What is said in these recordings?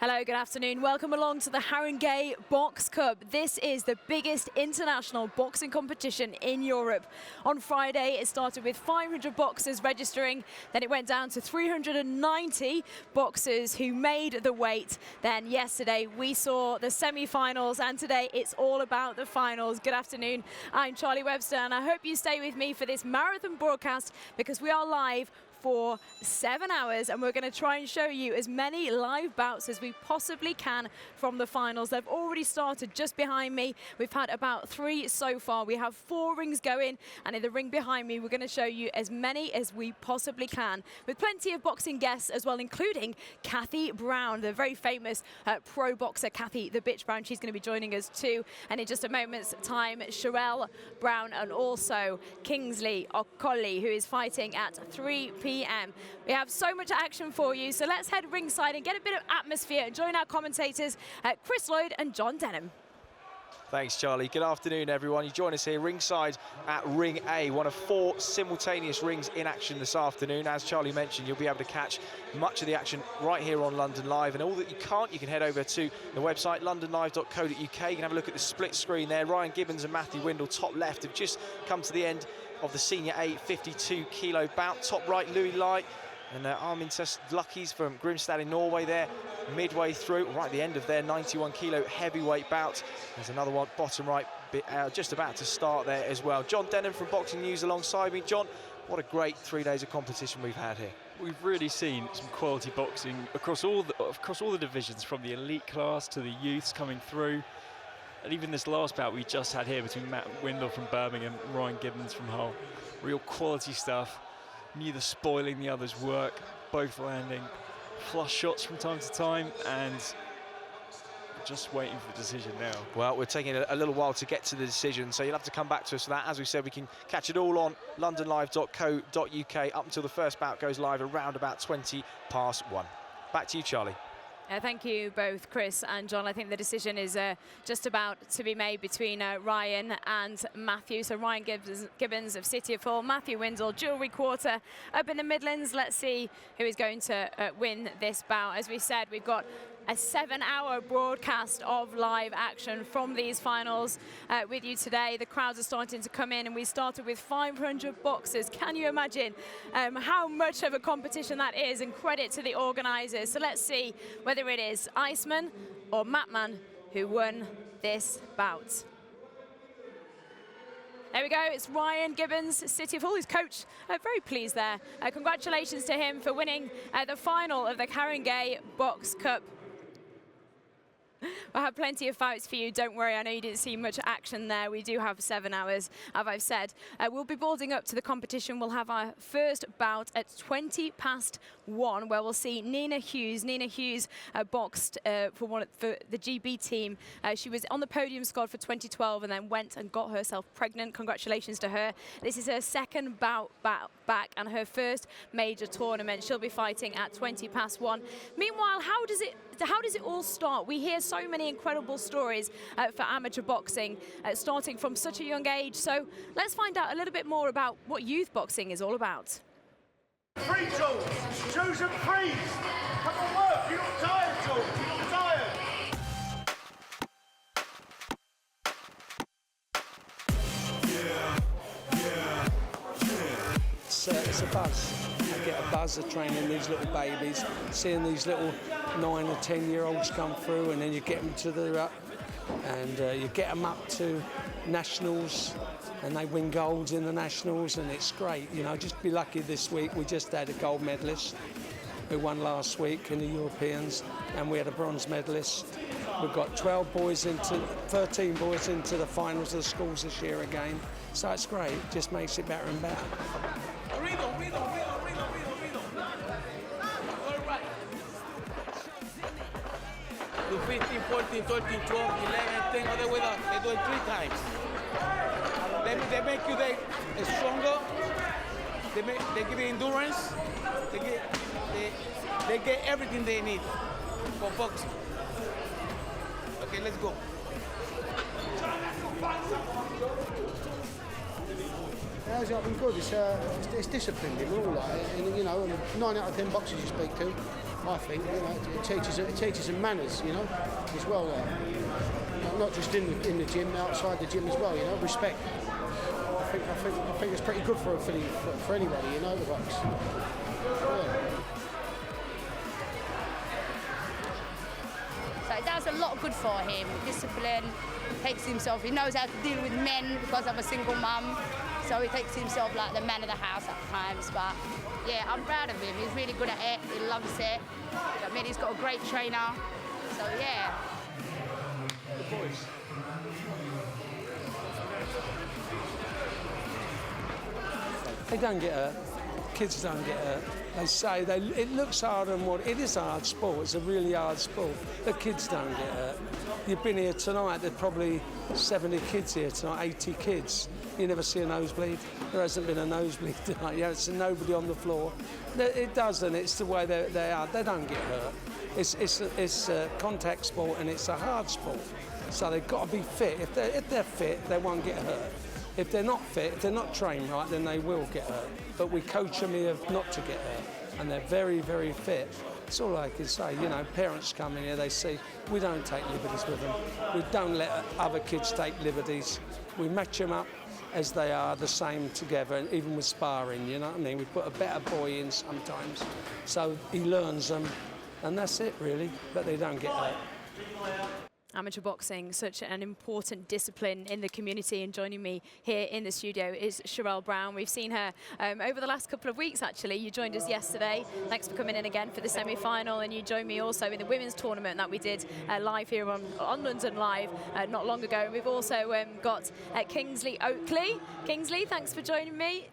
Hello, good afternoon. Welcome along to the Haringey Box Cup. This is the biggest international boxing competition in Europe. On Friday, it started with 500 boxers registering. Then it went down to 390 boxers who made the weight. Then yesterday, we saw the semi-finals, and today it's all about the finals. Good afternoon. I'm Charlie Webster, and I hope you stay with me for this marathon broadcast because we are live for 7 hours, and we're going to try and show you as many live bouts as we possibly can from the finals. They've already started just behind me. We've had about 3 so far. We have 4 rings going, and in the ring behind me, we're going to show you as many as we possibly can, with plenty of boxing guests as well, including Kathy Brown, the very famous pro boxer Kathy the Bitch Brown. She's going to be joining us too, and in just a moment's time, Sherelle Brown and also Kingsley Oakley, who is fighting at 3 p.m. We have so much action for you, so let's head ringside and get a bit of atmosphere and join our commentators, Chris Lloyd and John Denham. Thanks, Charlie. Good afternoon, everyone. You join us here ringside at Ring A, one of 4 simultaneous rings in action this afternoon. As Charlie mentioned, you'll be able to catch much of the action right here on London Live, and all that you can't, you can head over to the website londonlive.co.uk. You can have a look at the split screen there. Ryan Gibbons and Matthew Windle, top left, have just come to the end of the senior 52 kilo bout. Top right, Louis Light and Armin Luckies from Grimstad in Norway there, midway through, right at the end of their 91 kilo heavyweight bout. There's another one, bottom right, just about to start there as well. John Denham from Boxing News alongside me. John, what a great 3 days of competition we've had here. We've really seen some quality boxing across all the divisions, from the elite class to the youths coming through. And even this last bout we just had here between Matt Windle from Birmingham and Ryan Gibbons from Hull. Real quality stuff, neither spoiling the other's work, both landing flush shots from time to time, and just waiting for the decision now. Well, we're taking a little while to get to the decision, so you'll have to come back to us for that. As we said, we can catch it all on londonlive.co.uk up until the first bout goes live around about 1:20 past. Back to you, Charlie. Thank you both, Chris and John. I think the decision is just about to be made between Ryan and Matthew. So Ryan Gibbons of City of Hull, Matthew Windle, Jewellery Quarter up in the Midlands. Let's see who is going to win this bout. As we said, we've got a 7-hour broadcast of live action from these finals with you today. The crowds are starting to come in, and we started with 500 boxers. Can you imagine how much of a competition that is? And credit to the organisers. So let's see whether it is Iceman or Matman who won this bout. There we go, it's Ryan Gibbons, City of Hull, his coach. Very pleased there. Congratulations to him for winning the final of the Haringey Box Cup. We'll have plenty of fights for you, don't worry. I know you didn't see much action there. We do have 7 hours, as I've said. We'll be building up to the competition. We'll have our first bout at 1:20 past, where we'll see Nina Hughes. Nina Hughes boxed for the GB team. She was on the podium squad for 2012 and then went and got herself pregnant. Congratulations to her. This is her second bout back and her first major tournament. She'll be fighting at 1:20 past. Meanwhile, how does it all start? We hear so many incredible stories for amateur boxing, starting from such a young age. So let's find out a little bit more about what youth boxing is all about. Free, Jules! Choose and freeze! Come on, work! You're not tired, Jules! You're not tired! It's a buzz. I get a buzz of training these little babies, seeing these little 9 or 10-year-olds come through, and then you get them to the you get them up to nationals, and they win golds in the nationals, and it's great. You know, just be lucky this week. We just had a gold medalist who won last week in the Europeans, and we had a bronze medalist. We've got 13 boys into the finals of the schools this year again. So it's great. It just makes it better and better. Riddle. All right. Do 15, 14, 13, 12, 11, 10, all the way down. They do it 3 times. They make you stronger. They give you endurance. They get everything they need for boxing. Okay, let's go. How's it been good? It's disciplined in all like, and you know, and 9 out of 10 boxers you speak to, I think, you know, it teaches them manners, you know, as well. Not just in the gym, outside the gym as well, you know, respect. I think it's pretty good for anybody, you know, the box. Yeah. So it does a lot of good for him. Discipline, takes himself, he knows how to deal with men because I'm a single mum. So he takes himself like the man of the house at times. But yeah, I'm proud of him. He's really good at it. He loves it. I mean, he's got a great trainer. So yeah. The boys. They don't get hurt. Kids don't get hurt. They say it looks harder than what it is. A hard sport. It's a really hard sport. The kids don't get hurt. You've been here tonight. There's probably 70 kids here tonight. 80 kids. You never see a nosebleed. There hasn't been a nosebleed tonight. You haven't seen nobody on the floor. It doesn't. It's the way they are. They don't get hurt. It's a contact sport and it's a hard sport. So they've got to be fit. If they're fit, they won't get hurt. If they're not fit, if they're not trained right, then they will get hurt. But we coach them here not to get hurt, and they're very, very fit. That's all I can say. You know, parents come in here, they see we don't take liberties with them. We don't let other kids take liberties. We match them up as they are, the same together, and even with sparring, you know what I mean? We put a better boy in sometimes, so he learns them, and that's it really, but they don't get hurt. Amateur boxing, such an important discipline in the community, and joining me here in the studio is Sherelle Brown. We've seen her over the last couple of weeks actually. You joined us yesterday. Thanks for coming in again for the semi-final, and you joined me also in the women's tournament that we did live here on London Live not long ago. We've also got Kingsley Oakley. Kingsley, thanks for joining me.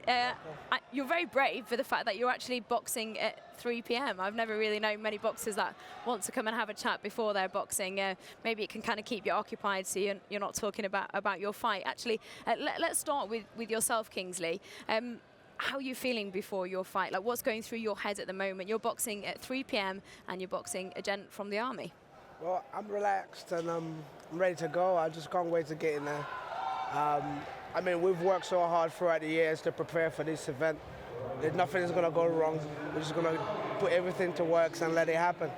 You're very brave for the fact that you're actually boxing at 3 p.m. I've never really known many boxers that want to come and have a chat before they're boxing. Maybe it can kind of keep you occupied so you're not talking about your fight. Actually, let's start with yourself, Kingsley. How are you feeling before your fight? Like, what's going through your head at the moment? You're boxing at 3 p.m. and you're boxing a gent from the army. Well, I'm relaxed and I'm ready to go. I just can't wait to get in there. I mean, we've worked so hard throughout the years to prepare for this event. Nothing is going to go wrong. We're just going to put everything to work and let it happen.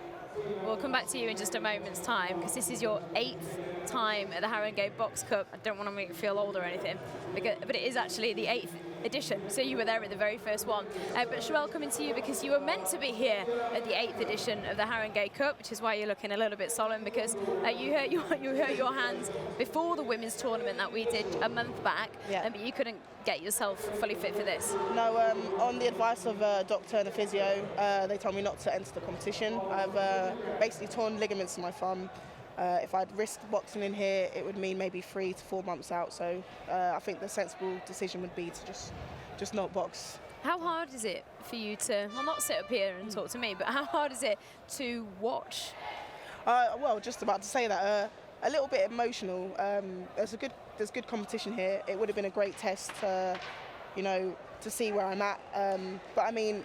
We'll come back to you in just a moment's time, because this is your 8th time at the Haringey Box Cup. I don't want to make you feel old or anything, but it is actually the 8th edition, so you were there at the very first one. But Sherelle, coming to you because you were meant to be here at the 8th edition of the Haringey Cup, which is why you're looking a little bit solemn, because you hurt your hands before the women's tournament that we did a month back, but you couldn't get yourself fully fit for this. No, on the advice of a doctor and a physio, they told me not to enter the competition. I've basically torn ligaments in my thumb. If I'd risked boxing in here, it would mean maybe 3 to 4 months out. So I think the sensible decision would be to just not box. How hard is it for you to, well, not sit up here and talk to me, but how hard is it to watch? Well, just about to say that. A little bit emotional. There's good competition here. It would have been a great test, to see where I'm at. But I mean,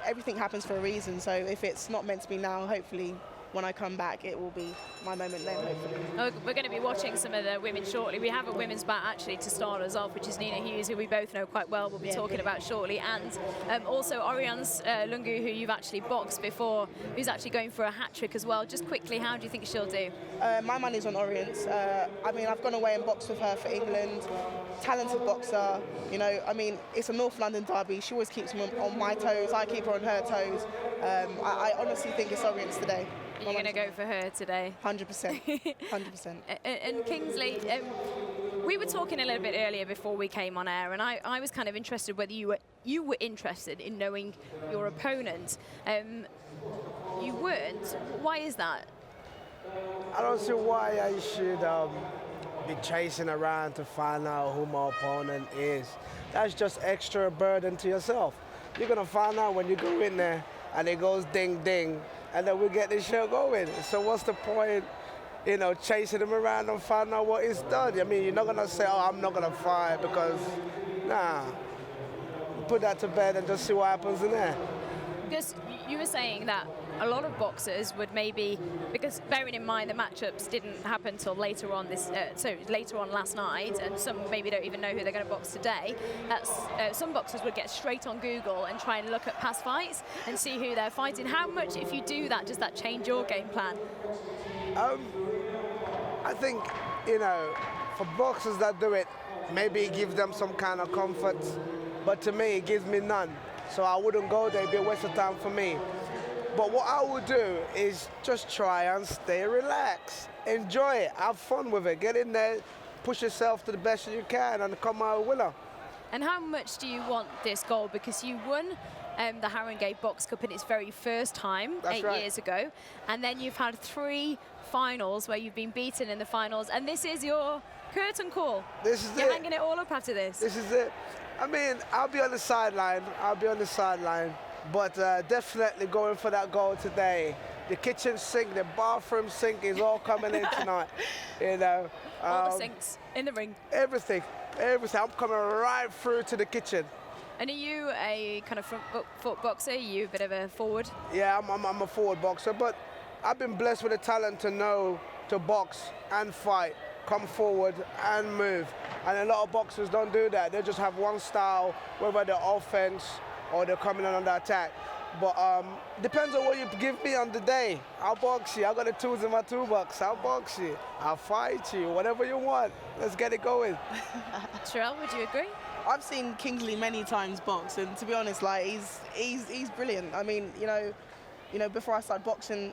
everything happens for a reason. So if it's not meant to be now, hopefully when I come back, it will be my moment then, hopefully. Oh, we're going to be watching some of the women shortly. We have a women's bout actually to start us off, which is Nina Hughes, who we both know quite well. We'll be talking about shortly, and also Orian's Lungu, who you've actually boxed before, who's actually going for a hat trick as well. Just quickly, how do you think she'll do? My money's on Orian's. I mean, I've gone away and boxed with her for England. Talented boxer, it's a North London derby. She always keeps me on my toes. I keep her on her toes. I honestly think it's Orian's today. You're going to go for her today? 100%. 100%. And Kingsley, we were talking a little bit earlier before we came on air, and I was kind of interested whether you were interested in knowing your opponent. You weren't. Why is that? I don't see why I should be chasing around to find out who my opponent is. That's just extra burden to yourself. You're going to find out when you go in there and it goes ding, ding, and then we get this show going. So what's the point, chasing him around and find out what he's done? I mean, you're not going to say, oh, I'm not going to fight because, nah. Put that to bed and just see what happens in there. Because you were saying that a lot of boxers would maybe, because bearing in mind the matchups didn't happen till later on later on last night, and some maybe don't even know who they're going to box today. Some boxers would get straight on Google and try and look at past fights and see who they're fighting. How much, if you do that, does that change your game plan? I think, you know, for boxers that do it, maybe it gives them some kind of comfort, but to me, it gives me none. So I wouldn't go there, it'd be a waste of time for me. But what I would do is just try and stay relaxed. Enjoy it, have fun with it, get in there, push yourself to the best you can and come out a winner. And how much do you want this goal? Because you won the Haringey Box Cup in its very first time, That's 8 right. years ago. And then you've had 3 finals where you've been beaten in the finals. And this is your curtain call. This is You're it. hanging it all up after this. This is it. I mean, I'll be on the sideline. But definitely going for that goal today. The kitchen sink, the bathroom sink is all coming in tonight. You know, All the sinks in the ring. everything. I'm coming right through to the kitchen. And are you a kind of front foot boxer? Are you a bit of a forward? Yeah, I'm a forward boxer, but I've been blessed with the talent to know to box and fight, come forward and move. And a lot of boxers don't do that. They just have one style, whether they're offense or they're coming in on the attack. But depends on what you give me on the day. I'll box you. I got the tools in my toolbox. I'll box you. I'll fight you. Whatever you want. Let's get it going. Terrell, would you agree? I've seen Kingsley many times box, and to be honest, like he's brilliant. I mean, you know, before I started boxing,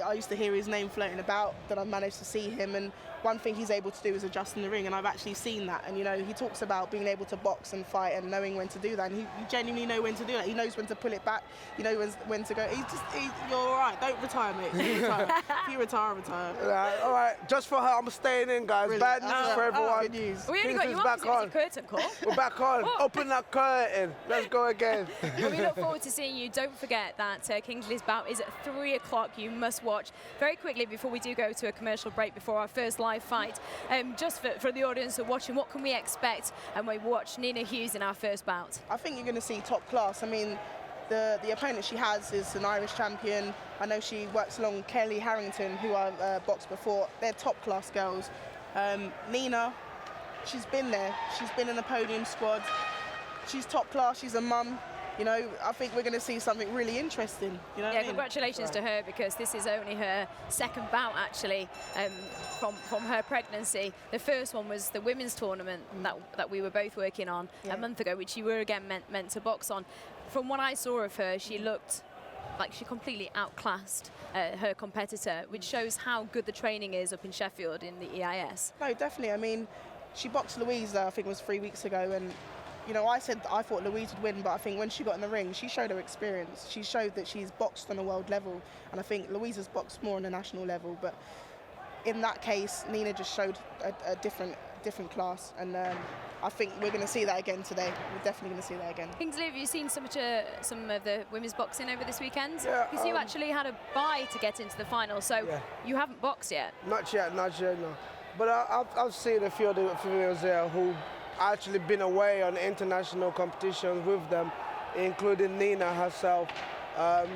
I used to hear his name floating about. Then I managed to see him, and one thing he's able to do is adjust in the ring, and I've actually seen that. And you know, he talks about being able to box and fight and knowing when to do that. And he genuinely knows when to do that. He knows when to pull it back. You know when to go. You're all right. Don't retire, mate. Don't retire. If you retire, retire. All right. Just for her, I'm staying in, guys. Brilliant. Bad news for everyone. Good news. We only got you Kingsley's on back because it was on. a curtain call. We're back on. What? Open that curtain. Let's go again. Well, we look forward to seeing you. Don't forget that Kingsley's bout is at 3 o'clock. You must watch. Very quickly, before we do go to a commercial break, before our first live fight, just for the audience who are watching, what can we expect when we watch Nina Hughes in our first bout? I think you're going to see top class. I mean, the opponent she has is an Irish champion. I know she works along Kelly Harrington, who I boxed before. They're top class girls. Nina, she's been there. She's been in the podium squad. She's top class. She's a mum. You know, I think we're going to see something really interesting. You know what I mean? Congratulations to her, because this is only her second bout, actually, from her pregnancy. The first one was the women's tournament that we were both working on a month ago, which you were again meant to box on. From what I saw of her, she looked like she completely outclassed her competitor, which shows how good the training is up in Sheffield in the EIS. No, definitely. I mean, she boxed Louise, I think it was 3 weeks ago, and you know, I said I thought Louise would win, but I think when she got in the ring, she showed her experience. She showed that she's boxed on a world level, and I think Louise has boxed more on a national level. But in that case, Nina just showed a different class, and I think we're going to see that again today. We're definitely going to see that again. Kingsley, have you seen some of the women's boxing over this weekend? Yeah, Because you actually had a bye to get into the final, so you haven't boxed yet. Not yet, no. But I've seen a few of the females there who actually been away on international competitions with them, including Nina herself.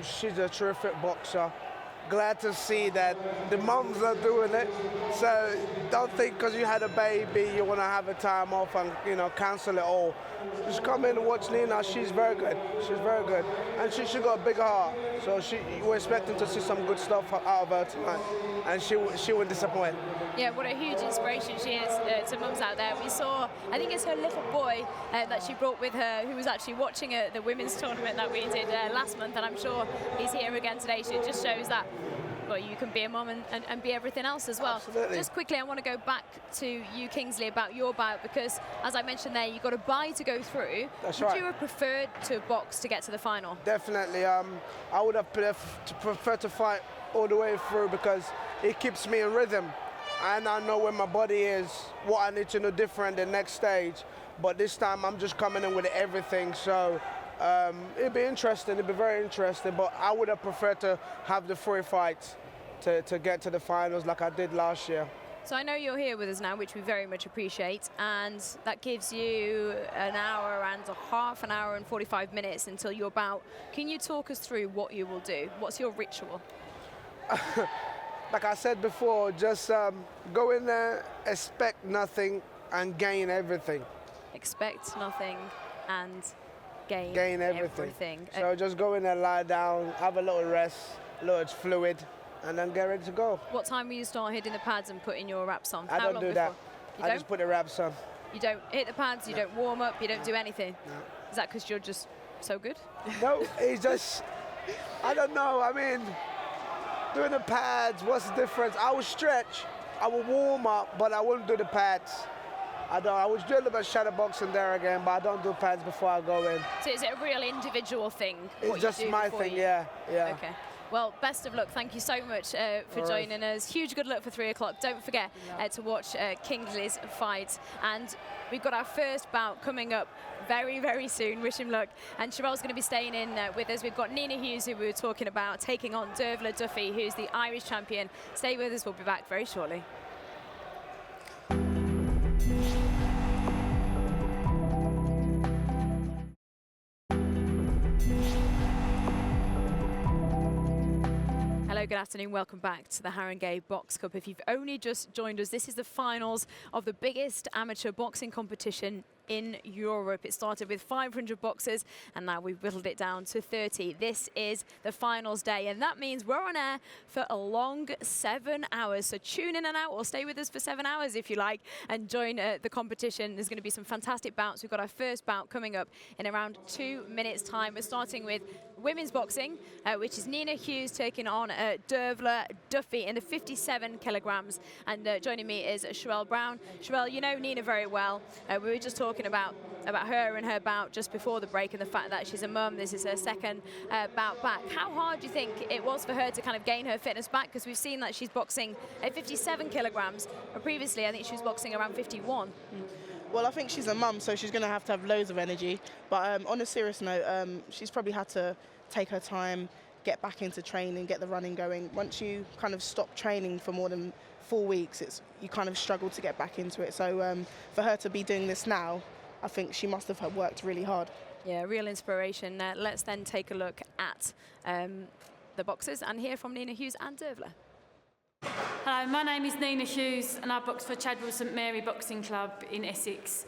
She's a terrific boxer. Glad to see that the mums are doing it. So don't think because you had a baby you want to have a time off and, you know, cancel it all. Just come in and watch Nina. She's very good. She's very good. And she got a big heart. So we're expecting to see some good stuff out of her tonight. And she won't disappoint. Yeah, what a huge inspiration she is to mums out there. We saw, I think it's her little boy that she brought with her, who was actually watching the women's tournament that we did last month, and I'm sure he's here again today. So it just shows that, well, you can be a mum and be everything else as well. Absolutely. Just quickly, I want to go back to you, Kingsley, about your bout, because as I mentioned there, you got a bye to go through. That's Would right. you have preferred to box to get to the final? Definitely. I would have preferred to fight all the way through because it keeps me in rhythm. And I know where my body is, what I need to do different the next stage. But this time I'm just coming in with everything. So it'd be interesting, it'd be very interesting. But I would have preferred to have the 3 fights to get to the finals like I did last year. So I know you're here with us now, which we very much appreciate, and that gives you an hour and a half, an hour and 45 minutes until your bout. Can you talk us through what you will do? What's your ritual? Like I said before, just go in there, expect nothing, and gain everything. Expect nothing and Gain everything. So just go in there, lie down, have a little rest, a little fluid, and then get ready to go. What time will you start hitting the pads and putting your wraps on? I don't do that. You I don't? just put the wraps on. You don't hit the pads, you don't warm up, you don't do anything? No. Is that because you're just so good? No, it's just, I don't know. I mean, doing the pads, what's the difference? I will stretch, I will warm up, but I wouldn't do the pads. I was doing a little bit of shadow boxing there again, but I don't do pads before I go in. So is it a real individual thing? It's just my thing, yeah. Okay. Well, best of luck. Thank you so much for joining us. Huge good luck for 3 o'clock. Don't forget to watch Kingsley's fight. And we've got our first bout coming up very, very soon. Wish him luck. And Sherelle's going to be staying in with us. We've got Nina Hughes, who we were talking about, taking on Dera Duffy, who's the Irish champion. Stay with us. We'll be back very shortly. Hello, good afternoon. Welcome back to the Haringey Box Cup. If you've only just joined us, this is the finals of the biggest amateur boxing competition in Europe. It started with 500 boxers and now we've whittled it down to 30. This is the finals day and that means we're on air for a long 7 hours. So tune in and out or stay with us for 7 hours if you like and join the competition. There's going to be some fantastic bouts. We've got our first bout coming up in around 2 minutes time. We're starting with women's boxing, which is Nina Hughes taking on Dera Duffy in the 57 kilograms. And joining me is Sherelle Brown. Sherelle, you know Nina very well. We were just talking about her and her bout just before the break and the fact that she's a mum. This is her second bout back. How hard do you think it was for her to kind of gain her fitness back? Because we've seen that she's boxing at 57 kilograms. But previously, I think she was boxing around 51. Well, I think she's a mum, so she's going to have loads of energy. But on a serious note, she's probably had to take her time, get back into training, get the running going. Once you kind of stop training for more than 4 weeks, you kind of struggle to get back into it. So for her to be doing this now, I think she must have worked really hard. Yeah, real inspiration. Let's then take a look at the boxers and hear from Nina Hughes and Dera. Hello, my name is Nina Hughes and I box for Chadwell St Mary Boxing Club in Essex.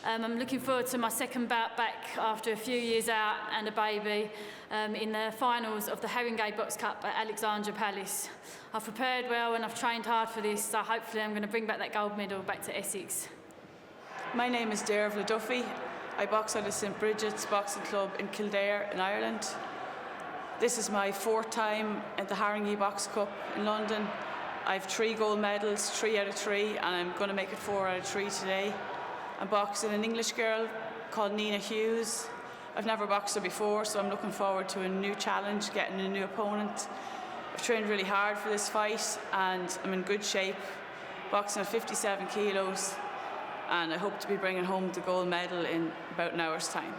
I'm looking forward to my second bout back after a few years out and a baby in the finals of the Haringey Box Cup at Alexandra Palace. I've prepared well and I've trained hard for this, so hopefully I'm going to bring back that gold medal back to Essex. My name is Dera Duffy. I box at the St Bridget's Boxing Club in Kildare in Ireland. This is my 4th time at the Haringey Box Cup in London. I have 3 gold medals, 3 out of 3, and I'm going to make it 4 out of 3 today. I'm boxing an English girl called Nina Hughes. I've never boxed her before, so I'm looking forward to a new challenge, getting a new opponent. I've trained really hard for this fight, and I'm in good shape, boxing at 57 kilos, and I hope to be bringing home the gold medal in about an hour's time.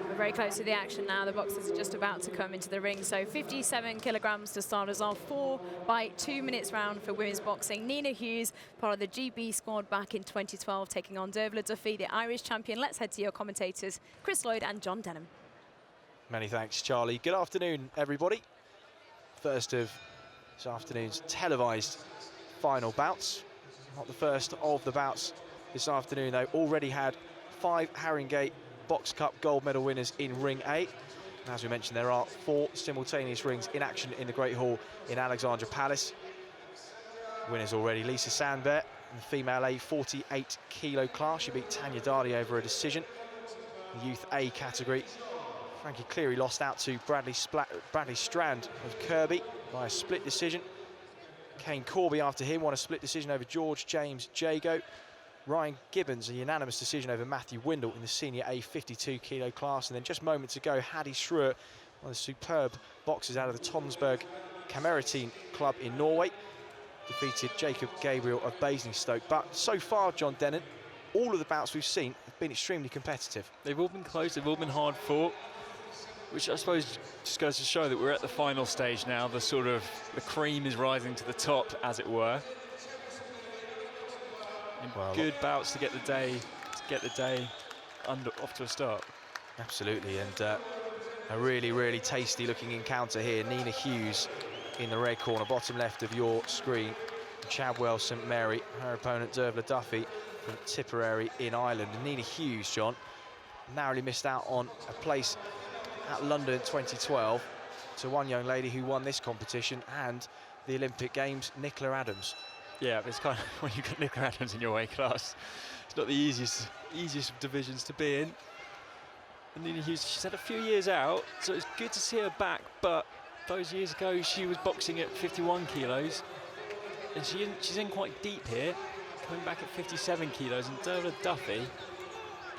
We're very close to the action now. The boxers are just about to come into the ring. So 57 kilograms to start us off. 4 by 2 minutes round for women's boxing. Nina Hughes, part of the GB squad back in 2012, taking on Dera Duffy, the Irish champion. Let's head to your commentators, Chris Lloyd and John Denham. Many thanks, Charlie. Good afternoon, everybody. First of this afternoon's televised final bouts. Not the first of the bouts this afternoon, though. Already had 5 Haringey Box Cup gold medal winners in Ring A. And as we mentioned, there are 4 simultaneous rings in action in the Great Hall in Alexandra Palace. Winners already, Lisa Sandberg in the female A 48 kilo class. She beat Tanya Dardy over a decision. The youth A category, Frankie Cleary lost out to Bradley Strand of Kirby by a split decision. Kane Corby after him won a split decision over George James Jago. Ryan Gibbons, a unanimous decision over Matthew Windle in the senior A 52 kilo class. And then just moments ago, Hadi Schroer, one of the superb boxers out of the Tonsberg Kameratine club in Norway, defeated Jacob Gabriel of Basingstoke. But so far, John Denham, all of the bouts we've seen have been extremely competitive. They've all been close, they've all been hard fought, which I suppose just goes to show that we're at the final stage now. The cream is rising to the top, as it were. And Well, good bouts to get the day off to a start. Absolutely, and a really, really tasty looking encounter here. Nina Hughes in the red corner, bottom left of your screen. Chadwell St Mary, her opponent Dervla Duffy from Tipperary in Ireland. And Nina Hughes, John, narrowly missed out on a place at London 2012 to one young lady who won this competition and the Olympic Games, Nicola Adams. Yeah, it's kind of when you've got Nicola Adams in your weight class, it's not the easiest of divisions to be in. And Nina Hughes, she's had a few years out, so it's good to see her back, but those years ago she was boxing at 51 kilos, and she's in quite deep here, coming back at 57 kilos, and Dervla Duffy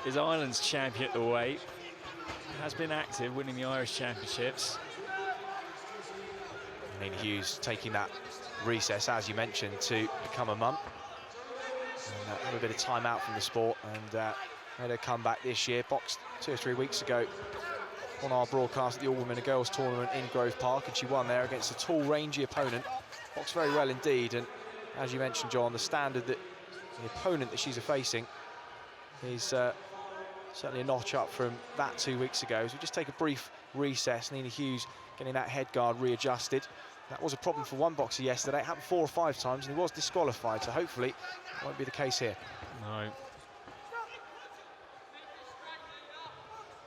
is Ireland's champion at the weight, has been active, winning the Irish Championships. Nina Hughes taking that recess, as you mentioned, to become a mum. And have a bit of time out from the sport, and made her come back this year. Boxed 2 or 3 weeks ago on our broadcast at the All-Women and Girls Tournament in Grove Park, and she won there against a tall, rangy opponent. Boxed very well indeed, and as you mentioned, John, the standard that the opponent that she's facing is certainly a notch up from that 2 weeks ago. So we just take a brief recess. Nina Hughes getting that head guard readjusted. That was a problem for one boxer yesterday. It happened 4 or 5 times, and he was disqualified, so hopefully it won't be the case here. No.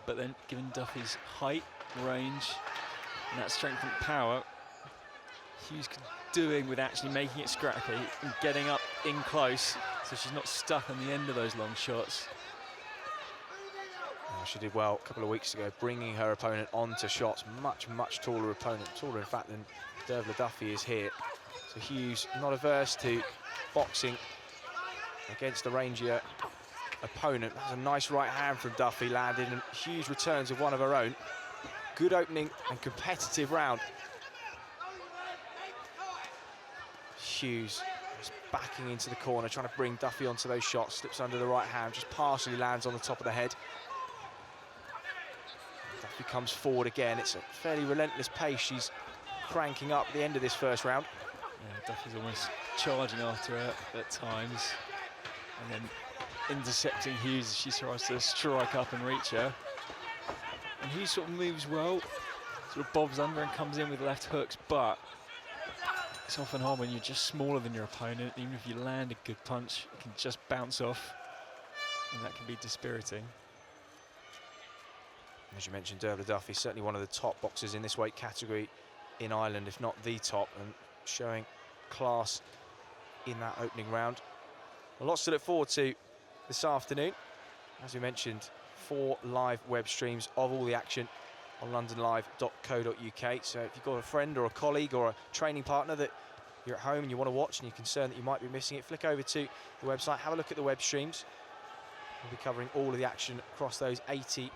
But then, given Duffy's height, range, and that strength and power, Hughes doing with actually making it scrappy and getting up in close, so she's not stuck on the end of those long shots. She did well a couple of weeks ago, bringing her opponent onto shots. Much, much taller opponent, taller in fact than Dervla Duffy is here. So Hughes not averse to boxing against a rangier opponent. That's a nice right hand from Duffy landed, and Hughes returns with one of her own. Good opening and competitive round. Hughes is backing into the corner, trying to bring Duffy onto those shots. Slips under the right hand, just partially lands on the top of the head. Duffy comes forward again. It's a fairly relentless pace she's cranking up at the end of this first round. Yeah, Duffy's almost charging after her at times, and then intercepting Hughes as she tries to strike up and reach her. And Hughes sort of moves well, sort of bobs under and comes in with left hooks, but it's often hard when you're just smaller than your opponent. Even if you land a good punch, it can just bounce off, and that can be dispiriting. As you mentioned, Dervla Duffy, certainly one of the top boxers in this weight category in Ireland, if not the top, and showing class in that opening round. Lots to look forward to this afternoon. As we mentioned, 4 live web streams of all the action on londonlive.co.uk. So if you've got a friend or a colleague or a training partner that you're at home and you want to watch and you're concerned that you might be missing it, flick over to the website, have a look at the web streams. We'll be covering all of the action across those 80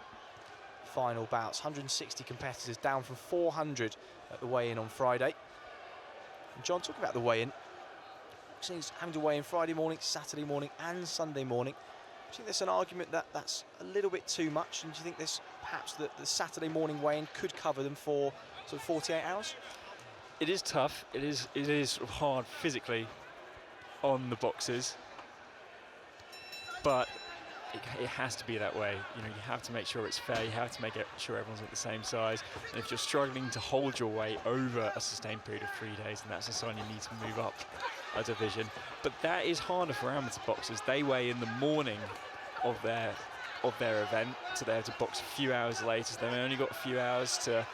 final bouts. 160 competitors, down from 400 at the weigh-in on Friday. And John, talking about the weigh-in, boxing's having to weigh in Friday morning, Saturday morning and Sunday morning. Do you think there's an argument that that's a little bit too much, and do you think this perhaps the Saturday morning weigh-in could cover them for sort of 48 hours? It is tough. It is sort of hard physically on the boxers, but it has to be that way. You know, you have to make sure it's fair. You have to make sure everyone's at the same size. And if you're struggling to hold your weight over a sustained period of 3 days, then that's a sign you need to move up a division. But that is harder for amateur boxers. They weigh in the morning of their event, so they have to box a few hours later. So they've only got a few hours to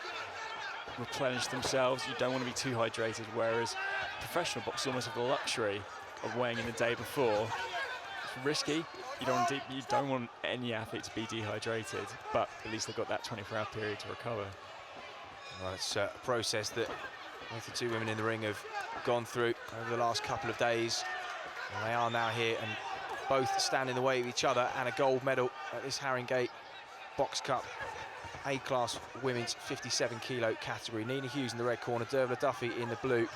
replenish themselves. You don't want to be too hydrated, whereas professional boxers almost have the luxury of weighing in the day before. It's risky. You don't want any athlete to be dehydrated, but at least they've got that 24-hour period to recover. Well, it's a process that both the 2 women in the ring have gone through over the last couple of days. And they are now here and both stand in the way of each other, and a gold medal at this Haringey Box Cup A-class women's 57 kilo category. Nina Hughes in the red corner, Dervla Duffy in the blue.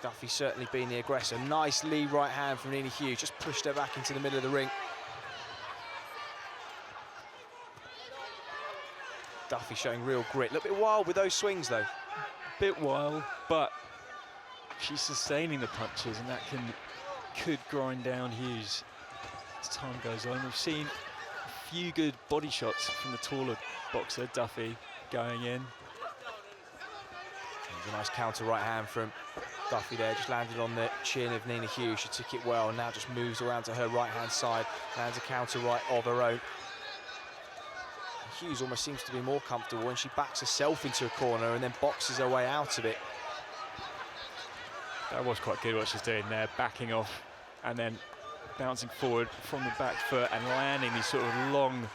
Duffy certainly being the aggressor. Nice lead right hand from Nina Hughes, just pushed her back into the middle of the ring. Duffy showing real grit. A little bit wild with those swings though. A bit wild, but she's sustaining the punches, and that could grind down Hughes as time goes on. We've seen a few good body shots from the taller boxer, Duffy, going in. A nice counter right hand from Duffy there, just landed on the chin of Nina Hughes. She took it well, and now just moves around to her right-hand side, lands a counter right of her own. Hughes almost seems to be more comfortable when she backs herself into a corner and then boxes her way out of it. That was quite good what she's doing there, backing off and then bouncing forward from the back foot and landing these sort of long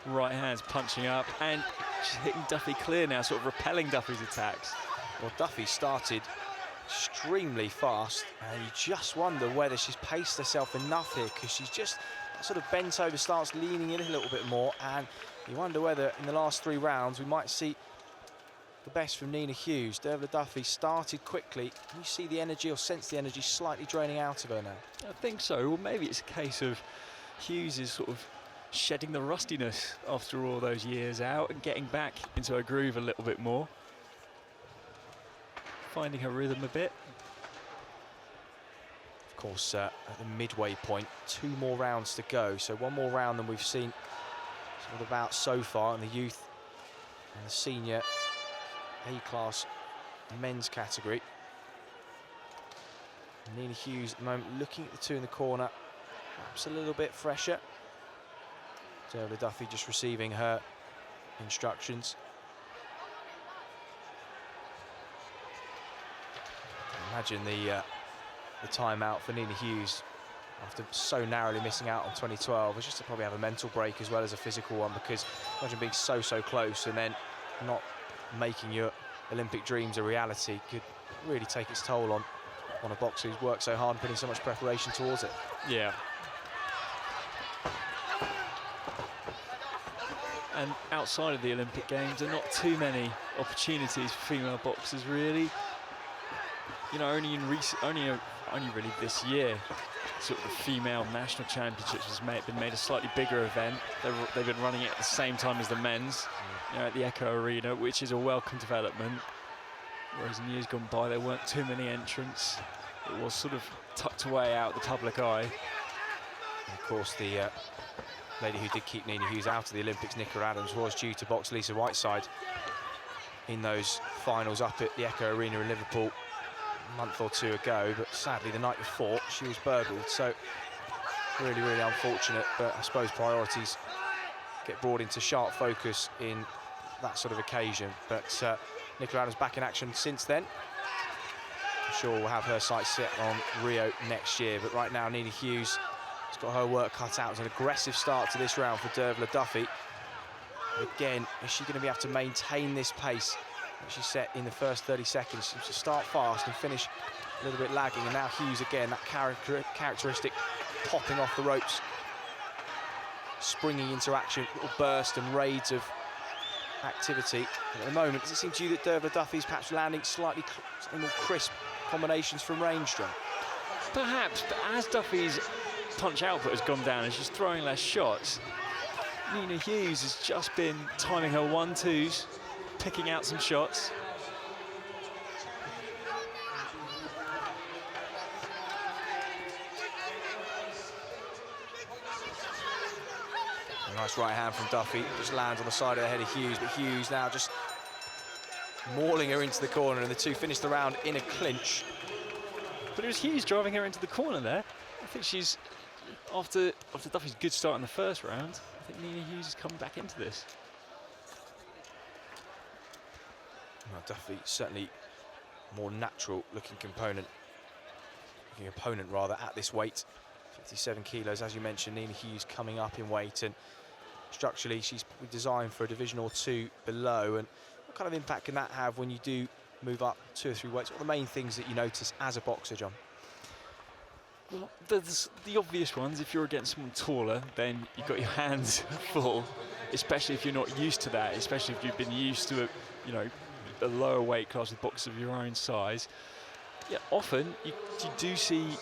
right hands, punching up, and she's hitting Duffy clear now, sort of repelling Duffy's attacks. Well, Duffy started extremely fast, and you just wonder whether she's paced herself enough here, because she's just sort of bent over, starts leaning in a little bit more, and you wonder whether in the last 3 rounds we might see the best from Nina Hughes. Dera Duffy started quickly. Can you see the energy, or sense the energy slightly draining out of her now? I think so. Well, maybe it's a case of Hughes is sort of shedding the rustiness after all those years out and getting back into her groove a little bit more. Finding her rhythm a bit. Of course, at the midway point, 2 more rounds to go. So 1 more round than we've seen sort of about so far in the youth and the senior A-class men's category. Nina Hughes at the moment looking at the 2 in the corner, perhaps a little bit fresher. Dera Duffy just receiving her instructions. Imagine the timeout for Nina Hughes after so narrowly missing out on 2012 was just to probably have a mental break as well as a physical one, because imagine being so close and then not making your Olympic dreams a reality could really take its toll on a boxer who's worked so hard and putting so much preparation towards it. Yeah. And outside of the Olympic Games, there are not too many opportunities for female boxers, really. You know, only really this year, sort of the female national championships has been made a slightly bigger event. They've been running it at the same time as the men's, you know, at the Echo Arena, which is a welcome development. Whereas in years gone by, there weren't too many entrants. It was sort of tucked away out of the public eye. And of course, the lady who did keep Nina Hughes out of the Olympics, Nicola Adams, was due to box Lisa Whiteside in those finals up at the Echo Arena in Liverpool a month or 2 ago, but sadly the night before she was burgled, so really unfortunate. But I suppose priorities get brought into sharp focus in that sort of occasion. But Nicola Adams back in action since then. I'm sure we'll have her sights set on Rio next year, but right now Nina Hughes has got her work cut out. It's an aggressive start to this round for Dera Duffy. Again, is she going to be able to maintain this pace that she set in the first 30 seconds? She should start fast and finish a little bit lagging, and now Hughes again, that characteristic popping off the ropes, springing into action, little burst and raids of activity. And at the moment, does it seem to you that Dera Duffy's perhaps landing slightly more crisp combinations from range, John? Perhaps, but as Duffy's punch output has gone down and she's throwing less shots, Nina Hughes has just been timing her 1-2s, picking out some shots. A nice right hand from Duffy, just lands on the side of the head of Hughes, but Hughes now just mauling her into the corner, and the 2 finish the round in a clinch. But it was Hughes driving her into the corner there. I think she's, after Duffy's good start in the first round, I think Nina Hughes is coming back into this. Well, Duffy certainly more natural looking opponent rather at this weight, 57 kilos, as you mentioned. Nina Hughes coming up in weight, and structurally she's designed for a division or 2 below. And what kind of impact can that have when you do move up 2 or 3 weights? What are the main things that you notice as a boxer, John? Well, there's the obvious ones. If you're against someone taller, then you've got your hands full, especially if you're not used to that, especially if you've been used to a lower weight class with boxers of your own size. Yeah, often you do see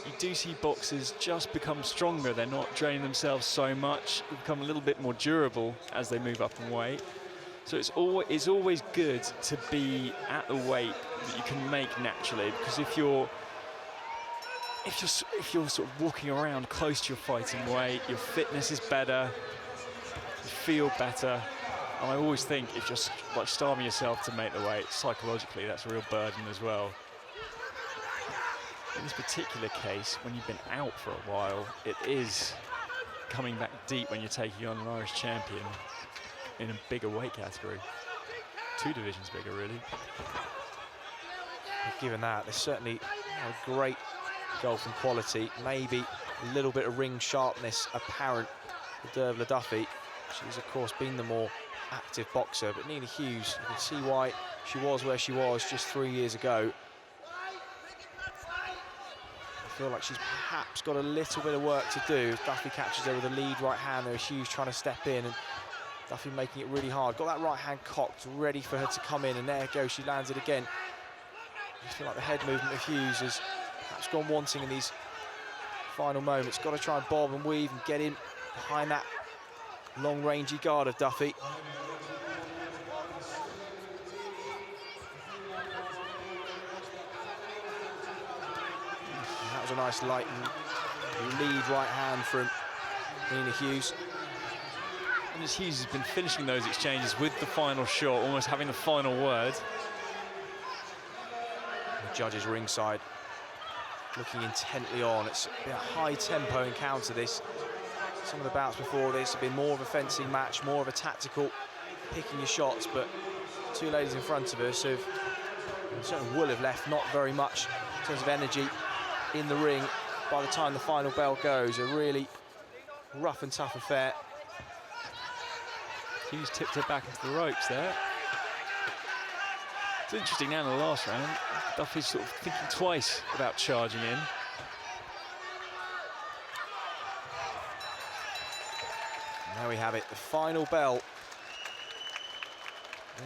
boxers just become stronger. They're not draining themselves so much. They become a little bit more durable as they move up in weight. So it's always good to be at the weight that you can make naturally, because if you're if you're sort of walking around close to your fighting weight, your fitness is better, you feel better. And I always think if you're like starving yourself to make the weight, psychologically that's a real burden as well. In this particular case, when you've been out for a while, it is coming back deep when you're taking on an Irish champion in a bigger weight category. 2 divisions bigger, really. Given that, there's certainly a great golfing quality, maybe a little bit of ring sharpness apparent with Dervla Duffy. She's, of course, been the more active boxer, but Nina Hughes, you can see why she was where she was just 3 years ago. I feel like she's perhaps got a little bit of work to do. Duffy catches her with a lead right hand. There's Hughes trying to step in, and Duffy making it really hard. Got that right hand cocked, ready for her to come in, and there goes, she lands it again. I feel like the head movement of Hughes has perhaps gone wanting in these final moments. Got to try and bob and weave and get in behind that long rangy guard of Duffy. And that was a nice light and lead right hand from Nina Hughes. And as Hughes has been finishing those exchanges with the final shot, almost having the final word. The judges ringside looking intently on. It's been a high tempo encounter, this. Some of the bouts before this have been more of a fencing match, more of a tactical picking your shots, but 2 ladies in front of us who certainly will have left not very much in terms of energy in the ring by the time the final bell goes. A really rough and tough affair. Hughes tipped her back into the ropes there. It's interesting now in the last round, Duffy's sort of thinking twice about charging in. There we have it, the final bell.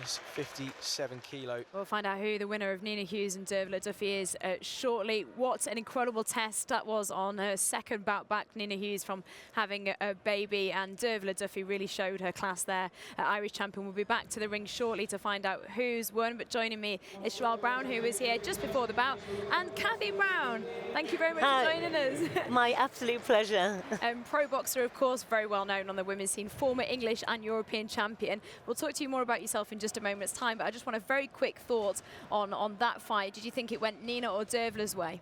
This 57-kilo. We'll find out who the winner of Nina Hughes and Dervla Duffy is shortly. What an incredible test that was on her second bout back. Nina Hughes from having a baby, and Dervla Duffy really showed her class there. Irish champion will be back to the ring shortly to find out who's won. But joining me is Sherelle Brown, who was here just before the bout, and Kathy Brown. Thank you very much for joining us. My absolute pleasure. Pro boxer, of course, very well known on the women's scene, former English and European champion. We'll talk to you more about yourself in just a moment's time, but I just want a very quick thought on that fight. Did you think it went Nina or Dervla's way?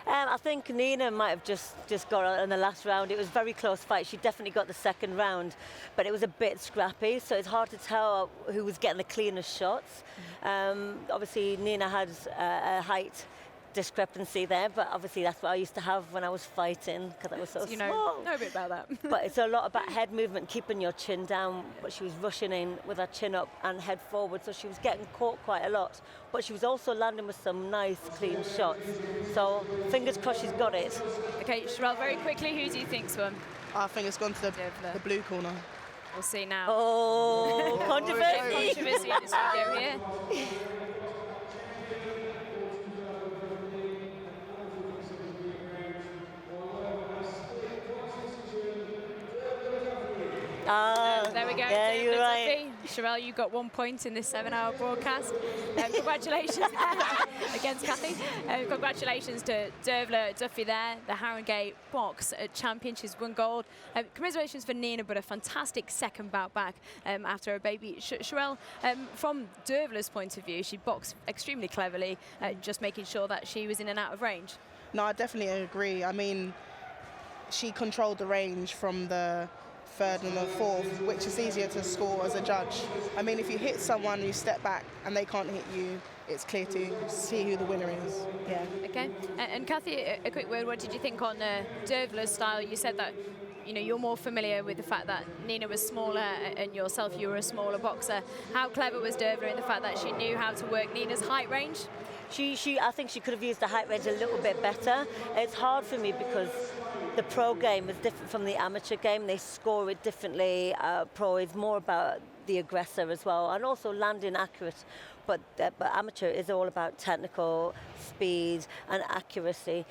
I think Nina might have just got on in the last round. It was a very close fight. She definitely got the second round, but it was a bit scrappy, so it's hard to tell who was getting the cleanest shots. Obviously, Nina had a height discrepancy there, but obviously that's what I used to have when I was fighting, because I was so small. Know a bit about that. But it's a lot about head movement, keeping your chin down, but she was rushing in with her chin up and head forward, so she was getting caught quite a lot, but she was also landing with some nice clean shots, so fingers crossed she's got it. Okay, Sherelle, very quickly, who do you think's won? I think it's gone to the blue corner. We'll see now. Oh, controversy. Controversy in the studio here. There we go. Yeah, you're right. Sherelle, you got 1 point in this 7-hour broadcast. Congratulations against Kathy. Congratulations to Dervla Duffy there, the Haringey box champion. She's won gold. Congratulations for Nina, but a fantastic second bout back after her baby. Sherelle, from Dervla's point of view, she boxed extremely cleverly, just making sure that she was in and out of range. No, I definitely agree. I mean, she controlled the range from the third and the fourth, which is easier to score as a judge. I mean, if you hit someone, you step back and they can't hit you, it's clear to see who the winner is. Yeah. Okay. And Kathy, a quick word. What did you think on Dervla's style? You said that you're more familiar with the fact that Nina was smaller and yourself, you were a smaller boxer. How clever was Dervla in the fact that she knew how to work Nina's height range? I think she could have used the height range a little bit better. It's hard for me because the pro game is different from the amateur game. They score it differently. Pro is more about the aggressor as well, and also landing accurate. But amateur is all about technical speed and accuracy.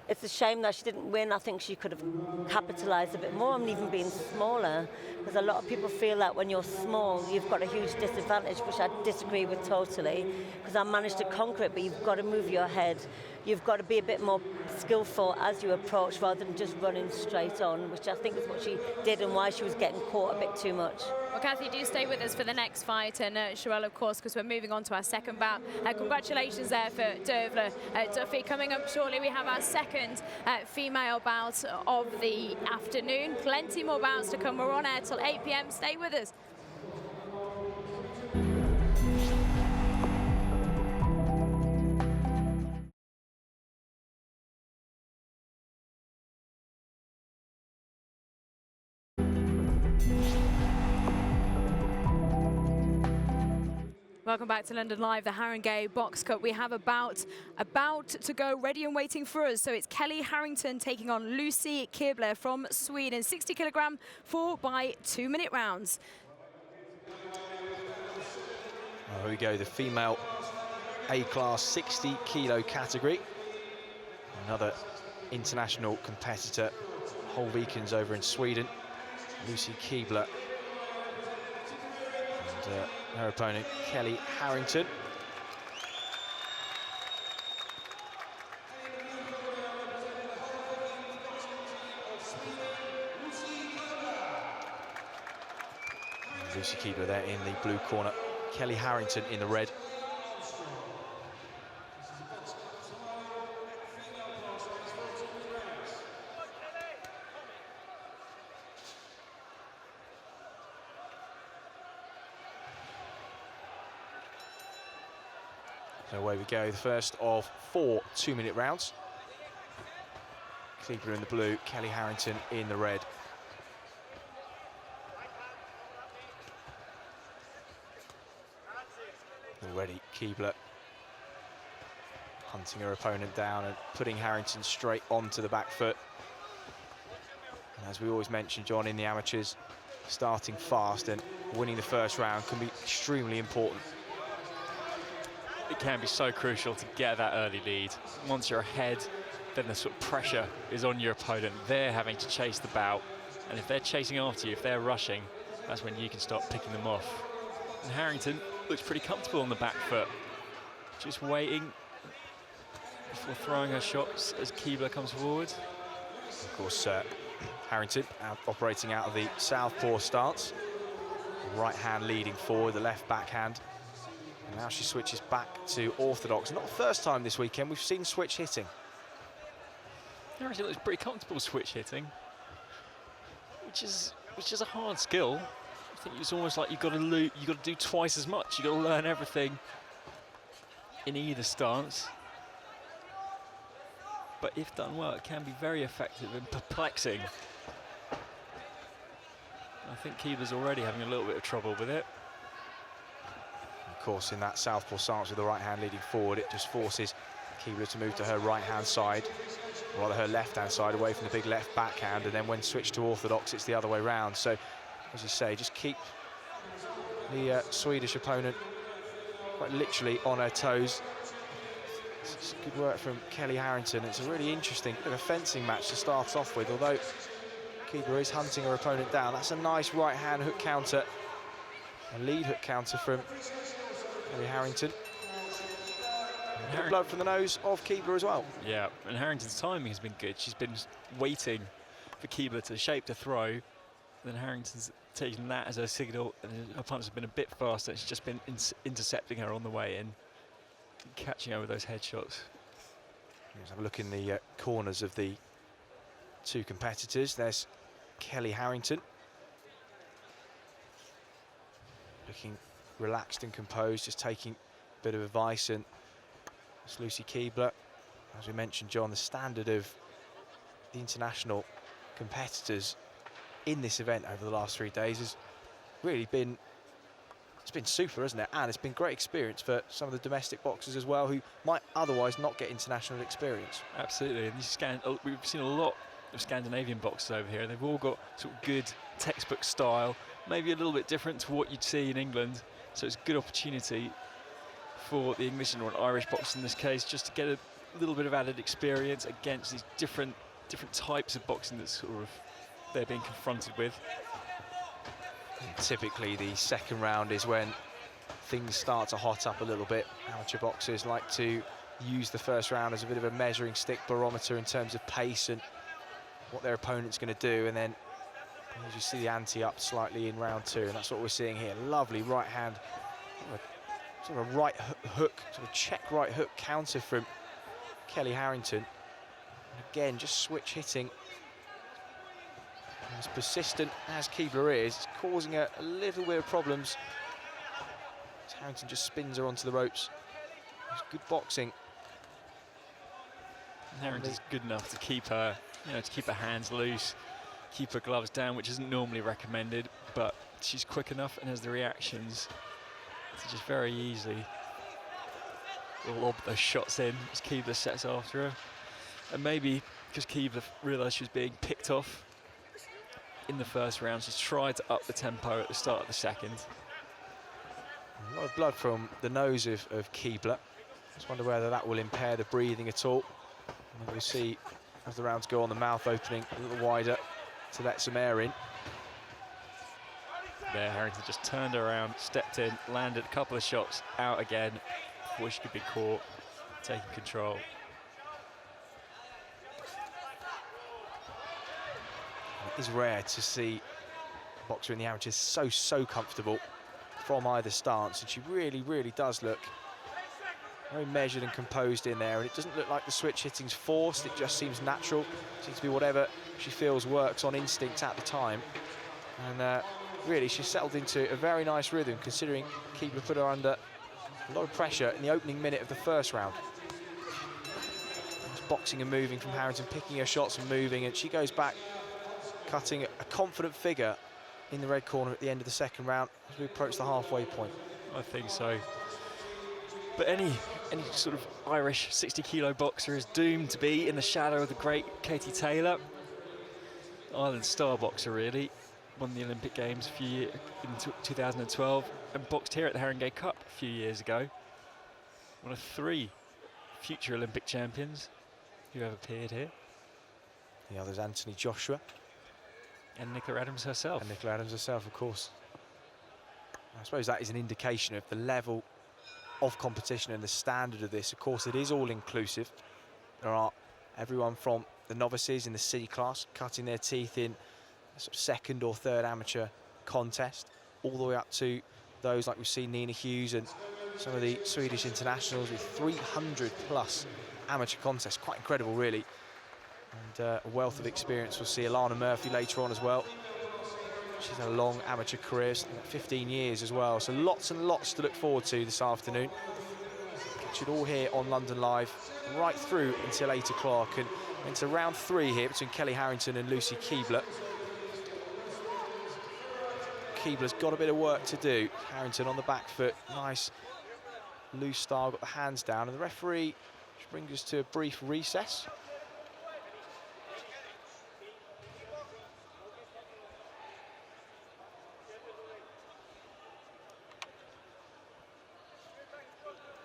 It's a shame that she didn't win. I think she could have capitalised a bit more, and even being smaller, because a lot of people feel that when you're small, you've got a huge disadvantage, which I disagree with totally, because I managed to conquer it, but you've got to move your head. you've got to be a bit more skillful as you approach rather than just running straight on, which I think is what she did and why she was getting caught a bit too much. Well, Kathy, do stay with us for the next fight, and Sherelle, of course, because we're moving on to our second bout. Congratulations there for Dera. Duffy, coming up shortly, we have our second female bout of the afternoon. Plenty more bouts to come. We're on air till 8 p.m. Stay with us. Welcome back to London Live, the Haringey Box Cup. We have about to go, ready and waiting for us. So it's Kelly Harrington taking on Lucy Kibler from Sweden. 60 kilogram, 4 by 2-minute rounds. Well, here we go, the female A-class 60 kilo category. Another international competitor, whole weekends over in Sweden, Lucy Kibler. And her opponent, Kelly Harrington. Lucy Kibler there in the blue corner, Kelly Harrington in the red. So away we go, the first of 4 2-minute rounds. Kibler in the blue, Kelly Harrington in the red. Already Kibler hunting her opponent down and putting Harrington straight onto the back foot. And as we always mention, John, in the amateurs, starting fast and winning the first round can be extremely important. It can be so crucial to get that early lead. Once you're ahead, then the sort of pressure is on your opponent. They're having to chase the bout, and if they're chasing after you, if they're rushing, that's when you can start picking them off. And Harrington looks pretty comfortable on the back foot, just waiting before throwing her shots as Kibler comes forward. Of course, Harrington operating out of the southpaw stance. The right hand leading forward, the left backhand. And now she switches back to orthodox. Not the first time this weekend we've seen switch hitting. Harrington looks pretty comfortable switch hitting, which is a hard skill. I think it's almost like you've got to do twice as much. You've got to learn everything in either stance. But if done well, it can be very effective and perplexing. I think Kibler's already having a little bit of trouble with it. Of course, in that southpaw stance with the right hand leading forward, it just forces Kibler to move to her right hand side, or rather her left hand side, away from the big left backhand, and then when switched to orthodox, it's the other way round. So, as you say, just keep the Swedish opponent quite literally on her toes. It's good work from Kelly Harrington. It's a really interesting bit of a fencing match to start off with, although Kibler is hunting her opponent down. That's a nice right hand hook counter, a lead hook counter from Kelly Harrington. Blood from the nose of Kibler as well. Yeah, and Harrington's timing has been good. She's been waiting for Kibler to shape the throw. Then Harrington's taken that as her signal, and her punch has been a bit faster. She's just been intercepting her on the way in, catching her with those headshots. Let's have a look in the corners of the two competitors. There's Kelly Harrington, looking relaxed and composed, just taking a bit of advice, and it's Lucy Kibler. As we mentioned, John, the standard of the international competitors in this event over the last 3 days has really been, it's been super, isn't it? And it's been great experience for some of the domestic boxers as well, who might otherwise not get international experience. Absolutely, and we've seen a lot of Scandinavian boxers over here. They've all got sort of good textbook style, maybe a little bit different to what you'd see in England. So it's a good opportunity for the English and Irish boxers in this case, just to get a little bit of added experience against these different types of boxing that sort of they're being confronted with. And typically the second round is when things start to hot up a little bit. Amateur boxers like to use the first round as a bit of a measuring stick barometer in terms of pace and what their opponent's going to do, and then as you see the ante up slightly in round 2, and that's what we're seeing here. Lovely right hand, sort of a right hook, sort of check right hook counter from Kelly Harrington. And again, just switch hitting. As persistent as Kibler is, it's causing a little bit of problems. As Harrington just spins her onto the ropes. It's good boxing. Harrington's good enough to keep her, to keep her hands loose, keep her gloves down, which isn't normally recommended, but she's quick enough and has the reactions to just very easily lob those shots in as Kibler sets after her. And maybe because Kibler realised she was being picked off in the first round, she's tried to up the tempo at the start of the second. A lot of blood from the nose of Kibler. Just wonder whether that will impair the breathing at all. And we'll see as the rounds go on, the mouth opening a little wider to let some air in. There, Harrington just turned around, stepped in, landed a couple of shots, out again before she could be caught, taking control. It is rare to see a boxer in the amateurs so comfortable from either stance, and she really does look very measured and composed in there, and it doesn't look like the switch hitting's forced, it just seems natural. It seems to be whatever she feels works on instinct at the time. And really, she's settled into a very nice rhythm, considering Kibler put her under a lot of pressure in the opening minute of the first round. Just boxing and moving from Harrington, picking her shots and moving, and she goes back, cutting a confident figure in the red corner at the end of the second round as we approach the halfway point. I think so. But any sort of Irish 60-kilo boxer is doomed to be in the shadow of the great Katie Taylor. Ireland star boxer, really. Won the Olympic Games in 2012 and boxed here at the Haringey Cup a few years ago. One of 3 future Olympic champions who have appeared here. The other's Anthony Joshua. And Nicola Adams herself. And Nicola Adams herself, of course. I suppose that is an indication of the level of competition and the standard of this. Of course, it is all-inclusive. There are everyone from the novices in the C class cutting their teeth in a sort of second or third amateur contest, all the way up to those like we've seen Nina Hughes and some of the Swedish internationals with 300 plus amateur contests. Quite incredible, really. And a wealth of experience. We'll see Alana Murphy later on as well. She's had a long amateur career, 15 years as well. So lots and lots to look forward to this afternoon. Catch it all here on London Live, right through until 8 o'clock. And into round 3 here between Kelly Harrington and Lucy Kibler. Kibler's got a bit of work to do. Harrington on the back foot, nice loose style, got the hands down. And the referee brings us to a brief recess.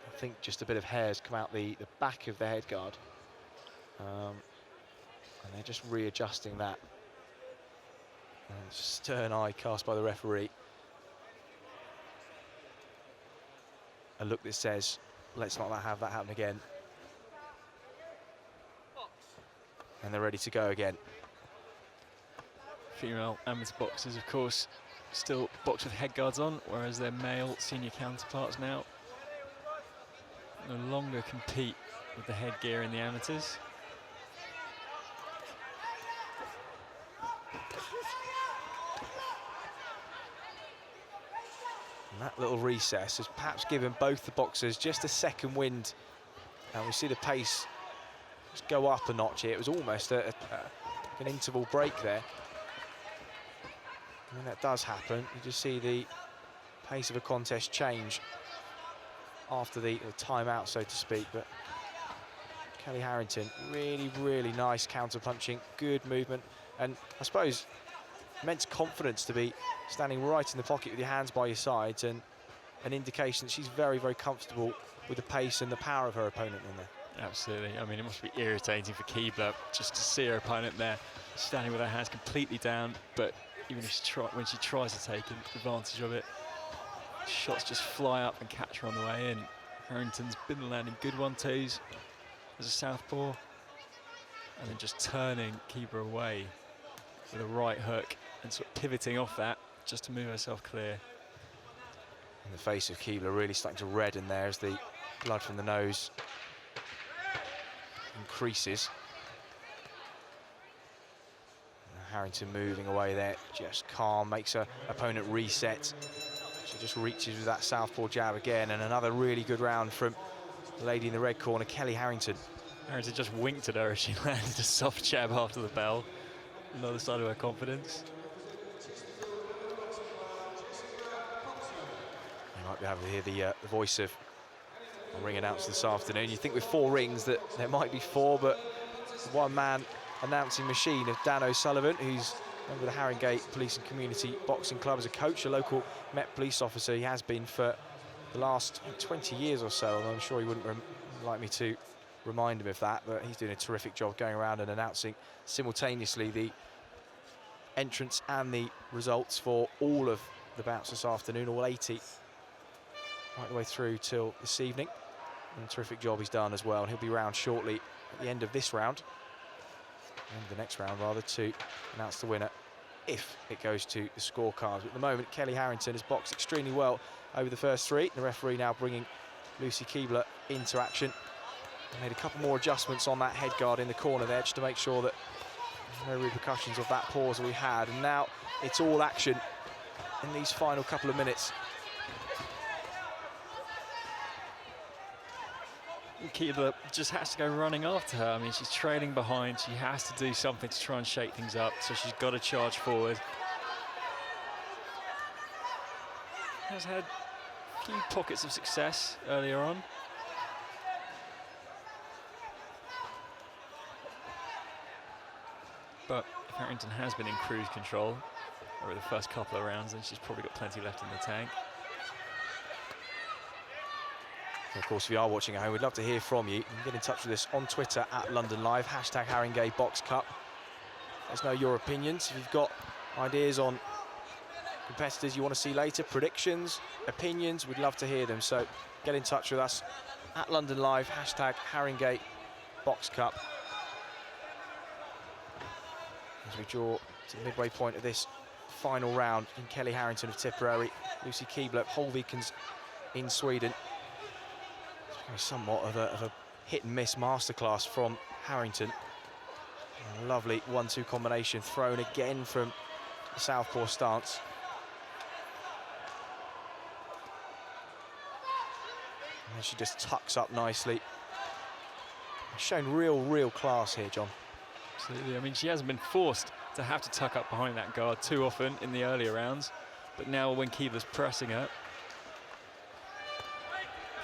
I think just a bit of hair's come out the back of the head guard, and they're just readjusting that. And stern eye cast by the referee. A look that says, let's not have that happen again. And they're ready to go again. Female amateur boxers, of course, still box with head guards on, whereas their male senior counterparts now no longer compete with the headgear in the amateurs. And that little recess has perhaps given both the boxers just a second wind. And we see the pace just go up a notch here. It was almost an interval break there. And when that does happen, you just see the pace of a contest change after the timeout, so to speak. But Kelly Harrington, really nice counter-punching, good movement, and I suppose immense confidence to be standing right in the pocket with your hands by your sides, and an indication that she's very comfortable with the pace and the power of her opponent in there. Absolutely. I mean, it must be irritating for Kibler just to see her opponent there standing with her hands completely down, but even if when she tries to take advantage of it, shots just fly up and catch her on the way in. Harrington's been landing good 1-2s as a southpaw, and then just turning Kibler away with a right hook and sort of pivoting off that just to move herself clear. And the face of Kibler really starting to redden there as the blood from the nose increases. Harrington moving away there, just calm, makes her opponent reset. She just reaches with that southpaw jab again, and another really good round from the lady in the red corner, Kelly Harrington. Harrington just winked at her as she landed a soft jab after the bell. Another side of her confidence. You might be able to hear the voice of a ring announcer this afternoon. You think with 4 rings that there might be 4, but one-man announcing machine of Dan O'Sullivan, who's member of the Haringey Police and Community Boxing Club as a coach, a local Met police officer. He has been for the last 20 years or so, and I'm sure he wouldn't like me to remind him of that, but he's doing a terrific job going around and announcing simultaneously the entrance and the results for all of the bouts this afternoon, all 80, right the way through till this evening. And a terrific job he's done as well, and he'll be round shortly at the end of this round, and the next round rather, to announce the winner if it goes to the scorecards. But at the moment, Kelly Harrington has boxed extremely well over the first 3. The referee now bringing Lucy Kibler into action. Made a couple more adjustments on that head guard in the corner there just to make sure that no repercussions of that pause that we had. And now it's all action in these final couple of minutes. Kibler just has to go running after her. I mean, she's trailing behind. She has to do something to try and shake things up, so she's got to charge forward. Has had a few pockets of success earlier on. But if Harrington has been in cruise control over the first couple of rounds, then she's probably got plenty left in the tank. And of course, if you are watching at home, we'd love to hear from you. You can get in touch with us on Twitter at London Live, hashtag Haringey Box Cup. Let us know your opinions. If you've got ideas on competitors you want to see later, predictions, opinions, we'd love to hear them. So get in touch with us at London Live, hashtag Haringey Box Cup. As we draw to the midway point of this final round in Kelly Harrington of Tipperary, Lucy Kibler, Holvikens in Sweden. Somewhat of a hit and miss masterclass from Harrington. A lovely 1-2 combination thrown again from the southpaw stance. And then she just tucks up nicely. Showing real class here, John. Absolutely. I mean, she hasn't been forced to have to tuck up behind that guard too often in the earlier rounds, but now when Kibler's pressing her,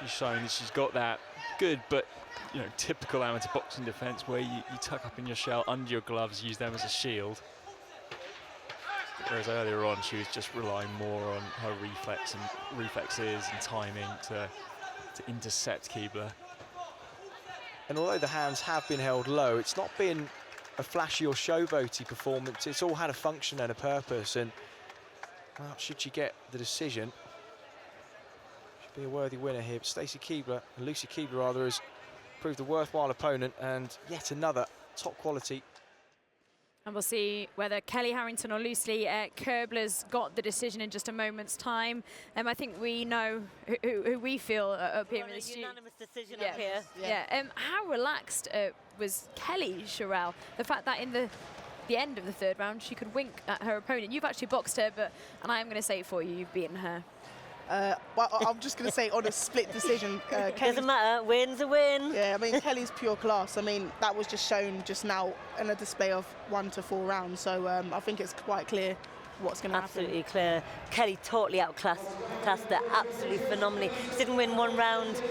she's showing that she's got that good but, you know, typical amateur boxing defence where you tuck up in your shell under your gloves, use them as a shield. Whereas earlier on she was just relying more on her reflexes and timing to intercept Kibler. And although the hands have been held low, it's not been a flashy or showboaty performance. It's all had a function and a purpose, and well, should she get the decision, be a worthy winner here. But Stacey Kibler, and Lucy Kibler rather, has proved a worthwhile opponent and yet another top quality. And we'll see whether Kelly Harrington or Lucy Kibler's got the decision in just a moment's time. I think we know who we feel up here in the studio. Unanimous decision up here. Yeah. How relaxed was Kelly, Sherelle? The fact that in the end of the 3rd round she could wink at her opponent. You've actually boxed her, and I am going to say it for you, you've beaten her. Well, I'm just going to say on a split decision. Doesn't matter, win's a win. Yeah, I mean, Kelly's pure class. I mean, that was just shown just now in a display of 1 to 4 rounds. So I think it's quite clear what's going to happen. Absolutely clear. Kelly totally outclassed her, absolutely phenomenally. She didn't win 1 round.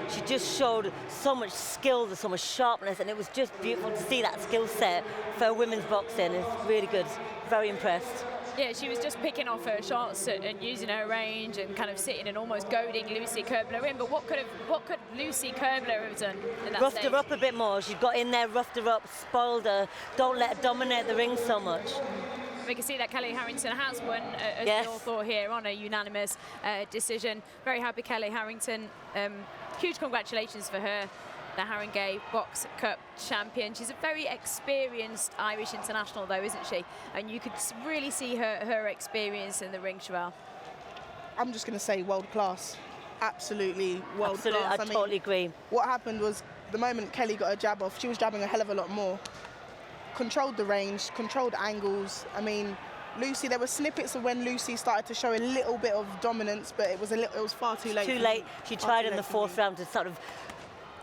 She just showed so much skill, so much sharpness, and it was just beautiful to see that skill set for women's boxing. It's really good. Very impressed. Yeah, she was just picking off her shots and using her range and kind of sitting and almost goading Lucy Kibler in. But what could Lucy Kibler have done in that roughed stage? her up a bit more. She got in there, roughed her up, spoiled her. Don't let her dominate the ring so much. we can see that Kelly Harrington has won, as Yes. we all thought here, on a unanimous decision. Very happy Kelly Harrington. Huge congratulations for her, the Haringey Box Cup champion. She's a very experienced Irish international though, isn't she? And you could really see her experience in the ring, Sherelle. I'm just going to say world class. Absolutely world Absolutely, class. I totally agree. What happened was the moment Kelly got a jab off, she was jabbing a hell of a lot more. Controlled the range, controlled angles. I mean, Lucy, there were snippets of when Lucy started to show a little bit of dominance, but it was far too late. Too late. She tried in the fourth round to sort of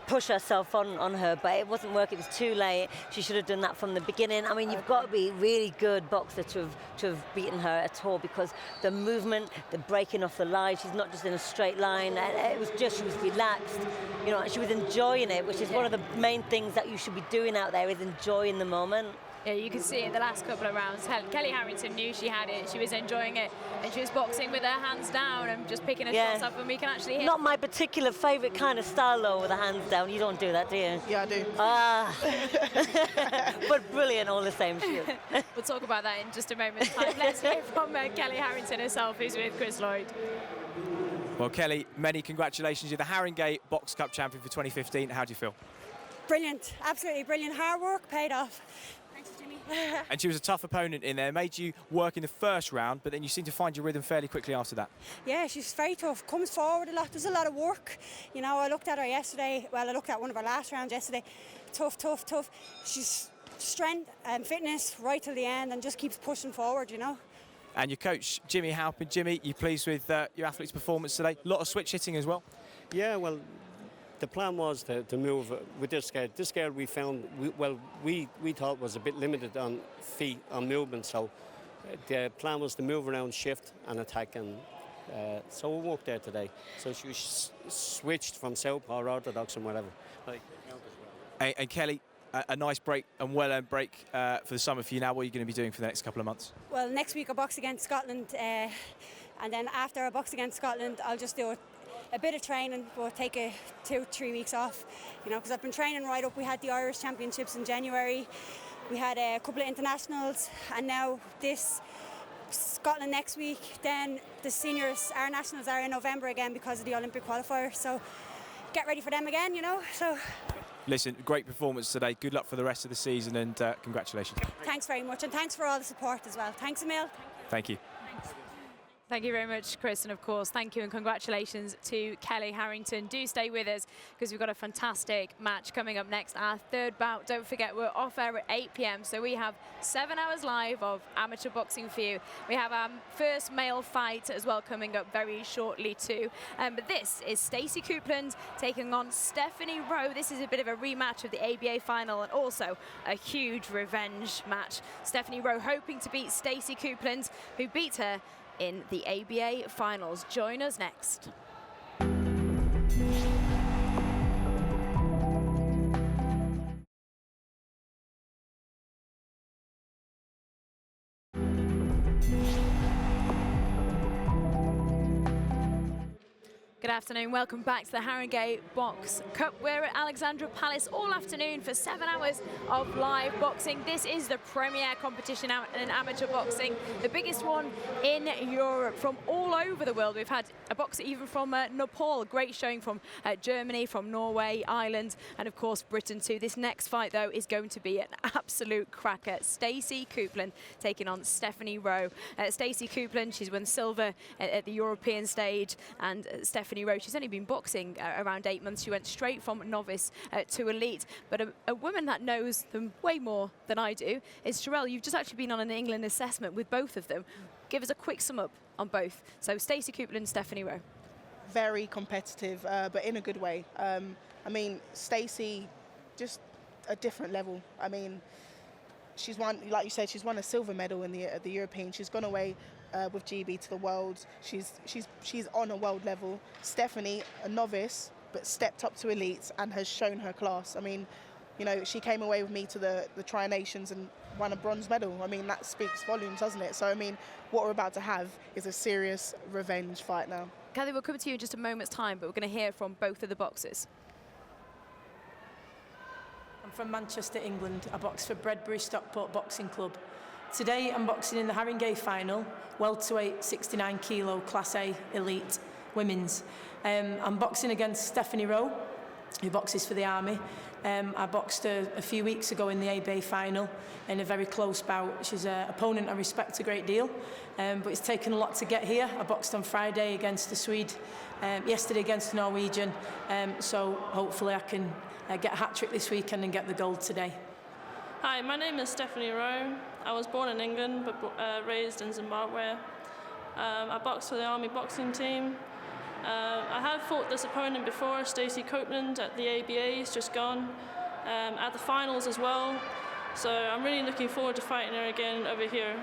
push herself on her, but it wasn't working. It was too late. She should have done that from the beginning. I mean, you've got to be really good boxer to have beaten her at all, because the movement, the breaking off the line, she's not just in a straight line. It was just, she was relaxed, you know, and she was enjoying it, which is one of the main things that you should be doing out there, is enjoying the moment. Yeah, you can see in the last couple of rounds, Kelly Harrington knew she had it, she was enjoying it, and she was boxing with her hands down and just picking her shots up, and we can actually hear. Not my particular favourite kind of style though, with the hands down. You don't do that, do you? Yeah, I do. But brilliant all the same. She is. We'll talk about that in just a moment's time. Let's hear from Kelly Harrington herself, who's with Chris Lloyd. Well, Kelly, many congratulations. You're the Haringey Box Cup champion for 2015. How do you feel? Brilliant, absolutely brilliant. Hard work paid off. Thanks, Jimmy. And she was a tough opponent in there, made you work in the first round, but then you seem to find your rhythm fairly quickly after that. Yeah, she's very tough, comes forward a lot, does a lot of work. You know, I looked at her yesterday, well, I looked at one of her last rounds yesterday. Tough, tough, tough. She's strength and fitness right till the end and just keeps pushing forward, you know. And your coach, Jimmy Halpin. Jimmy, you pleased with your athlete's performance today? A lot of switch hitting as well? Yeah, well, the plan was to move with this girl. This girl we found, we thought was a bit limited on feet, on movement, so the plan was to move around, shift and attack, and so we worked there today. So she switched from southpaw or orthodox and whatever. And Kelly, a nice break and well-earned break for the summer for you now. What are you going to be doing for the next couple of months? Well, next week I box against Scotland, and then after I box against Scotland, I'll just do a bit of training. We'll take 2-3 weeks off, you know, because I've been training right up. We had the Irish Championships in January, we had a couple of internationals, and now this Scotland next week. Then the seniors, our nationals, are in November again because of the Olympic qualifier. So get ready for them again, you know. So. Listen, great performance today. Good luck for the rest of the season, and congratulations. Thanks very much, and thanks for all the support as well. Thanks, Emil. Thank you. Thank you very much, Chris, and of course, thank you and congratulations to Kelly Harrington. Do stay with us because we've got a fantastic match coming up next, our third bout. Don't forget, we're off air at 8 p.m, so we have 7 hours live of amateur boxing for you. We have our first male fight as well coming up very shortly too. But this is Stacey Copeland taking on Stephanie Rowe. This is a bit of a rematch of the ABA final and also a huge revenge match. Stephanie Rowe hoping to beat Stacey Copeland, who beat her in the ABA finals. Join us next. Good afternoon, welcome back to the Haringey Box Cup. We're at Alexandra Palace all afternoon for 7 hours of live boxing. This is the premier competition out in amateur boxing, the biggest one in Europe. From all over the world, we've had a boxer even from Nepal, great showing from Germany, from Norway, Ireland, and of course Britain too. This next fight though is going to be an absolute cracker. Stacey Copeland taking on Stephanie Rowe. Stacey Copeland, she's won silver at the European stage, and Stephanie Rowe, she's only been boxing around 8 months. She went straight from novice to elite. But a woman that knows them way more than I do is Sherelle. You've just actually been on an England assessment with both of them. Give us a quick sum up on both. So Stacey Copeland, Stephanie Rowe. Very competitive, but in a good way. I mean, Stacey, just a different level. I mean, she's won, like you said, she's won a silver medal in the European. She's gone away with GB to the Worlds. She's on a world level. Stephanie, a novice, but stepped up to elites and has shown her class. I mean, you know, she came away with me to the Tri-Nations and won a bronze medal. I mean, that speaks volumes, doesn't it? So, I mean, what we're about to have is a serious revenge fight now. Kathy, we'll come to you in just a moment's time, but we're going to hear from both of the boxers. I'm from Manchester, England. I box for Bredbury Stockport Boxing Club. Today I'm boxing in the Haringey final, welterweight 69 kilo Class A elite women's. I'm boxing against Stephanie Rowe, who boxes for the Army. I boxed her a few weeks ago in the ABA final in a very close bout. She's an opponent I respect a great deal, but it's taken a lot to get here. I boxed on Friday against the Swede, yesterday against the Norwegian, so hopefully I can get a hat-trick this weekend and get the gold today. Hi, my name is Stephanie Rowe. I was born in England but raised in Zimbabwe. I boxed for the Army boxing team. I have fought this opponent before, Stacey Copeland, at the ABA's just gone, at the finals as well. So I'm really looking forward to fighting her again over here.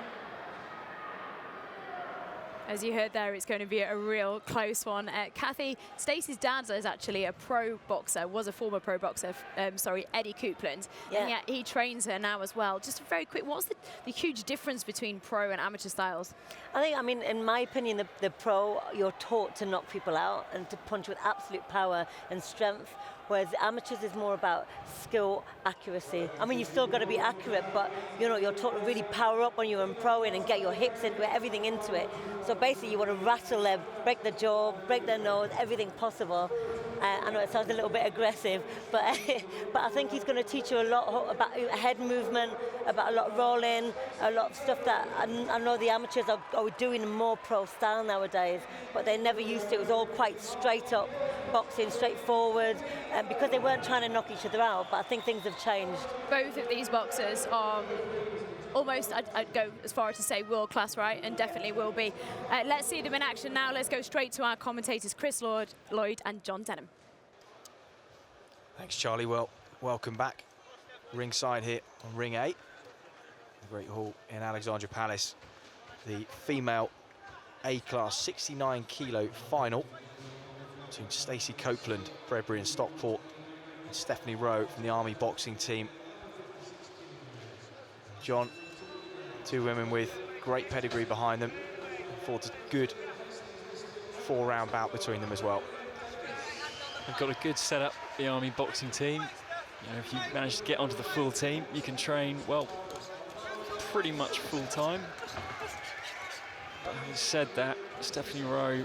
As you heard there, it's going to be a real close one. Kathy, Stacey's dad is actually a pro boxer, was a former pro boxer, Eddie Copeland. Yeah. And yet he trains her now as well. Just very quick, what's the huge difference between pro and amateur styles? I mean, in my opinion, the pro, you're taught to knock people out and to punch with absolute power and strength, whereas the amateurs is more about skill, accuracy. I mean, you've still got to be accurate, but you're taught to really power up when you're in pro and get your hips into it, everything into it. So basically, you want to rattle them, break the jaw, break their nose, everything possible. I know it sounds a little bit aggressive, but but I think he's going to teach you a lot about head movement, about a lot of rolling, a lot of stuff that I know the amateurs are doing more pro style nowadays, but they never used to. It was all quite straight up boxing, straightforward, because they weren't trying to knock each other out, but I think things have changed. Both of these boxers are almost, I'd go as far as to say world class, right? And definitely will be. Let's see them in action now. Let's go straight to our commentators, Chris Lloyd and John Denham. Thanks, Charlie. Well, welcome back. Ringside here on Ring A, the Great Hall in Alexandra Palace. The female A-class 69 kilo final between Stacey Copeland, Bredbury and Stockport, and Stephanie Rowe from the Army boxing team. John, two women with great pedigree behind them. Forward to good 4-round bout between them as well. They've got a good setup, the Army boxing team. If you manage to get onto the full team, you can train, well, pretty much full time. But having said that, Stephanie Rowe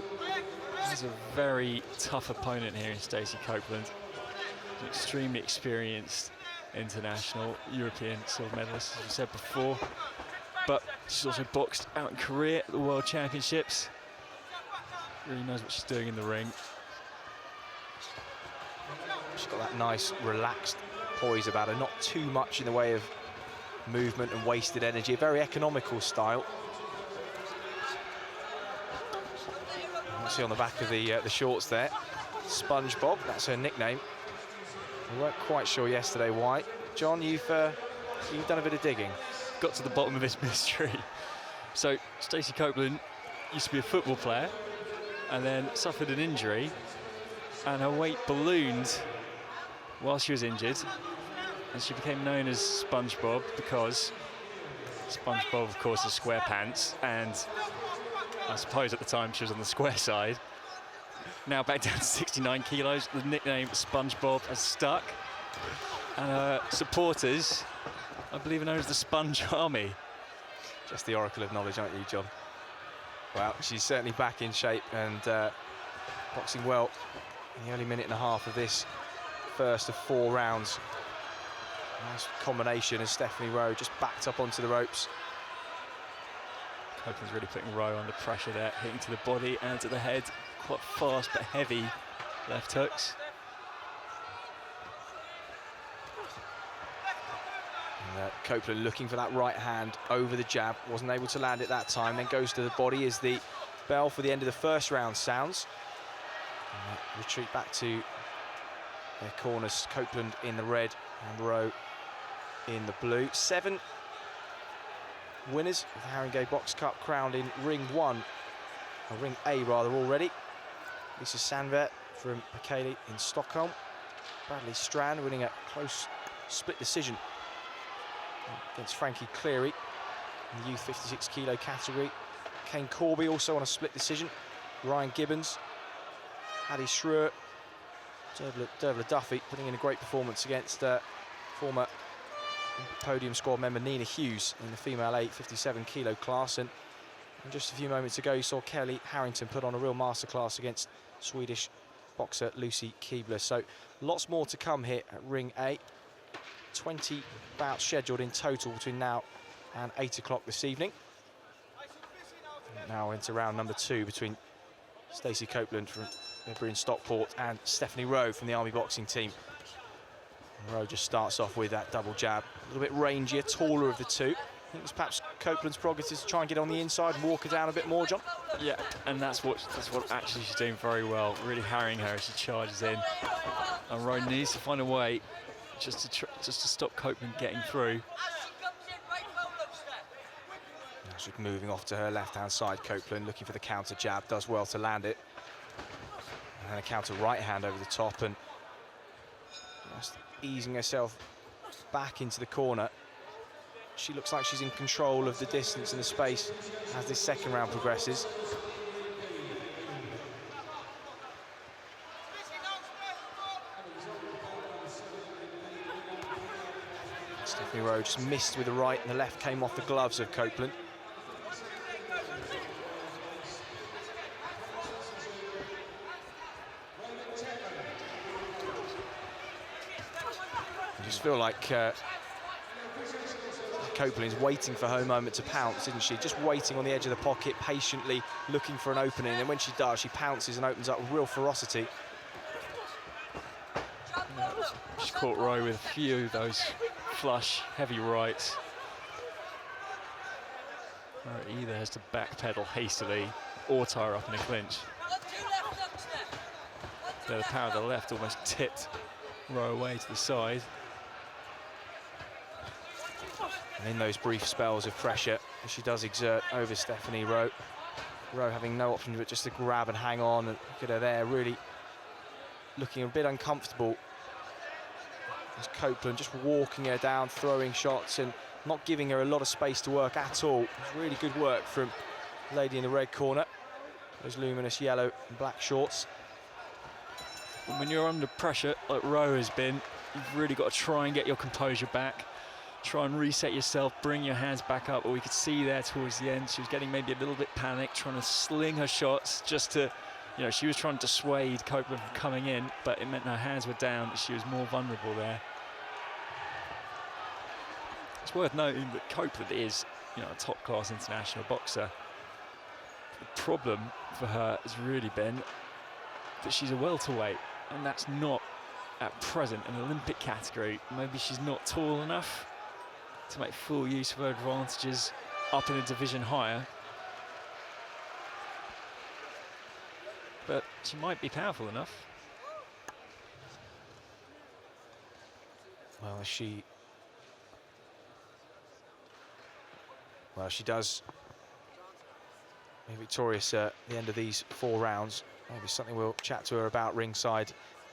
has a very tough opponent here in Stacey Copeland. An extremely experienced international European silver medalist, as we said before. But she's also boxed out in Korea at the World Championships. Really knows what she's doing in the ring. She's got that nice, relaxed poise about her, not too much in the way of movement and wasted energy. A very economical style. You can see on the back of the shorts there, SpongeBob, that's her nickname. We weren't quite sure yesterday why. John, you've done a bit of digging. Got to the bottom of this mystery. So Stacey Copeland used to be a football player and then suffered an injury, and her weight ballooned while she was injured, and she became known as SpongeBob because SpongeBob, of course, is square pants, and I suppose at the time she was on the square side. Now back down to 69 kilos, the nickname SpongeBob has stuck, and her supporters, I believe, are known as the Sponge Army. Just the oracle of knowledge, aren't you, John? Well, she's certainly back in shape and boxing well in the early minute and a half of this first of 4 rounds. Nice combination as Stephanie Rowe just backed up onto the ropes. Copeland's really putting Rowe under pressure there, hitting to the body and to the head. Quite fast but heavy left hooks. And, Copeland looking for that right hand over the jab, wasn't able to land it that time, then goes to the body as the bell for the end of the first round sounds. And, retreat back to their corners, Copeland in the red and Rowe in the blue. 7 winners of the Haringey Box Cup crowned in Ring 1, or Ring A rather, already. Lisa Sandver from Bailey in Stockholm. Bradley Strand winning a close split decision against Frankie Cleary in the youth 56 kilo category. Kane Corby also on a split decision. Ryan Gibbons, Paddy Schroer, Dervla Duffy putting in a great performance against former podium squad member Nina Hughes in the female 857 kilo class, and just a few moments ago you saw Kelly Harrington put on a real masterclass against Swedish boxer Lucy Kibler. So lots more to come here at Ring A. 20 bouts scheduled in total between now and 8 o'clock this evening. Now into round number 2 between Stacey Copeland from in Stockport and Stephanie Rowe from the Army boxing team. Rowe just starts off with that double jab, a little bit rangier, taller of the two. I think it's perhaps Copeland's prerogative to try and get on the inside and walk her down a bit more, John. Yeah, and that's what actually she's doing very well, really harrying her as she charges in. And Rowe needs to find a way just to stop Copeland getting through. She's moving off to her left-hand side, Copeland looking for the counter jab, does well to land it. And a counter right hand over the top, and just easing herself back into the corner. She looks like she's in control of the distance and the space as this second round progresses. Stephanie Rowe just missed with the right, and the left came off the gloves of Copeland. I just feel like Copeland's waiting for her moment to pounce, isn't she? Just waiting on the edge of the pocket, patiently looking for an opening, and when she does, she pounces and opens up with real ferocity. She's caught Rowe with a few of those flush, heavy rights. Rowe either has to backpedal hastily or tie her up in a clinch. So the power of the left almost tipped Rowe away to the side. And in those brief spells of pressure, she does exert over Stephanie Rowe. Rowe having no option but just to grab and hang on, and look at her there, really looking a bit uncomfortable. As Copeland just walking her down, throwing shots and not giving her a lot of space to work at all. It's really good work from the lady in the red corner. Those luminous yellow and black shorts. And when you're under pressure, like Rowe has been, you've really got to try and get your composure back. Try and reset yourself, bring your hands back up. But we could see there towards the end, she was getting maybe a little bit panicked, trying to sling her shots just to, you know, she was trying to dissuade Copeland from coming in, but it meant her hands were down, that she was more vulnerable there. It's worth noting that Copeland is, you know, a top-class international boxer. The problem for her has really been that she's a welterweight, and that's not, at present, an Olympic category. Maybe she's not tall enough to make full use of her advantages up in a division higher. But she might be powerful enough. Well, she does be victorious at the end of these 4 rounds. Maybe something we'll chat to her about ringside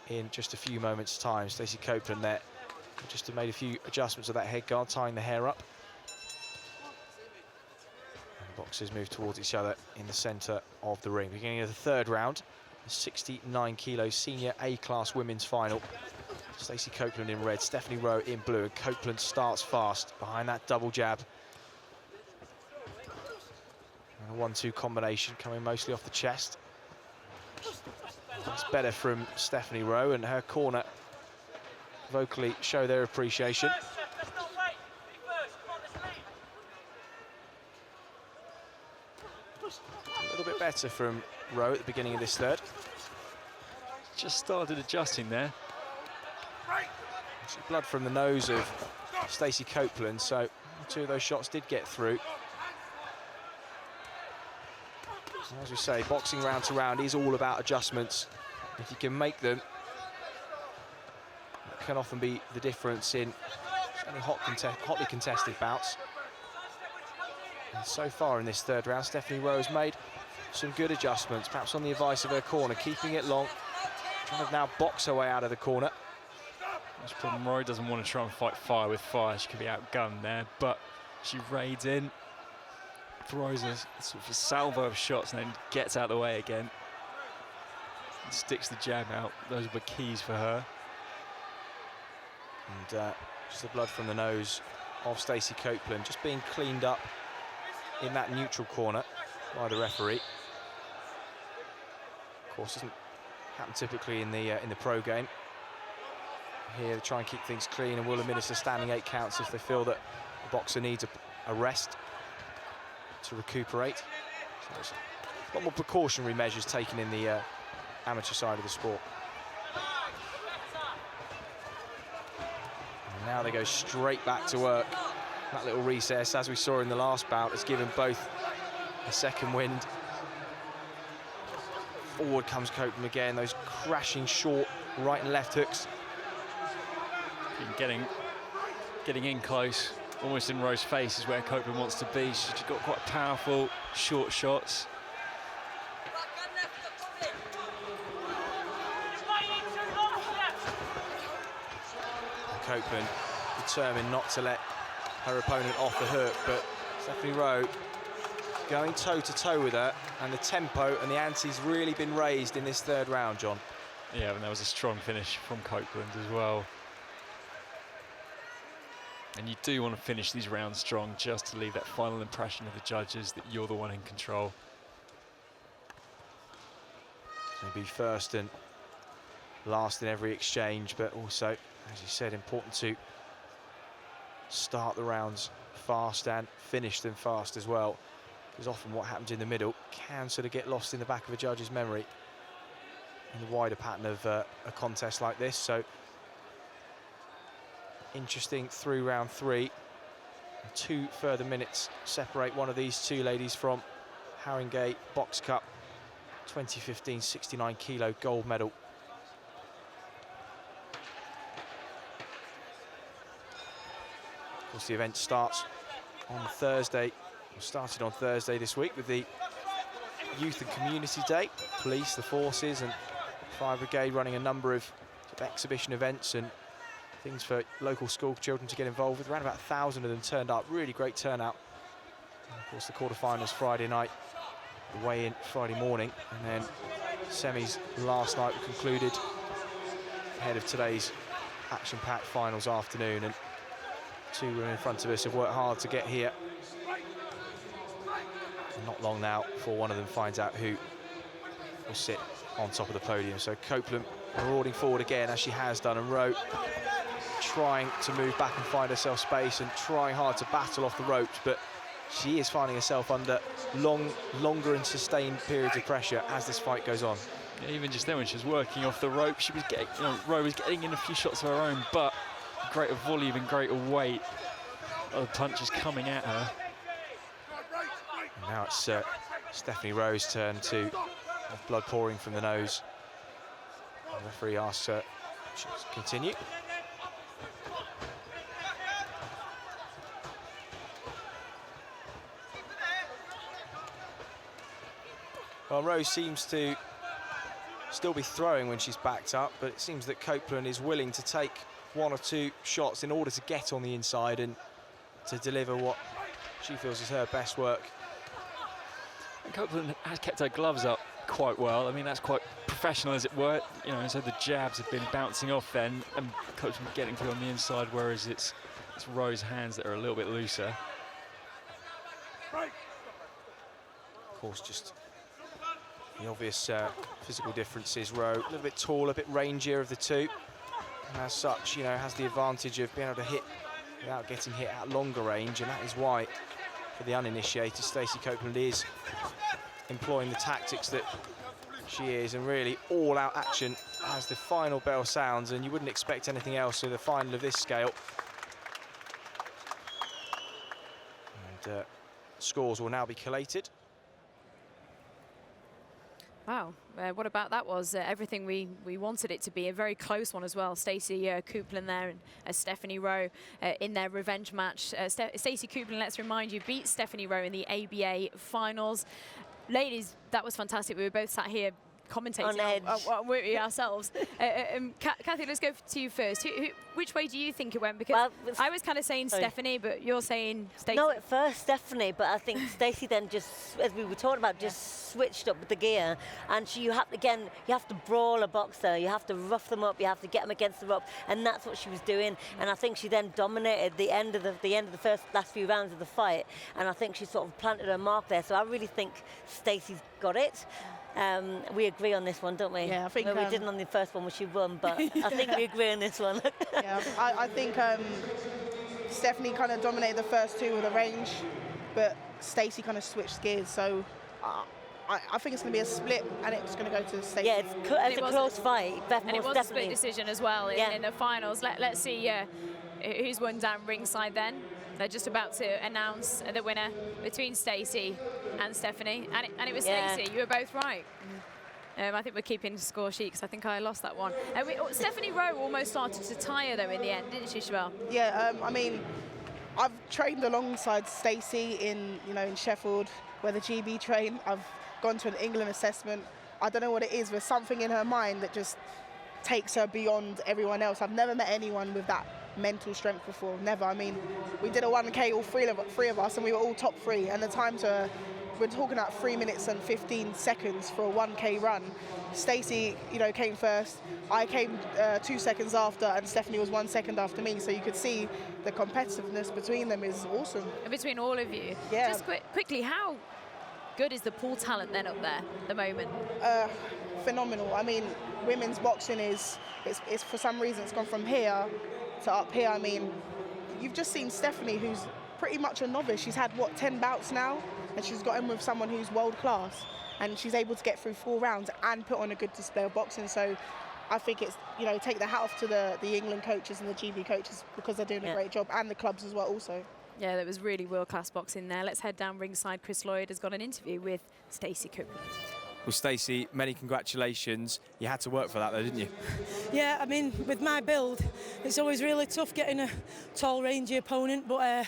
in just a few moments' time. Stacey Copeland there just made a few adjustments of that head guard, tying the hair up. And the boxers move towards each other in the centre of the ring. Beginning of the 3rd round, the 69 kilo senior A-class women's final. Stacey Copeland in red, Stephanie Rowe in blue, and Copeland starts fast behind that double jab. And a 1-2 combination coming mostly off the chest. It's better from Stephanie Rowe, and her corner vocally show their appreciation. A little bit better from Rowe at the beginning of this 3rd. Just started adjusting there. Blood from the nose of Stacey Copeland, so 2 of those shots did get through. As we say, boxing round to round is all about adjustments. If you can make them, it can often be the difference in any hotly contested bouts. And so far in this 3rd round, Stephanie Rowe has made some good adjustments, perhaps on the advice of her corner, keeping it long, trying to now box her way out of the corner. This problem, Rowe doesn't want to try and fight fire with fire. She could be outgunned there, but she raids in, throws a sort of a salvo of shots, and then gets out of the way again. And sticks the jab out. Those were keys for her. And Just the blood from the nose of Stacey Copeland, just being cleaned up in that neutral corner by the referee. Of course, doesn't happen typically in the pro game. Here they try and keep things clean and will administer standing 8 counts if they feel that the boxer needs a rest to recuperate. So there's a lot more precautionary measures taken in the amateur side of the sport. And now they go straight back to work. That little recess, as we saw in the last bout, has given both a second wind. Forward comes Copeland again, those crashing short right and left hooks. Getting in close, almost in Rowe's face is where Copeland wants to be. She's got quite powerful short shots. Copeland determined not to let her opponent off the hook, but Stephanie Rowe going toe-to-toe with her, and the tempo and the ante's really been raised in this third round, John. Yeah, and that was a strong finish from Copeland as well. And you do want to finish these rounds strong, just to leave that final impression of the judges that you're the one in control. Maybe first and last in every exchange, but also, as you said, important to start the rounds fast and finish them fast as well, because often what happens in the middle can sort of get lost in the back of a judge's memory in the wider pattern of a contest like this. So interesting through round 3. 2 further minutes separate one of these two ladies from Haringey Box Cup 2015 69 kilo gold medal. Of course, the event starts on Thursday, or started on Thursday this week with the Youth and Community Day. Police, the forces and Fire Brigade running a number of exhibition events and things for local school children to get involved with. Around about 1,000 of them turned up, really great turnout. And of course, the quarterfinals Friday night, the weigh-in Friday morning, and then semis last night were concluded ahead of today's action-packed finals afternoon. And 2 women in front of us have worked hard to get here. And not long now before one of them finds out who will sit on top of the podium. So Copeland marauding forward again, as she has done, and Rowe trying to move back and find herself space and trying hard to battle off the ropes, but she is finding herself under longer and sustained periods of pressure as this fight goes on. Yeah, even just then when she was working off the rope, she was getting, Rowe was getting in a few shots of her own, but greater volume and greater weight of the punches coming at her. And now it's Stephanie Rowe's turn to have blood pouring from the nose. The referee asks her to continue. Well, Rowe seems to still be throwing when she's backed up, but it seems that Copeland is willing to take 1 or 2 shots in order to get on the inside and to deliver what she feels is her best work. And Copeland has kept her gloves up quite well. I mean, that's quite professional, as it were. So the jabs have been bouncing off then, and Copeland getting through on the inside, whereas it's Rowe's hands that are a little bit looser. Of course, just the obvious physical differences. Rowe, a little bit taller, a bit rangier of the two, and as such, has the advantage of being able to hit without getting hit at longer range, and that is why, for the uninitiated, Stacey Copeland is employing the tactics that she is, and really all-out action as the final bell sounds, and you wouldn't expect anything else with the final of this scale. And scores will now be collated. Wow, what about that was everything we wanted it to be. A very close one as well. Stacey Copeland there and Stephanie Rowe in their revenge match. Stacey Copeland, let's remind you, beat Stephanie Rowe in the ABA finals. Ladies, that was fantastic. We were both sat here commentating on ourselves. Kathy, let's go to you first. Which way do you think it went? Because I was kind of saying Stephanie, but you're saying Stacey. No, at first Stephanie, but I think Stacey then just, as we were talking about, just switched up the gear. And you have to brawl a boxer. You have to rough them up. You have to get them against the rope, and that's what she was doing. And I think she then dominated the end of the last few rounds of the fight. And I think she sort of planted her mark there. So I really think Stacey's got it. We agree on this one, don't we? Yeah, I think... Well, we didn't on the first one when she won, but I think we agree on this one. Yeah, I think Stephanie kind of dominated the first two with the range, but Stacey kind of switched gears, so I think it's going to be a split, and it's going to go to Stacey. Yeah, it's a close fight. And it was a split decision as well in the finals. Let's see who's won down ringside then. They're just about to announce the winner between Stacey and Stephanie. And it was Stacey. You were both right. I think we're keeping score sheet because I think I lost that one. Stephanie Rowe almost started to tire though in the end, didn't she, Chevelle? Yeah, I mean, I've trained alongside Stacey in Sheffield where the GB train. I've gone to an England assessment. I don't know what it is. There's something in her mind that just takes her beyond everyone else. I've never met anyone with that mental strength before, never. I mean, we did a 1K, all three of us, and we were all top three, and the times we're talking about 3 minutes and 15 seconds for a 1K run. Stacey, came first. I came 2 seconds after, and Stephanie was 1 second after me. So you could see the competitiveness between them is awesome. And between all of you. Yeah. Just quickly, how good is the pool talent then up there at the moment? Phenomenal. I mean, women's boxing it's for some reason it's gone from here to up here. I mean, you've just seen Stephanie, who's pretty much a novice. She's had, 10 bouts now? And she's got in with someone who's world class. And she's able to get through 4 rounds and put on a good display of boxing. So I think it's, take the hat off to the England coaches and the GB coaches because they're doing a great job, and the clubs as well also. Yeah, there was really world-class boxing there. Let's head down ringside. Chris Lloyd has got an interview with Stacey Copeland. Well, Stacey, many congratulations. You had to work for that, though, didn't you? Yeah, I mean, with my build, it's always really tough getting a tall, rangy opponent, but,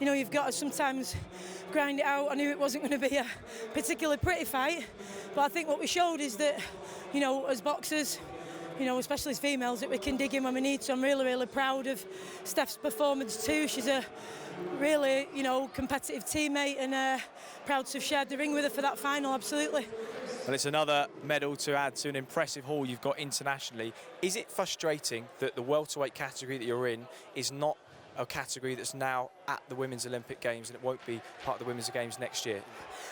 you've got to sometimes grind it out. I knew it wasn't going to be a particularly pretty fight, but I think what we showed is that, as boxers, especially as females, that we can dig in when we need to. I'm really, really proud of Steph's performance too. She's a really, competitive teammate, and proud to have shared the ring with her for that final, absolutely. Well, it's another medal to add to an impressive haul you've got internationally. Is it frustrating that the welterweight category that you're in is not a category that's now at the Women's Olympic Games, and it won't be part of the Women's Games next year?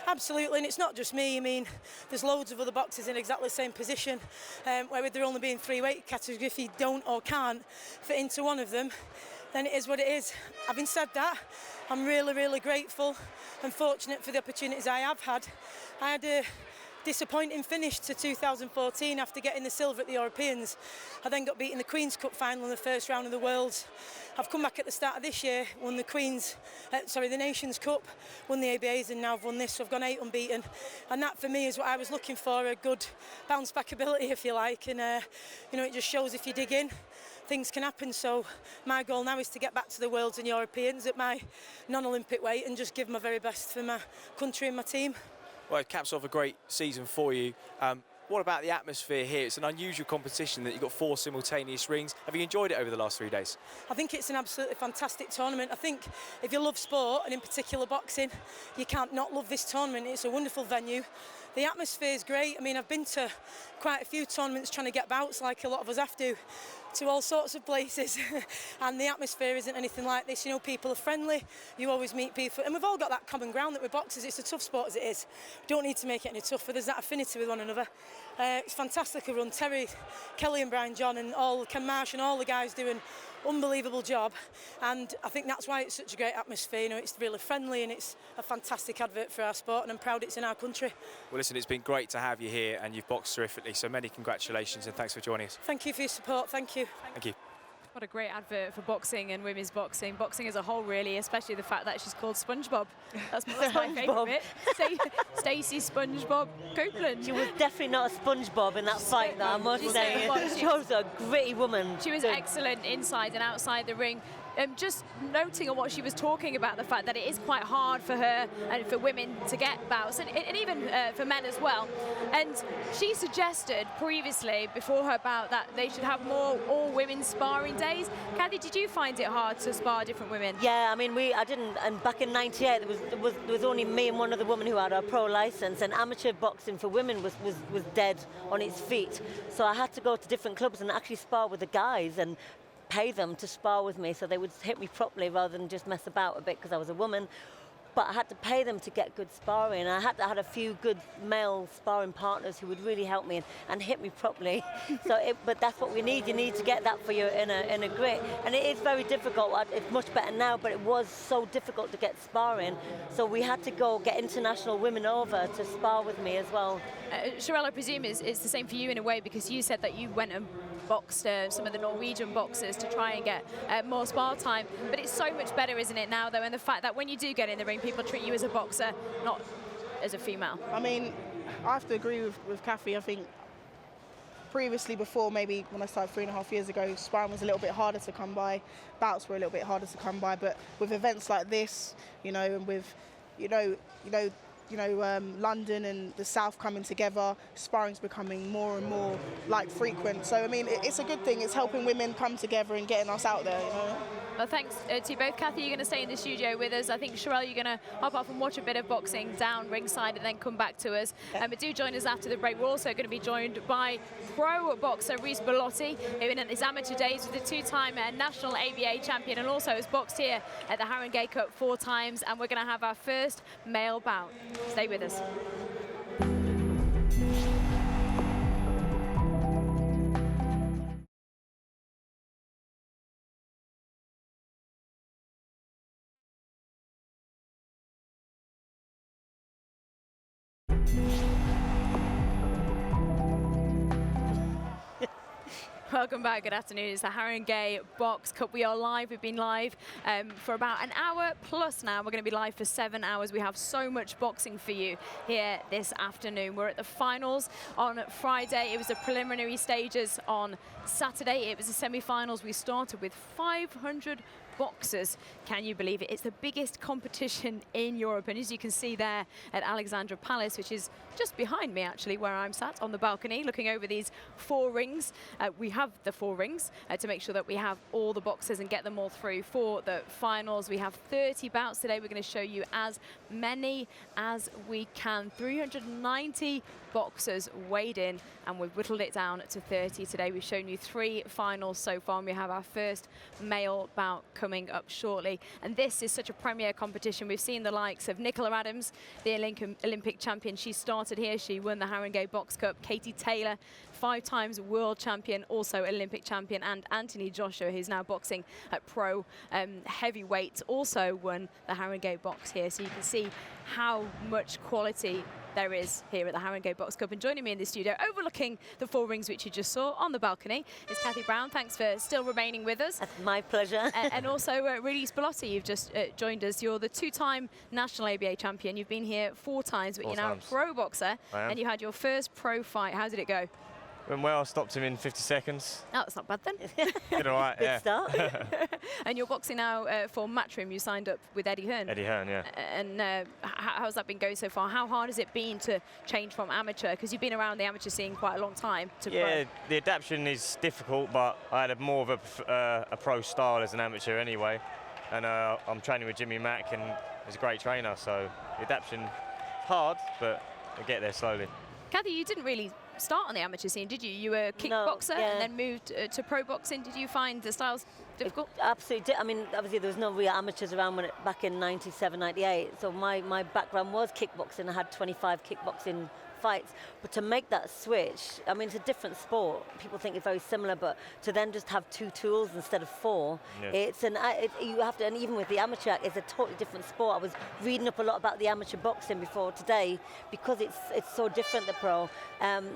Absolutely, and it's not just me. I mean, there's loads of other boxers in exactly the same position, where with there only being 3 weight categories, if you don't or can't fit into one of them, then it is what it is. Having said that, I'm really, really grateful and fortunate for the opportunities I have had. I had a disappointing finish to 2014 after getting the silver at the Europeans. I then got beaten in the Queen's Cup final in the first round of the Worlds. I've come back at the start of this year, won the the Nations Cup, won the ABAs, and now I've won this, so I've gone 8 unbeaten. And that for me is what I was looking for, a good bounce back ability, if you like. And it just shows if you dig in, things can happen. So my goal now is to get back to the Worlds and Europeans at my non-Olympic weight and just give my very best for my country and my team. Well, it caps off a great season for you. What about the atmosphere here? It's an unusual competition that you've got 4 simultaneous rings. Have you enjoyed it over the last 3 days? I think it's an absolutely fantastic tournament. I think if you love sport, and in particular boxing, you can't not love this tournament. It's a wonderful venue. The atmosphere is great. I mean, I've been to quite a few tournaments trying to get bouts, like a lot of us have to all sorts of places. And the atmosphere isn't anything like this. People are friendly. You always meet people. And we've all got that common ground that we're boxers. It's a tough sport as it is. Don't need to make it any tougher. There's that affinity with one another. It's fantastic. I run Terry, Kelly and Brian John and Ken Marsh and all the guys do an unbelievable job. And I think that's why it's such a great atmosphere. It's really friendly, and it's a fantastic advert for our sport, and I'm proud it's in our country. Well, listen, it's been great to have you here, and you've boxed terrifically, so many congratulations, and thanks for joining us. Thank you for your support. Thank you. Thank you. What a great advert for boxing and women's boxing. Boxing as a whole, really, especially the fact that she's called SpongeBob. That's my favourite bit. Stacey SpongeBob Copeland. She was definitely not a SpongeBob in that fight, though, I must say. She was a gritty woman. She was excellent inside and outside the ring. just noting on what she was talking about, the fact that it is quite hard for her and for women to get bouts, and even for men as well. And she suggested previously, before her bout, that they should have more all-women sparring days. Kathy, did you find it hard to spar different women? Yeah, I mean, I didn't, and back in '98, there was only me and one other woman who had our pro license, and amateur boxing for women was dead on its feet. So I had to go to different clubs and actually spar with the guys and pay them to spar with me so they would hit me properly rather than just mess about a bit because I was a woman. But I had to pay them to get good sparring. I had a few good male sparring partners who would really help me and hit me properly. But that's what we need. You need to get that for you in a grit. And it is very difficult. It's much better now, but it was so difficult to get sparring. So we had to go get international women over to spar with me as well. Sherelle, I presume it's the same for you in a way, because you said that you went and boxed some of the Norwegian boxers to try and get more spar time. But it's so much better, isn't it, now, though, and the fact that when you do get in the ring, people treat you as a boxer, not as a female. I mean, I have to agree with Kathy. I think previously, before maybe when I started 3.5 years ago, sparring was a little bit harder to come by. Bouts were a little bit harder to come by. But with events like this, you know, and with, London and the South coming together, sparring's becoming more and more frequent. So I mean, it's a good thing. It's helping women come together and getting us out there. You know? Well, thanks to you both. Kathy, you're going to stay in the studio with us. I think, Sherelle, you're going to hop off and watch a bit of boxing down ringside and then come back to us. But do join us after the break. We're also going to be joined by pro boxer Reese Bellotti, who in his amateur days was the two-time national ABA champion and also has boxed here at the Haringey Cup 4 times. And we're going to have our first male bout. Stay with us. Welcome back. Good afternoon. It's the Haringey Box Cup. We are live. We've been live for about an hour plus now. We're going to be live for 7 hours. We have so much boxing for you here this afternoon. We're at the finals on Friday. It was the preliminary stages on Saturday. It was the semi-finals. We started with 500 boxers. Can you believe it? It's the biggest competition in Europe, and as you can see there at Alexandra Palace, which is just behind me actually, where I'm sat on the balcony looking over these 4 rings. We have the 4 rings to make sure that we have all the boxers and get them all through for the finals. We have 30 bouts today. We're going to show you as many as we can. 390 boxers weighed in, and we've whittled it down to 30 today. We've shown you 3 finals so far, and we have our first male bout coming up shortly. And this is such a premier competition. We've seen the likes of Nicola Adams, the Olympic champion. She started here. She won the Haringey Box Cup. Katie Taylor, 5 times world champion, also Olympic champion, and Anthony Joshua, who's now boxing at pro heavyweight, also won the Haringey Box here. So you can see how much quality there is here at the Haringey Box Cup. And joining me in the studio, overlooking the 4 rings which you just saw on the balcony, is Kathy Brown. Thanks for still remaining with us. That's my pleasure. And also Reese Bellotti, you've just joined us. You're the 2-time national ABA champion. You've been here 4 times, but 4 you're now times. a pro boxer, and you had your first pro fight. How did it go? Went well, stopped him in 50 seconds. Oh, that's not bad then. Did all right, yeah. Good start. And you're boxing now for Matchroom. You signed up with Eddie Hearn. Eddie Hearn, yeah. And how's that been going so far? How hard has it been to change from amateur? Because you've been around the amateur scene quite a long time to Yeah, pro. the adaptation is difficult, but I had more of a pro style as an amateur anyway. And I'm training with Jimmy Mack, and he's a great trainer, so the adaptation is hard, but I get there slowly. Kathy, you didn't really start on the amateur scene, did you? You were a kickboxer and then moved to pro boxing. Did you find the styles difficult? Absolutely. I mean, obviously there was no real amateurs around back in 97, 98. So my background was kickboxing. I had 25 kickboxing fights, but to make that switch, I mean, it's a different sport. People think it's very similar, but to then just have 2 tools instead of 4, it's you have to, and even with the amateur, it's a totally different sport. I was reading up a lot about the amateur boxing before today because it's so different, the pro.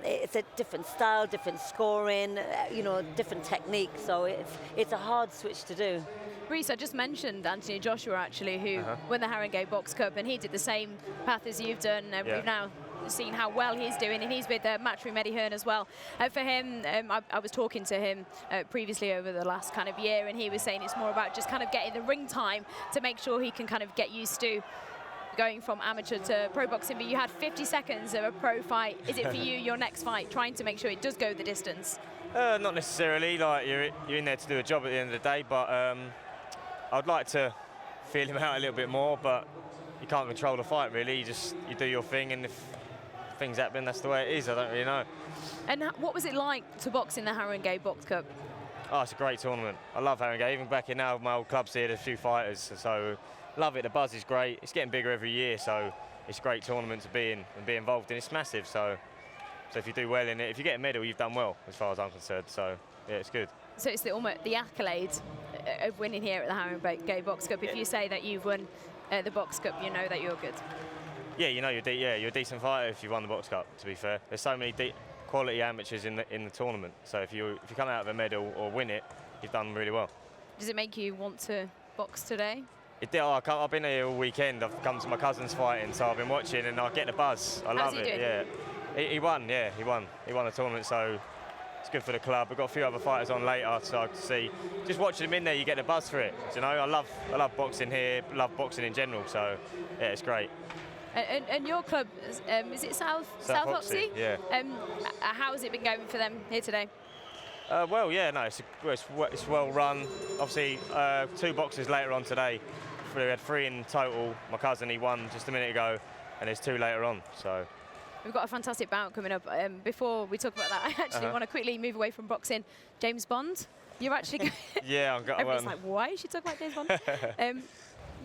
It's a different style, different scoring, different technique. So it's a hard switch to do. Reese, I just mentioned Anthony Joshua actually, who won the Haringey Box Cup, and he did the same path as you've done. We've now seen how well he's doing, and he's with Matchroom Eddie Hearn as well. For him, I was talking to him previously over the last kind of year, and he was saying it's more about just kind of getting the ring time to make sure he can kind of get used to going from amateur to pro boxing. But you had 50 seconds of a pro fight. Is it for you, your next fight, trying to make sure it does go the distance? Not necessarily. Like you're in there to do a job at the end of the day, but I'd like to feel him out a little bit more. But you can't control the fight really. You do your thing, and if things happen, that's the way it is. I don't really know. And what was it like to box in the Haringey Box Cup? Oh, it's a great tournament. I love Haringey. Even back in now, my old club's here, there's a few fighters, so love it. The buzz is great. It's getting bigger every year, so it's a great tournament to be in and be involved in. It's massive, so if you do well in it, if you get a medal, you've done well, as far as I'm concerned. So yeah, it's good. So it's the accolade of winning here at the Haringey Box Cup. If you say that you've won the Box Cup, you know that you're good. Yeah, you know you're a decent fighter if you won the Box Cup. To be fair, there's so many quality amateurs in the tournament. So if you come out of a medal or win it, you've done really well. Does it make you want to box today? It did. I've been here all weekend. I've come to my cousin's fighting, so I've been watching and I get the buzz. I love it. Yeah, he won. Yeah, he won. He won the tournament, so it's good for the club. We've got a few other fighters on later, so I can see. Just watching them in there, you get the buzz for it. You know, I love boxing here. Love boxing in general. So yeah, it's great. And your club, is it South Oxley? Yeah. How has it been going for them here today? Well, yeah, no, it's well run. Obviously, 2 boxes later on today. We had 3 in total. My cousin, he won just a minute ago, and there's 2 later on. So we've got a fantastic bout coming up. Before we talk about that, I actually want to quickly move away from boxing. James Bond, you're actually. Yeah, I'm going. Everyone's like, why is she talking about James Bond?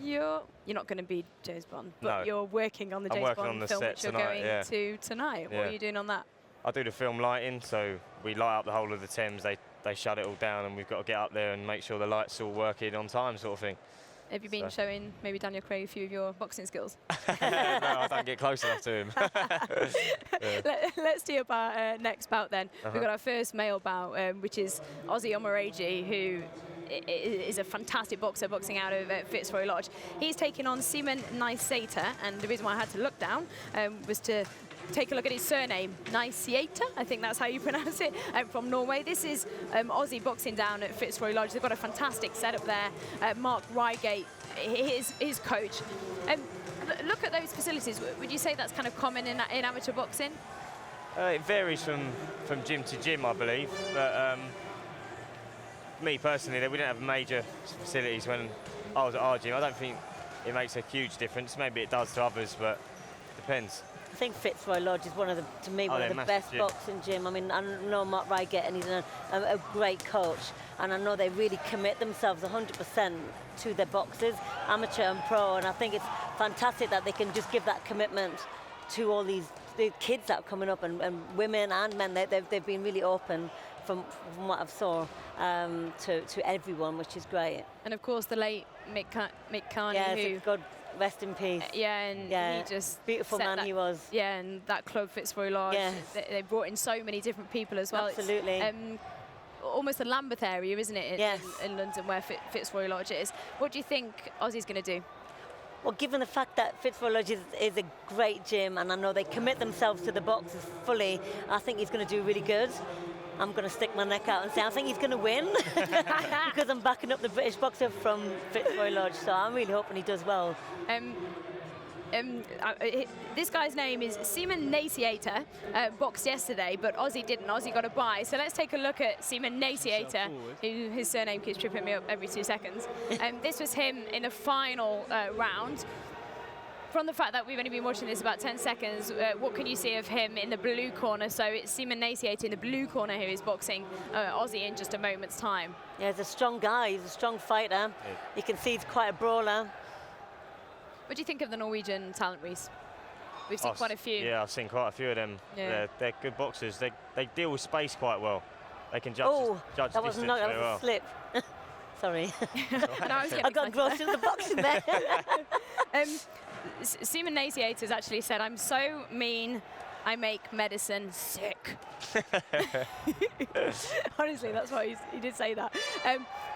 You're not going to be James Bond, but you're working on the James Bond film, which you're going to tonight. What are you doing on that? I do the film lighting, so we light up the whole of the Thames. They shut it all down, and we've got to get up there and make sure the lights all working on time, sort of thing. Have you been showing maybe Daniel Craig a few of your boxing skills? No, I don't get close enough to him. Let's do our next bout then. We've got our first male bout, which is Omari, who is a fantastic boxer, boxing out of Fitzroy Lodge. He's taking on Simon Nysata, and the reason why I had to look down was to take a look at his surname, Nysata, I think that's how you pronounce it, from Norway. This is Aussie boxing down at Fitzroy Lodge. They've got a fantastic setup there. Mark Reigate, his coach. Look at those facilities. Would you say that's kind of common in amateur boxing? It varies from gym to gym, I believe. But me personally, we didn't have major facilities when I was at our gym. I don't think it makes a huge difference. Maybe it does to others, but it depends. I think Fitzroy Lodge is one of the best boxing gym. I mean, I know Mark Reigate, and he's a great coach, and I know they really commit themselves 100% to their boxers, amateur and pro, and I think it's fantastic that they can just give that commitment to all the kids that are coming up, and women and men. They've been really open from what I've saw to everyone, which is great. And of course, the late Mick Carney, who God rest in peace. He just beautiful man he was. Yeah, and that club Fitzroy Lodge. Yes. They brought in so many different people as well. Absolutely. It's, almost the Lambeth area, isn't it? In London, where Fitzroy Lodge is. What do you think Aussie's going to do? Well, given the fact that Fitzroy Lodge is a great gym, and I know they commit themselves to the boxers fully, I think he's going to do really good. I'm going to stick my neck out and say I think he's going to win because I'm backing up the British boxer from Fitzroy Lodge, so I'm really hoping he does well. This guy's name is Simon Nysata, boxed yesterday, but Aussie didn't. Aussie got a bye. So let's take a look at Simon Nysata, who his surname keeps tripping me up every 2 seconds. This was him in the final round. From the fact that we've only been watching this about 10 seconds, what can you see of him in the blue corner? So it's Simon Nysata in the blue corner who is boxing Aussie in just a moment's time. Yeah, he's a strong guy. He's a strong fighter. Yeah. You can see he's quite a brawler. What do you think of the Norwegian talent, Reese? We've seen quite a few. Yeah, I've seen quite a few of them. Yeah. They're good boxers. They deal with space quite well. They can judge that distance was not, that very was well. a slip. Sorry. I got gross in the boxing there. Simon Nysata has actually said, "I'm so mean, I make medicine sick." Honestly, that's why he did say that.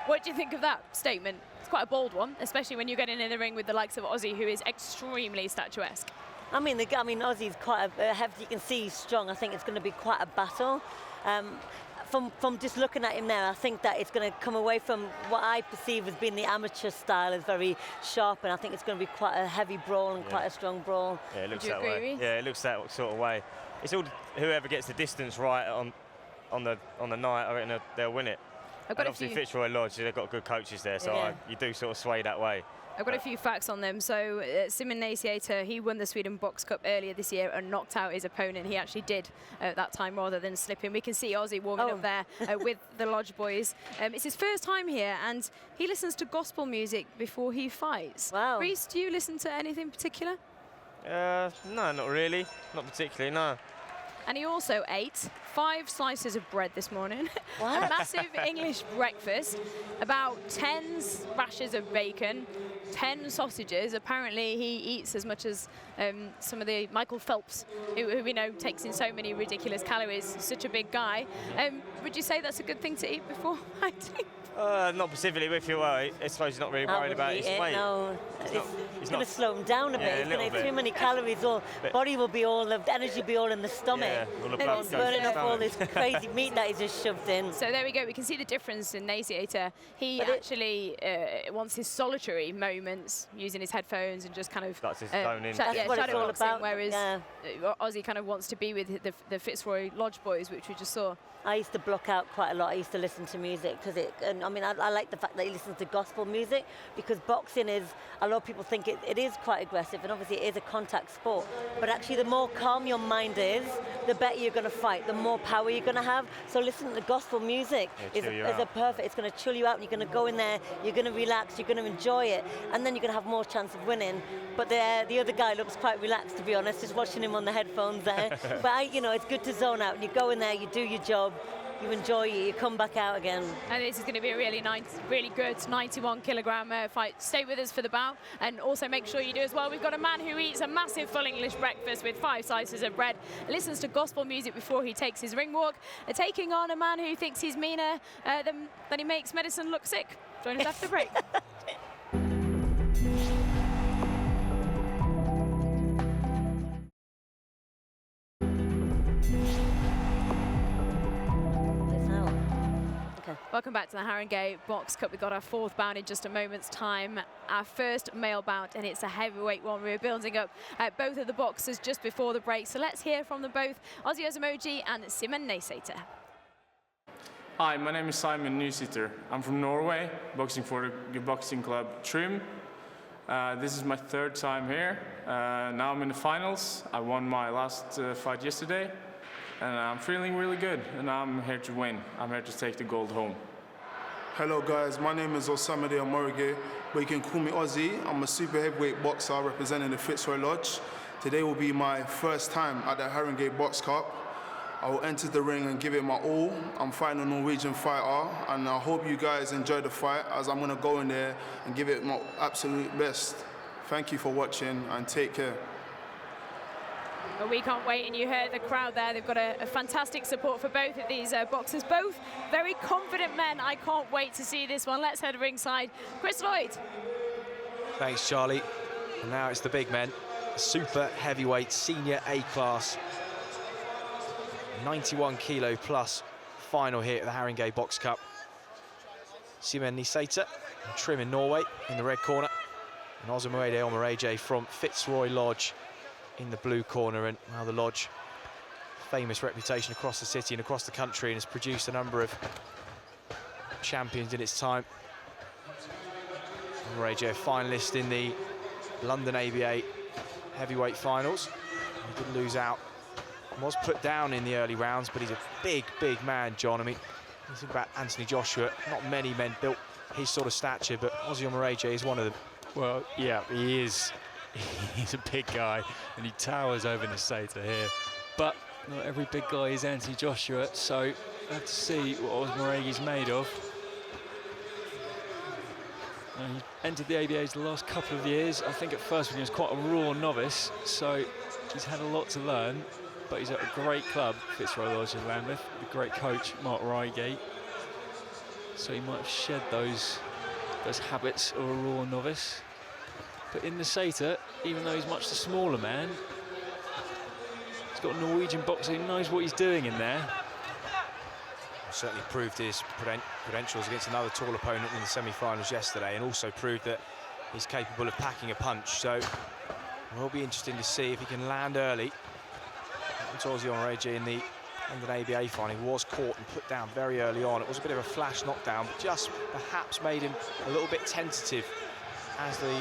What do you think of that statement? It's quite a bold one, especially when you're getting in the ring with the likes of Aussie, who is extremely statuesque. I mean, Aussie's quite a hefty. You can see he's strong. I think it's going to be quite a battle. From just looking at him there, I think that it's going to come away from what I perceive as being the amateur style is very sharp, and I think it's going to be quite a heavy brawl and quite a strong brawl. Yeah, it looks that way. Yeah, it looks that sort of way. It's all whoever gets the distance right on the night, I reckon they'll win it. And obviously Fitzroy Lodge, they've got good coaches there, so you do sort of sway that way. I've got a few facts on them. So Simon Naisiator, he won the Sweden Box Cup earlier this year and knocked out his opponent. He actually did that time rather than slipping. We can see Aussie warming up there with the Lodge boys. It's his first time here, and he listens to gospel music before he fights. Wow. Reece, do you listen to anything particular? No, not really. Not particularly, no. And he also ate 5 slices of bread this morning, a massive English breakfast, about 10 rashers of bacon, 10 sausages. Apparently he eats as much as some of the Michael Phelps, who we know takes in so many ridiculous calories, such a big guy. Would you say that's a good thing to eat before fighting? Not specifically, but if you're I suppose he's not really worried about his weight. No, it's going to slow him down a bit. It's going to have too many calories. Body will be all, the energy will be all in the stomach. Yeah, all the blood burning up all this crazy meat that he's just shoved in. So there we go. We can see the difference in Naisiator. He actually wants his solitary moments using his headphones and just kind of that's his phone in. That's what it's all about. Whereas Aussie kind of wants to be with the Fitzroy Lodge boys, which we just saw. I used to block out quite a lot. I used to listen to music because I like the fact that he listens to gospel music, because boxing is, a lot of people think it is quite aggressive, and obviously it is a contact sport. But actually, the more calm your mind is, the better you're going to fight, the more power you're going to have. So listening to gospel music is a perfect. It's going to chill you out, and you're going to go in there, you're going to relax, you're going to enjoy it, and then you're going to have more chance of winning. But the other guy looks quite relaxed, to be honest, just watching him on the headphones there. But it's good to zone out. You go in there, you do your job, you enjoy it, you come back out again. And this is going to be a really good 91-kilogram fight. Stay with us for the bout, and also make sure you do as well. We've got a man who eats a massive full English breakfast with 5 slices of bread, listens to gospel music before he takes his ring walk, taking on a man who thinks he's meaner than he makes medicine look sick. Join us after the break. Welcome back to the Haringey Box Cup. We've got our 4th bout in just a moment's time. Our first male bout, and it's a heavyweight one. We're building up both of the boxers just before the break. So let's hear from them both, Aussie Osamoji and Simon Naisiator. Hi, my name is Simon Naisiator. I'm from Norway, boxing for the boxing club Trim. This is my 3rd time here. Now I'm in the finals. I won my last fight yesterday. And I'm feeling really good, and I'm here to win. I'm here to take the gold home. Hello guys, my name is Omari, but you can call me Aussie. I'm a super heavyweight boxer representing the Fitzroy Lodge. Today will be my first time at the Haringey Box Cup. I will enter the ring and give it my all. I'm fighting a Norwegian fighter, and I hope you guys enjoy the fight, as I'm gonna go in there and give it my absolute best. Thank you for watching, and take care. But we can't wait, and you heard the crowd there. They've got a fantastic support for both of these boxers, both very confident men. I can't wait to see this one. Let's head ringside. Chris Lloyd. Thanks, Charlie. And now it's the big men. Super heavyweight senior A-class. 91 kilo plus final here at the Haringey Box Cup. Simon Naisiator and Trim in Norway in the red corner. And Omari from Fitzroy Lodge in the blue corner. And now the Lodge, famous reputation across the city and across the country, and has produced a number of champions in its time. Omari, a finalist in the London ABA heavyweight finals. He did lose out, was put down in the early rounds, but he's a big man, John. I mean, you think about Anthony Joshua, not many men built his sort of stature, but Omari is one of them. Well, yeah, he is. He's a big guy, and he towers over Naisiator here. But not every big guy is Anthony Joshua, so we'll have to see what Omari's made of. He entered the ABAs the last couple of years. I think at first when he was quite a raw novice, so he's had a lot to learn. But he's at a great club, Fitzroy Lodge in Lambeth, with a great coach, Mark Reigate. So he might have shed those habits of a raw novice. But in Naisiator, even though he's much the smaller man, got a Norwegian boxer who knows what he's doing in there. Certainly proved his credentials against another tall opponent in the semi-finals yesterday, and also proved that he's capable of packing a punch. So it will be interesting to see if he can land early. Omari in the London ABA final, he was caught and put down very early on. It was a bit of a flash knockdown, but just perhaps made him a little bit tentative as the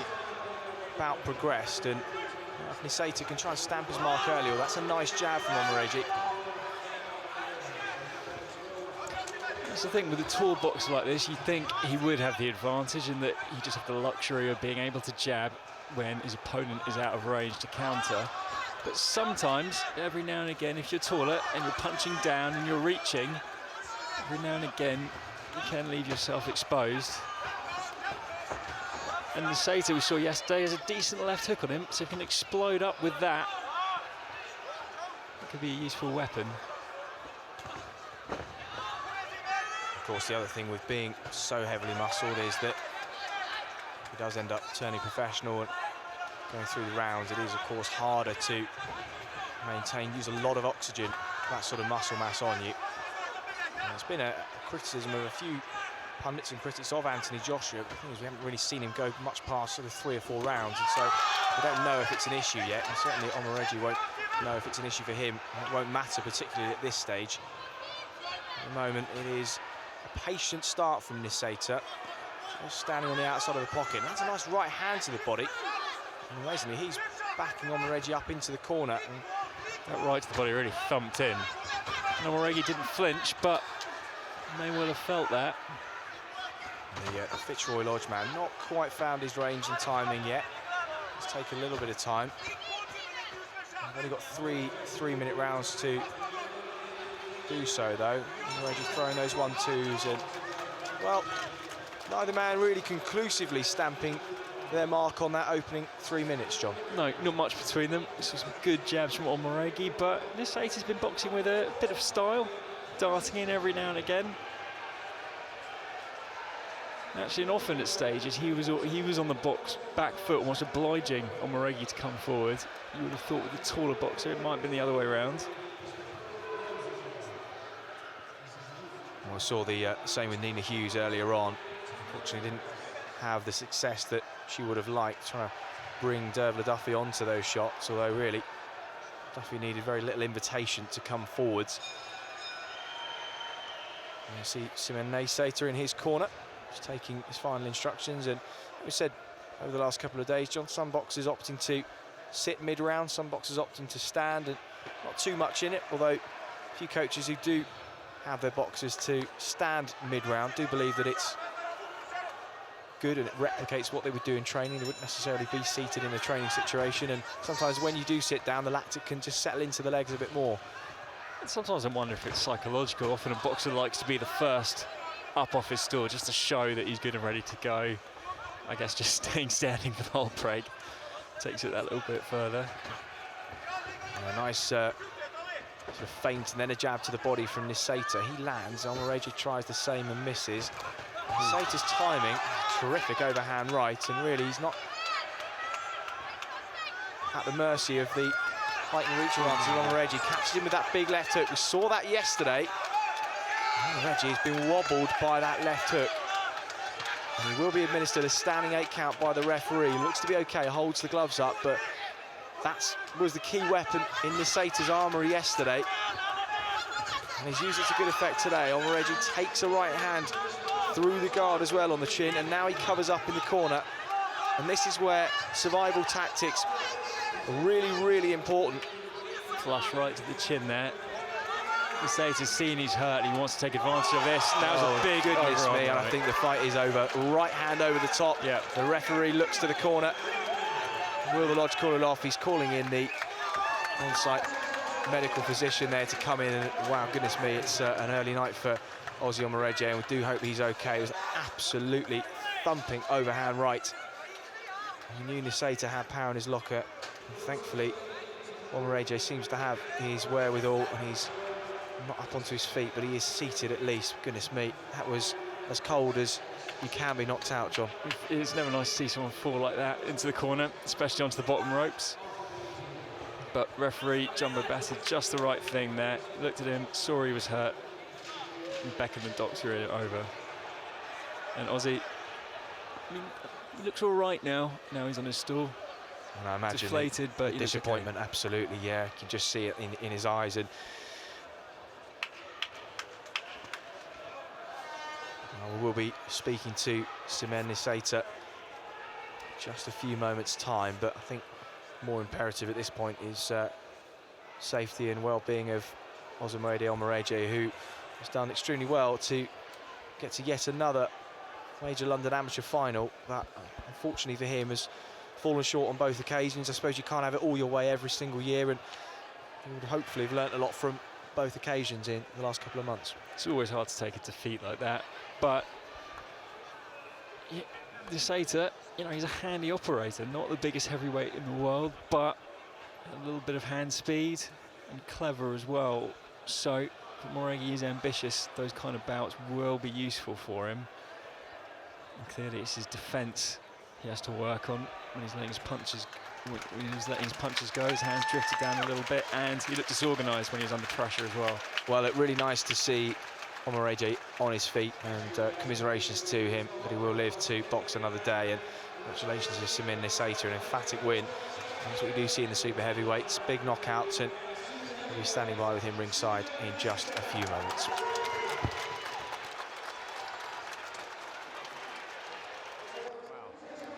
bout progressed. And if Nisaita can try and stamp his mark early, well, that's a nice jab from Omari. That's the thing with a tall boxer like this, you think he would have the advantage in that he just have the luxury of being able to jab when his opponent is out of range to counter. But sometimes, every now and again, if you're taller and you're punching down and you're reaching, every now and again you can leave yourself exposed. And Nisaita, we saw yesterday, has a decent left hook on him, so if he can explode up with that, it could be a useful weapon. Of course, the other thing with being so heavily muscled is that he does end up turning professional and going through the rounds. It is, of course, harder to maintain, use a lot of oxygen, that sort of muscle mass on you. And there's been a criticism of a few pundits and critics of Anthony Joshua, but the thing is we haven't really seen him go much past sort of 3 or 4 rounds, and so we don't know if it's an issue yet, and certainly Omari won't know if it's an issue for him. It won't matter, particularly at this stage. At the moment, it is a patient start from Nisaita, just standing on the outside of the pocket. And that's a nice right hand to the body. And amazingly, he's backing Omari up into the corner. And that right to the body really thumped in. And Omari didn't flinch, but may well have felt that. The Fitzroy Lodge man not quite found his range and timing yet. It's taken a little bit of time. We've only got three-minute rounds to do so, though. Omari throwing those 1-2s, and well, neither man really conclusively stamping their mark on that opening 3 minutes, John. No, not much between them. Saw some good jabs from Omari, but Nisaita's been boxing with a bit of style, darting in every now and again. Actually, and often at stages, he was on the box back foot, almost obliging Omari to come forward. You would have thought with a taller boxer, it might have been the other way around. Well, I saw the same with Nina Hughes earlier on. Unfortunately, didn't have the success that she would have liked, trying to bring Duffy onto those shots, although really Duffy needed very little invitation to come forwards. And you see Simon Nisaita in his corner, just taking his final instructions. And we said over the last couple of days, John, some boxers opting to sit mid-round, some boxers opting to stand, and not too much in it, although a few coaches who do have their boxers to stand mid-round do believe that it's good and it replicates what they would do in training. They wouldn't necessarily be seated in a training situation, and sometimes when you do sit down, the lactic can just settle into the legs a bit more. And sometimes I wonder if it's psychological. Often a boxer likes to be the first up off his stool just to show that he's good and ready to go. I guess just staying standing for the whole break takes it that little bit further. A nice sort of feint and then a jab to the body from Nisaita. He lands, Omari tries the same and misses. Nisaita's timing, terrific overhand right, and really he's not at the mercy of the height and reach advantage of Omari. Catches him with that big left hook. We saw that yesterday. Omari has been wobbled by that left hook. And he will be administered a standing 8 count by the referee. Looks to be okay, holds the gloves up, but that was the key weapon in Nisaita's armoury yesterday. And he's used it to good effect today. Omari takes a right hand through the guard as well on the chin, and now he covers up in the corner. And this is where survival tactics are really, really important. Flush right to the chin there. Nisaita's seen he's hurt, and he wants to take advantage of this. That was a big goodness me, and I think the fight is over. Right hand over the top. Yeah. The referee looks to the corner. Will the Lodge call it off? He's calling in the on-site medical physician there to come in, and wow, goodness me, it's an early night for Aussie Omari, and we do hope he's okay. It was absolutely thumping overhand right. He knew Nisaita had power in his locker, and thankfully Omari seems to have his wherewithal, and he's not up onto his feet, but he is seated at least. Goodness me, that was as cold as you can be knocked out, John. It's never nice to see someone fall like that into the corner, especially onto the bottom ropes. But referee Jumbo batted just the right thing there. Looked at him, saw he was hurt, and beckoned the doctor over. And Aussie, I mean, he looks all right now. Now he's on his stool. And I imagine deflated, but disappointment, absolutely, yeah. You can just see it in his eyes. And we'll be speaking to Simen Nisator just a few moments' time, but I think more imperative at this point is safety and well-being of Omari, who has done extremely well to get to yet another major London amateur final that, unfortunately for him, has fallen short on both occasions. I suppose you can't have it all your way every single year, and he would hopefully have learnt a lot from both occasions in the last couple of months. It's always hard to take a defeat like that, but Nisator, you know, he's a handy operator, not the biggest heavyweight in the world, but a little bit of hand speed and clever as well. So if Burgeig is ambitious, those kind of bouts will be useful for him. And clearly it's his defence he has to work on when he's letting his punches go. His hands drifted down a little bit, and he looked disorganised when he was under pressure as well. Well, it's really nice to see Omari on his feet, and commiserations to him, but he will live to box another day. And congratulations to Simen Nisator, an emphatic win. That's what we do see in the super heavyweights, big knockouts, and we'll be standing by with him ringside in just a few moments.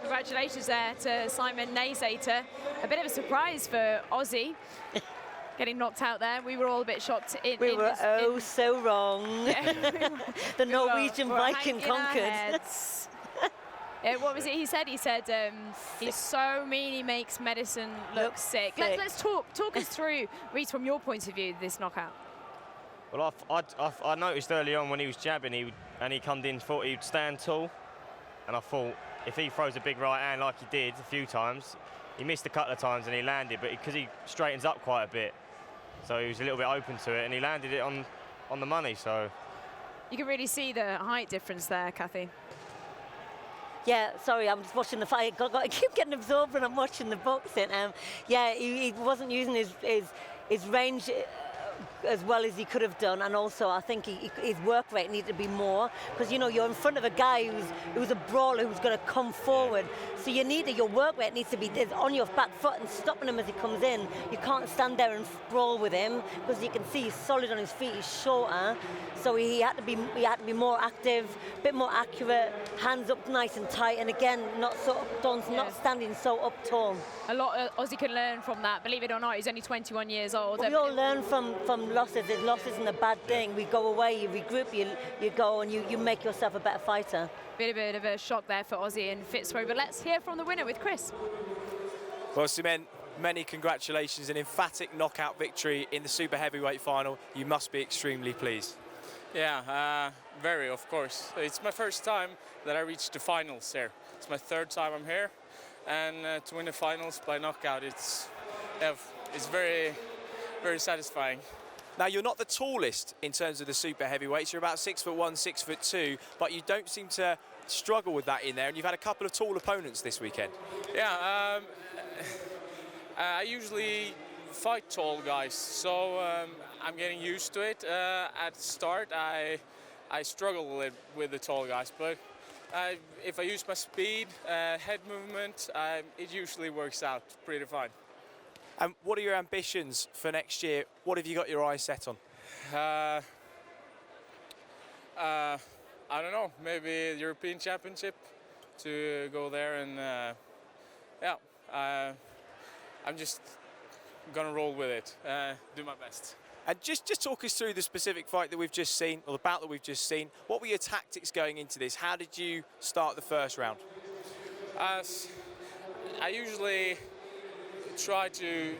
Congratulations there to Simen Nisator. A bit of a surprise for Aussie. Getting knocked out there. We were all a bit shocked. We were so wrong. Yeah, the Norwegian Viking conquered. What was it he said? He said, he's so mean he makes medicine look sick. Let's talk us through, Reece, from your point of view, this knockout. Well, I noticed early on when he was jabbing, he come in, thought he'd stand tall, and I thought if he throws a big right hand like he did a few times, he missed a couple of times and he landed, but because he straightens up quite a bit, so he was a little bit open to it, and he landed it on the money. So you can really see the height difference there, Kathy. Yeah, sorry, I'm just watching the fight. I keep getting absorbed when I'm watching the boxing. Yeah, he wasn't using his range as well as he could have done, and also I think his work rate needed to be more, because you know you're in front of a guy who's a brawler who's going to come forward, so your work rate needs to be on your back foot and stopping him as he comes in. You can't stand there and brawl with him, because you can see he's solid on his feet, he's shorter, so he had to be more active, a bit more accurate, hands up nice and tight, and again not standing so up tall. A lot Aussie can learn from that. Believe it or not, he's only 21 years old. Well, we all learn from losses. Losses isn't a bad thing. We go away, you regroup, you go and you make yourself a better fighter. Bit of a shock there for Aussie and Fitzroy, but let's hear from the winner with Chris. Well, Simen, many congratulations, an emphatic knockout victory in the super heavyweight final. You must be extremely pleased. Yeah, very, of course. It's my first time that I reached the finals here. It's my third time I'm here, and to win the finals by knockout, it's very, very satisfying. Now, you're not the tallest in terms of the super heavyweights. You're about 6'1", 6'2", but you don't seem to struggle with that in there, and you've had a couple of tall opponents this weekend. Yeah, I usually fight tall guys, so I'm getting used to it. At the start, I struggle with the tall guys, but if I use my speed, head movement, it usually works out pretty fine. And what are your ambitions for next year? What have you got your eyes set on? I don't know, maybe the European Championship, to go there, and I'm just gonna roll with it, do my best. And just talk us through the specific fight that we've just seen, or the bout that we've just seen. What were your tactics going into this? How did you start the first round? I usually try to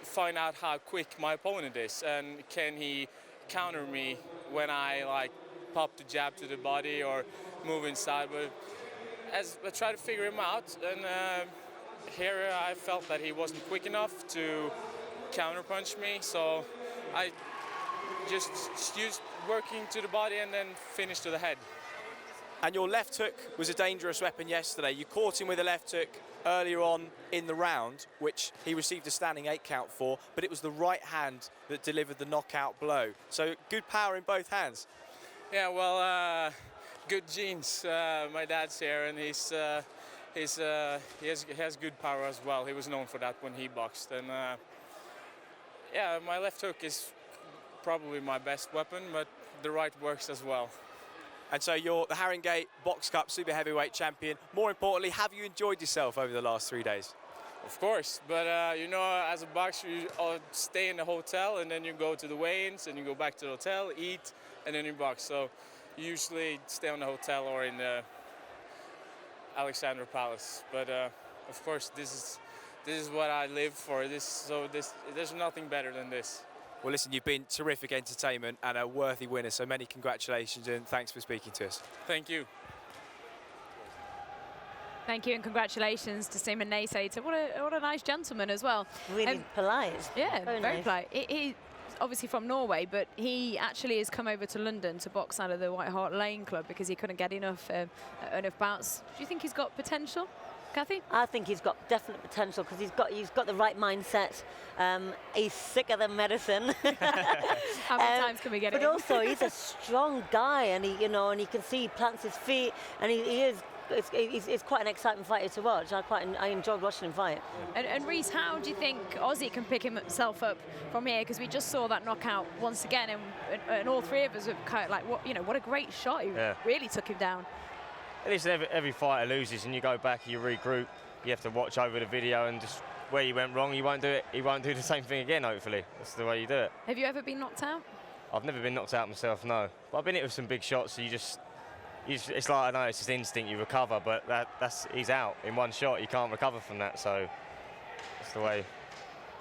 find out how quick my opponent is, and can he counter me when I pop the jab to the body or move inside. But as I try to figure him out, and here I felt that he wasn't quick enough to counter punch me, so I just used working to the body and then finished to the head. And your left hook was a dangerous weapon yesterday. You caught him with a left hook earlier on in the round, which he received a standing 8 count for, but it was the right hand that delivered the knockout blow. So good power in both hands. Yeah, well, good genes. My dad's here, and he has good power as well. He was known for that when he boxed. And yeah, my left hook is probably my best weapon, but the right works as well. And so you're the Haringey Box Cup Super Heavyweight Champion. More importantly, have you enjoyed yourself over the last 3 days? Of course, but you know, as a boxer, you stay in the hotel, and then you go to the weigh-ins, and you go back to the hotel, eat, and then you box. So you usually stay on the hotel or in the Alexandra Palace. But of course, this is what I live for. There's nothing better than this. Well, listen, you've been terrific entertainment and a worthy winner, so many congratulations and thanks for speaking to us. Thank you. Thank you and congratulations to Simon Nasater. What a nice gentleman as well. Really polite. Yeah, very nice. polite. He's obviously from Norway, but he actually has come over to London to box out of the White Hart Lane Club because he couldn't get enough bouts. Do you think he's got potential, Kathy? I think he's got definite potential because he's got the right mindset. He's sicker than medicine. How many times can we get it? But also he's a strong guy, and he can see he plants his feet, and he is. It's quite an exciting fighter to watch. I enjoyed watching him fight. And Rhys, how do you think Ozzy can pick himself up from here? Because we just saw that knockout once again, and all three of us were kind of like, what a great shot! He really took him down. At least every fighter loses, and you go back, you regroup, you have to watch over the video, and just where you went wrong, you won't do it. He won't do the same thing again. Hopefully, that's the way you do it. Have you ever been knocked out? I've never been knocked out myself, no. But I've been hit with some big shots, so it's like, I know it's just instinct, you recover, but he's out in one shot. You can't recover from that, so that's the way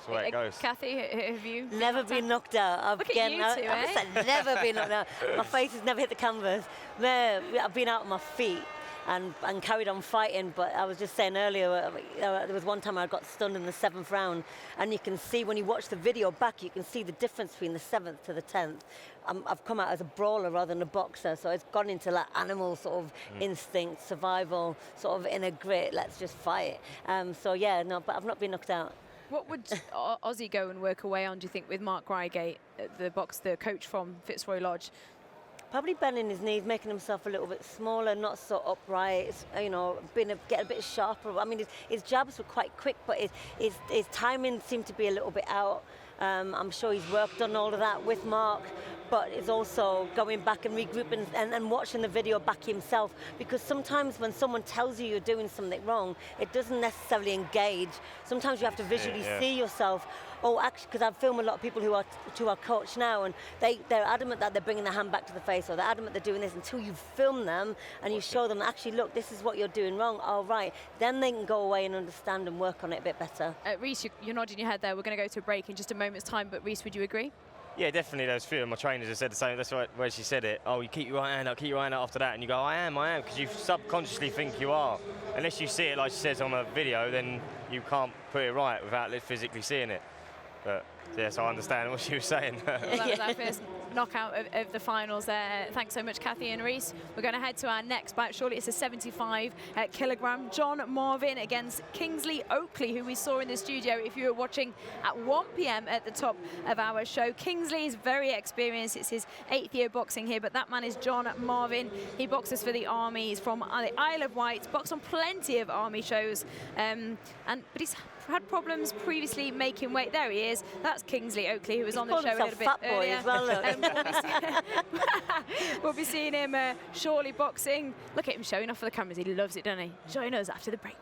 it goes. Kathy, have you never been knocked out? Look at you two, I've never been knocked out. My face has never hit the canvas. I've been out on my feet and carried on fighting, but I was just saying earlier, there was one time I got stunned in the 7th round, and you can see when you watch the video back, you can see the difference between the 7th to the 10th. I've come out as a brawler rather than a boxer, so it's gone into like animal sort of instinct, survival, sort of inner grit, let's just fight. So yeah, no, but I've not been knocked out. What would Ozzy go and work away on, do you think, with Mark Reigate, the coach from Fitzroy Lodge? Probably bending his knees, making himself a little bit smaller, not so upright, get a bit sharper. I mean, his jabs were quite quick, but his timing seemed to be a little bit out. I'm sure he's worked on all of that with Mark, but it's also going back and regrouping and watching the video back himself, because sometimes when someone tells you you're doing something wrong, it doesn't necessarily engage. Sometimes you have to visually see yourself. Oh, actually, because I've filmed a lot of people who are coached now, and they're adamant that they're bringing the hand back to the face, or they're adamant they're doing this, until you film them and you show them, actually, look, this is what you're doing wrong. Oh, right. Then they can go away and understand and work on it a bit better. Rhys, you're nodding your head there. We're going to go to a break in just a moment's time, but Rhys, would you agree? Yeah, definitely. There's a few of my trainers have said the same. That's right, where she said it. Oh, you keep your right hand up, after that. And you go, I am, because you subconsciously think you are. Unless you see it, like she says on a video, then you can't put it right without physically seeing it. But yes, I understand what she was saying. Well, that was our first knockout of the finals there. Thanks so much, Kathy and Rhys. We're going to head to our next bout. Surely it's a 75 kilogram. John Marvin against Kingsley Oakley, who we saw in the studio if you were watching at 1 p.m. at the top of our show. Kingsley is very experienced. It's his 8th year boxing here, but that man is John Marvin. He boxes for the Army. He's from the Isle of Wight, boxed on plenty of Army shows, but he's had problems previously making weight. There he is. That's Kingsley Oakley, who was on the show a little bit earlier. As well, we'll be seeing him shortly boxing. Look at him showing off for the cameras. He loves it, doesn't he? Join us after the break.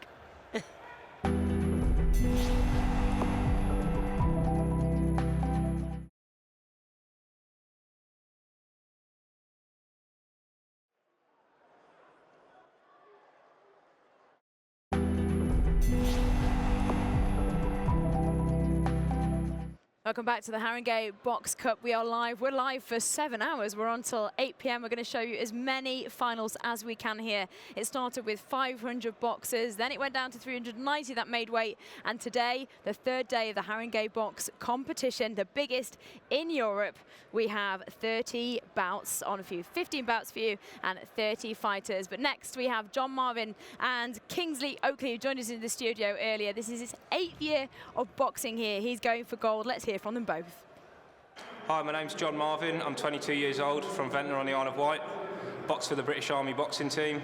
Welcome back to the Haringey Box Cup. We are live. We're live for 7 hours. We're on till 8 p.m. We're going to show you as many finals as we can here. It started with 500 boxers, then it went down to 390 that made weight. And today, the third day of the Haringey Box competition, the biggest in Europe. We have 30 bouts on for you, 15 bouts for you, and 30 fighters. But next, we have John Marvin and Kingsley Oakley, who joined us in the studio earlier. This is his 8th year of boxing here. He's going for gold. Let's hear from them both. Hi, my name's John Marvin. I'm 22 years old, from Ventnor on the Isle of Wight. Box for the British Army boxing team.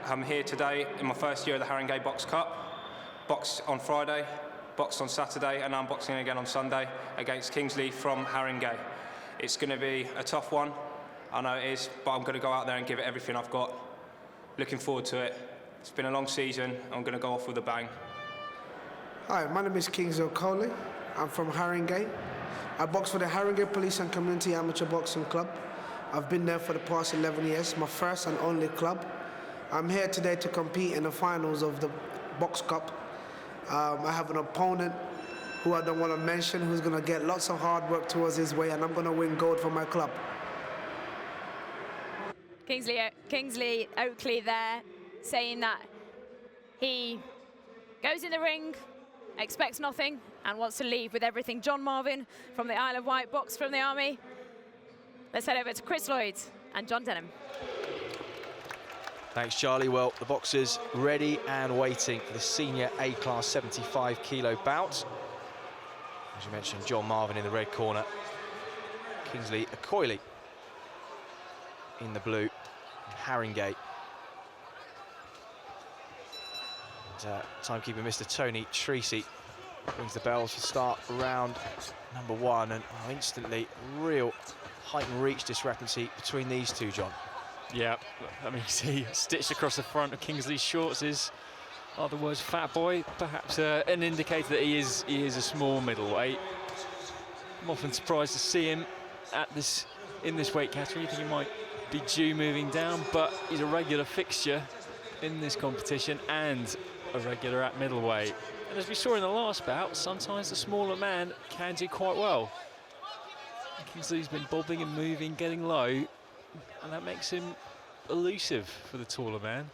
I'm here today in my first year of the Haringey Box Cup. Boxed on Friday, boxed on Saturday, and I'm boxing again on Sunday against Kingsley from Haringey. It's going to be a tough one, I know it is, but I'm going to go out there and give it everything I've got. Looking forward to it. It's been a long season. I'm going to go off with a bang. Hi, my name is Kingsley Oakley. I'm from Haringey. I box for the Haringey Police and Community Amateur Boxing Club. I've been there for the past 11 years, my first and only club. I'm here today to compete in the finals of the Box Cup. I have an opponent who I don't want to mention, who's going to get lots of hard work towards his way, and I'm going to win gold for my club. Kingsley Oakley there, saying that he goes in the ring, expects nothing, and wants to leave with everything. John Marvin from the Isle of Wight, box from the Army. Let's head over to Chris Lloyd and John Denham. Thanks, Charlie. Well, the boxers ready and waiting for the senior A-class 75 kilo bout. As you mentioned, John Marvin in the red corner, Kingsley Oakley in the blue, Haringey. And, timekeeper Mr. Tony Treacy rings the bell to start round number 1, and instantly real height and reach discrepancy between these two, John. Yeah, I mean, you see stitched across the front of Kingsley's shorts is the words fat boy, perhaps an indicator that he is a small middleweight. I'm often surprised to see him in this weight category. You think he might be due moving down, but he's a regular fixture in this competition and a regular at middleweight. And as we saw in the last bout, sometimes the smaller man can do quite well. Kingsley's been bobbing and moving, getting low, and that makes him elusive for the taller man.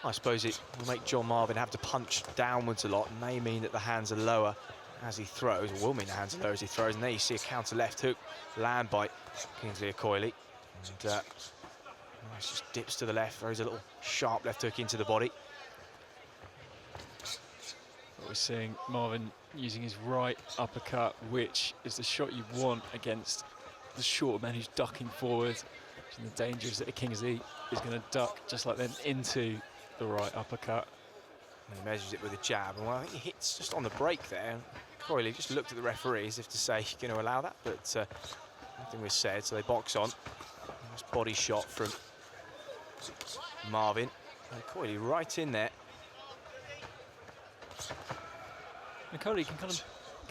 I suppose it will make John Marvin have to punch downwards a lot, and may mean that the hands are lower as he throws, or will mean the hands are lower as he throws. And there you see a counter left hook land by Kingsley Oakley. And just dips to the left, throws a little sharp left hook into the body. We're seeing Marvin using his right uppercut, which is the shot you want against the short man who's ducking forward. And the danger is that Kingsley is going to duck just like then into the right uppercut. And he measures it with a jab, and well, I think he hits just on the break there. Oakley just looked at the referee as if to say, you're going to allow that, but nothing was said, so they box on. Nice body shot from Marvin. Oakley right in there. Oakley can kind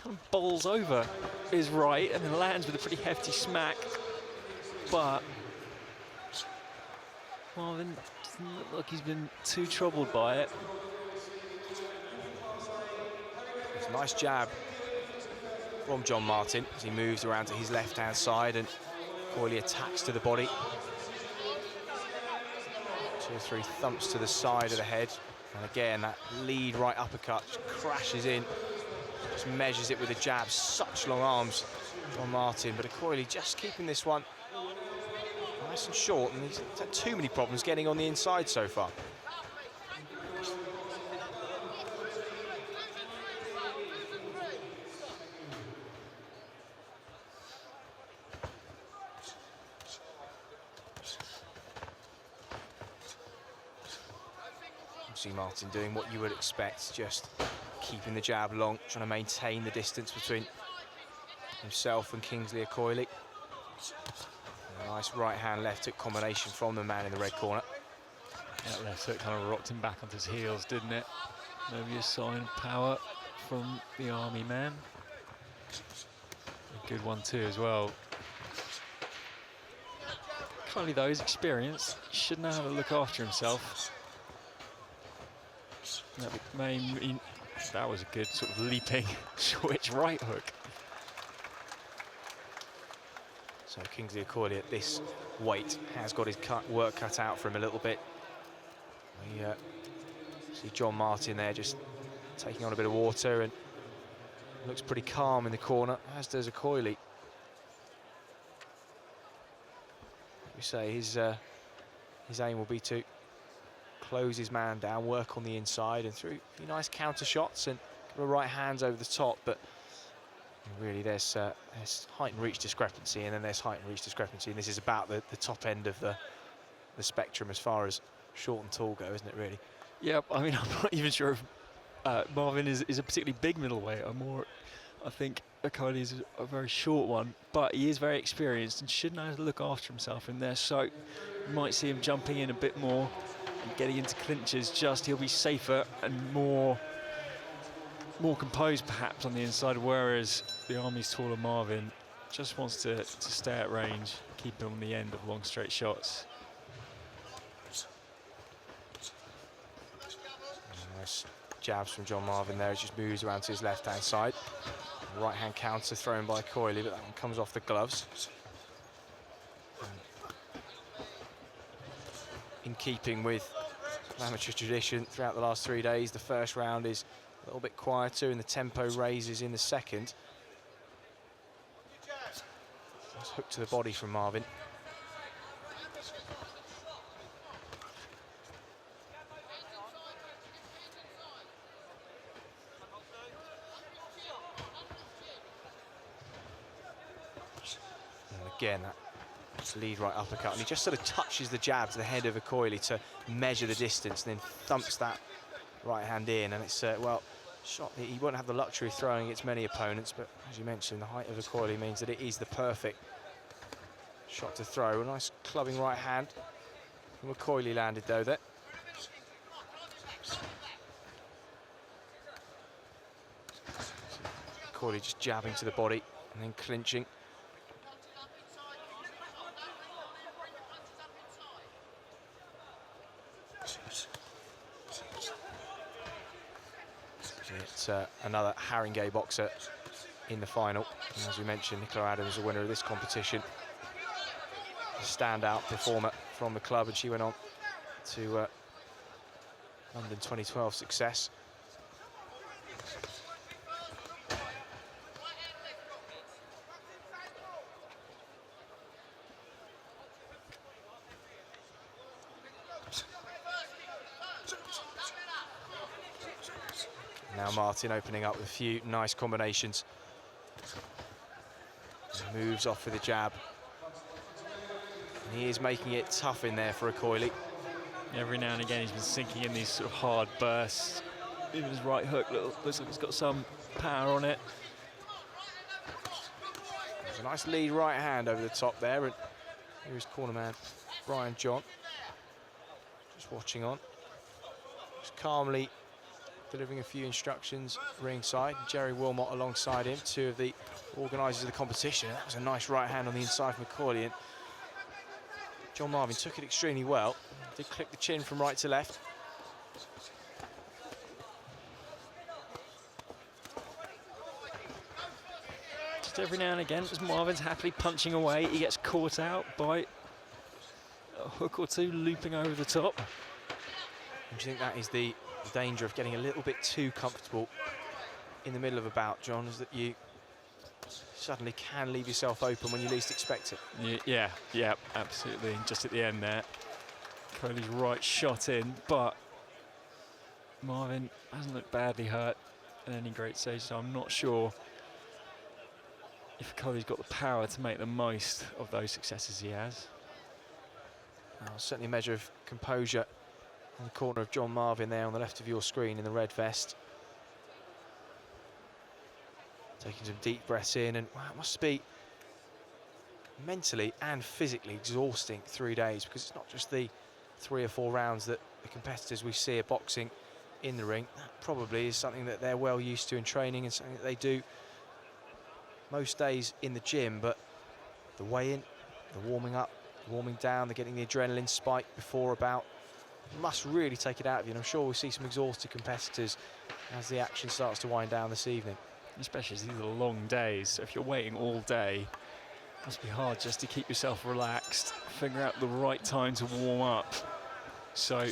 of bowls over his right and then lands with a pretty hefty smack, but Marvin doesn't look like he's been too troubled by it. It's a nice jab from John Martin as he moves around to his left-hand side, and Oakley attacks to the body. 2 or 3 thumps to the side of the head, and again that lead right uppercut just crashes in. Just measures it with a jab. Such long arms, John Martin, but Oakley just keeping this one nice and short, and he's had too many problems getting on the inside so far. See Martin doing what you would expect, just keeping the jab long, trying to maintain the distance between himself and Kingsley Oakley. A nice right-hand left hook combination from the man in the red corner. That left hook kind of rocked him back onto his heels, didn't it? Maybe a sign of power from the Army man. A good one too as well. Oakley though is experienced, he should know how to look after himself. That may mean that was a good sort of leaping switch right hook. So Kingsley Oakley at this weight has got his work cut out for him a little bit. We see John Martin there just taking on a bit of water and looks pretty calm in the corner, as does Oakley. We say his aim will be to close his man down, work on the inside, and through a few nice counter shots and right hands over the top. But really, there's height and reach discrepancy, and then there's height and reach discrepancy, and this is about the top end of the spectrum as far as short and tall go, isn't it? Really? Yeah, I mean, I'm not even sure if Marvin is a particularly big middleweight. I think Oakley is a very short one, but he is very experienced and should know how to look after himself in there. So you might see him jumping in a bit more and getting into clinches. He'll be safer and more composed perhaps on the inside, whereas the Army's taller Marvin just wants to stay at range, keep him on the end of long straight shots. Nice jabs from John Marvin there. He just moves around to his left hand side. Right hand counter thrown by Oakley, but that one comes off the gloves. In keeping with amateur tradition throughout the last 3 days, the first round is a little bit quieter and the tempo raises in the second. Nice hook to the body from Marvin. And again, that lead right uppercut, and he just sort of touches the jab to the head of Oakley to measure the distance, and then thumps that right hand in, and it's well, shot. He won't have the luxury of throwing against many opponents, but as you mentioned, the height of Oakley means that it is the perfect shot to throw. A nice clubbing right hand from Oakley landed though there. Oakley just jabbing to the body and then clinching. It's another Haringey boxer in the final. And as we mentioned, Nicola Adams, the winner of this competition, a standout performer from the club, and she went on to London 2012 success. Now Martin opening up with a few nice combinations. Moves off with a jab. And he is making it tough in there for Oakley. Every now and again he's been sinking in these sort of hard bursts. Even his right hook looks like he's got some power on it. There's a nice lead right hand over the top there, and here's corner man Brian John just watching on, just calmly delivering a few instructions ringside. Jerry Wilmot alongside him, two of the organisers of the competition. That was a nice right hand on the inside from Oakley, and John Marvin took it extremely well. Did click the chin from right to left. Just every now and again, as Marvin's happily punching away, he gets caught out by a hook or two looping over the top. And do you think that is the danger of getting a little bit too comfortable in the middle of a bout, John, is that you suddenly can leave yourself open when you least expect it? Yeah, absolutely. And just at the end there, Oakley's right shot in, but Marvin hasn't looked badly hurt at any great stage, so I'm not sure if Oakley's got the power to make the most of those successes he has. Certainly a measure of composure in the corner of John Marvin there on the left of your screen in the red vest. Taking some deep breaths in, and wow, it must be mentally and physically exhausting 3 days, because it's not just the 3 or 4 rounds that the competitors we see are boxing in the ring. That probably is something that they're well used to in training and something that they do most days in the gym, but the weigh-in, the warming up, warming down, they're getting the adrenaline spike before a bout, must really take it out of you, and I'm sure we'll see some exhausted competitors as the action starts to wind down this evening. Especially as these are long days, so if you're waiting all day, Must be hard just to keep yourself relaxed, figure out the right time to warm up, so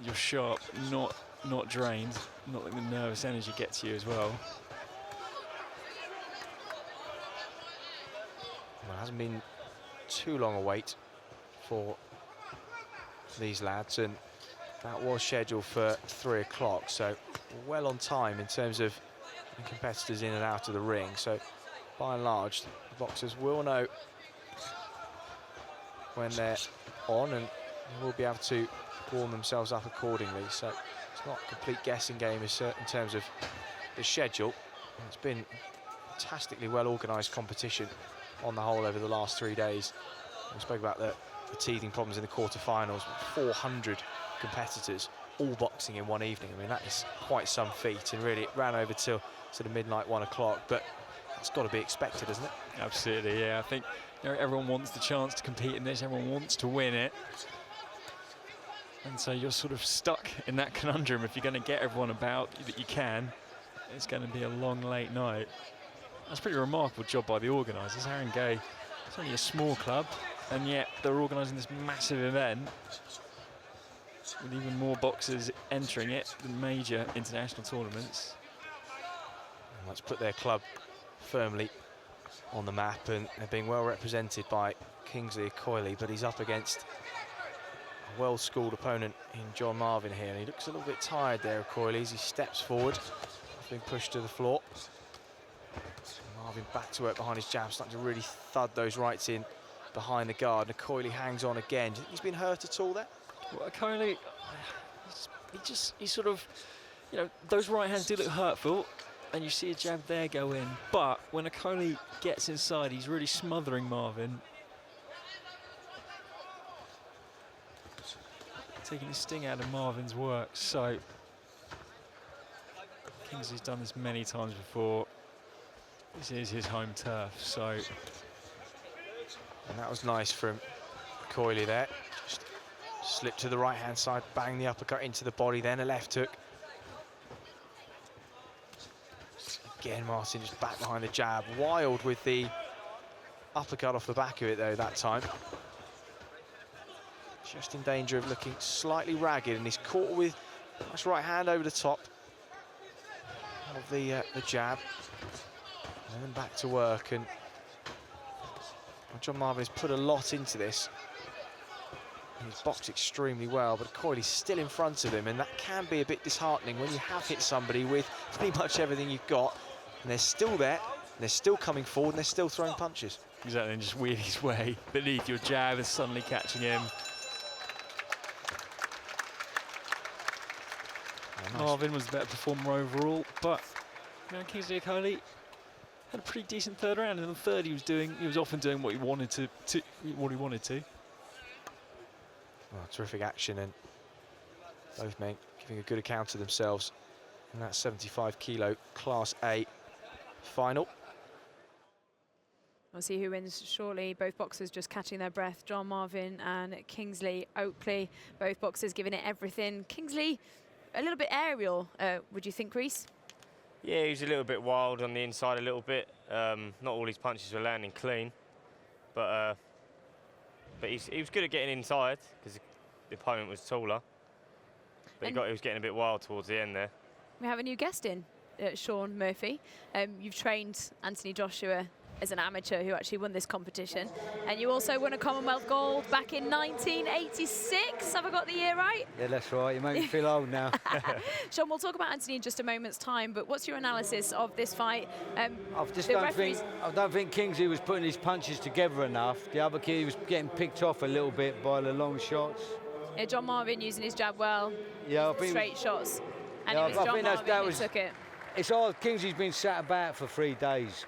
you're sharp, not drained, not letting the nervous energy get to you as well. Well, it hasn't been too long a wait for these lads, and that was scheduled for 3 o'clock, so well on time in terms of the competitors in and out of the ring. So by and large, the boxers will know when they're on and will be able to warm themselves up accordingly. So it's not a complete guessing game in terms of the schedule. It's been fantastically well organised competition on the whole over the last 3 days. We spoke about the teething problems in the quarterfinals. 400 competitors all boxing in one evening. I mean, that is quite some feat, and really it ran over till sort of midnight, 1 o'clock, but it's got to be expected, isn't it? Absolutely, yeah. I think everyone wants the chance to compete in this, everyone wants to win it. And so you're sort of stuck in that conundrum. If you're going to get everyone about that you can, it's going to be a long, late night. That's a pretty remarkable job by the organisers. Haringey, it's only a small club, and yet they're organising this massive event with even more boxers entering it than major international tournaments. And let's put their club firmly on the map, and they're being well represented by Kingsley Oakley, but he's up against a well-schooled opponent in John Marvin here, and he looks a little bit tired there, Oakley, as he steps forward. He's been pushed to the floor. Marvin back to work behind his jab, starting to really thud those rights in behind the guard. And Oakley hangs on again. Do you think he's been hurt at all there? Well, Oakley, he sort of, you know, those right hands do look hurtful, and you see a jab there go in. But when Oakley gets inside, he's really smothering Marvin, taking the sting out of Marvin's work. So Kingsley's done this many times before. This is his home turf, so. And that was nice from Oakley there. Just slipped to the right-hand side, bang the uppercut into the body, then a left hook. Again, Martin just back behind the jab. Wild with the uppercut off the back of it, though, that time. Just in danger of looking slightly ragged, and he's caught with nice right hand over the top of the jab. And then back to work, and John Marvin has put a lot into this. He's boxed extremely well, but Oakley's still in front of him, and that can be a bit disheartening when you have hit somebody with pretty much everything you've got, and they're still there, and they're still coming forward, and they're still throwing punches. Exactly, and just weave his way beneath your jab and suddenly catching him. Nice. Marvin was the better performer overall, but you know, Kingsley Oakley had a pretty decent third round, and in the third he was often doing what he wanted to. Well, terrific action, and both men giving a good account of themselves in that 75 kilo Class A final. We'll see who wins shortly. Both boxers just catching their breath. John Marvin and Kingsley Oakley, both boxers giving it everything. Kingsley, a little bit aerial, would you think, Reese? Yeah, he was a little bit wild on the inside a little bit. Not all his punches were landing clean, but he was good at getting inside because the opponent was taller. But he was getting a bit wild towards the end there. We have a new guest in, Sean Murphy. You've trained Anthony Joshua as an amateur who actually won this competition, and you also won a Commonwealth gold back in 1986. Have I got the year right? Yeah, that's right. You make me feel old now. Sean, we'll talk about Anthony in just a moment's time, but what's your analysis of this fight? I don't think Kingsley was putting his punches together enough. The other kid was getting picked off a little bit by the long shots. Yeah, John Marvin using his jab well. Yeah, I think straight shots, and yeah, it was John Marvin who took it. It's odd. Kingsley's been sat about for 3 days,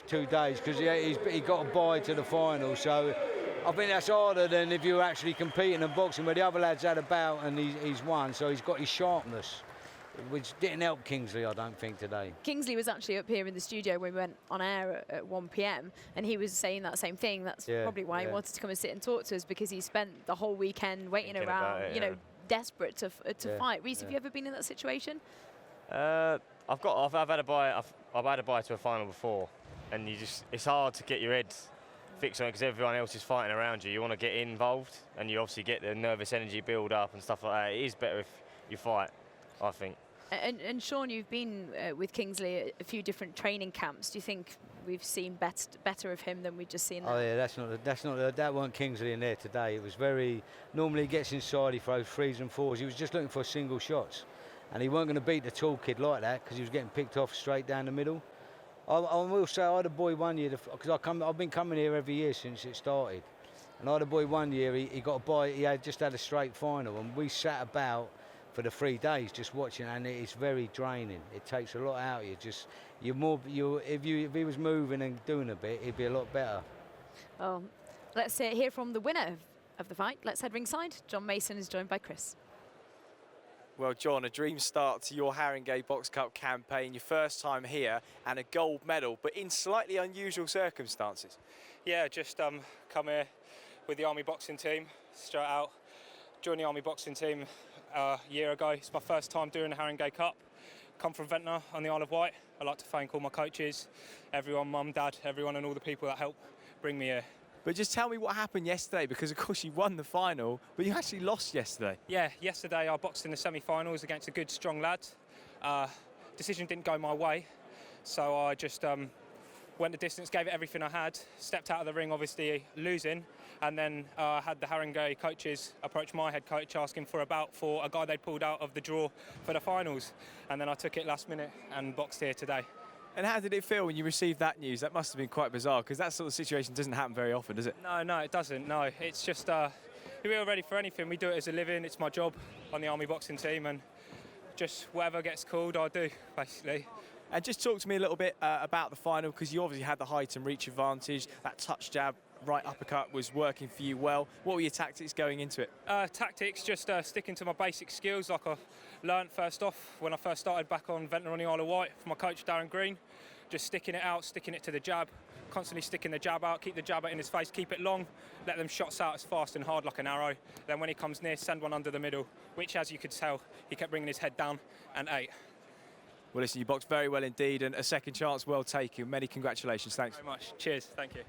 2 days, because he got a bye to the final. So I think that's harder than if you're actually competing in boxing, where the other lad's had a bout and he's won. So he's got his sharpness, which didn't help Kingsley, I don't think, today. Kingsley was actually up here in the studio when we went on air at 1 p.m. and he was saying that same thing. That's probably why he wanted to come and sit and talk to us, because he spent the whole weekend waiting around, you know, desperate to fight. Reese, have you ever been in that situation? I've had a bye to a final before, and it's hard to get your head fixed on it because everyone else is fighting around you. You want to get involved, and you obviously get the nervous energy build up and stuff like that. It is better if you fight, I think. And Sean, you've been with Kingsley at a few different training camps. Do you think we've seen better of him than we've just seen? Oh yeah, that weren't Kingsley in there today. It was very, normally he gets inside, he throws 3s and 4s. He was just looking for single shots, and he weren't going to beat the tall kid like that because he was getting picked off straight down the middle. I will say I had a boy one year, because I've been coming here every year since it started, and I had a boy one year, he got a bye, he had just had a straight final, and we sat about for the 3 days just watching, and it's very draining. It takes a lot out of you. If he was moving and doing a bit, he'd be a lot better. Well, let's hear from the winner of the fight. Let's head ringside. John Mason is joined by Chris. Well, John, a dream start to your Haringey Box Cup campaign, your first time here, and a gold medal, but in slightly unusual circumstances. Yeah, just come here with the Army boxing team, straight out. Joined the Army boxing team a year ago. It's my first time doing the Haringey Cup. Come from Ventnor on the Isle of Wight. I'd like to thank all my coaches, everyone, mum, dad, everyone, and all the people that helped bring me here. But just tell me what happened yesterday, because of course you won the final, but you actually lost yesterday. Yeah, yesterday I boxed in the semi-finals against a good, strong lad. Decision didn't go my way, so I just went the distance, gave it everything I had, stepped out of the ring, obviously losing, and then had the Haringey coaches approach my head coach asking for a bout for a guy they pulled out of the draw for the finals. And then I took it last minute and boxed here today. And how did it feel when you received that news? That must have been quite bizarre, because that sort of situation doesn't happen very often, does it? No, it doesn't, no. It's just, we're ready for anything. We do it as a living. It's my job on the Army boxing team, and just whatever gets called, I do, basically. And just talk to me a little bit about the final, because you obviously had the height and reach advantage. That touch jab, right uppercut was working for you well. What were your tactics going into it? Tactics, just sticking to my basic skills like I learnt first off when I first started back on Ventnor on the Isle of Wight from my coach Darren Green. Just sticking it out, sticking it to the jab, constantly sticking the jab out, keep the jab out in his face, keep it long, let them shots out as fast and hard like an arrow. Then when he comes near, send one under the middle, which, as you could tell, he kept bringing his head down and ate. Well, listen, you boxed very well indeed, and a second chance well taken. Many congratulations. Thanks very much. Cheers. Thank you.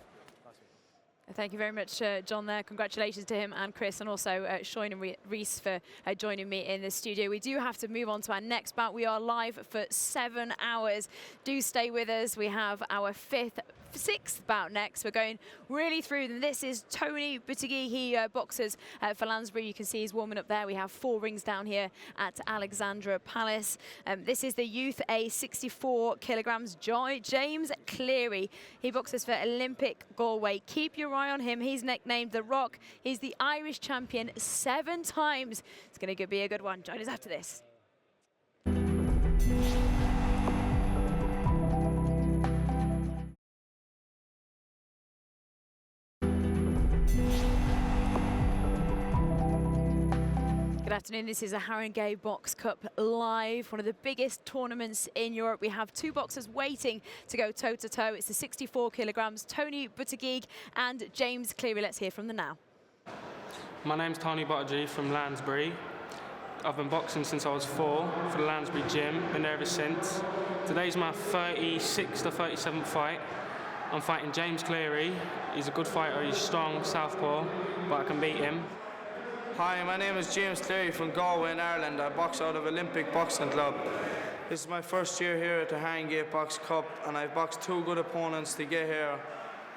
Thank you very much, John, there. Congratulations to him and Chris, and also Sean and Reese for joining me in the studio. We do have to move on to our next bout. We are live for 7 hours. Do stay with us. We have our 6th bout next. We're going really through them. This is Tony Buttigieg. He boxes for Lansbury. You can see he's warming up there. We have 4 rings down here at Alexandra Palace. This is the youth A, 64 kilograms. James Cleary. He boxes for Olympic Galway. Keep your eye on him. He's nicknamed The Rock. He's the Irish champion 7 times. It's going to be a good one. Join us after this. Good afternoon. This is a Haringey Box Cup live, one of the biggest tournaments in Europe. We have 2 boxers waiting to go toe-to-toe. It's the 64 kilograms, Tony Buttigieg and James Cleary. Let's hear from them now. My name's Tony Buttigieg from Lansbury. I've been boxing since I was 4 for the Lansbury gym, been there ever since. Today's my 36th or 37th fight. I'm fighting James Cleary. He's a good fighter, he's strong, southpaw, but I can beat him. Hi, my name is James Cleary from Galway in Ireland. I box out of Olympic Boxing Club. This is my first year here at the Haringey Box Cup, and I've boxed 2 good opponents to get here.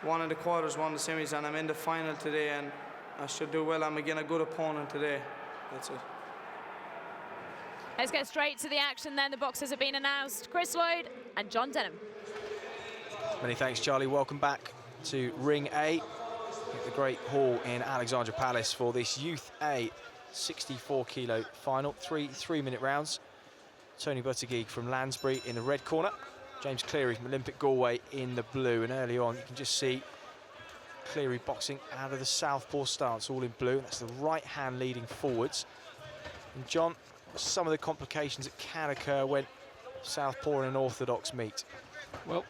One in the quarters, one in the semis, and I'm in the final today, and I should do well. I'm again a good opponent today. That's it. Let's get straight to the action then. The boxers have been announced. Chris Lloyd and John Denham. Many thanks, Charlie. Welcome back to Ring A, the great hall in Alexandra Palace for this Youth A 64-kilo final. 3 3-minute rounds. Tony Buttigieg from Lansbury in the red corner. James Cleary from Olympic Galway in the blue. And early on, you can just see Cleary boxing out of the southpaw stance, all in blue. That's the right hand leading forwards. And John, some of the complications that can occur when southpaw and an orthodox meet. Well,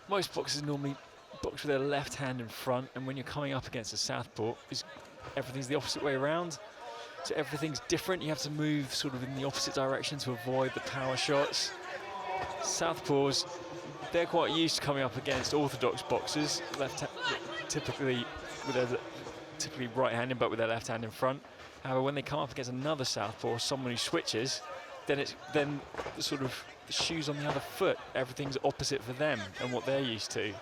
most boxers normally box with their left hand in front, and when you're coming up against a southpaw, everything's the opposite way around. So everything's different. You have to move sort of in the opposite direction to avoid the power shots. Southpaws, they're quite used to coming up against orthodox boxers, typically right-handed, but with their left hand in front. However, when they come up against another southpaw, or someone who switches, then the sort of shoes on the other foot, everything's opposite for them and what they're used to.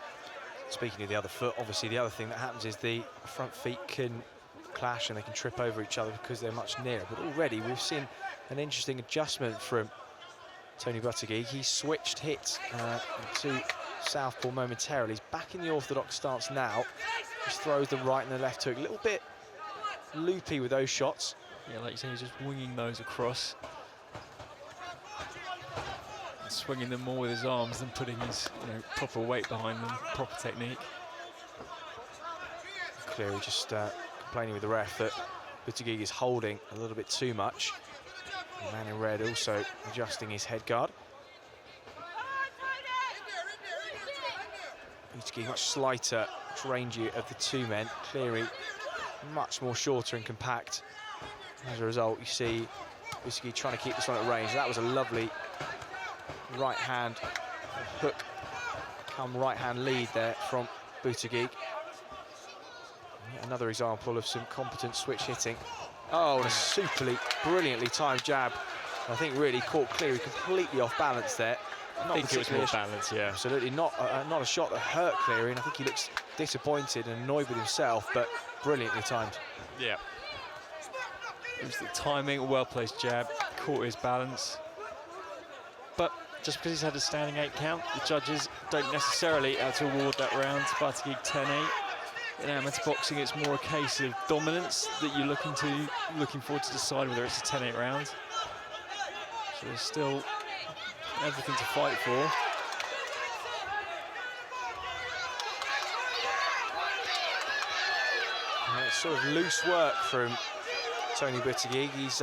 Speaking of the other foot, obviously the other thing that happens is the front feet can clash and they can trip over each other because they're much nearer. But already we've seen an interesting adjustment from Tony Burgeig. He switched hits to southpaw momentarily. He's back in the orthodox stance now. Just throws the right and the left hook. A little bit loopy with those shots. Yeah, like you say, he's just winging those across. And swinging them more with his arms than putting his proper weight behind them, proper technique. Clearly just complaining with the ref that Burgeig is holding a little bit too much. The man in red also adjusting his head guard. Burgeig much slighter, rangier of the two men. Cleary much more shorter and compact. As a result, you see Burgeig trying to keep this one at range. That was a lovely right hand hook, come right hand lead there from Burgeig. Another example of some competent switch hitting. Oh, and a superly, brilliantly timed jab. I think really caught Cleary completely off balance there. I think it was more balanced, yeah. Absolutely not a shot that hurt Cleary, and I think he looks disappointed and annoyed with himself, but brilliantly timed. Yeah. It was the timing, a well-placed jab, caught his balance. But just because he's had a standing 8 count, the judges don't necessarily have to award that round to Burgeig 10-8. In amateur boxing, it's more a case of dominance that you're looking forward to decide whether it's a 10-8 round. So there's still everything to fight for. And it's sort of loose work from Tony Burgeig. He's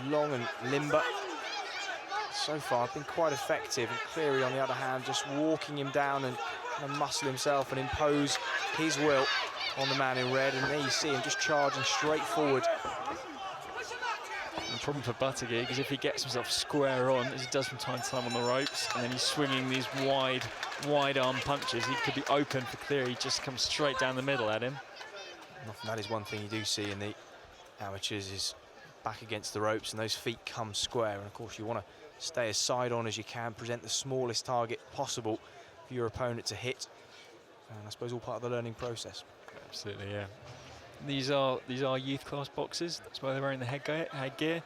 long and limber. So far, been quite effective. And Cleary, on the other hand, just walking him down and muscle himself and impose his will on the man in red. And there you see him just charging straight forward. The problem for Burgeig is if he gets himself square on, as he does from time to time on the ropes, and then he's swinging these wide arm punches, he could be open for Cleary. He just comes straight down the middle at him. And that is one thing you do see in the amateurs, is back against the ropes and those feet come square. And of course you want to stay as side on as you can, present the smallest target possible for your opponent to hit. And I suppose all part of the learning process. Absolutely, yeah. These are youth class boxers. That's why they're wearing the headgear.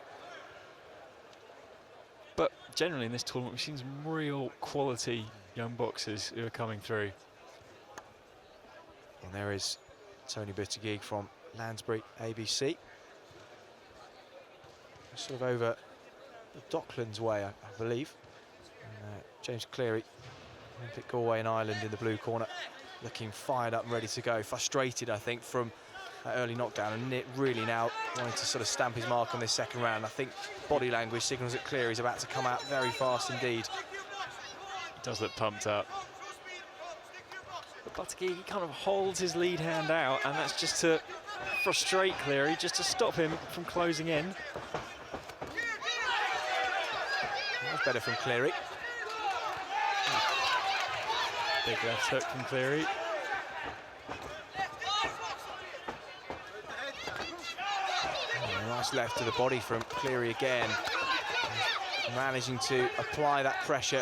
But generally in this tournament, we've seen some real quality young boxers who are coming through. And there is Tony Burgeig from Lansbury, ABC. Sort of over the Docklands way, I believe. And, James Cleary, Olympic Galway and Ireland in the blue corner, looking fired up and ready to go. Frustrated, I think, from that early knockdown, and really now wanting to sort of stamp his mark on this second round. I think body language signals that Cleary's about to come out very fast indeed. He does look pumped up. But Burgeig, he kind of holds his lead hand out, and that's just to frustrate Cleary, just to stop him from closing in. That's better from Cleary. Big left hook from Cleary. Nice left to the body from Cleary again. Managing to apply that pressure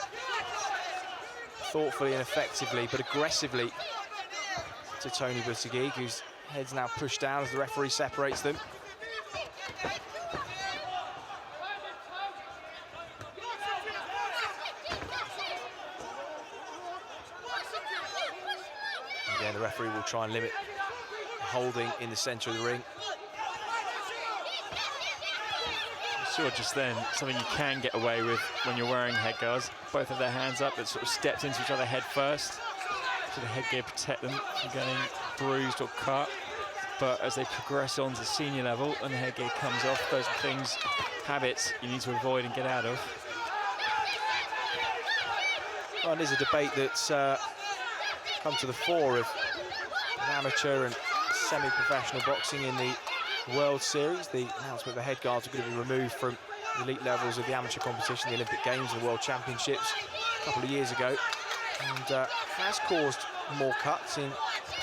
thoughtfully and effectively, but aggressively to Tony Burgeig, whose head's now pushed down as the referee separates them. Again, the referee will try and limit holding in the centre of the ring. Saw just then something you can get away with when you're wearing headguards. Both have their hands up, but sort of stepped into each other head first, so the headgear protect them from getting bruised or cut. But as they progress on to senior level and the headgear comes off, those are things, habits you need to avoid and get out of. Well, there's a debate that's come to the fore of amateur and semi-professional boxing in the World Series. The announcement of the headguards are going to be removed from the elite levels of the amateur competition, the Olympic Games and the World Championships a couple of years ago, and has caused more cuts in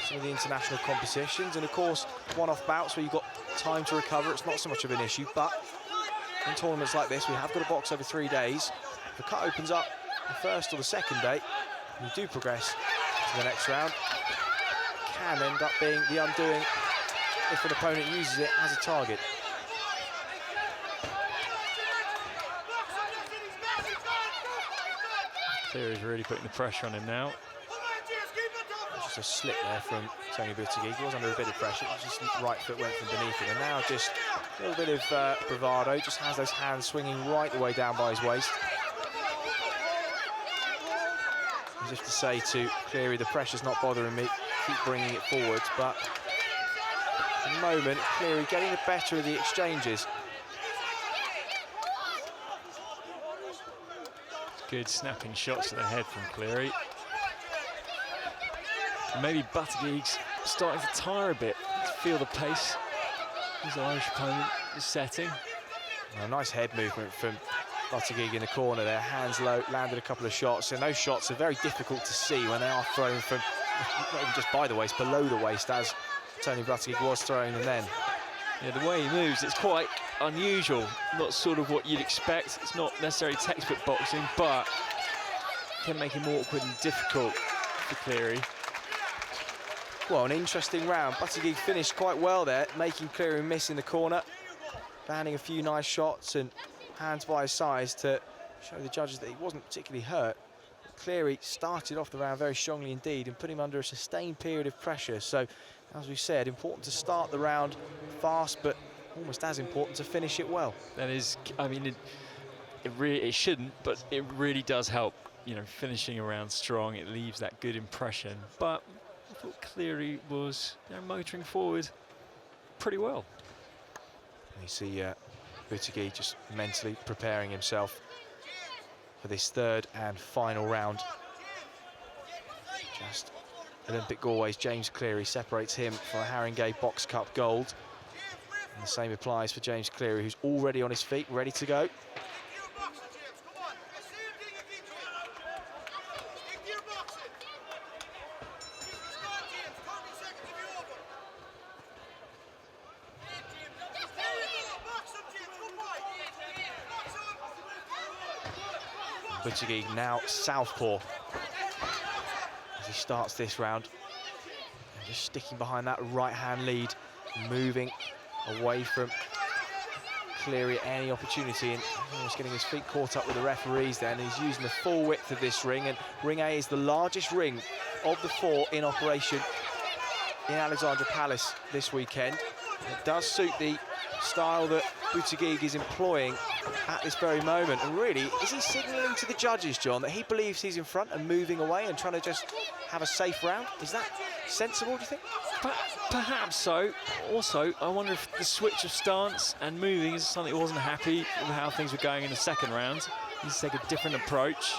some of the international competitions. And of course, one-off bouts where you've got time to recover, it's not so much of an issue, but in tournaments like this, we have got a box over 3 days. If the cut opens up the first or the second day, and you do progress to the next round, it can end up being the undoing if an opponent uses it as a target. Cleary's really putting the pressure on him now. Just a slip there from Tony Burgeig. He was under a bit of pressure, just right foot went from beneath him, and now just a little bit of bravado, just has those hands swinging right the way down by his waist. As if to say to Cleary, the pressure's not bothering me, keep bringing it forwards, but at the moment, Cleary getting the better of the exchanges. Good snapping shots to the head from Cleary. Maybe Burgeig's starting to tire a bit, to feel the pace his Irish opponent is setting. Well, a nice head movement from Burgeig in the corner there, hands low, landed a couple of shots, and those shots are very difficult to see when they are thrown from, not even just by the waist, below the waist, as Tony Burgeig was throwing them then. Yeah, the way he moves, it's quite unusual, not sort of what you'd expect. It's not necessarily textbook boxing, but can make him awkward and difficult for Cleary. Well, an interesting round. Burgeig finished quite well there, making Cleary miss in the corner, landing a few nice shots and hands by his sides to show the judges that he wasn't particularly hurt. Cleary started off the round very strongly indeed and put him under a sustained period of pressure. So, as we said, important to start the round fast, but almost as important to finish it well. That is, I mean, it shouldn't, but it really does help. You know, finishing a round strong, it leaves that good impression. But I thought Cleary was, you know, motoring forward pretty well. And you see Burgeig just mentally preparing himself for this third and final round. Just Olympic Galway's James Cleary separates him for a Haringey Box Cup gold. And the same applies for James Cleary, who's already on his feet, ready to go. Burgeig now southpaw as he starts this round, and just sticking behind that right-hand lead, moving away from Cleary at any opportunity, and almost getting his feet caught up with the referees then. He's using the full width of this ring, and Ring A is the largest ring of the 4 in operation in Alexandra Palace this weekend. It does suit the style that Burgeig is employing at this very moment. And really, is he signalling to the judges, John, that he believes he's in front and moving away and trying to just have a safe round? Is that sensible, do you think? Perhaps so. Also, I wonder if the switch of stance and moving is something he wasn't happy with how things were going in the second round. He needs to take a different approach.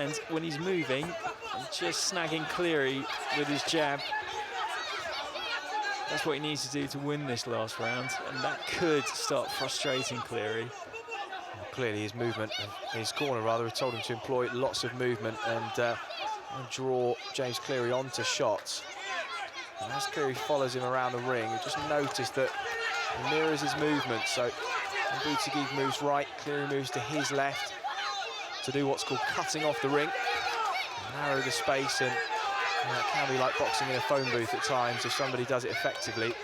And when he's moving, just snagging Cleary with his jab, that's what he needs to do to win this last round, and that could start frustrating Cleary. Well, clearly his movement, his corner rather, had told him to employ lots of movement and draw James Cleary onto shots. And as Cleary follows him around the ring, you just notice that he mirrors his movement. So when Burgeig moves right, Cleary moves to his left to do what's called cutting off the ring, narrow the space, and it can be like boxing in a phone booth at times if somebody does it effectively.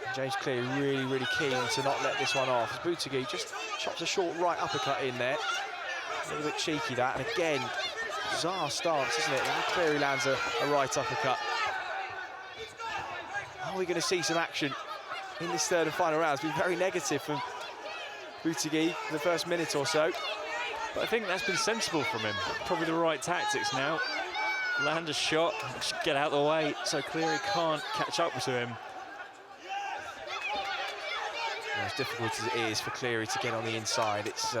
And James Cleary really, really keen to not let this one off. Burgeig just chops a short right uppercut in there. A little bit cheeky that, and again, bizarre stance, isn't it? Now Cleary lands a right uppercut. Are we going to see some action in this third and final round? It's been very negative from Burgeig for the first minute or so. But I think that's been sensible from him. Probably the right tactics now. Land a shot, get out of the way so Cleary can't catch up to him. As difficult as it is for Cleary to get on the inside, it's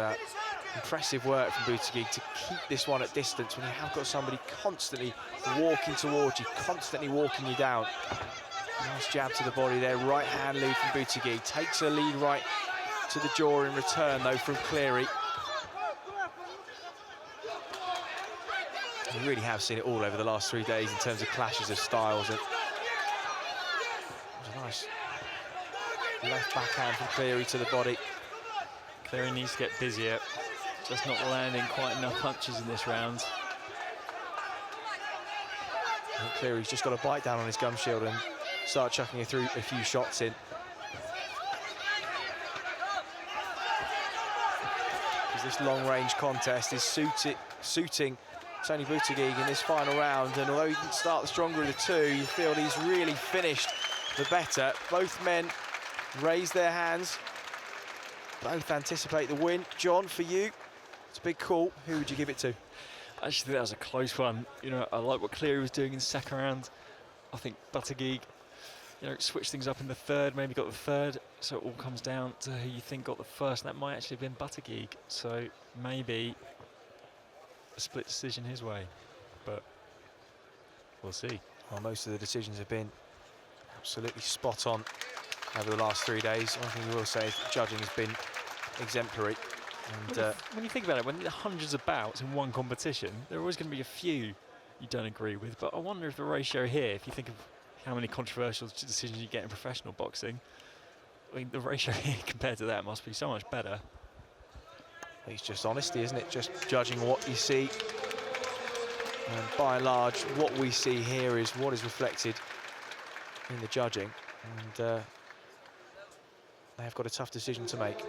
impressive work from Burgeig to keep this one at distance when you have got somebody constantly walking towards you, constantly walking you down. Nice jab to the body there, right hand lead from Burgeig. Takes a lead right to the jaw in return though from Cleary. We really have seen it all over the last 3 days in terms of clashes of styles. And a nice left backhand from Cleary to the body. Cleary needs to get busier, just not landing quite enough punches in this round. Cleary's just got to bite down on his gum shield and start chucking a few shots in. Because this long-range contest is suiting Tony Burgeig in this final round, and although he didn't start the stronger of the two, you feel he's really finished the better. Both men raise their hands, both anticipate the win. John, for you, it's a big call. Who would you give it to? I actually think that was a close one. You know, I like what Cleary was doing in the second round. I think Burgeig, you know, switched things up in the third, maybe got the third, so it all comes down to who you think got the first, and that might actually have been Burgeig. So maybe a split decision his way, but we'll see. Well, most of the decisions have been absolutely spot on over the last 3 days. One thing we will say is that judging has been exemplary. And when you think about it, when there are hundreds of bouts in one competition, there are always going to be a few you don't agree with. But I wonder if the ratio here, if you think of how many controversial decisions you get in professional boxing, I mean, the ratio here compared to that must be so much better. It's just honesty, isn't it? Just judging what you see. And by and large, what we see here is what is reflected in the judging. And they have got a tough decision to make.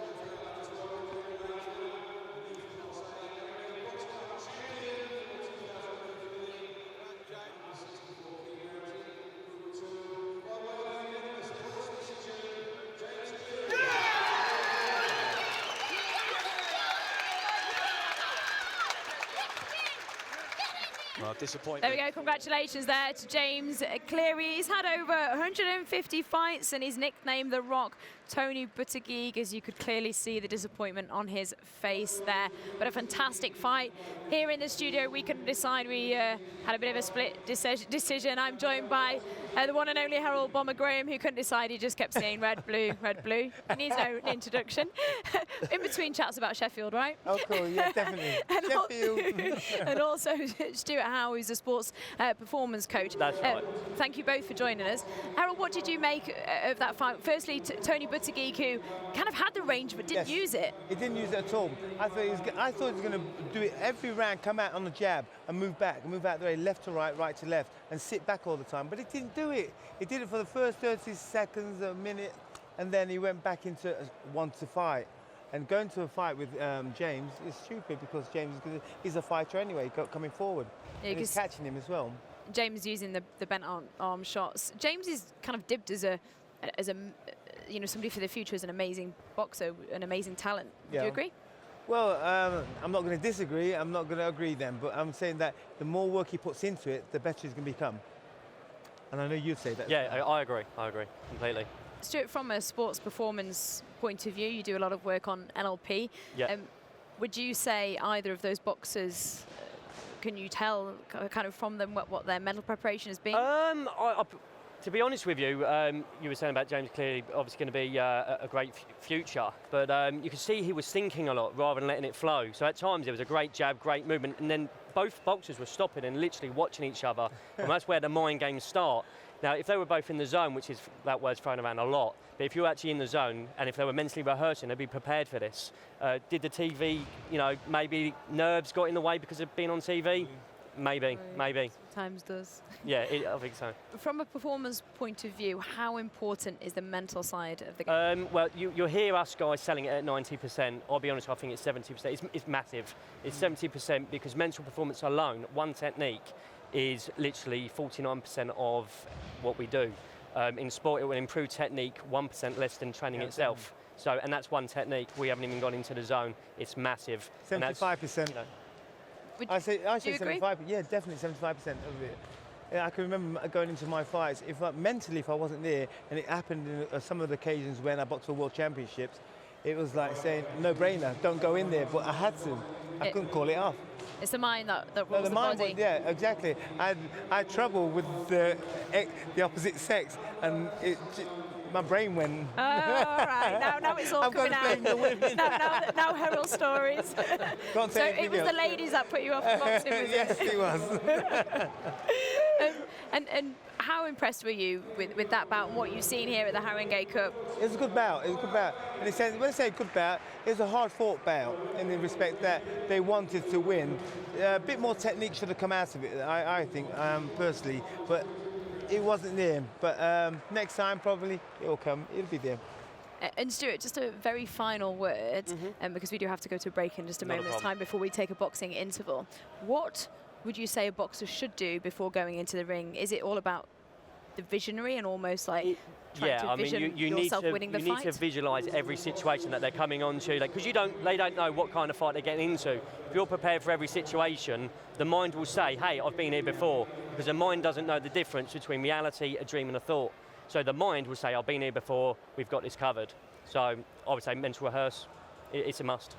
Disappointment. There we go, congratulations there to James Cleary. He's had over 150 fights and he's nicknamed The Rock. Tony Burgeig, as you could clearly see the disappointment on his face there. But a fantastic fight. Here in the studio, we couldn't decide. We had a bit of a split decision. I'm joined by the one and only Harold Bomber Graham, who couldn't decide. He just kept saying red, blue, red, blue. He needs no introduction. In between chats about Sheffield, right? Oh, cool, yeah, definitely. Sheffield. And also Stuart Howe, who's a sports performance coach. That's right. Thank you both for joining us. Harold, what did you make of that fight? Firstly, Tony Burgeig, who kind of had the range but didn't use it. He didn't use it at all. I thought he was going to do it every round, come out on the jab and move back, move out the way, left to right, right to left, and sit back all the time. But he didn't do it. He did it for the first 30 seconds, a minute, and then he went back into one to fight. And going to a fight with James is stupid because James is a fighter anyway, coming forward. Yeah, he's catching him as well. James using the bent arm shots. James is kind of dibbed as a you know, somebody for the future, as an amazing boxer, an amazing talent. Do you agree? Well, I'm not going to disagree. I'm not going to agree then, but I'm saying that the more work he puts into it, the better he's going to become. And I know you'd say that. Yeah, I agree completely. Stuart, from a sports performance point of view, you do a lot of work on NLP. Yeah. Would you say either of those boxers, can you tell kind of from them what their mental preparation has been? To be honest with you, you were saying about James Cleary, obviously going to be a great future, but you could see he was thinking a lot rather than letting it flow. So at times there was a great jab, great movement, and then both boxers were stopping and literally watching each other, and that's where the mind games start. Now, if they were both in the zone, which is that word's thrown around a lot, but if you're actually in the zone and if they were mentally rehearsing, they'd be prepared for this. Did the TV, you know, maybe nerves got in the way because of being on TV? Maybe. Sometimes does. Yeah, I think so. From a performance point of view, how important is the mental side of the game? Well, you'll hear us guys selling it at 90%. I'll be honest, I think it's 70%. It's massive. It's 70% because mental performance alone, one technique, is literally 49% of what we do. In sport, it will improve technique 1% less than training itself. So, and that's one technique. We haven't even gone into the zone. It's massive. 75%. You know, I say do you 75%. Yeah, definitely 75% of it. Yeah, I can remember going into my fights. Mentally, if I wasn't there, and it happened in some of the occasions when I boxed for World Championships, it was like saying, no brainer, don't go in there. But I had to. I couldn't call it off. It's the mind that No, rules the mind body. yeah, exactly. I had trouble with the opposite sex, and my brain went. Oh, all right. Now it's all I've got coming to blame the women. now Harold stories. Can't So take it was video. the ladies that put you off the boxing, was Yes, it was. And how impressed were you with that bout and what you've seen here at the Haringey Cup? It was a good bout. It was a good bout. And when I say good bout, it was a hard-fought bout in the respect that they wanted to win. A bit more technique should have come out of it, I think, personally. But it wasn't there. But next time, probably, it'll come. It'll be there. And Stuart, just a very final word, because we do have to go to a break in just a Not a moment's problem. time before we take a boxing interval. What would you say a boxer should do before going into the ring? Is it all about the visionary and almost like trying to vision you yourself need to, winning the you fight? need to visualise every situation that they're coming onto, because they don't know what kind of fight they're getting into. If you're prepared for every situation, the mind will say, hey, I've been here before, because the mind doesn't know the difference between reality, a dream and a thought. So the mind will say, I've been here before, we've got this covered. So I would say mental rehearse, it's a must.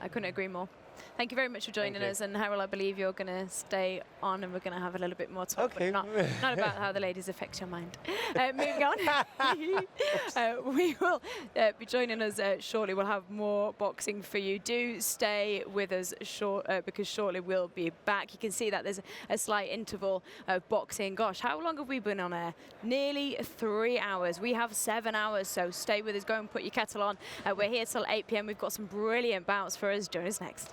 I couldn't agree more. Thank you very much for joining us. And Harold, I believe you're going to stay on and we're going to have a little bit more talk, Okay. but not about how the ladies affect your mind. Moving on, we will be joining us shortly. We'll have more boxing for you. Do stay with us because shortly we'll be back. You can see that there's a slight interval of boxing. Gosh, how long have we been on air? Nearly 3 hours. We have 7 hours, so stay with us. Go and put your kettle on. We're here till 8 p.m. We've got some brilliant bouts for us. Join us next.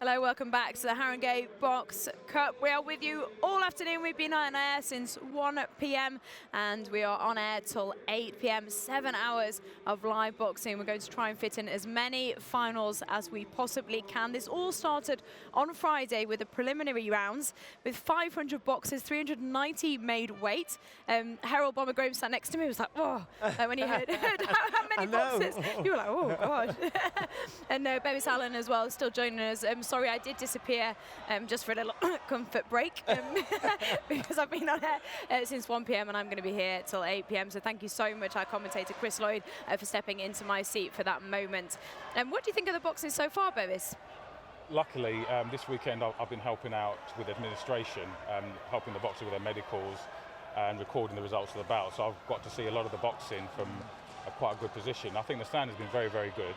Hello, welcome back to the Haringey Box Cup. We are with you all afternoon. We've been on air since 1 p.m. and we are on air till 8 p.m. 7 hours of live boxing. We're going to try and fit in as many finals as we possibly can. This all started on Friday with the preliminary rounds with 500 boxers, 390 made weight. Harold Bomber Graham sat next to me. He was like, "Whoa!" When he heard how many boxers, you were like, "Oh God!" And Bevis Allen as well, still joining us. Sorry, I did disappear just for a little comfort break because I've been on air since 1 p.m. and I'm going to be here till 8 p.m. So thank you so much, our commentator Chris Lloyd, for stepping into my seat for that moment. What do you think of the boxing so far, Bevis? Luckily, this weekend I've been helping out with administration, helping the boxers with their medicals and recording the results of the bout. So I've got to see a lot of the boxing from quite a good position. I think the stand has been very, very good.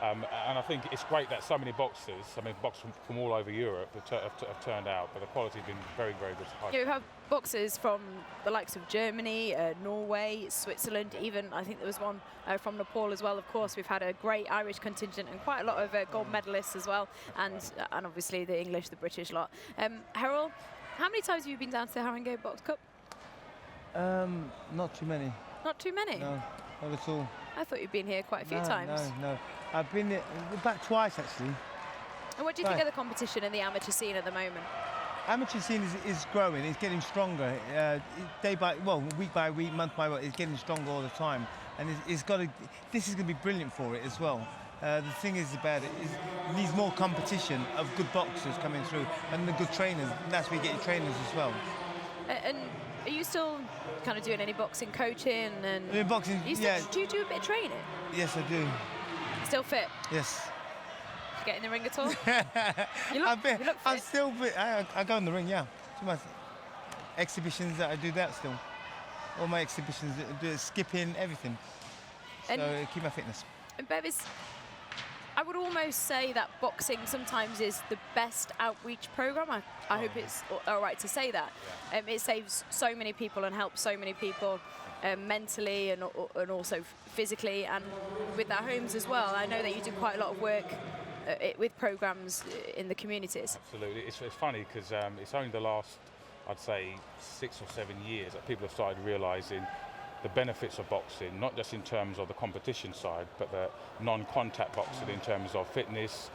And I think it's great that so many boxers, boxers from all over Europe have turned out, but the quality has been very, very good. Yeah, we have boxers from the likes of Germany, Norway, Switzerland, even I think there was one from Nepal as well. Of course, we've had a great Irish contingent and quite a lot of gold medalists as well, and obviously the English, the British lot. Harold, how many times have you been down to the Haringey Box Cup? Not too many. Not too many? No, not at all. I thought you'd been here quite a few times. No. I've been there about twice, actually. And what do you think of the competition in the amateur scene at the moment? Amateur scene is growing. It's getting stronger. Week by week, month by month, it's getting stronger all the time. And this is going to be brilliant for it as well. The thing is about it needs more competition of good boxers coming through and the good trainers. And that's where you get your trainers as well. And are you still kind of doing any boxing coaching? And boxing, yeah. Do you do a bit of training? Yes, I do. Still fit? Yes. Get in the ring at all? you look I'm still fit. I go in the ring, yeah. To my exhibitions, I do that still. All my exhibitions, skipping, everything. So keep my fitness. And Bevis, I would almost say that boxing sometimes is the best outreach program. I hope it's all right to say that. Yeah. It saves so many people and helps so many people mentally and also physically and with their homes as well. I know that you do quite a lot of work with programs in the communities. Absolutely. It's funny because it's only the last, I'd say, 6 or 7 years that people have started realising the benefits of boxing, not just in terms of the competition side, but the non-contact boxing in terms of fitness,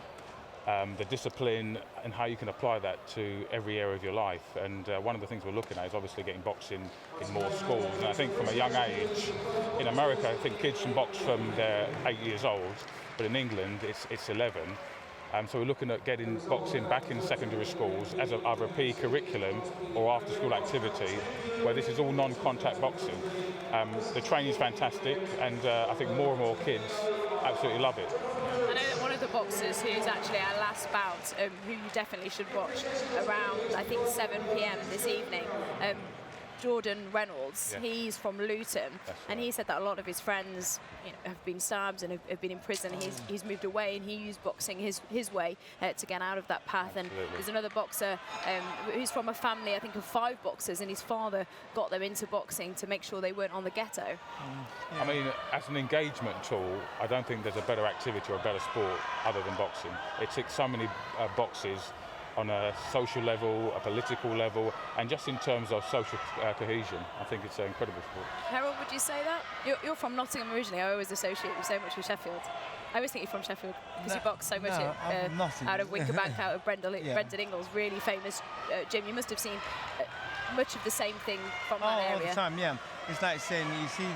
the discipline, and how you can apply that to every area of your life. And one of the things we're looking at is obviously getting boxing in more schools. And I think from a young age, in America, I think kids can box from they're 8 years old, but in England, it's 11. So we're looking at getting boxing back in secondary schools as either a PE curriculum or after-school activity, where this is all non-contact boxing. The training's fantastic, and I think more and more kids absolutely love it. I know that one of the boxers who's actually our last bout, who you definitely should watch around, I think, 7 p.m. this evening, Reynolds, Yeah. he's from Luton, and he said that a lot of his friends, have been stabbed and have been in prison. He's moved away, and he used boxing his way to get out of that path. Absolutely. And there's another boxer who's from a family, I think, of 5 boxers, and his father got them into boxing to make sure they weren't on the ghetto. I mean, as an engagement tool, I don't think there's a better activity or a better sport other than boxing. It ticks so many boxes on a social level, a political level, and just in terms of social cohesion. I think it's an incredible sport. Harold, would you say that? You're from Nottingham originally. I always associate you so much with Sheffield. I always think you're from Sheffield because you box so much out of Winkerbank, out of Brendan Ingles, really famous gym. You must have seen much of the same thing from that area. All the time, yeah. It's like saying you see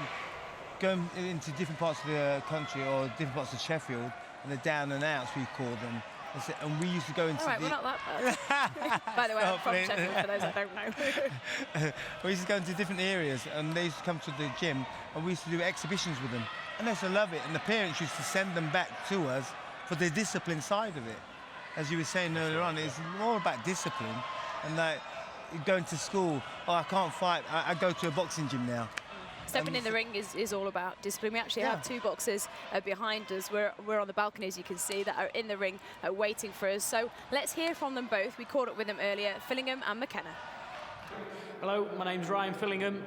going into different parts of the country or different parts of Sheffield, and the down and outs, we call them. And we used to go into all right, we're not that bad. By the way, I'm from Sheffield, for those that don't know. We used to go into different areas, and they used to come to the gym, and we used to do exhibitions with them. And they used to love it, and the parents used to send them back to us for the discipline side of it. As you were saying earlier on, it's more about discipline, and like going to school, I can't fight, I go to a boxing gym now. Stepping in the ring is all about discipline. We actually have 2 boxers behind us. We're on the balcony, as you can see, that are in the ring waiting for us. So let's hear from them both. We caught up with them earlier, Fillingham and McKenna. Hello, my name's Ryan Fillingham.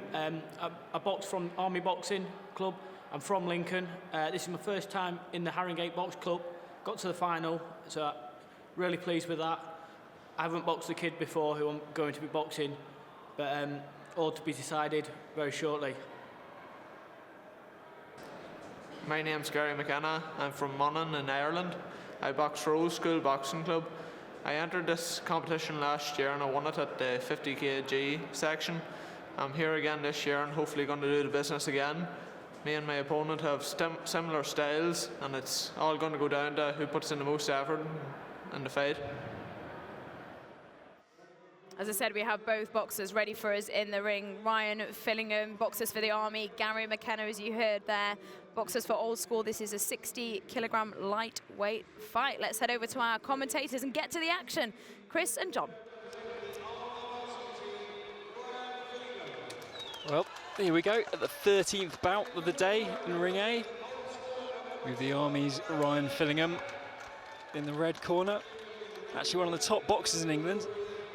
I box from Army Boxing Club. I'm from Lincoln. This is my first time in the Haringey Box Club. Got to the final, so really pleased with that. I haven't boxed a kid before who I'm going to be boxing, but all to be decided very shortly. My name's Gary McKenna. I'm from Monaghan in Ireland. I box for Old School Boxing Club. I entered this competition last year and I won it at the 50 kg section. I'm here again this year and hopefully going to do the business again. Me and my opponent have similar styles, and it's all going to go down to who puts in the most effort in the fight. As I said, we have both boxers ready for us in the ring. Ryan Fillingham, boxers for the Army. Gary McKenna, as you heard there, boxers for Old School. This is a 60-kilogram lightweight fight. Let's head over to our commentators and get to the action. Chris and John. Well, here we go at the 13th bout of the day in Ring A, with the Army's Ryan Fillingham in the red corner. Actually one of the top boxers in England.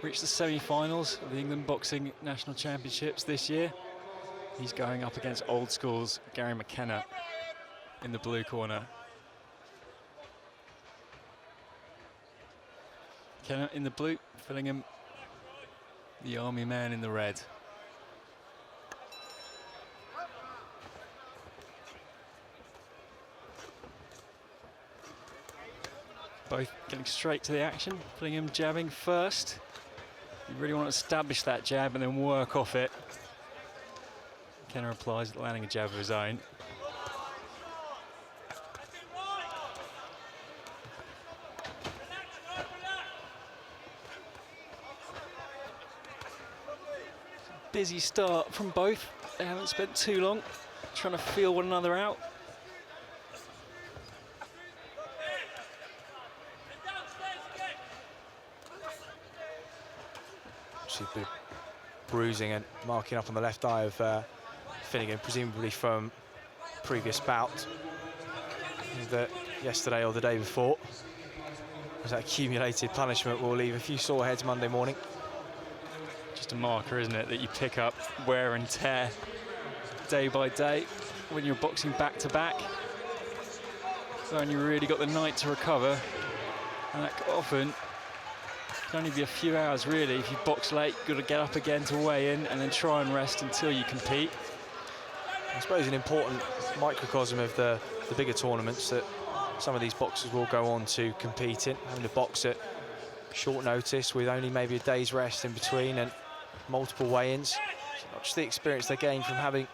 Reached the semi-finals of the England Boxing National Championships this year. He's going up against Old School's Gary McKenna in the blue corner. McKenna in the blue, Fillingham, the Army man, in the red. Both getting straight to the action. Fillingham jabbing first. You really want to establish that jab and then work off it. McKenna applies, landing a jab of his own. Busy start from both. They haven't spent too long trying to feel one another out. She's been bruising and marking up on the left eye of Finnegan, presumably from previous bout, either yesterday or the day before. As that accumulated punishment will leave a few sore heads Monday morning. Just a marker, isn't it, that you pick up wear and tear day by day when you're boxing back to back. So only really got the night to recover, and that often can only be a few hours really. If you box late, you've got to get up again to weigh in and then try and rest until you compete. I suppose an important microcosm of the bigger tournaments that some of these boxers will go on to compete in, having to box at short notice with only maybe a day's rest in between and multiple weigh-ins. Not just the experience they gain from having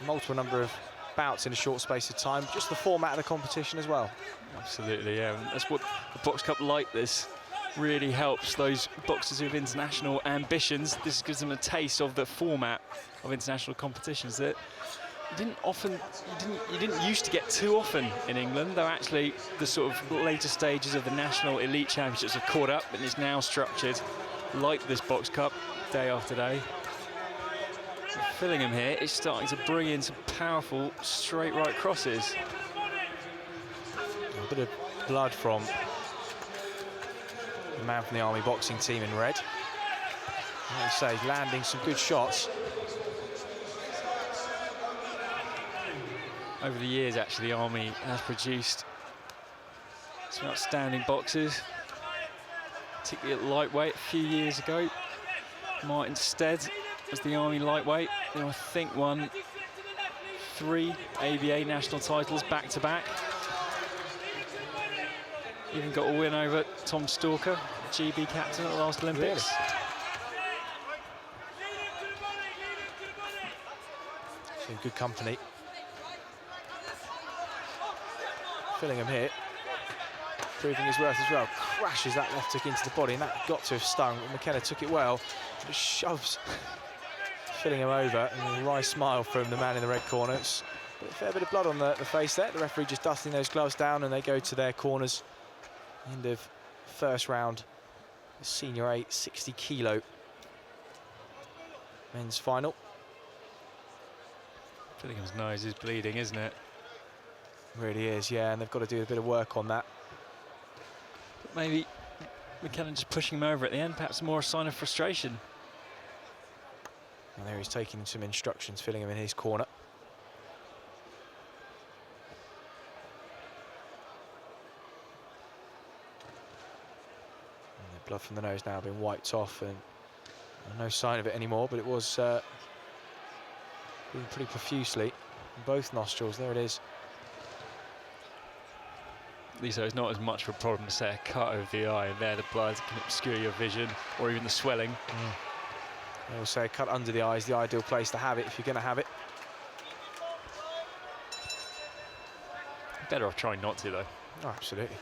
multiple number of bouts in a short space of time. Just the format of the competition as well. Absolutely, yeah. And that's what a Box Cup like this really helps those boxers with international ambitions. This gives them a taste of the format of international competitions that you didn't used to get too often in England, though actually the sort of later stages of the national elite championships have caught up, and it's now structured like this Box Cup day after day. Fillingham here is starting to bring in some powerful straight right crosses. A bit of blood from the man from the Army boxing team in red. Like I say, landing some good shots. Over the years, actually, the Army has produced some outstanding boxers, particularly at lightweight a few years ago. Martin Stead was the Army lightweight, who I think won 3 ABA national titles back-to-back. Even got a win over Tom Stalker, GB captain at the last Olympics. Really? In good company. Fillingham here, proving his worth as well. Crashes that left hook into the body, and that got to have stung. McKenna took it well, but shoves Fillingham over, and a wry smile from the man in the red corner. It's a fair bit of blood on the face there. The referee just dusting those gloves down, and they go to their corners. End of first round, Senior A 60 kilo men's final. Fillingham's nose is bleeding, isn't it? Really is, yeah, and they've got to do a bit of work on that. But maybe McKenna just pushing him over at the end, perhaps more a sign of frustration. And there he's taking some instructions, Fillingham in his corner. And the blood from the nose now been wiped off, and no sign of it anymore, but it was bleeding pretty profusely in both nostrils. There it is. Lisa, it's not as much of a problem to say a cut over the eye, and there the blood can obscure your vision, or even the swelling. I will say a cut under the eye is the ideal place to have it if you're going to have it. Better off trying not to, though. Oh, absolutely.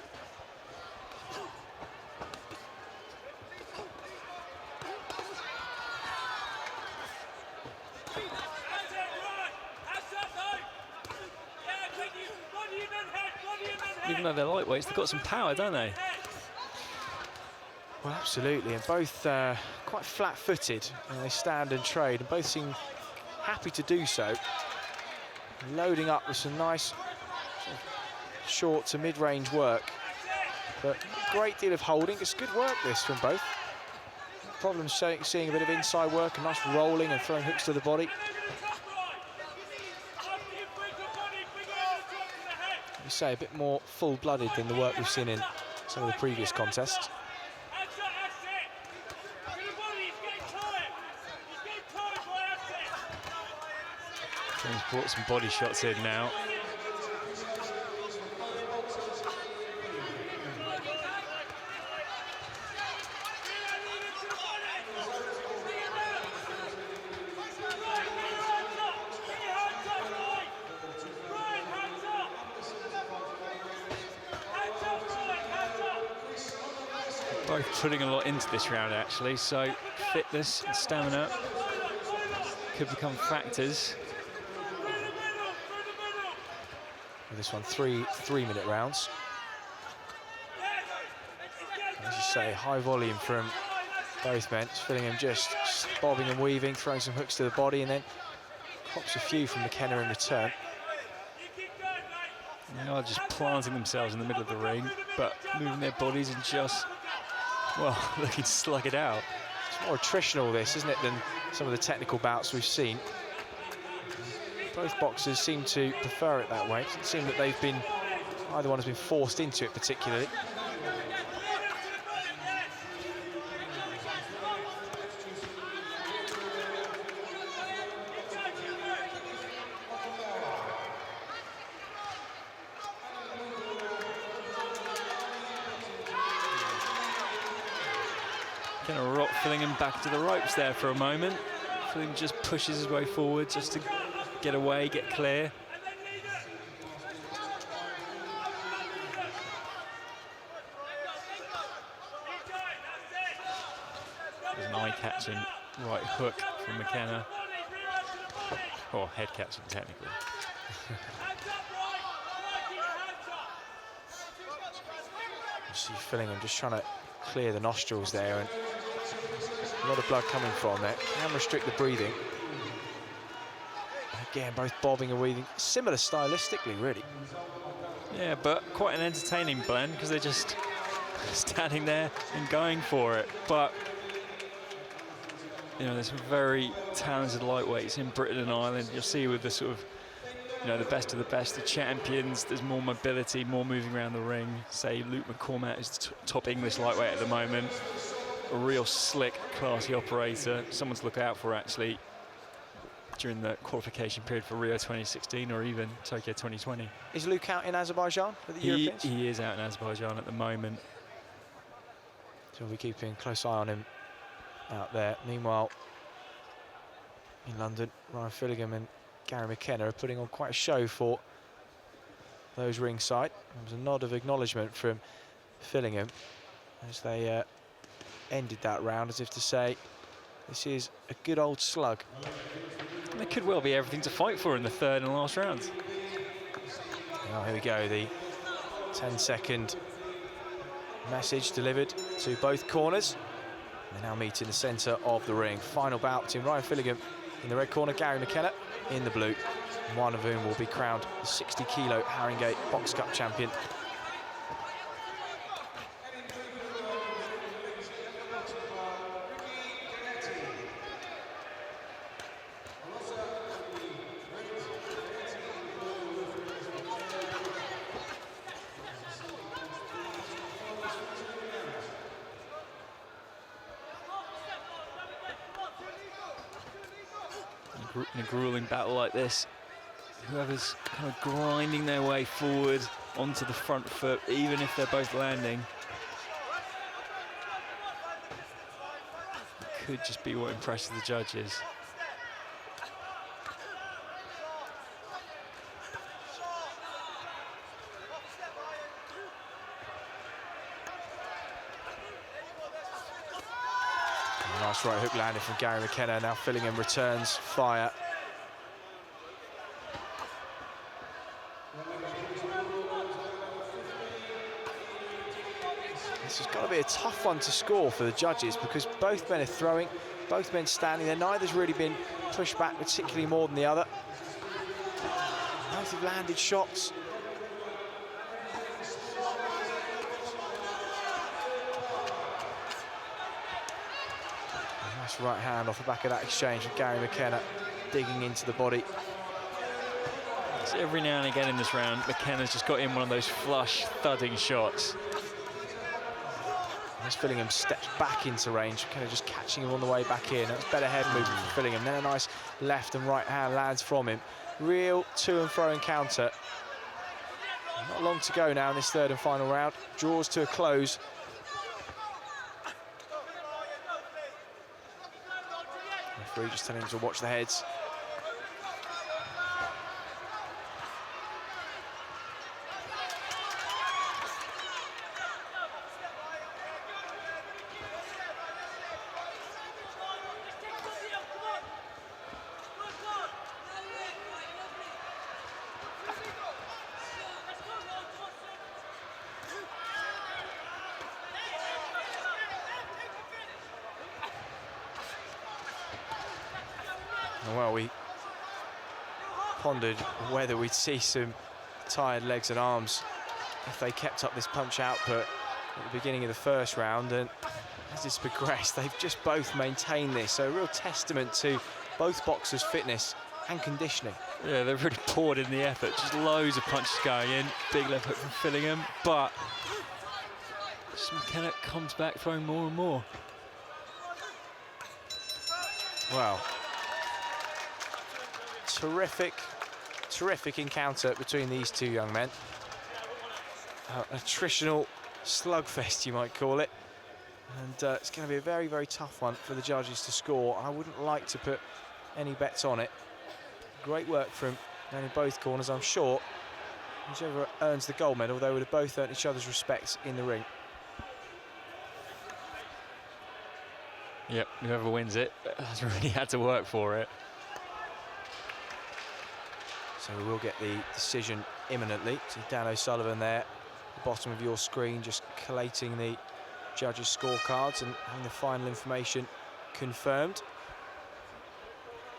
Even though they're lightweights, they've got some power, don't they? Well, absolutely, and both quite flat-footed, and they stand and trade, and both seem happy to do so. Loading up with some nice sort of short to mid-range work, but a great deal of holding. It's good work, this, from both. Problem seeing a bit of inside work, and nice rolling and throwing hooks to the body. You say a bit more full-blooded than the work we've seen in some of the previous contests. He's brought some body shots in now. Both putting a lot into this round, actually, so fitness and stamina could become factors. This one, three-minute rounds. As you say, high volume from both men. Fillingham just bobbing and weaving, throwing some hooks to the body, and then cops a few from McKenna in return. They are just planting themselves in the middle of the ring, but moving their bodies and just, well, looking to slug it out. It's more attritional, this, isn't it, than some of the technical bouts we've seen. Both boxers seem to prefer it that way. It doesn't seem that they've been, either one has been forced into it particularly. Going to rock Fillingham back to the ropes there for a moment. Fillingham just pushes his way forward just to get away, get clear. catching right hook from McKenna. Or head catching, technically. You see Fillingham just trying to clear the nostrils there, and a lot of blood coming from there. Can restrict the breathing. Again, both bobbing and weaving, similar stylistically, really. Yeah, but quite an entertaining blend because they're just standing there and going for it. But you know, there's some very talented lightweights in Britain and Ireland. You'll see with the sort of, you know, the best of the best, the champions, there's more mobility, more moving around the ring. Say Luke McCormack is the top English lightweight at the moment. A real slick, classy operator. Someone to look out for, actually, during the qualification period for Rio 2016 or even Tokyo 2020. Is Luke out in Azerbaijan for the Europeans? He is out in Azerbaijan at the moment. So we'll be keeping a close eye on him out there. Meanwhile, in London, Ryan Fillingham and Gary McKenna are putting on quite a show for those ringside. There was a nod of acknowledgement from Fillingham as they ended that round, as if to say, this is a good old slug. There could well be everything to fight for in the third and last round. Oh, here we go, the 10-second message delivered to both corners. They now meet in the centre of the ring. Final bout between Ryan Fillingham in the red corner, Gary McKenna in the blue. One of whom will be crowned the 60-kilo Haringey Box Cup champion. In a grueling battle like this, whoever's kind of grinding their way forward onto the front foot, even if they're both landing, could just be what impresses the judges. Nice right hook landed from Gary McKenna. Now Fillingham returns fire. This has got to be a tough one to score for the judges because both men are throwing, both men standing there. Neither's really been pushed back particularly more than the other. Both have landed shots. Nice right hand off the back of that exchange from Gary McKenna, digging into the body. So every now and again in this round, McKenna's just got in one of those flush, thudding shots. As Fillingham steps back into range, kind of just catching him on the way back in. That's better head movement for Fillingham. Then a nice left and right hand lands from him. Real to and fro encounter. Not long to go now in this third and final round. Draws to a close. Referee just telling him to watch the heads. Well, we pondered whether we'd see some tired legs and arms if they kept up this punch output at the beginning of the first round, and as it's progressed, they've just both maintained this. So a real testament to both boxers' fitness and conditioning. Yeah, they've really poured in the effort. Just loads of punches going in. Big left hook from Fillingham, but McKenna comes back throwing more and more. Wow. Terrific encounter between these two young men. Attritional slugfest, you might call it. And it's going to be a very, very tough one for the judges to score. I wouldn't like to put any bets on it. Great work from men in both corners, I'm sure. Whichever earns the gold medal, they would have both earned each other's respect in the ring. Yep, whoever wins it has really had to work for it. So we will get the decision imminently. See Dan O'Sullivan there at the bottom of your screen, just collating the judges' scorecards and having the final information confirmed.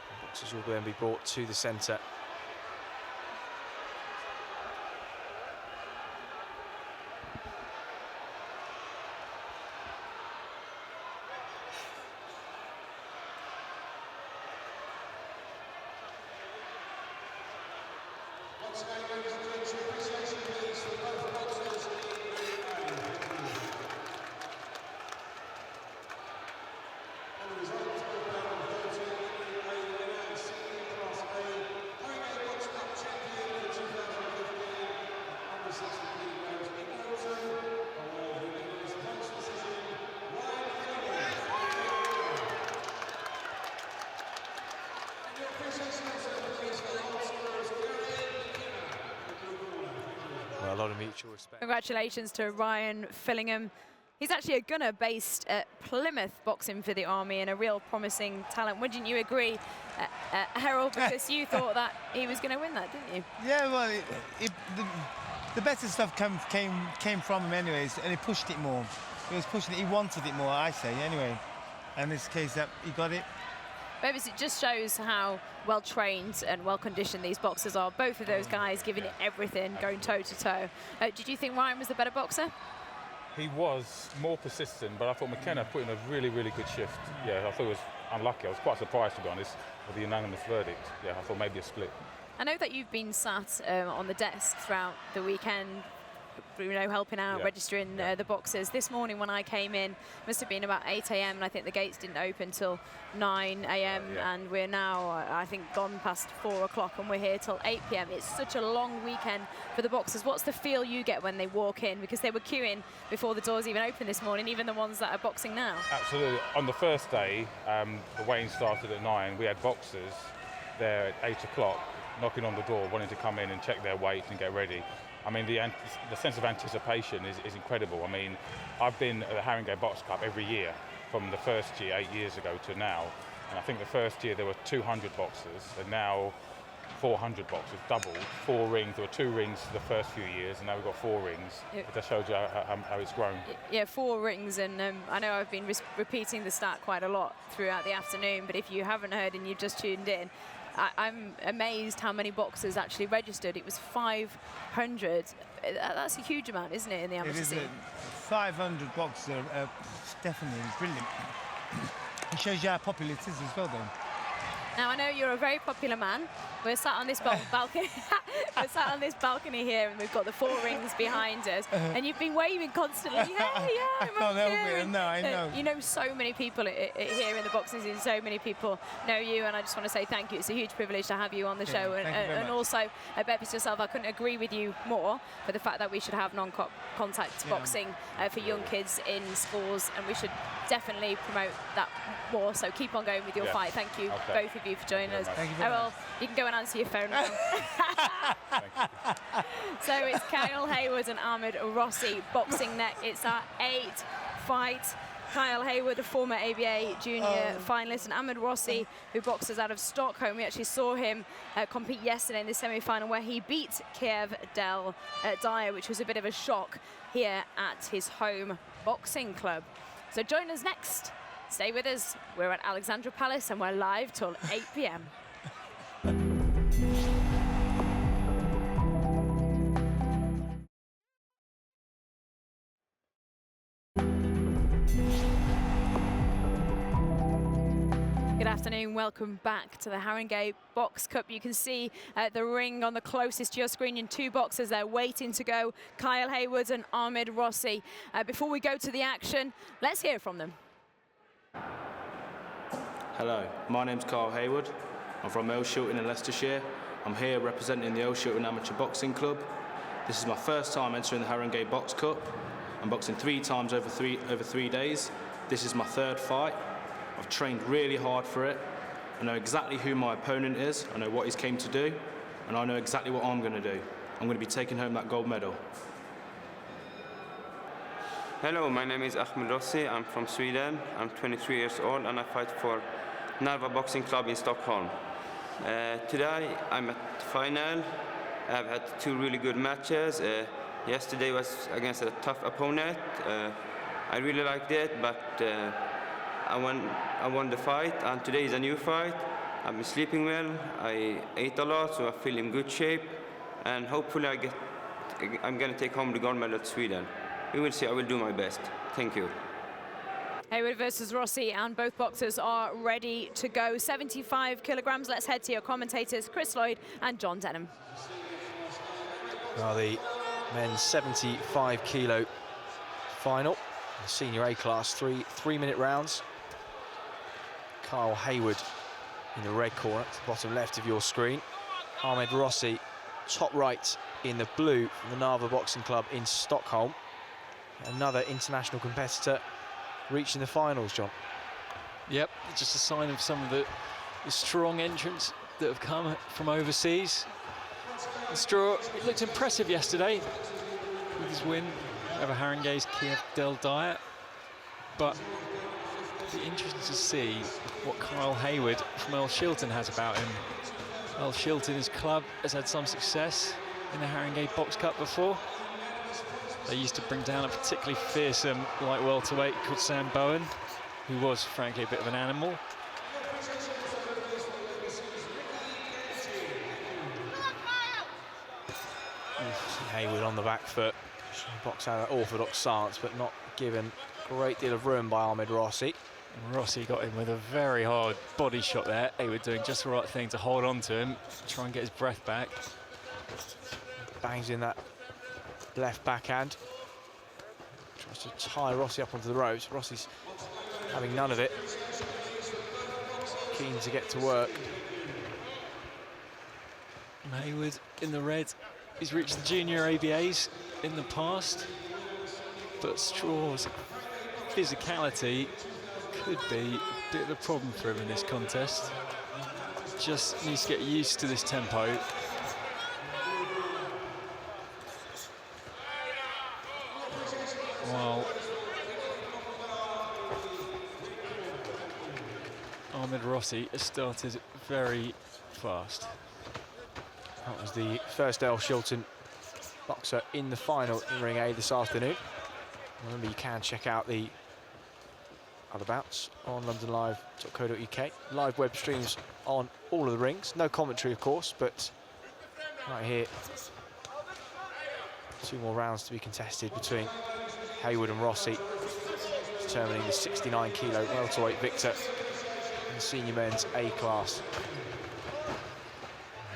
The boxes will then be brought to the centre. Well, a lot of mutual respect. Congratulations to Ryan Fillingham. He's actually a gunner based at Plymouth, boxing for the Army, and a real promising talent. Wouldn't you agree, Harold? Because you thought that he was going to win that, didn't you? Yeah, well, the better stuff came from him anyways, and he pushed it more. He was pushing it, he wanted it more, I say, anyway. And in this case, that he got it. It just shows how well trained and well conditioned these boxers are. Both of those guys giving it everything, going toe to toe. Did you think Ryan was the better boxer? He was more persistent, but I thought McKenna put in a really, really good shift. Yeah, I thought it was unlucky. I was quite surprised, to be honest, with the unanimous verdict. Yeah, I thought maybe a split. I know that you've been sat on the desk throughout the weekend, you know, helping out, registering the boxes. This morning when I came in, must have been about 8 a.m. and I think the gates didn't open till 9 a.m. and we're now, I think, gone past 4 o'clock and we're here till 8 p.m. It's such a long weekend for the boxers. What's the feel you get when they walk in? Because they were queuing before the doors even opened this morning, even the ones that are boxing now. Absolutely. On the first day, the weighing started at 9. We had boxers there at 8 o'clock knocking on the door, wanting to come in and check their weight and get ready. I mean, the sense of anticipation is incredible. I mean, I've been at the Haringey Box Cup every year from the first year, 8 years ago, to now. And I think the first year there were 200 boxers, and now 400 boxers, doubled. 4 rings. There were 2 rings the first few years, and now we've got 4 rings. It just shows you how it's grown. Yeah, 4 rings, and I know I've been repeating the stat quite a lot throughout the afternoon, but if you haven't heard and you've just tuned in, I'm amazed how many boxers actually registered. It was 500. That's a huge amount, isn't it, in the amateur scene? 500 boxers are definitely brilliant. It shows you how popular it is as well, though. Now, I know you're a very popular man. We're sat on this balcony. We're sat on this balcony here, and we've got the 4 rings behind us. And you've been waving constantly. Yeah, I can't help it. No, I know. You know so many people here in the boxing scene. So many people know you, and I just want to say thank you. It's a huge privilege to have you on the show. And also, Beppis yourself, I couldn't agree with you more for the fact that we should have non-contact boxing for young kids in schools, and we should definitely promote that more. So keep on going with your fight. Thank you, both of you, for joining us. Thank you very much. You can go and answer your phone now. So it's Kyle Haywood and Ahmed Rossi boxing next. It's our 8th fight. Kyle Haywood, a former ABA junior finalist, and Ahmed Rossi, who boxes out of Stockholm. We actually saw him compete yesterday in the semi-final where he beat Kiev Del Dyer, which was a bit of a shock here at his home boxing club. So join us next. Stay with us. We're at Alexandra Palace and we're live till 8 p.m. Good afternoon, welcome back to the Haringey Box Cup. You can see the ring on the closest to your screen in 2 boxers there waiting to go, Kyle Haywood and Ahmed Rossi. Before we go to the action, let's hear from them. Hello, my name's Kyle Haywood. I'm from Elshilton in Leicestershire. I'm here representing the Elshilton Amateur Boxing Club. This is my first time entering the Haringey Box Cup. I'm boxing 3 times over 3 days. This is my 3rd fight. I've trained really hard for it. I know exactly who my opponent is. I know what he's came to do, and I know exactly what I'm going to do. I'm going to be taking home that gold medal. Hello, my name is Ahmed Rossi. I'm from Sweden. I'm 23 years old and I fight for Narva Boxing Club in Stockholm. Today I'm at the final. I've had 2 really good matches. Yesterday was against a tough opponent. I really liked it, but I won the fight, and today is a new fight. I've been sleeping well. I ate a lot, so I feel in good shape, and hopefully I'm gonna take home the gold medal to Sweden. We will see. I will do my best. Thank you. Haywood versus Rossi, and both boxers are ready to go. 75 kilograms. Let's head to your commentators, Chris Lloyd and John Denham. Well, the men's 75 kilo final, the senior A class, 3-minute rounds. Kyle Haywood in the red corner, at the bottom left of your screen. Ahmed Rossi, top right in the blue from the Narva Boxing Club in Stockholm. Another international competitor reaching the finals, John. Yep, just a sign of some of the strong entrants that have come from overseas. Straw looked impressive yesterday with his win over Haringey's Kiev Del Diet, but it'll be interesting to see what Kyle Haywood from Earl Shilton has about him. Earl Shilton, his club, has had some success in the Haringey Box Cup before. They used to bring down a particularly fearsome light welterweight called Sam Bowen, who was, frankly, a bit of an animal. Haywood on the back foot, box out an orthodox stance, but not given a great deal of room by Ahmed Rossi. And Rossi got in with a very hard body shot there. Haywood doing just the right thing to hold on to him, try and get his breath back. Bangs in that left backhand. Tries to tie Rossi up onto the ropes. Rossi's having none of it. Keen to get to work. Haywood in the red. He's reached the junior ABAs in the past, but Straw's physicality could be a bit of a problem for him in this contest. Just needs to get used to this tempo. While Ahmed Rossi has started very fast. That was the first Earl Shilton boxer in the final in Ring A this afternoon. Remember, you can check out the other bouts on londonlive.co.uk. Live web streams on all of the rings. No commentary, of course, but right here, 2 more rounds to be contested between Haywood and Rossi, determining the 69 kilo welterweight victor in the senior men's A class.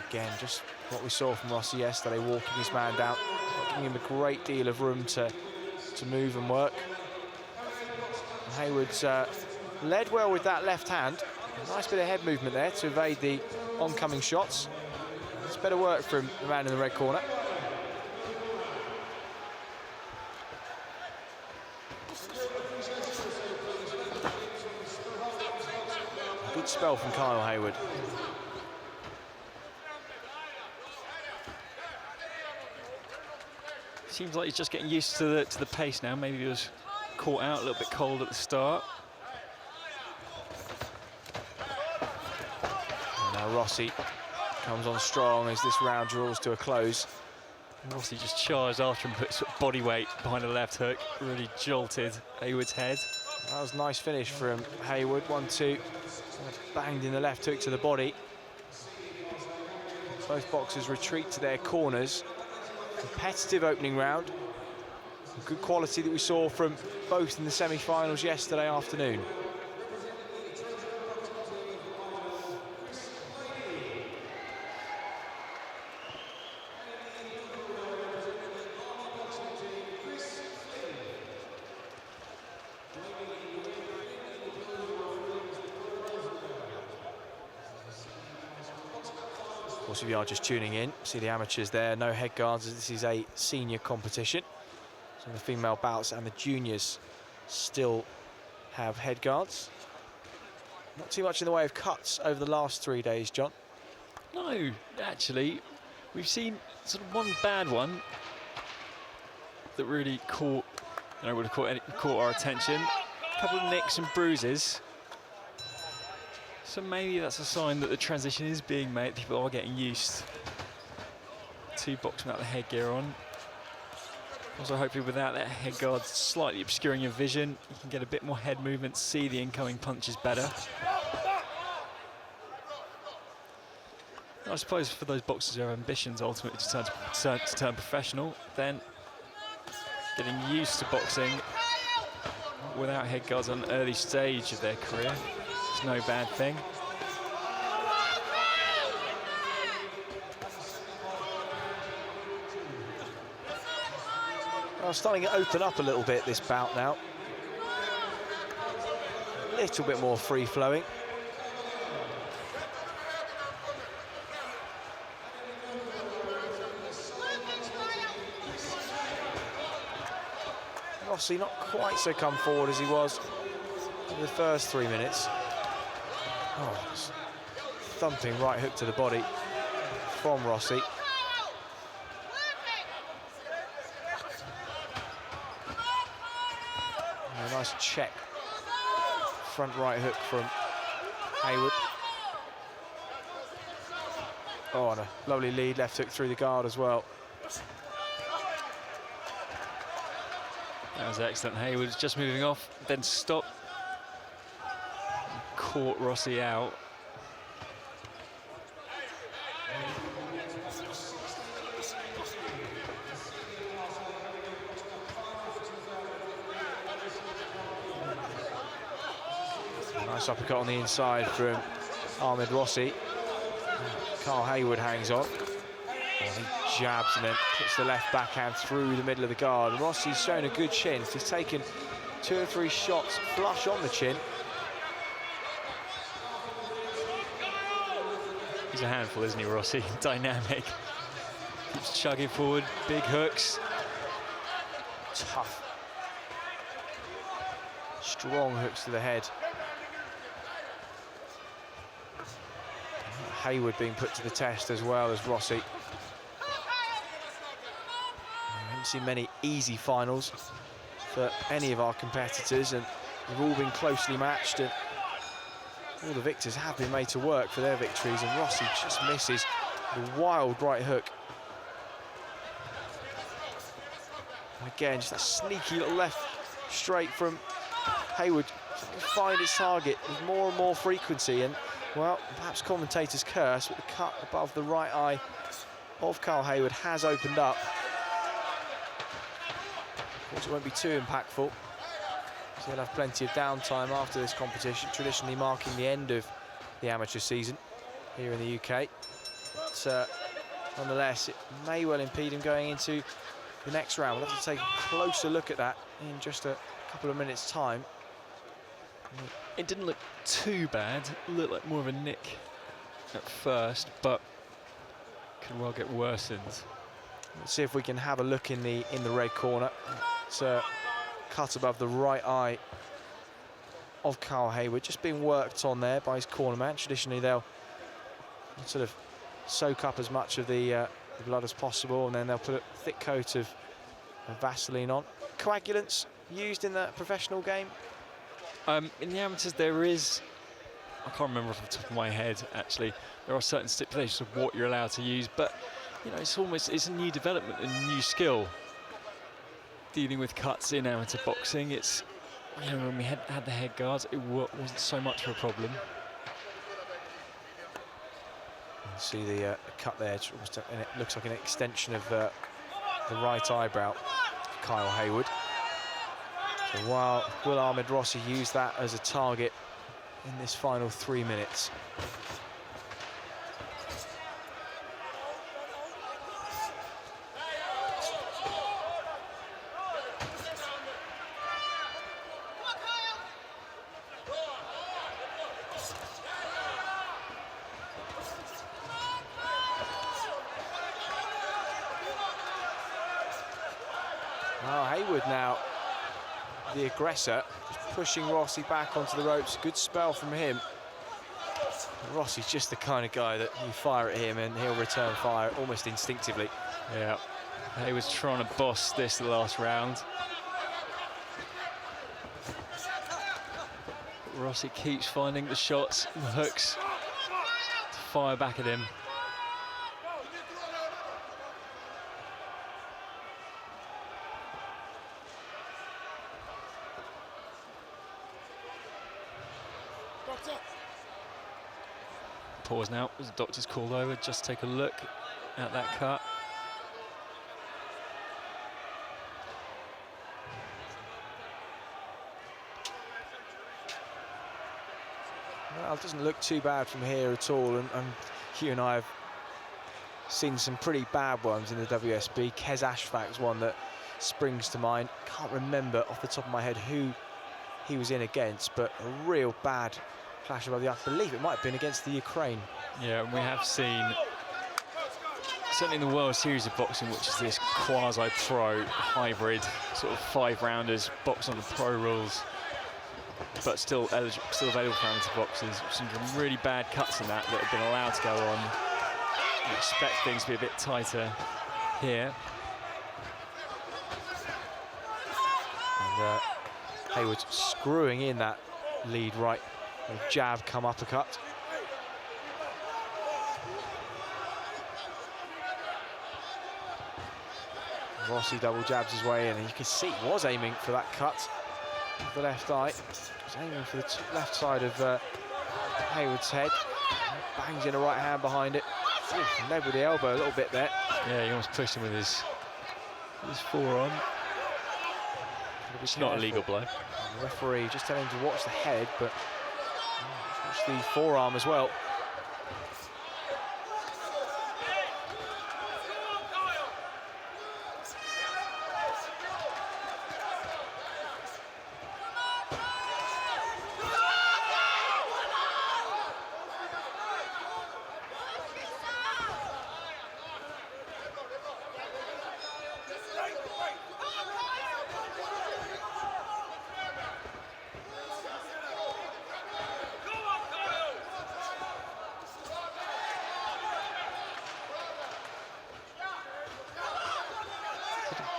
Again, just what we saw from Rossi yesterday, walking his man down, giving him a great deal of room to move and work. And Haywood's led well with that left hand. A nice bit of head movement there to evade the oncoming shots. It's better work from the man in the red corner. A good spell from Kyle Haywood. Seems like he's just getting used to the pace now. Maybe he was caught out a little bit cold at the start. And now Rossi comes on strong as this round draws to a close. And Rossi just charged after him, put sort of body weight behind a left hook, really jolted Haywood's head. That was a nice finish from Haywood. 1-2, banged in the left hook to the body. Both boxers retreat to their corners. Competitive opening round. Good quality that we saw from both in the semi-finals yesterday afternoon. Of course, if you are just tuning in, see the amateurs there, no head guards, as this is a senior competition. So the female bouts and the juniors still have head guards. Not too much in the way of cuts over the last 3 days, John. No, actually, we've seen sort of one bad one that really caught And it would have caught our attention. A couple of nicks and bruises. So maybe that's a sign that the transition is being made. People are getting used to boxing without the headgear on. Also, hopefully without that head guard slightly obscuring your vision, you can get a bit more head movement, see the incoming punches better. I suppose for those boxers who have ambitions ultimately to turn professional, then getting used to boxing without head guards at an early stage of their career is no bad thing. Well, starting to open up a little bit, this bout now. A little bit more free-flowing. Rossi not quite so come forward as he was in the first 3 minutes. Oh, thumping right hook to the body from Rossi. A nice check. Front right hook from Haywood. Oh, and a lovely lead left hook through the guard as well. That was excellent. Haywood just moving off, then stopped. Caught Rossi out. Nice uppercut on the inside from Ahmed Rossi. Carl Haywood hangs on. He jabs and then puts the left backhand through the middle of the guard. Rossi's shown a good chin. He's taken 2 or 3 shots flush on the chin. He's a handful, isn't he, Rossi? Dynamic. Keeps chugging forward, big hooks. Tough. Strong hooks to the head. Haywood being put to the test as well as Rossi. I haven't seen many easy finals for any of our competitors, and they've all been closely matched, and all the victors have been made to work for their victories, and Rossi just misses the wild right hook. And again, just a sneaky little left straight from Haywood. Find its target with more and more frequency, and well, perhaps commentator's curse, but the cut above the right eye of Carl Haywood has opened up. Of course, it won't be too impactful, so he'll have plenty of downtime after this competition, traditionally marking the end of the amateur season here in the UK. But nonetheless, it may well impede him going into the next round. We'll have to take a closer look at that in just a couple of minutes' time. It didn't look too bad. It looked like more of a nick at first, but could well get worsened. Let's see if we can have a look in the red corner. It's a cut above the right eye of Carl Haywood, just being worked on there by his corner man. Traditionally, they'll sort of soak up as much of the blood as possible, and then they'll put a thick coat of Vaseline on. Coagulants used in the professional game? In the amateurs, there is, I can't remember off the top of my head, actually. There are certain stipulations of what you're allowed to use, but you know, it's a new development, a new skill. Dealing with cuts in amateur boxing, it's, you know, when we had the head guards, it wasn't so much of a problem. You see the cut there, and it looks like an extension of the right eyebrow of Kyle Haywood. So while will Ahmed Rossi use that as a target in this final 3 minutes? Now Haywood now the aggressor, just pushing Rossi back onto the ropes. Good spell from him. Rossi's just the kind of guy that you fire at him and he'll return fire almost instinctively. Yeah, he was trying to boss this last round. Rossi keeps finding the shots and the hooks to fire back at him. Pause now as the doctor's called over. Just take a look at that cut. Well, it doesn't look too bad from here at all, and Hugh and I have seen some pretty bad ones in the WSB. Kes Ashfaq's one that springs to mind. Can't remember off the top of my head who he was in against, but a real bad clash above the. I believe it might have been against the Ukraine. Yeah, and we have seen, certainly in the World Series of Boxing, which is this quasi-pro hybrid, sort of 5-rounders, box on the pro rules, but still available for amateur boxers. We've seen some really bad cuts in that have been allowed to go on. We expect things to be a bit tighter here. And Haywood screwing in that lead right, jab come uppercut. Rossi double jabs his way in, and you can see he was aiming for that cut with the left eye. He's aiming for the left side of Haywood's head. Bangs in a right hand behind it. Ooh, led with the elbow a little bit there. Yeah, he almost pushed him with his forearm. It's not a legal blow. The referee just telling him to watch the head, but watch the forearm as well.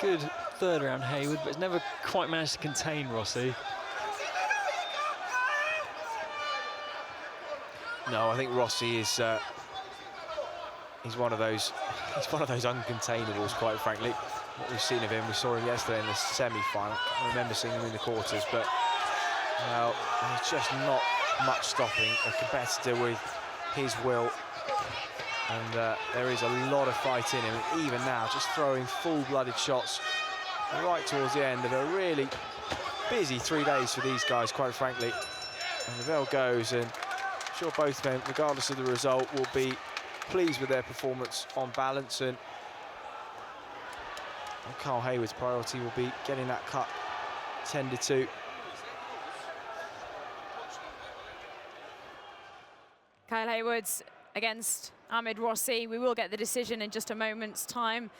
Good third round Haywood, but has never quite managed to contain Rossi. No, I think Rossi is he's one of those uncontainables, quite frankly. What we've seen of him, we saw him yesterday in the semi-final. I remember seeing him in the quarters, but well, there's just not much stopping a competitor with his will. And there is a lot of fight in him, and even now, just throwing full-blooded shots right towards the end of a really busy 3 days for these guys, quite frankly. And the bell goes, and I'm sure both men, regardless of the result, will be pleased with their performance on balance. And Carl Haywood's priority will be getting that cut tended to. Kyle Haywood's against Ahmed Rossi. We will get the decision in just a moment's time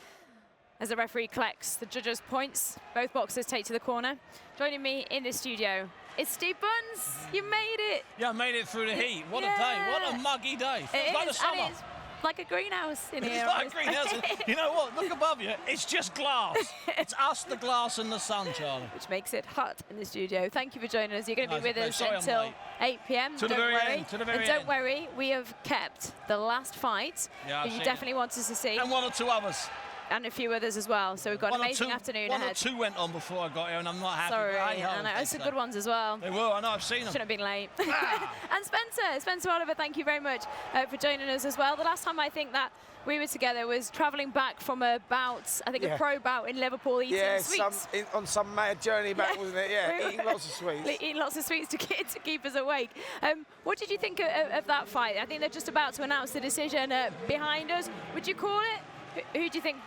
as the referee collects the judges' points. Both boxers take to the corner. Joining me in the studio is Steve Bunce. You made it. Yeah, I made it through the heat. What a day. What a muggy day. It like is, the summer. and it's like a greenhouse in here. It's like a greenhouse. You know what? Look above you. It's just glass. It's us, the glass, and the sun, Charlie. Which makes it hot in the studio. Thank you for joining us. You're going to be with us sorry, until 8 p.m. To the very end. To the very end. Don't worry, we have kept the last fight that you definitely want us to see. And one or two others. And a few others as well. So we've got an amazing afternoon ahead. One or two went on before I got here, and I'm not happy. Sorry, I know. Some good ones as well. They were, I know, I've seen them. Shouldn't have been late. And Spencer Oliver, thank you very much for joining us as well. The last time I think that we were together was travelling back from a bout, I think a pro bout in Liverpool, eating sweets. On some mad journey back, wasn't it? Yeah, eating lots of sweets. Eating lots of sweets to keep us awake. What did you think of that fight? I think they're just about to announce the decision behind us. Would you call it? Who do you think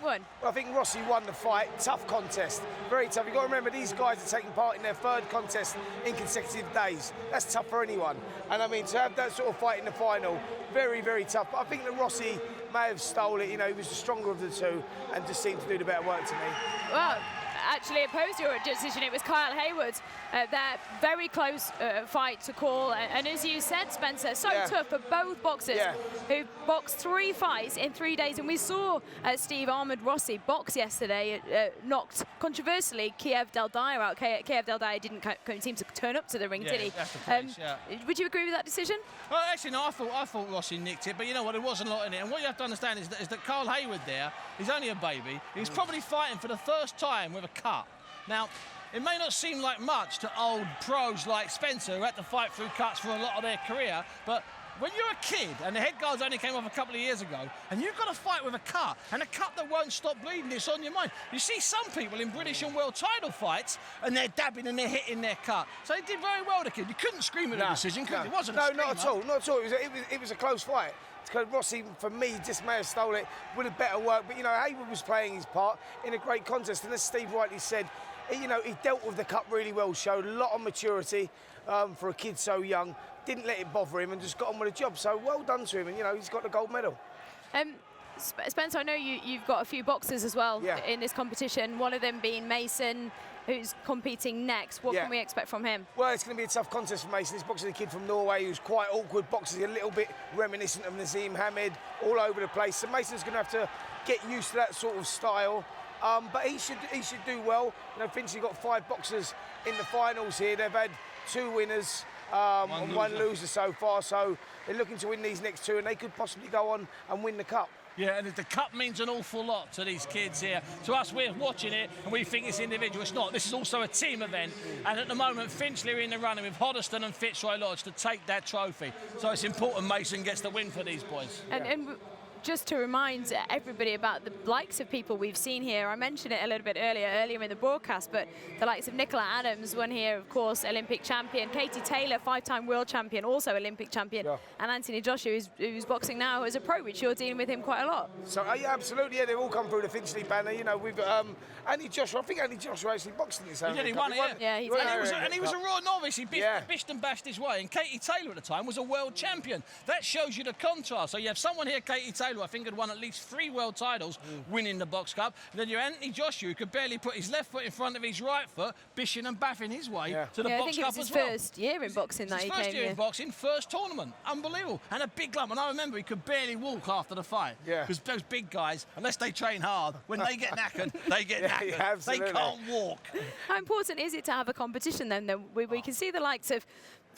won? Well, I think Rossi won the fight. Tough contest, very tough. You've got to remember these guys are taking part in their third contest in consecutive days. That's tough for anyone. And I mean, to have that sort of fight in the final, very, very tough. But I think that Rossi may have stole it. You know, he was the stronger of the two and just seemed to do the better work to me. Well, actually opposed your decision. It was Kyle Haywood. Their very close fight to call. And as you said, Spencer, so tough for both boxers who boxed 3 fights in 3 days. And we saw Steve Rossi box yesterday, knocked controversially Kiev Del Dyer out. Kiev Del Dyer didn't seem to turn up to the ring, did he? That's the case, Would you agree with that decision? Well, actually, no, I thought Rossi nicked it, but you know what, there wasn't a lot in it. And what you have to understand is that Kyle Haywood there, he's only a baby. He's probably fighting for the first time with a cut. Now, it may not seem like much to old pros like Spencer who had to fight through cuts for a lot of their career, but when you're a kid and the head guards only came off a couple of years ago and you've got to fight with a cut, and a cut that won't stop bleeding, it's on your mind. You see some people in British and world title fights and they're dabbing and they're hitting their cut. So he did very well, the kid. You couldn't scream at the decision, could you? It wasn't a screamer. not at all. Not at all. It was a close fight. Because Rossi, for me, just may have stole it, would have better worked. But, you know, Haywood was playing his part in a great contest. And as Steve rightly said, he dealt with the cut really well, showed a lot of maturity for a kid so young, didn't let it bother him and just got on with the job. So well done to him, and, you know, he's got the gold medal. Spencer, I know you've got a few boxers as well in this competition, one of them being Mason, who's competing next. What can we expect from him? Well, it's going to be a tough contest for Mason. He's boxing a kid from Norway who's quite awkward, boxing a little bit reminiscent of Nazim Hamid, all over the place. So Mason's going to have to get used to that sort of style. But he should do well. You know, Finchley got 5 boxers in the finals here. They've had 2 winners and 1 loser so far. So they're looking to win these next 2, and they could possibly go on and win the cup. Yeah, and the cup means an awful lot to these kids here. To us, we're watching it and we think it's individual. It's not. This is also a team event. And at the moment, Finchley are in the running with Hoddesdon and Fitzroy Lodge to take that trophy. So it's important Mason gets the win for these boys. And just to remind everybody about the likes of people we've seen here, I mentioned it a little bit earlier in the broadcast, but the likes of Nicola Adams, won here, of course, Olympic champion. Katie Taylor, 5-time world champion, also Olympic champion. And Anthony Joshua, who's boxing now as a pro, which you're dealing with him quite a lot. So, yeah, absolutely, they've all come through the Finchley banner. You know, we've Anthony Joshua, I think Anthony Joshua actually boxed in this. He did, he won it, yeah. He did. And he was a raw novice. He bished and bashed his way. And Katie Taylor at the time was a world champion. That shows you the contrast. So you have someone here, Katie Taylor, I think had won at least 3 world titles, winning the box cup. And then you're Anthony Joshua, who could barely put his left foot in front of his right foot, bishing and baffing his way to the box cup as well. I think it was his first year in boxing that he came. First year in boxing, first tournament. Unbelievable. And a big lump. And I remember he could barely walk after the fight. Because those big guys, unless they train hard, when they get knackered, they get knackered. They can't walk. How important is it to have a competition then? We can see the likes of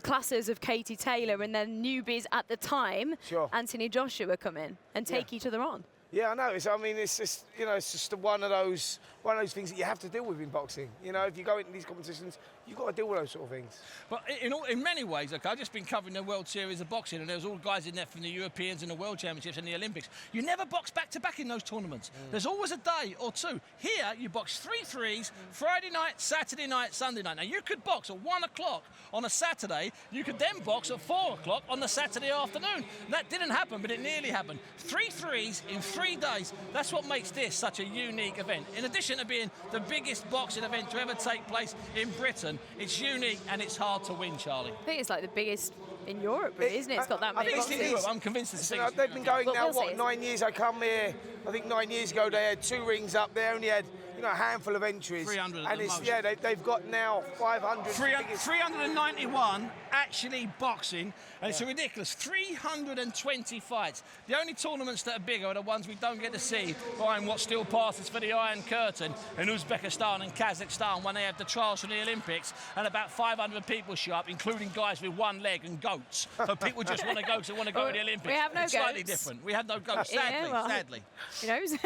classes of Katie Taylor and then newbies at the time, Anthony Joshua, come in and take each other on. Yeah, I know. It's just, you know, it's just one of those things that you have to deal with in boxing. You know, if you go into these competitions, you've got to deal with those sort of things. But in many ways, I've just been covering the World Series of Boxing, and there's all guys in there from the Europeans and the World Championships and the Olympics. You never box back-to-back in those tournaments. There's always a day or 2. Here, you box 3 threes, Friday night, Saturday night, Sunday night. Now, you could box at 1 o'clock on a Saturday. You could then box at 4 o'clock on the Saturday afternoon. That didn't happen, but it nearly happened. 3 threes in 3 days. That's what makes this such a unique event. In addition to being the biggest boxing event to ever take place in Britain, it's unique and it's hard to win, Charlie. I think it's like the biggest in Europe, really, isn't it? It's got that many boxes. I'm convinced it's they've been going now, 9 years? I come here, I think 9 years ago, they had 2 rings up. They only had, you know, a handful of entries. 300 and it's, they've got now 500. 391 actually boxing, and it's ridiculous. 320 fights. The only tournaments that are bigger are the ones we don't get to see behind what still passes for the Iron Curtain in Uzbekistan and Kazakhstan when they have the trials for the Olympics, and about 500 people show up, including guys with 1 leg and goats. So people just want to go to the Olympics. We have no it's goats. Slightly different. We have no goats, sadly. Who knows?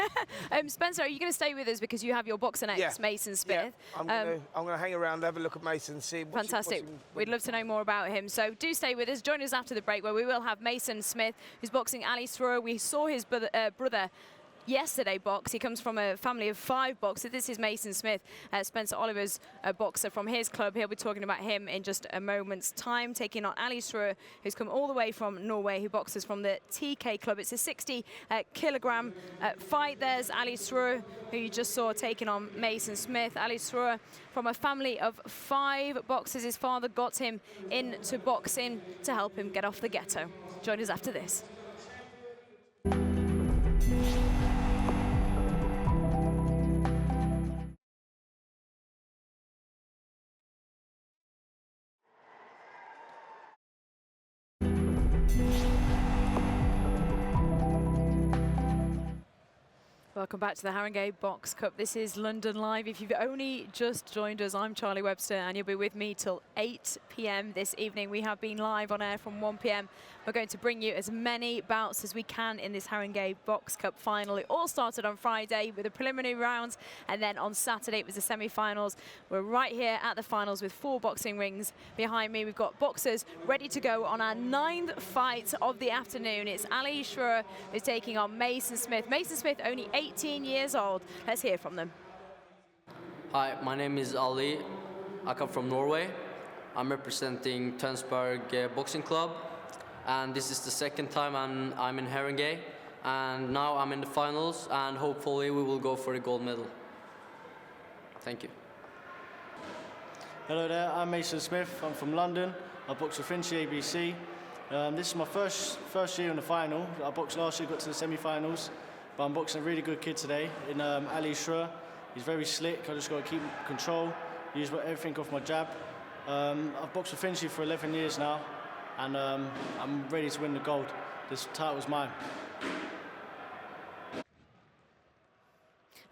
Spencer, are you going to stay with us because you have your boxer next, Mason Smith? I'm going to hang around, have a look at Mason, see what's fantastic. We'd love to know more about him. So do stay with us. Join us after the break, where we will have Mason Smith, who's boxing Ali Sroor. We saw his brother yesterday box. He comes from a family of 5 boxers. This is Mason Smith, Spencer Oliver's boxer from his club. He'll be talking about him in just a moment's time, taking on Ali Sroor, who's come all the way from Norway, who boxes from the TK club. It's a 60-kilogram fight. There's Ali Sroor, who you just saw taking on Mason Smith. Ali Sroor from a family of 5 boxers. His father got him into boxing to help him get off the ghetto. Join us after this. Welcome back to the Haringey Box Cup. This is London Live. If you've only just joined us, I'm Charlie Webster, and you'll be with me till 8 p.m. this evening. We have been live on air from 1 p.m. We're going to bring you as many bouts as we can in this Haringey Box Cup final. It all started on Friday with the preliminary rounds, and then on Saturday it was the semi-finals. We're right here at the finals with 4 boxing rings behind me. We've got boxers ready to go on our 9th fight of the afternoon. It's Ali Schroer who's taking on Mason Smith. Mason Smith, only 18 years old. Let's hear from them. Hi, my name is Ali. I come from Norway. I'm representing Tønsberg Boxing Club, and this is the second time I'm in Haringey, and now I'm in the finals, and hopefully we will go for the gold medal. Thank you. Hello there, I'm Mason Smith. I'm from London. I box for Finchley ABC. This is my first year in the final. I boxed last year, got to the semi-finals, but I'm boxing a really good kid today in Ali Schroer. He's very slick. I just got to keep control, use everything off my jab. I've boxed for Finchley for 11 years now, and I'm ready to win the gold. This title's mine.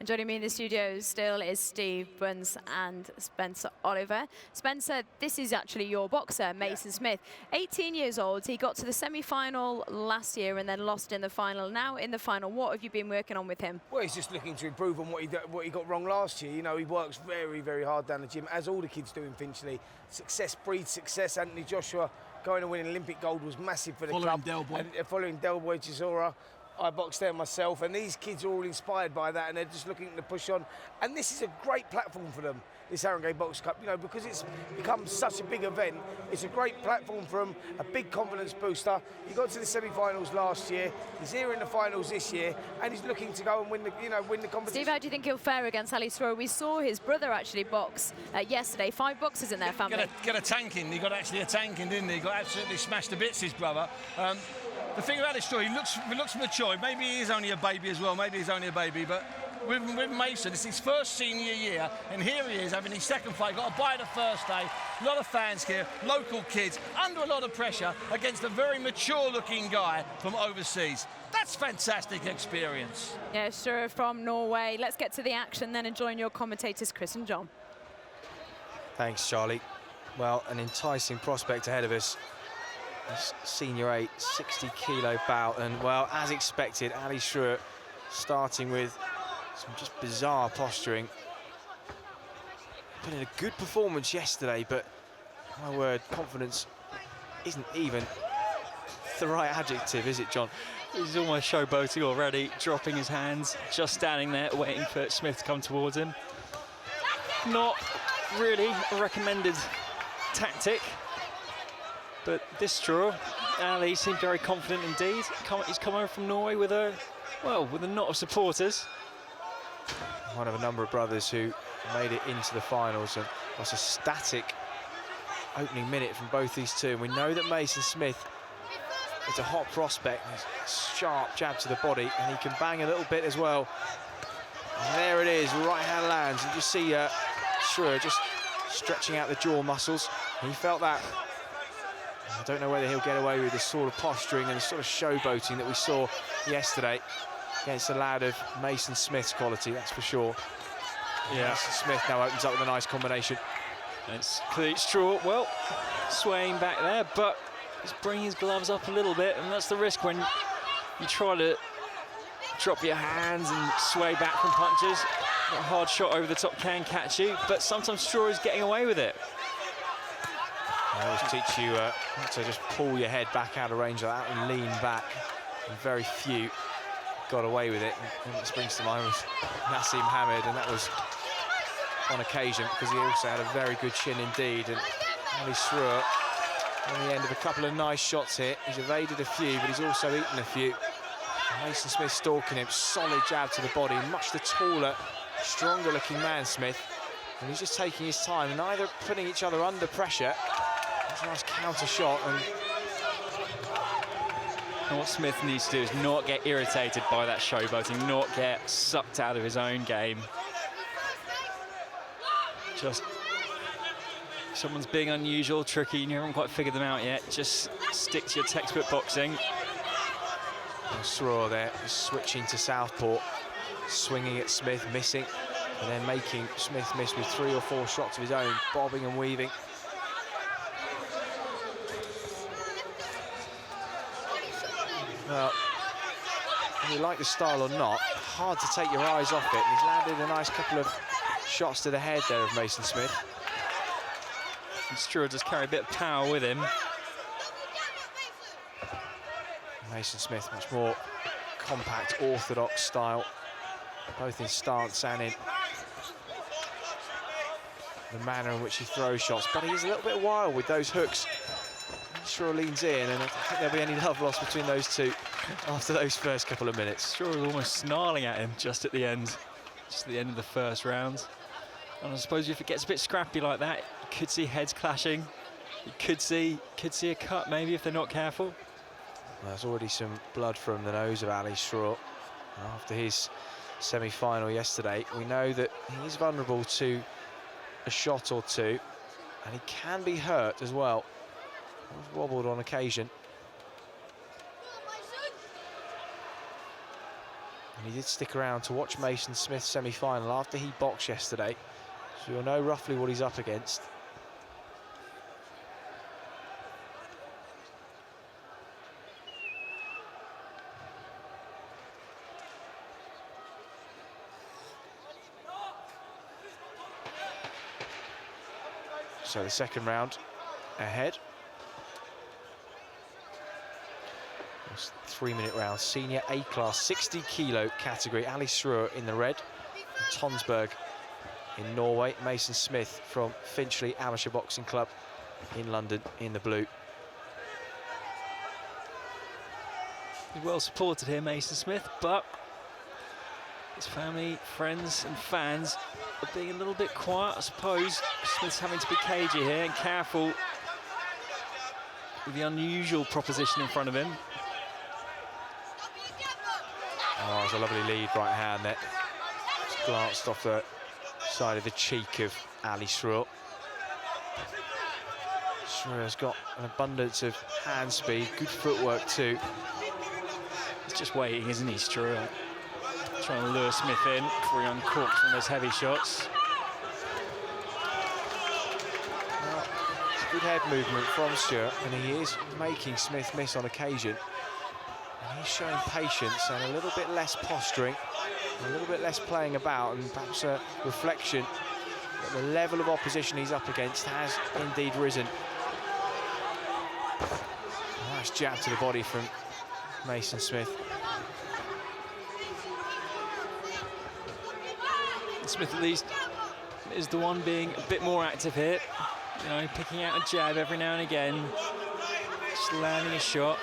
And joining me in the studio still is Steve Bunce and Spencer Oliver. Spencer, this is actually your boxer, Mason Smith. 18 years old, he got to the semi-final last year and then lost in the final. Now in the final, what have you been working on with him? Well, he's just looking to improve on what he got wrong last year. You know, he works very, very hard down the gym, as all the kids do in Finchley. Success breeds success. Anthony Joshua going to win Olympic gold was massive for the club. Following Delboy Chisora. I boxed there myself, and these kids are all inspired by that, and they're just looking to push on. And this is a great platform for them, this Haringey Box Cup, you know, because it's become such a big event. It's a great platform for them, a big confidence booster. He got to the semi-finals last year. He's here in the finals this year, and he's looking to go and win the competition. Steve, how do you think he'll fare against Ali Schroer? We saw his brother actually box yesterday. 5 boxers in their family. Got a tanking. He got actually a tanking, didn't he? He got absolutely smashed to bits, his brother. The thing about this story, he looks mature. Maybe he is only a baby as well. Maybe he's only a baby, but with Mason, it's his first senior year, and here he is having his second fight. Got a bye the first day. A lot of fans here, local kids, under a lot of pressure against a very mature-looking guy from overseas. That's fantastic experience. Yeah, sure, from Norway. Let's get to the action then and join your commentators, Chris and John. Thanks, Charlie. Well, an enticing prospect ahead of us. This Senior 8, 60-kilo bout, and well, as expected, Ali Schroer starting with some just bizarre posturing. Put in a good performance yesterday, but my word, confidence isn't even the right adjective, is it, John? He's almost showboating already, dropping his hands, just standing there waiting for Smith to come towards him. Not really a recommended tactic. But this draw, Ali seemed very confident indeed. He's come over from Norway with a knot of supporters. One of a number of brothers who made it into the finals, and was a static opening minute from both these two. And we know that Mason Smith is a hot prospect. He's a sharp jab to the body, and he can bang a little bit as well. And there it is, right hand lands. You just see Schroer just stretching out the jaw muscles. He felt that. I don't know whether he'll get away with the sort of posturing and the sort of showboating that we saw yesterday against a lad of Mason Smith's quality, that's for sure. Yeah. Mason Smith now opens up with a nice combination. And it's clear Straw, well, swaying back there, but he's bringing his gloves up a little bit, and that's the risk when you try to drop your hands and sway back from punches. A hard shot over the top can catch you, but sometimes Straw is getting away with it. I always teach you not to just pull your head back out of range like that and lean back. And very few got away with it. And what springs to mind was Nassim Hamid, and that was on occasion because he also had a very good chin indeed. And Ali Schroer on the end of a couple of nice shots here. He's evaded a few, but he's also eaten a few. Mason Smith stalking him, solid jab to the body, much the taller, stronger looking man, Smith. And he's just taking his time, and either putting each other under pressure. That's a nice counter shot. And what Smith needs to do is not get irritated by that showboating, not get sucked out of his own game. Just someone's being unusual, tricky, and you haven't quite figured them out yet. Just stick to your textbook boxing. Schroer there, switching to southpaw. swinging at Smith, missing, and then making Smith miss with 3 or 4 shots of his own, bobbing and weaving. Well, whether you like the style or not, hard to take your eyes off it. And he's landed a nice couple of shots to the head there of Mason Smith. And Stewart does carry a bit of power with him. Mason Smith, much more compact, orthodox style, both in stance and in the manner in which he throws shots. But he's a little bit wild with those hooks. Sure leans in, and I don't think there'll be any love lost between those two after those first couple of minutes. Sure was almost snarling at him just at the end of the first round. And I suppose if it gets a bit scrappy like that, you could see heads clashing. You could see a cut maybe if they're not careful. Well, there's already some blood from the nose of Ali Straw after his semi-final yesterday. We know that he's vulnerable to a shot or two, and he can be hurt as well. He's wobbled on occasion. And he did stick around to watch Mason Smith's semi-final after he boxed yesterday, so you'll know roughly what he's up against. So the second round ahead. 3-minute round, senior A-class, 60-kilo category. Ali Straw in the red, from Tonsberg in Norway. Mason Smith from Finchley Amateur Boxing Club in London in the blue. He's well supported here, Mason Smith, but his family, friends and fans are being a little bit quiet, I suppose. Smith's having to be cagey here and careful with the unusual proposition in front of him. Oh, it's a lovely lead right hand there. Just glanced off the side of the cheek of Ali Straw. Straw's got an abundance of hand speed, good footwork too. He's just waiting, isn't he, Straw? Trying to lure Smith in before he uncorks one of those heavy shots. Well, it's a good head movement from Stewart, and he is making Smith miss on occasion. And he's showing patience and a little bit less posturing, a little bit less playing about, and perhaps a reflection that the level of opposition he's up against has indeed risen. A nice jab to the body from Mason Smith. Smith at least is the one being a bit more active here, you know, picking out a jab every now and again, just landing a shot.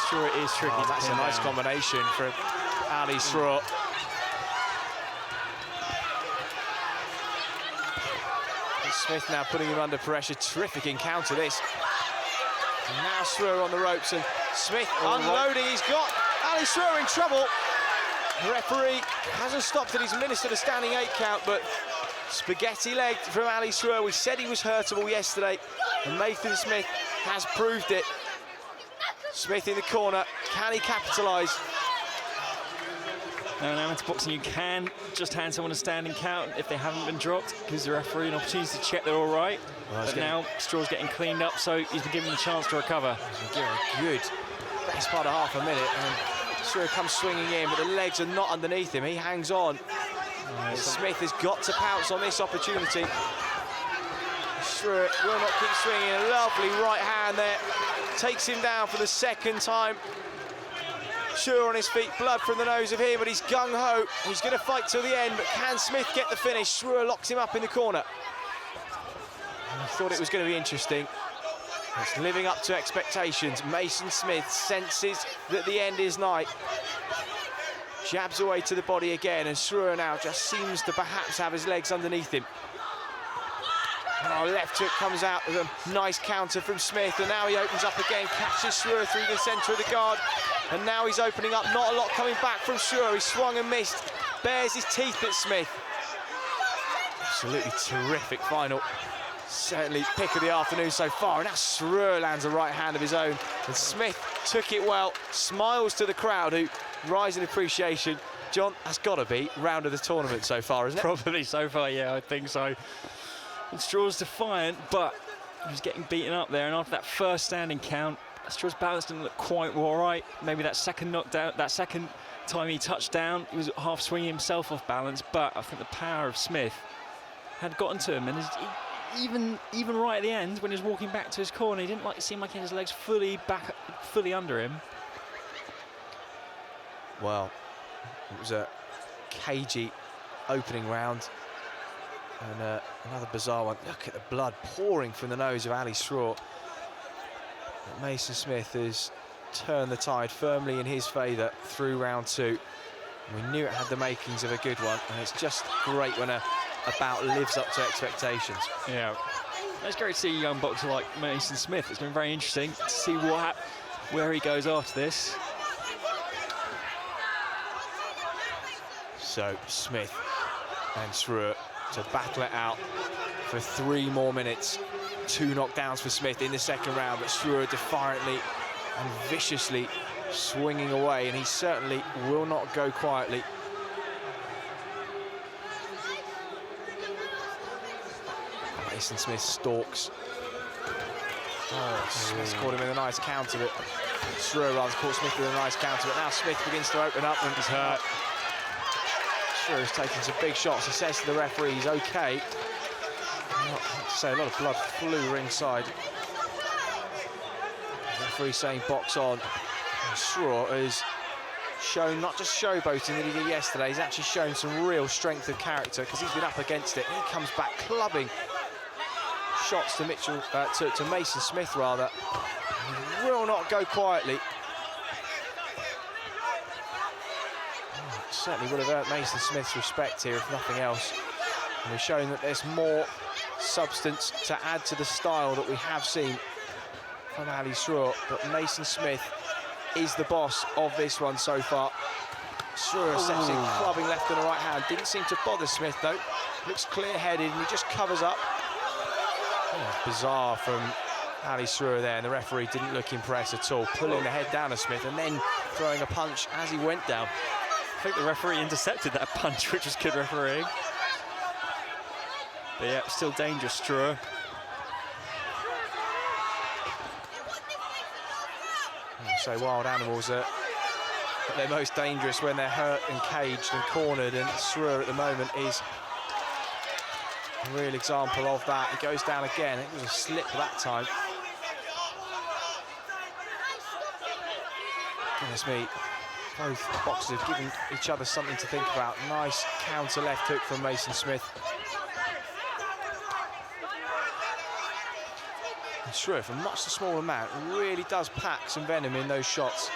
Sure, it is tricky. Oh, that's a nice combination from Ali Straw. Smith now putting him under pressure. Terrific encounter this. And now Straw on the ropes, and Smith unloading. He's got Ali Straw in trouble. The referee hasn't stopped it. He's administered a standing 8 count, but spaghetti leg from Ali Straw. We said he was hurtable yesterday, and Mason Smith has proved it. Smith in the corner, can he capitalise? Now in amateur boxing you can just hand someone a standing count if they haven't been dropped, gives the referee an opportunity to check they're all right. Well, but now Straw's getting cleaned up, so he's been given the chance to recover. He's been given a good best part of half a minute, and Straw comes swinging in, but the legs are not underneath him. He hangs on. Smith has got to pounce on this opportunity. Straw will not keep swinging. A lovely right hand there. Takes him down for the second time. Sure on his feet, blood from the nose of him, but he's gung-ho. He's going to fight till the end, but can Smith get the finish? Sure locks him up in the corner. I thought it was going to be interesting. It's living up to expectations. Mason Smith senses that the end is nigh. Jabs away to the body again, and Sure now just seems to perhaps have his legs underneath him. Oh, left hook comes out with a nice counter from Smith, and now he opens up again, catches Sure through the centre of the guard, and now he's opening up. Not a lot coming back from Sure. He swung and missed, bares his teeth at Smith. Absolutely terrific final. Certainly pick of the afternoon so far, and now Srur lands a right hand of his own, and Smith took it well, smiles to the crowd who rise in appreciation. John, that's got to be round of the tournament so far, isn't it? Probably so far, yeah, I think so. And Straw's defiant, but he was getting beaten up there, and after that first standing count, Straw's balance didn't look quite all right. Maybe that second knockdown, that second time he touched down, he was half swinging himself off balance, but I think the power of Smith had gotten to him, and even right at the end, when he was walking back to his corner, he didn't seem like he had his legs fully under him. Well, it was a cagey opening round, and another bizarre one. Look at the blood pouring from the nose of Ali Srur. But Mason Smith has turned the tide firmly in his favour through round 2. We knew it had the makings of a good one, and it's just great when a bout lives up to expectations. Yeah, it's great to see a young boxer like Mason Smith. It's been very interesting to see where he goes after this. So Smith and Srur to battle it out for 3 more minutes. 2 knockdowns for Smith in the second round, but Srur defiantly and viciously swinging away, and he certainly will not go quietly. Mason Smith stalks. Oh, Smith caught him with a nice counter, but Srur rather caught Smith with a nice counter, but now Smith begins to open up and he's hurt. Srur is taking some big shots. He says to the referee he's okay. So a lot of blood flew ringside. The referee saying box on. And Srur has shown not just showboating that he did yesterday, he's actually shown some real strength of character because he's been up against it. He comes back clubbing shots to to Mason Smith rather. He will not go quietly. Certainly would have earned Mason Smith's respect here if nothing else. And we've shown that there's more substance to add to the style that we have seen from Ali Srur, but Mason Smith is the boss of this one so far. Srur steps in, clubbing left and a right hand. Didn't seem to bother Smith though. Looks clear-headed and he just covers up. Oh, bizarre from Ali Srur there, and the referee didn't look impressed at all, pulling the head down of Smith and then throwing a punch as he went down. I think the referee intercepted that punch, which was good refereeing. But yeah, still dangerous, Srur. So wild animals are at their most dangerous when they're hurt and caged and cornered, and Srur at the moment is a real example of that. He goes down again. It was a slip that time. Goodness me. Both boxers have given each other something to think about. Nice counter left hook from Mason Smith. And Srur, for much the smaller amount, really does pack some venom in those shots.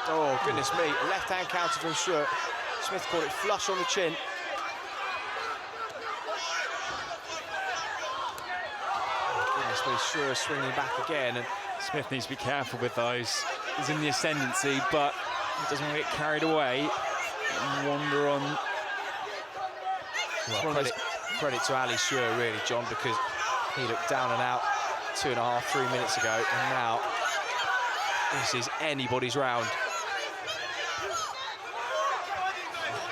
Oh, goodness me. A left-hand counter from Srur. Smith caught it flush on the chin. Goodness me, Srur swinging back again. And Smith needs to be careful with those. He's in the ascendancy, but he doesn't want to get carried away and wander on. Well, credit to Ali Srur, really, John, because he looked down and out 2.5, 3 minutes ago, and now this is anybody's round.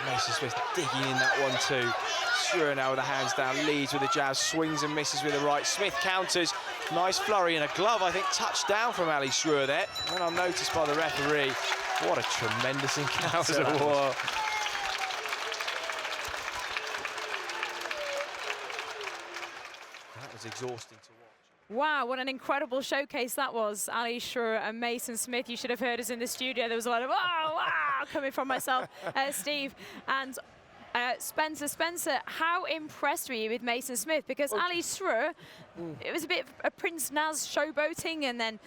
Mason Smith digging in that one too. Srur now with the hands down, leads with the jab, swings and misses with the right. Smith counters, nice flurry and a glove, I think, touched down from Ali Srur there. Went unnoticed by the referee. What a tremendous encounter that was. That was exhausting to watch. Wow, what an incredible showcase that was. Ali Srur and Mason Smith. You should have heard us in the studio. There was a lot of wow, wow, coming from myself, Steve, and Spencer, how impressed were you with Mason Smith? Because Ali Srur, it was a bit of Prince Naz showboating and then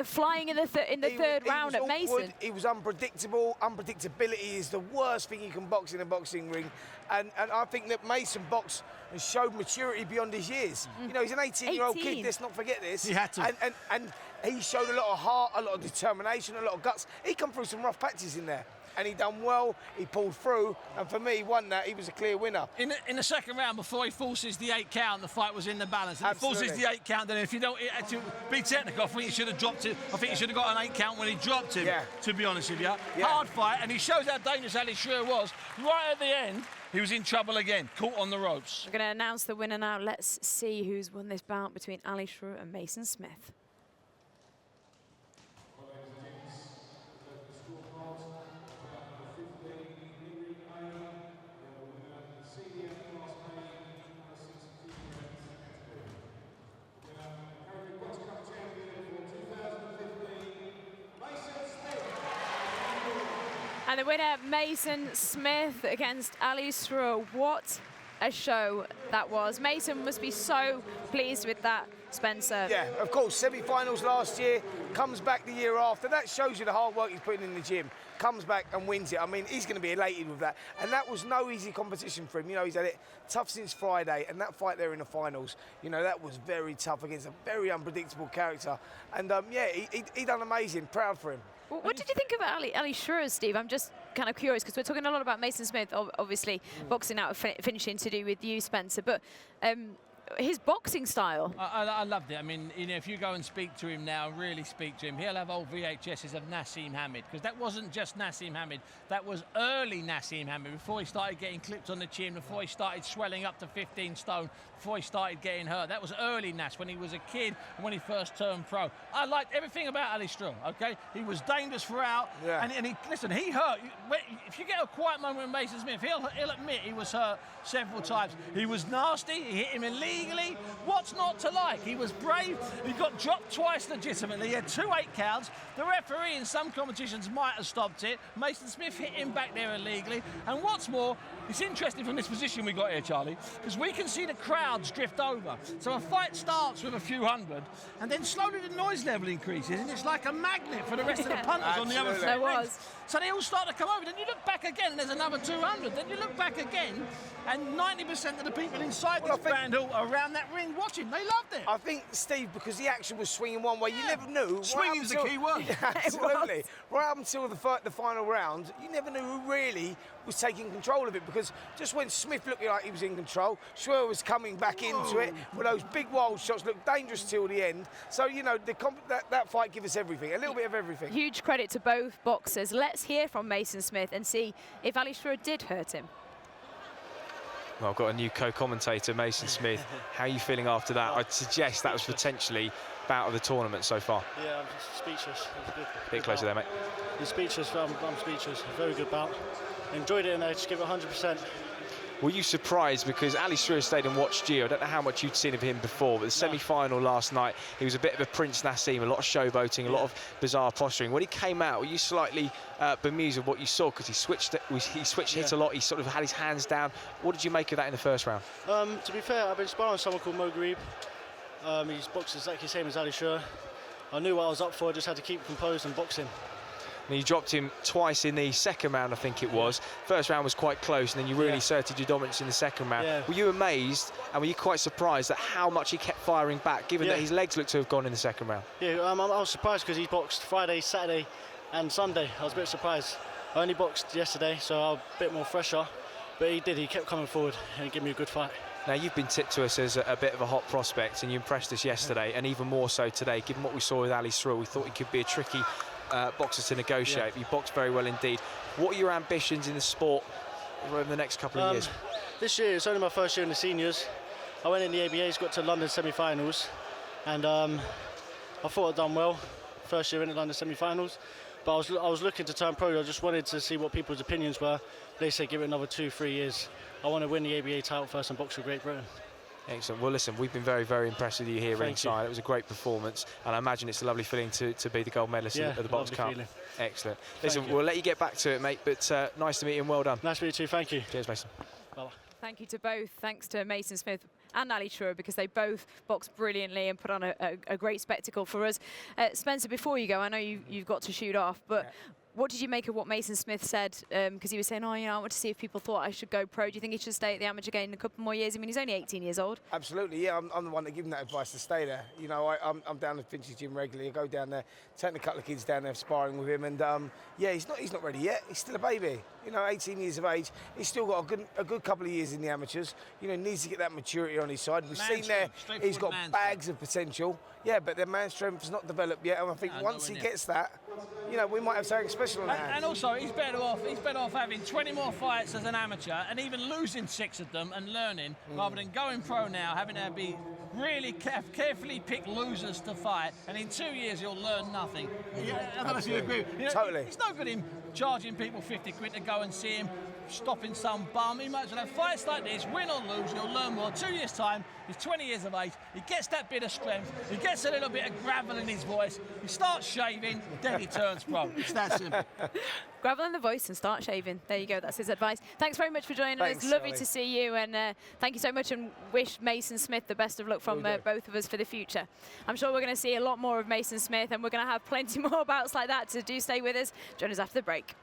flying in the third round at Mason. He was unpredictable. Unpredictability is the worst thing you can box in a boxing ring. And I think that Mason boxed and showed maturity beyond his years. You know, he's an 18-year-old kid, let's not forget this. He had to. And he showed a lot of heart, a lot of determination, a lot of guts. He come through some rough patches in there. and he done well. He pulled through, and for me, he won that. He was a clear winner. In the second round, before he forces the 8 count, the fight was in the balance. And he forces the 8 count, then if you don't to be technical, I think he should have dropped it. I think he should have got an 8 count when he dropped him. To be honest with you, hard fight, and he shows how dangerous Ali Schroer was. Right at the end, he was in trouble again, caught on the ropes. We're going to announce the winner now. Let's see who's won this bout between Ali Schroer and Mason Smith. And the winner, Mason Smith against Ali Schroer. What a show that was. Mason must be so pleased with that, Spencer. Yeah, of course, semi-finals last year, comes back the year after. That shows you the hard work he's putting in the gym. Comes back and wins it. I mean, he's going to be elated with that. And that was no easy competition for him. You know, he's had it tough since Friday, and that fight there in the finals, you know, that was very tough against a very unpredictable character. And, yeah, he done amazing. Proud for him. Well, what did you think of Ali Schroer, Steve? I'm just kind of curious because we're talking a lot about Mason Smith, obviously boxing out of finishing to do with you, Spencer, but his boxing style. I loved it. I mean, you know, if you go and speak to him now, really speak to him, he'll have old VHSs of Naseem Hamed, because that wasn't just Naseem Hamed, that was early Naseem Hamed, before he started getting clipped on the chin, before he started swelling up to 15 stone, before he started getting hurt. That was early Nas, when he was a kid and when he first turned pro. I liked everything about Ali Schroer, okay? He was dangerous throughout, and he, listen, he hurt. If you get a quiet moment with Mason Smith, he'll admit he was hurt several times. He was nasty, he hit him illegally. What's not to like? He was brave, he got dropped twice legitimately, he had 2 8 counts. The referee in some competitions might have stopped it. Mason Smith hit him back there illegally. And what's more, it's interesting from this position we got here, Charlie, because we can see the crowds drift over. So a fight starts with a few hundred, and then slowly the noise level increases, and it's like a magnet for the rest of the punters on the other side. So they all start to come over. Then you look back again, and there's another 200. Then you look back again, and 90% of the people inside this band hall are around that ring watching. They loved it. I think, Steve, because the action was swinging one way, you never knew. Swinging is the key word. Absolutely. Right up until the final round, you never knew who really was taking control of it, because just when Smith looked like he was in control, Schroer was coming back into it with those big wild shots, looked dangerous till the end. So, you know, that fight gave us everything, a little bit of everything. Huge credit to both boxers. Let's hear from Mason Smith and see if Ali Schroer did hurt him. Well, I've got a new co-commentator, Mason Smith. How are you feeling after that? I'd suggest that was potentially bout of the tournament so far. Yeah, I'm just speechless. It was good. A bit closer there, mate. You're speechless. I'm speechless. Very good bout. Enjoyed it, and I just give it 100%. Were you surprised, because Ali Schroer stayed and watched you? I don't know how much you'd seen of him before, but the semi-final last night, he was a bit of a Prince Naseem, a lot of showboating, a lot of bizarre posturing. When he came out, were you slightly bemused with what you saw? Because he switched hits a lot, he sort of had his hands down. What did you make of that in the first round? To be fair, I've been sparring with someone called Mo Gharib. He's boxed exactly the same as Ali Schroer. I knew what I was up for, I just had to keep composed and box him. And you dropped him twice in the second round, I think it was. First round was quite close, and then you really asserted your dominance in the second round. Were you amazed, and were you quite surprised at how much he kept firing back, given that his legs looked to have gone in the second round? Yeah, I was surprised because he boxed Friday, Saturday and Sunday. I was a bit surprised. I only boxed yesterday, so I was a bit more fresher. But he kept coming forward and gave me a good fight. Now, you've been tipped to us as a bit of a hot prospect, and you impressed us yesterday, and even more so today. Given what we saw with Ali Schroer, we thought he could be a tricky boxer to negotiate. You boxed very well indeed. What are your ambitions in the sport over the next couple of years? This year, it's only my first year in the seniors. I went in the ABAs, got to London semi-finals, and I thought I'd done well. First year in the London semi-finals, but I was looking to turn pro. I just wanted to see what people's opinions were. They said give it another 2-3 years. I want to win the ABA title first and box for Great Britain. Excellent. Well, listen, we've been very, very impressed with you here ringside. It was a great performance, and I imagine it's a lovely feeling to be the gold medalist at the Box Cup. Feeling. Excellent. Listen, we'll let you get back to it, mate, but nice to meet you and well done. Nice to meet you too. Thank you. Cheers, Mason. Bye-bye. Thank you to both. Thanks to Mason Smith and Ali Schroer, because they both boxed brilliantly and put on a great spectacle for us. Spencer, before you go, I know you've got to shoot off, but What did you make of what Mason Smith said? Because he was saying, oh, you know, I want to see if people thought I should go pro. Do you think he should stay at the amateur game in a couple more years? I mean, he's only 18 years old. Absolutely, yeah. I'm the one that give him that advice to stay there. You know, I'm down at Finchley's gym regularly. I go down there, taking a couple of kids down there sparring with him, and yeah, he's not ready yet. He's still a baby. You know, 18 years of age. He's still got a good couple of years in the amateurs. You know, needs to get that maturity on his side. We've seen there he's got bags of potential. Yeah, but the man strength's not developed yet, and I think once he gets that, you know, we might have something special on our hands. And also, he's better off having 20 more fights as an amateur and even losing 6 of them and learning, rather than going pro now, having to be really carefully pick losers to fight, and in 2 years he'll learn nothing. Yeah, I don't know if you agree. You know, totally. It's no good him charging people 50 quid to go and see him, stopping some bum. He might as well have fights like this, win or lose, he'll learn more. 2 years' time, he's 20 years of age, he gets that bit of strength, he gets a little bit of gravel in his voice, he starts shaving, then he turns pro. It's that simple. Gravel in the voice and start shaving. There you go, that's his advice. Thanks very much for joining Thanks, us. Lovely Charlie. to see you, and thank you so much, and wish Mason Smith the best of luck from both of us for the future. I'm sure we're going to see a lot more of Mason Smith, and we're going to have plenty more bouts like that, so do stay with us. Join us after the break.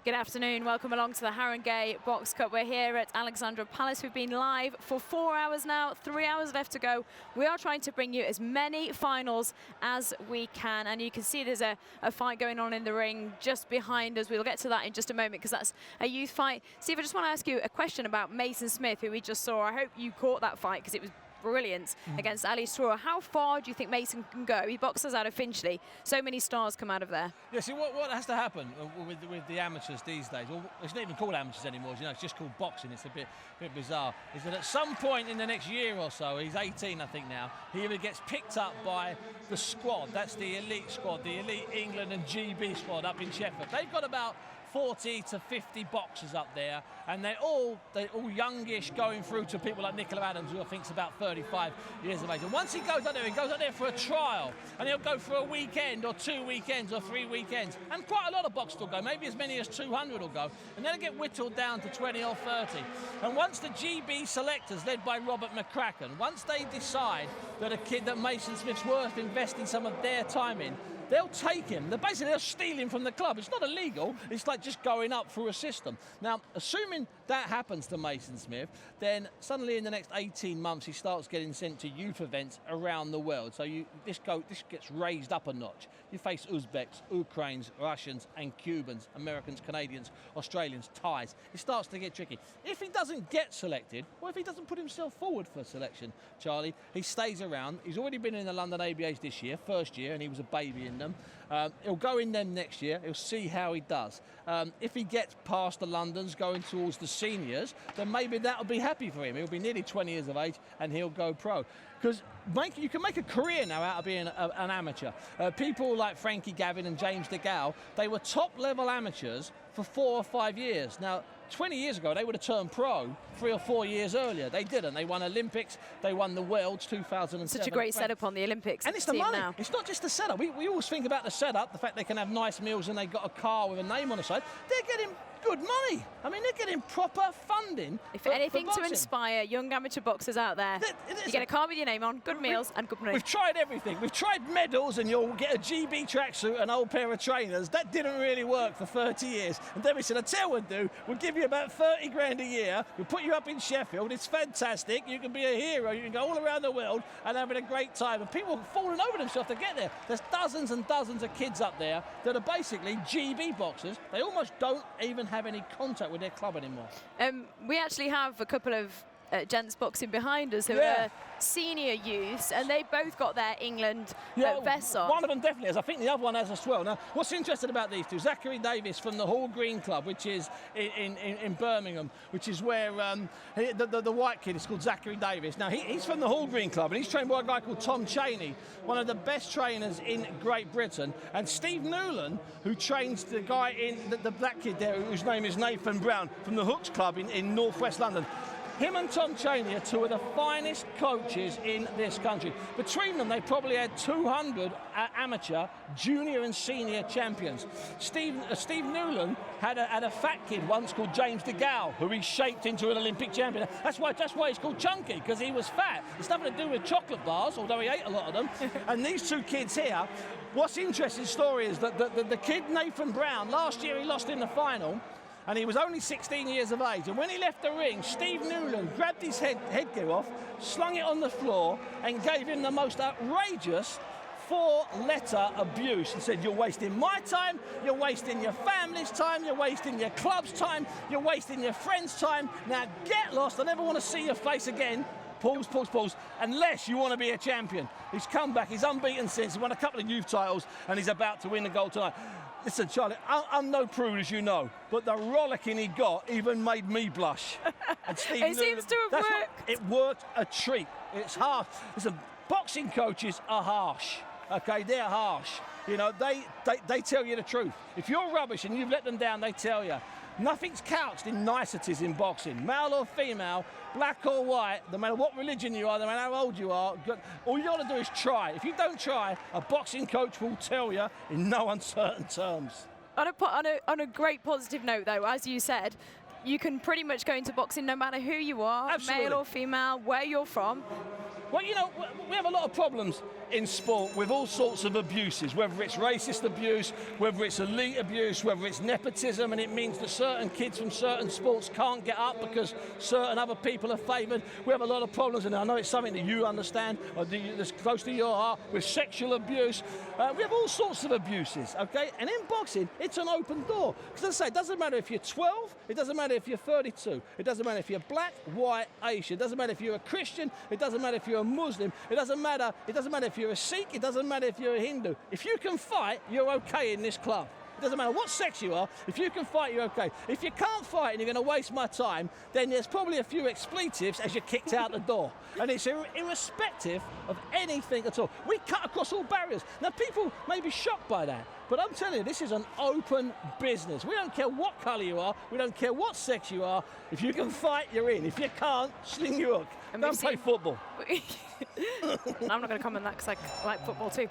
Good afternoon, welcome along to the Haringey Box Cup. We're here at Alexandra Palace. We've been live for 4 hours now, 3 hours left to go. We are trying to bring you as many finals as we can, and you can see there's a fight going on in the ring just behind us. We'll get to that in just a moment because that's a youth fight. Steve, I just want to ask you a question about Mason Smith, who we just saw. I hope you caught that fight because it was brilliant against Ali Straw. How far do you think Mason can go? He boxes out of Finchley. So many stars come out of there. Yeah, see, what has to happen with the amateurs these days, well, it's not even called amateurs anymore, you know, it's just called boxing. It's a bit bizarre. Is that at some point in the next year or so, he's 18, I think now, he either gets picked up by the squad, that's the elite squad, the elite England and GB squad up in Sheffield. They've got about 40 to 50 boxers up there, and they're all youngish, going through to people like Nicola Adams, who I think's about 35 years of age. And once he goes up there for a trial, and he'll go for a weekend or 2 weekends or 3 weekends, and quite a lot of boxers will go, maybe as many as 200 will go, and then it'll get whittled down to 20 or 30. And once the GB selectors, led by Robert McCracken, once they decide that a kid that Mason Smith's worth investing some of their time in, they'll take him. They'll steal him from the club. It's not illegal. It's like just going up through a system. Now, assuming that happens to Mason Smith, then suddenly in the next 18 months he starts getting sent to youth events around the world. So this gets raised up a notch. You face Uzbeks, Ukrainians, Russians and Cubans, Americans, Canadians, Australians, Thais. It starts to get tricky. If he doesn't get selected, or if he doesn't put himself forward for selection, Charlie, he stays around. He's already been in the London ABAs this year, first year, and he was a baby in them. He'll go in them next year. He'll see how he does. If he gets past the Londons, going towards the seniors, then maybe that'll be happy for him. He'll be nearly 20 years of age and he'll go pro. Because you can make a career now out of being an amateur. People like Frankie Gavin and James DeGale, they were top-level amateurs for 4 or 5 years. Now, 20 years ago, they would have turned pro 3 or 4 years earlier. They didn't. They won Olympics. They won the Worlds 2007. Such a great setup on the Olympics. And it's the money. Now. It's not just the setup. We always think about the setup, the fact they can have nice meals and they've got a car with a name on the side. They're getting good money. I mean, they're getting proper funding. If anything to inspire young amateur boxers out there, you get a car with your name on, good meals and good money. We've tried everything. We've tried medals and you'll get a GB tracksuit and an old pair of trainers. That didn't really work for 30 years. And then we said, I tell what we'll do. We'll give you about 30 grand a year. We'll put you up in Sheffield. It's fantastic. You can be a hero. You can go all around the world and having a great time. And people are falling over themselves to get there. There's dozens and dozens of kids up there that are basically GB boxers. They almost don't even have any contact with their club anymore. We actually have a couple of gents boxing behind us who are senior youths, and they both got their England vests on. One of them definitely has. I think the other one has as well. Now, what's interesting about these two? Zachary Davis from the Hall Green Club, which is in Birmingham, which is where the white kid is called Zachary Davis. Now, he's from the Hall Green Club, and he's trained by a guy called Tom Cheney, one of the best trainers in Great Britain. And Steve Newland, who trains the guy the black kid there, whose name is Nathan Brown, from the Hooks Club in northwest London. Him and Tom Cheney are two of the finest coaches in this country. Between them, they probably had 200 amateur, junior and senior champions. Steve Newland had a fat kid once called James DeGale, who he shaped into an Olympic champion. That's why he's called Chunky, because he was fat. It's nothing to do with chocolate bars, although he ate a lot of them. And these two kids here, what's interesting story is that the kid Nathan Brown, last year he lost in the final, and he was only 16 years of age. And when he left the ring, Steve Newland grabbed his headgear off, slung it on the floor, and gave him the most outrageous 4-letter abuse and said, "You're wasting my time, you're wasting your family's time, you're wasting your club's time, you're wasting your friends' time. Now get lost, I never want to see your face again." Pause, unless you want to be a champion. He's come back, he's unbeaten since, he won a couple of youth titles, and he's about to win the gold tonight. Listen, Charlie, I'm no prude, as you know, but the rollicking he got even made me blush. And Steve It seems to have worked. It worked a treat. It's harsh. Listen, boxing coaches are harsh. Okay, they're harsh. You know, they tell you the truth. If you're rubbish and you've let them down, they tell you. Nothing's couched in niceties in boxing. Male or female, black or white, no matter what religion you are, no matter how old you are, all you got to do is try. If you don't try, a boxing coach will tell you in no uncertain terms. On a great positive note, though, as you said, you can pretty much go into boxing no matter who you are, Absolutely. male or female, where you're from. Well, you know, we have a lot of problems in sport with all sorts of abuses, whether it's racist abuse, whether it's elite abuse, whether it's nepotism, and it means that certain kids from certain sports can't get up because certain other people are favoured. We have a lot of problems, and I know it's something that you understand, or that's close to your heart, with sexual abuse. We have all sorts of abuses, okay? And in boxing, it's an open door. Because as I say, it doesn't matter if you're 12, it doesn't matter if you're 32, it doesn't matter if you're black, white, Asian, it doesn't matter if you're a Christian, it doesn't matter if you're a Muslim, it doesn't matter if you're a Sikh, it doesn't matter if you're a Hindu. If you can fight, you're okay in this club. It doesn't matter what sex you are, if you can fight, you're okay. If you can't fight and you're going to waste my time, then there's probably a few expletives as you're kicked out the door. And it's irrespective of anything at all. We cut across all barriers. Now, people may be shocked by that, but I'm telling you, this is an open business. We don't care what colour you are, we don't care what sex you are. If you can fight, you're in. If you can't, sling your hook. Don't play football. I'm not going to comment on that because I like football too.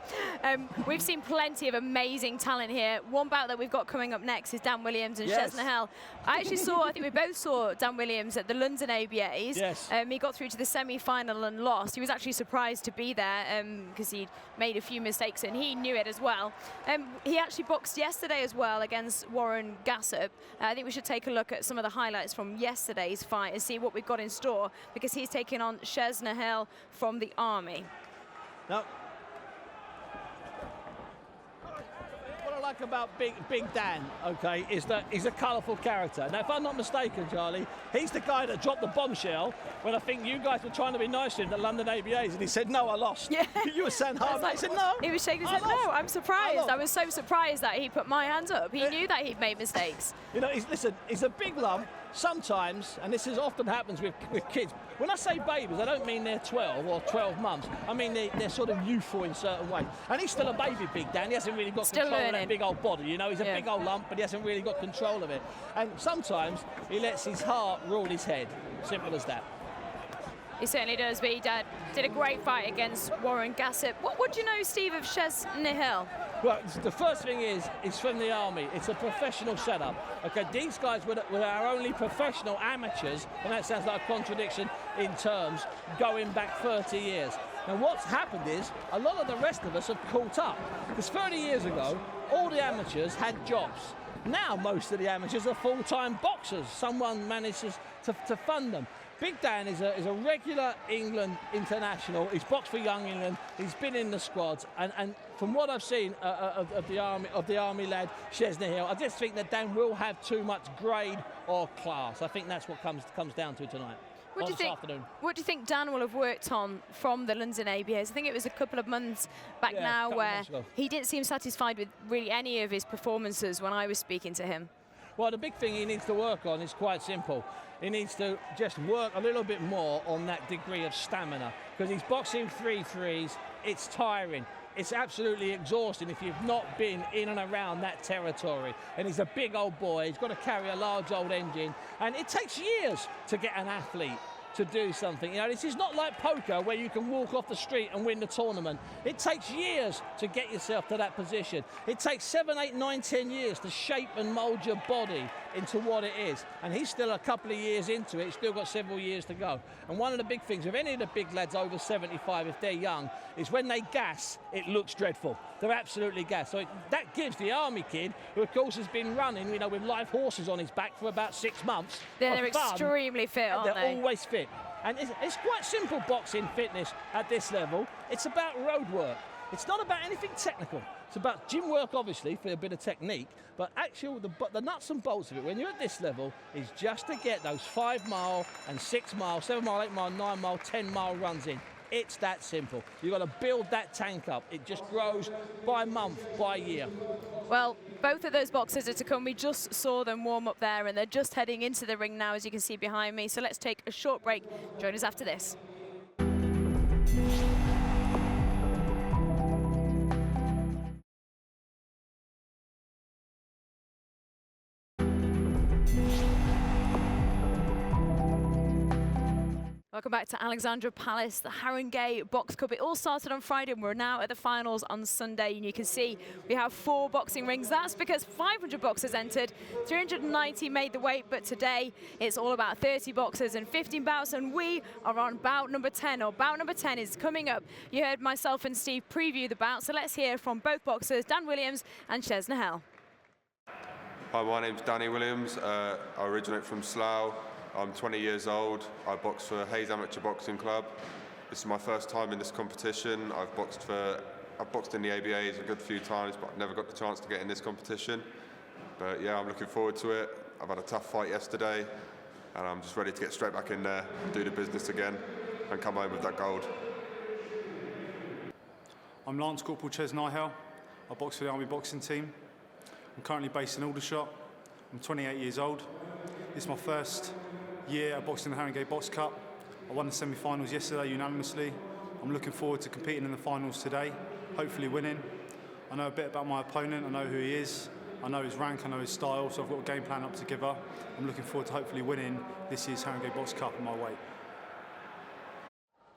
We've seen plenty of amazing talent here. One bout that we've got coming up next is Dan Williams and Yes. Shez Nahel. I think we both saw Dan Williams at the London ABAs. Yes. He got through to the semi-final and lost. He was actually surprised to be there because he'd made a few mistakes and he knew it as well. He actually boxed yesterday as well against Warren Gassop. I think we should take a look at some of the highlights from yesterday's fight and see what we've got in store, because he's taking on Shez Nahel from the Army. Now, what I like about Big Dan, okay, is that he's a colourful character. Now, if I'm not mistaken, Charlie, he's the guy that dropped the bombshell when I think you guys were trying to be nice to him at London ABAs, and he said, "No, I lost." Yeah. You were saying hard. Like, he said, "No." He was shaking his head. No, I'm surprised. I was so surprised that he put my hands up. He knew that he'd made mistakes. You know, listen, he's a big lump. Sometimes, and this often happens with kids, when I say babies, I don't mean they're 12 or 12 months. I mean they're sort of youthful in certain ways. And he's still a baby, Big Dan. He hasn't really got control of that big old body. You know, he's a big old lump, but he hasn't really got control of it. And sometimes he lets his heart rule his head. Simple as that. He certainly does, but he did a great fight against Warren Gassop. What do you know, Steve, of Shez Nahel? Well, the first thing is, it's from the Army. It's a professional setup. Okay, these guys were our only professional amateurs, and that sounds like a contradiction in terms, going back 30 years. And what's happened is, a lot of the rest of us have caught up. Because 30 years ago, all the amateurs had jobs. Now, most of the amateurs are full-time boxers. Someone manages to fund them. Big Dan is a regular England international. He's boxed for Young England. He's been in the squads, and from what I've seen of the army lad Shez Nahel, I just think that Dan will have too much grade or class. I think that's what comes down to tonight. What do you think Dan will have worked on from the London ABAs? I think it was a couple of months back now where he didn't seem satisfied with really any of his performances when I was speaking to him. Well, the big thing he needs to work on is quite simple. He needs to just work a little bit more on that degree of stamina, because he's boxing 3-3s, it's tiring. It's absolutely exhausting if you've not been in and around that territory. And he's a big old boy. He's got to carry a large old engine. And it takes years to get an athlete to do something. You know, this is not like poker where you can walk off the street and win the tournament. It takes years to get yourself to that position. It takes 7, 8, 9, 10 years to shape and mould your body into what it is. And he's still a couple of years into it. He's still got several years to go. And one of the big things with any of the big lads over 75, if they're young, is when they gas, it looks dreadful. They're absolutely gassed. So that gives the Army kid, who of course has been running, you know, with live horses on his back for about 6 months. They're extremely fit, aren't they? They're always fit. And it's quite simple boxing fitness at this level. It's about road work. It's not about anything technical. It's about gym work, obviously, for a bit of technique, but actually the nuts and bolts of it, when you're at this level, is just to get those 5 mile and 6 mile, 7 mile, 8 mile, 9 mile, 10 mile runs in. It's that simple. You've got to build that tank up. It just grows by month, by year. Well, both of those boxers are to come. We just saw them warm up there, and they're just heading into the ring now, as you can see behind me. So let's take a short break. Join us after this. Welcome back to Alexandra Palace, the Haringey Box Cup. It all started on Friday and we're now at the finals on Sunday. And you can see we have 4 boxing rings. That's because 500 boxers entered, 390 made the weight, but today it's all about 30 boxers and 15 bouts, and we are on bout number 10, or bout number 10 is coming up. You heard myself and Steve preview the bout, so let's hear from both boxers, Dan Williams and Shez Nahel. Hi, my name's Danny Williams. I originate from Slough. I'm 20 years old. I box for Hayes Amateur Boxing Club. This is my first time in this competition. I've boxed in the ABAs a good few times, but I've never got the chance to get in this competition. But yeah, I'm looking forward to it. I've had a tough fight yesterday, and I'm just ready to get straight back in there, do the business again, and come home with that gold. I'm Lance Corporal Shez Nahel. I box for the Army boxing team. I'm currently based in Aldershot. I'm 28 years old. This is my first year I boxed in the Haringey Box Cup. I won the semi-finals yesterday unanimously. I'm looking forward to competing in the finals today, hopefully winning. I know a bit about my opponent, I know who he is, I know his rank, I know his style, so I've got a game plan up to give her. I'm looking forward to hopefully winning this year's Haringey Box Cup in my weight.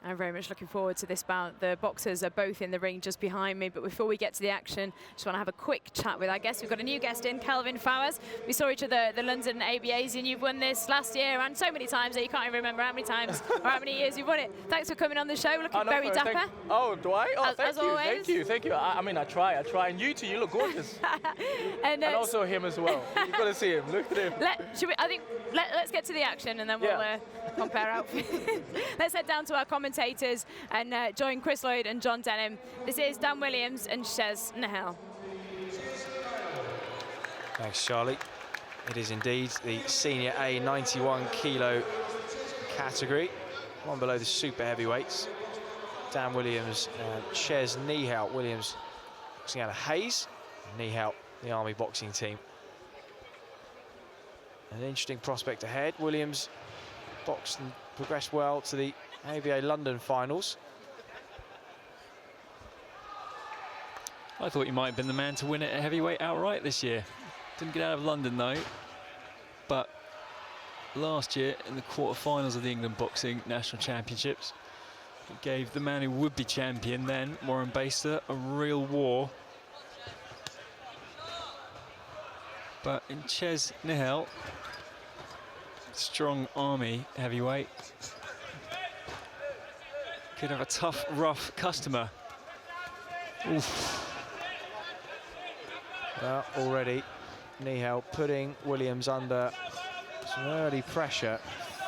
I'm very much looking forward to this bout. The boxers are both in the ring just behind me, but before we get to the action, just want to have a quick chat with our guest. We've got a new guest in, Kelvin Fowers. We saw each other at the London ABAs, and you've won this last year and so many times that you can't even remember how many times or how many years you've won it. Thanks for coming on the show, looking very dapper. Oh, do I? Oh, as always. Thank you. I mean, I try. And you two, you look gorgeous. and also him as well. You've got to see him. Look at him. Let's get to the action, and then we'll compare outfits. Let's head down to our commentators and join Chris Lloyd and John Denham. This is Dan Williams and Shez Nahel. Thanks, Charlie. It is indeed the senior A 91 kilo category, one below the super heavyweights. Dan Williams and Shez Nahel. Williams boxing out of Hayes, Nahel, the Army boxing team. An interesting prospect ahead. Williams boxed and progressed well to the ABA London finals. I thought you might have been the man to win it at heavyweight outright this year. Didn't get out of London though. But last year in the quarterfinals of the England Boxing National Championships, it gave the man who would be champion then, Warren Baster, a real war. But in Shez Nahel, strong Army heavyweight, could have a tough, rough customer. Oof. Well, already Nahel putting Williams under some early pressure,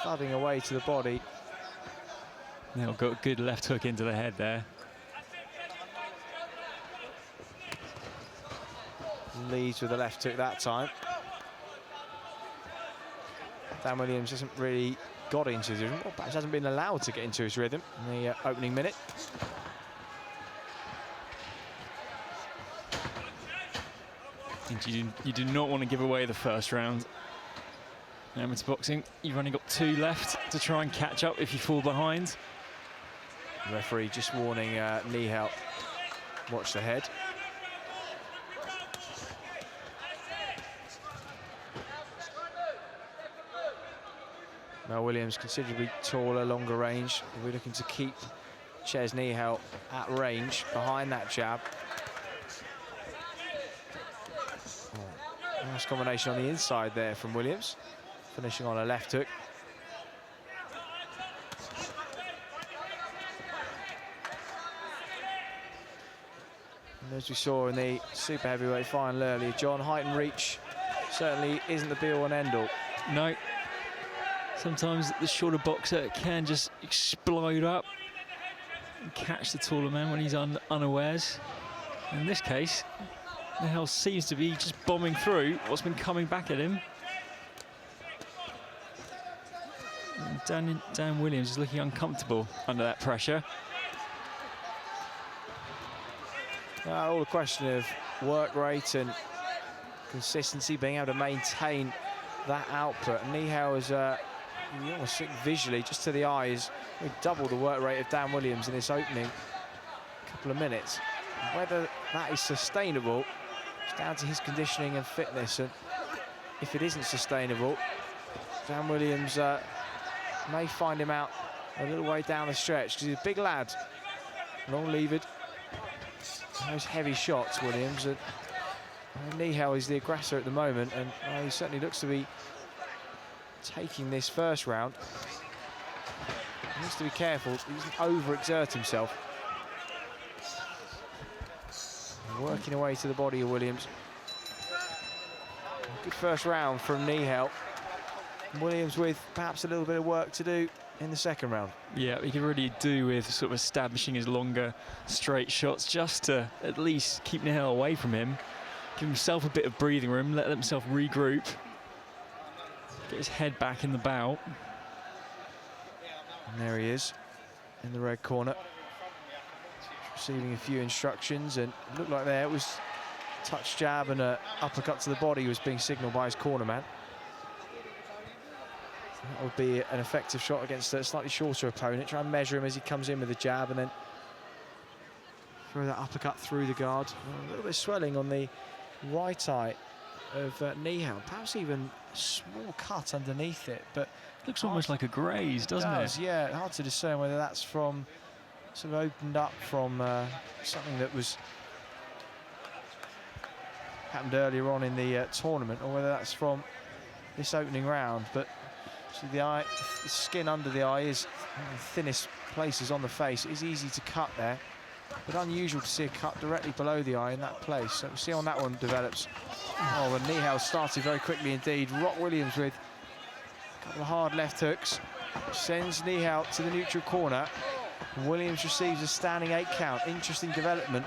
thudding away to the body. Nahel got a good left hook into the head there. Leads with the left hook that time. Dan Williams hasn't really got into his rhythm, or perhaps hasn't been allowed to get into his rhythm in the opening minute. You do not want to give away the first round. In amateur boxing, you've only got 2 left to try and catch up if you fall behind. The referee just warning Nihal, watch the head. Mel Williams considerably taller, longer range. We're looking to keep Ches Nihal at range behind that jab. Oh, nice combination on the inside there from Williams, finishing on a left hook. And as we saw in the super heavyweight final earlier, John, height and reach certainly isn't the be-all and end-all. No. Sometimes the shorter boxer can just explode up and catch the taller man when he's unawares. In this case, Nihal seems to be just bombing through what's been coming back at him. And Dan Williams is looking uncomfortable under that pressure. All a question of work rate and consistency, being able to maintain that output. Nihal is you almost think visually, just to the eyes, we doubled the work rate of Dan Williams in this opening couple of minutes. Whether that is sustainable, it's down to his conditioning and fitness. And if it isn't sustainable, Dan Williams may find him out a little way down the stretch, because he's a big lad, long-levered. Those heavy shots, Williams. And Nihal is the aggressor at the moment, and he certainly looks to be taking this first round. He needs to be careful, he doesn't overexert himself. Working away to the body of Williams. Good first round from Nihal. Williams with perhaps a little bit of work to do in the second round. Yeah, he could really do with sort of establishing his longer straight shots, just to at least keep Nihal away from him, give himself a bit of breathing room, let himself regroup, get his head back in the bout. And there he is in the red corner, receiving a few instructions, and it looked like there it was touch jab and an uppercut to the body was being signalled by his corner man. That would be an effective shot against a slightly shorter opponent. Try and measure him as he comes in with the jab, and then throw that uppercut through the guard. A little bit of swelling on the right eye of Nihal, perhaps even a small cut underneath it, but looks almost like a graze, doesn't it? Yeah, hard to discern whether that's from sort of opened up from something that was happened earlier on in the tournament, or whether that's from this opening round. But see, the eye, the skin under the eye is one of the thinnest places on the face. It is easy to cut there, but unusual to see a cut directly below the eye in that place. So we'll see how that one develops. Oh, and Nihal started very quickly indeed. Rock Williams with a couple of hard left hooks, sends Nihal to the neutral corner. Williams receives a standing 8 count. Interesting development.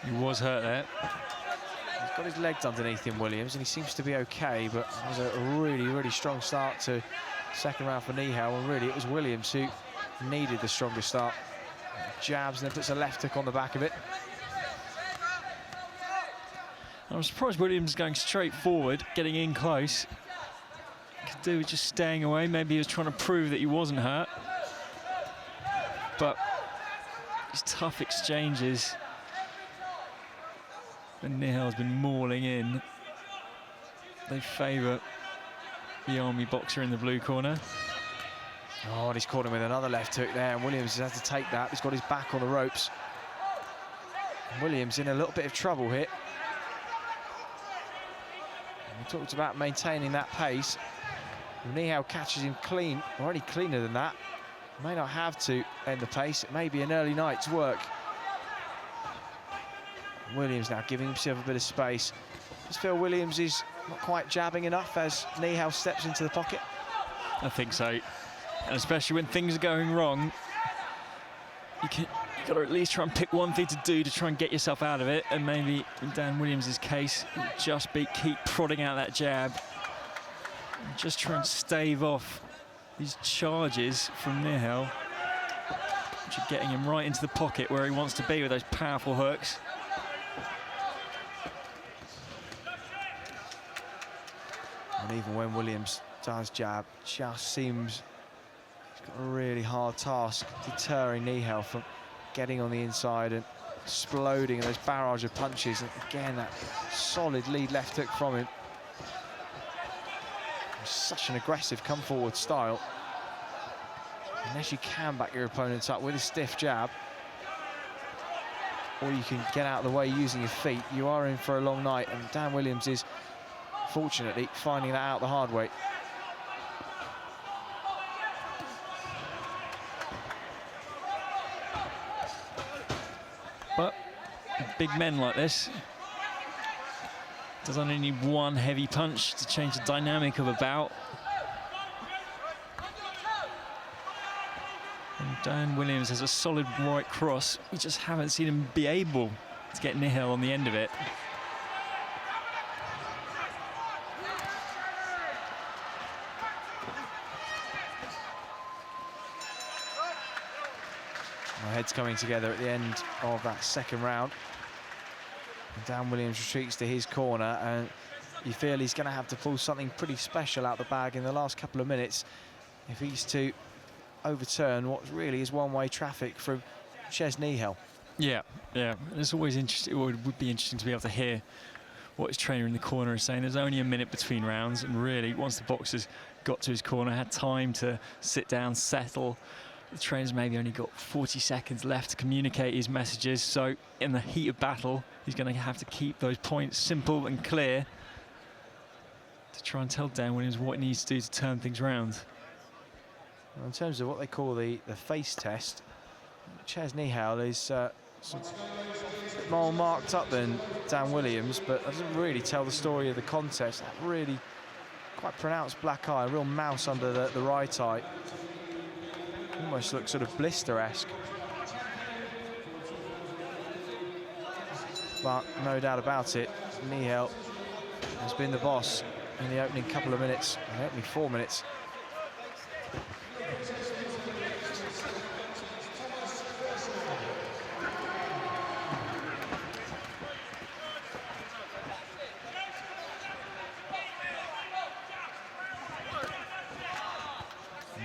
He was hurt there. He's got his legs underneath him, Williams, and he seems to be okay, but it was a really, really strong start to second round for Nihal, and really it was Williams who needed the stronger start. Jabs and then puts a left hook on the back of it. I'm surprised Williams is going straight forward, getting in close. Could do with just staying away. Maybe he was trying to prove that he wasn't hurt. But these tough exchanges, and Nihal's been mauling in. They favour the Army boxer in the blue corner. Oh, and he's caught him with another left hook there, and Williams has had to take that. He's got his back on the ropes. And Williams in a little bit of trouble here. And we talked about maintaining that pace. If Nihal catches him clean, or any cleaner than that, may not have to end the pace. It may be an early night's work. Williams now giving himself a bit of space. I just feel Williams is not quite jabbing enough as Nihal steps into the pocket. I think so. And especially when things are going wrong, you've got to at least try and pick one thing to do to try and get yourself out of it. And maybe in Dan Williams' case, just keep prodding out that jab. And just try and stave off these charges from Nihal, which are getting him right into the pocket where he wants to be with those powerful hooks. And even when Williams does jab, just seems he's got a really hard task deterring Nihal from getting on the inside and exploding those barrage of punches. And again, that solid lead left hook from him. Such an aggressive come forward style. Unless you can back your opponents up with a stiff jab, or you can get out of the way using your feet, you are in for a long night. And Dan Williams is fortunately finding that out the hard way. But big men like this, does only need one heavy punch to change the dynamic of a bout. And Dan Williams has a solid right cross. We just haven't seen him be able to get Nihal on the end of it. Our heads coming together at the end of that second round. Dan Williams retreats to his corner, and you feel he's going to have to pull something pretty special out the bag in the last couple of minutes if he's to overturn what really is one-way traffic from Ches Nihal. Yeah. It's always interesting. It would be interesting to be able to hear what his trainer in the corner is saying. There's only a minute between rounds, and really, once the boxer's got to his corner, had time to sit down, settle. The trainer's maybe only got 40 seconds left to communicate his messages, so in the heat of battle, he's going to have to keep those points simple and clear to try and tell Dan Williams what he needs to do to turn things round. Well, in terms of what they call the face test, Ches Nihal is more marked up than Dan Williams, but doesn't really tell the story of the contest. That really quite pronounced black eye, a real mouse under the right eye. Almost looks sort of blister-esque. But no doubt about it, Nihal has been the boss in the opening couple of minutes, the opening 4 minutes.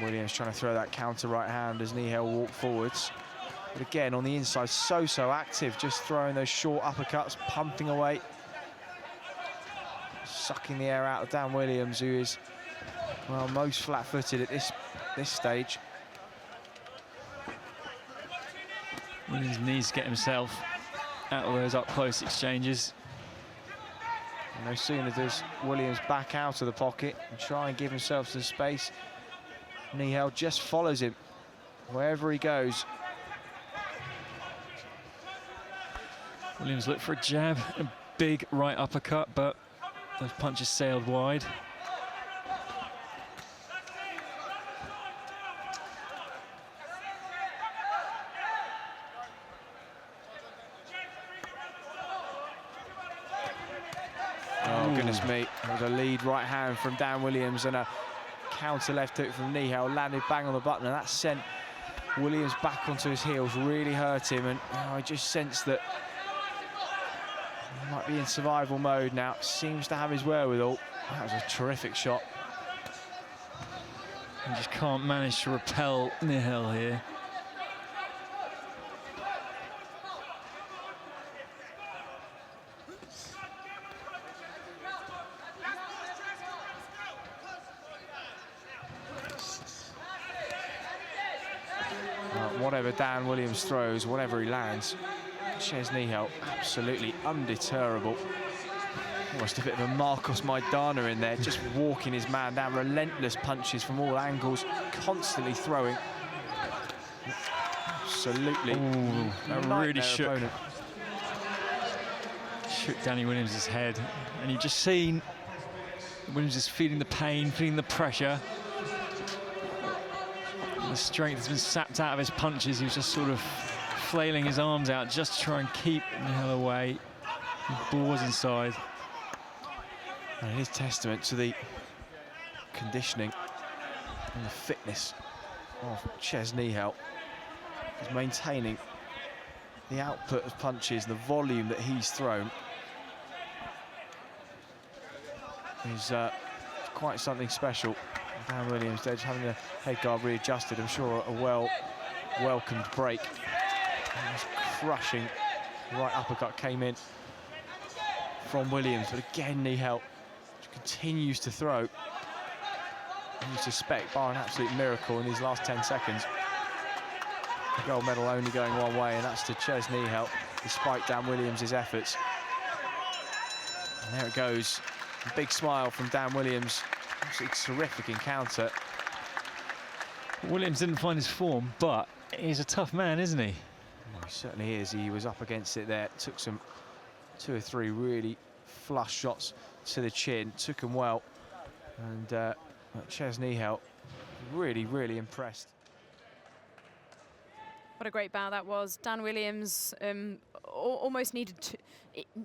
Williams trying to throw that counter right hand as Nihal walked forwards. But again, on the inside, so active, just throwing those short uppercuts, pumping away. Sucking the air out of Dan Williams, who is, well, most flat-footed at this stage. Williams needs to get himself out of those up-close exchanges. And no sooner does Williams back out of the pocket and try and give himself some space, Nihal just follows him wherever he goes. Williams looked for a jab, a big right uppercut, but those punches sailed wide. Oh, goodness me. That was a lead right hand from Dan Williams and a counter left hook from Nihal, landed bang on the button, and that sent Williams back onto his heels, really hurt him. And I just sense that he might be in survival mode now. Seems to have his wherewithal. That was a terrific shot. He just can't manage to repel Nihal here. Whatever Dan Williams throws, whatever he lands, Ches Nihal absolutely undeterrable. Almost a bit of a Marcos Maidana in there, just walking his man down, relentless punches from all angles, constantly throwing. Absolutely. Ooh, that really shook Danny Williams' head. And you've just seen Williams is feeling the pain, feeling the pressure. The strength has been sapped out of his punches. He was just sort of flailing his arms out just to try and keep Nihal away. He bores inside. And it is testament to the conditioning and the fitness of Ches Nihal. He's maintaining the output of punches, the volume that he's thrown. Is quite something special. Dan Williams, they're just having the head guard readjusted. I'm sure a welcomed break. Just crushing right uppercut came in from Williams, but again knee help. Continues to throw. You suspect, bar an absolute miracle in these last 10 seconds. The gold medal only going one way, and that's to Ches knee help, despite Dan Williams' efforts. And there it goes. A big smile from Dan Williams. Absolutely terrific encounter. Williams didn't find his form, but he's a tough man, isn't he? Well, he certainly is. He was up against it there. Took some 2 or 3 really flush shots to the chin. Took him well. And Ches knee help. Really, really impressed. What a great bout that was. Dan Williams almost needed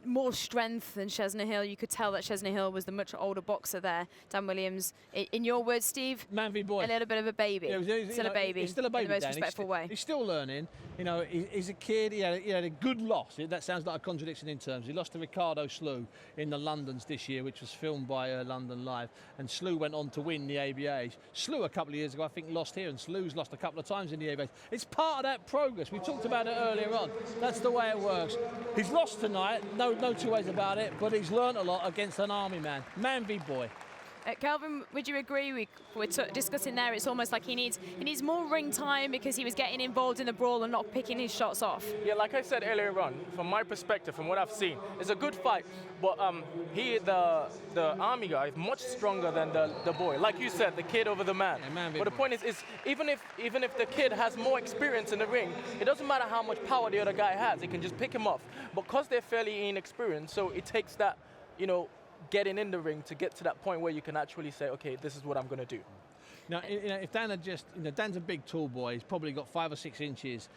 more strength than Chesney Hill. You could tell that Chesney Hill was the much older boxer there. Dan Williams, in your words, Steve, man v boy, a little bit of a baby. Yeah, still a baby. He's still a baby. In the most Dan. respectful way. He's still learning. You know, he's a kid. He had a good loss. That sounds like a contradiction in terms. He lost to Ricardo Slew in the Londons this year, which was filmed by London Live. And Slew went on to win the ABAs. Slew a couple of years ago, I think, lost here, and Slew's lost a couple of times in the ABAs. It's part of that progress. We talked about it earlier on. That's the way it works. He's lost tonight, no two ways about it, but he's learnt a lot against an army man. Man v boy. Kelvin, would you agree? We're discussing there, it's almost like he needs more ring time because he was getting involved in the brawl and not picking his shots off. Yeah, like I said earlier on, from my perspective, from what I've seen, it's a good fight. But the army guy is much stronger than the boy. Like you said, the kid over the man. Yeah, but the point is even if the kid has more experience in the ring, it doesn't matter how much power the other guy has. He can just pick him off. Because they're fairly inexperienced, so it takes that, getting in the ring to get to that point where you can actually say, okay, this is what I'm going to do. Now, if Dan had just, Dan's a big, tall boy. He's probably got 5 or 6 inches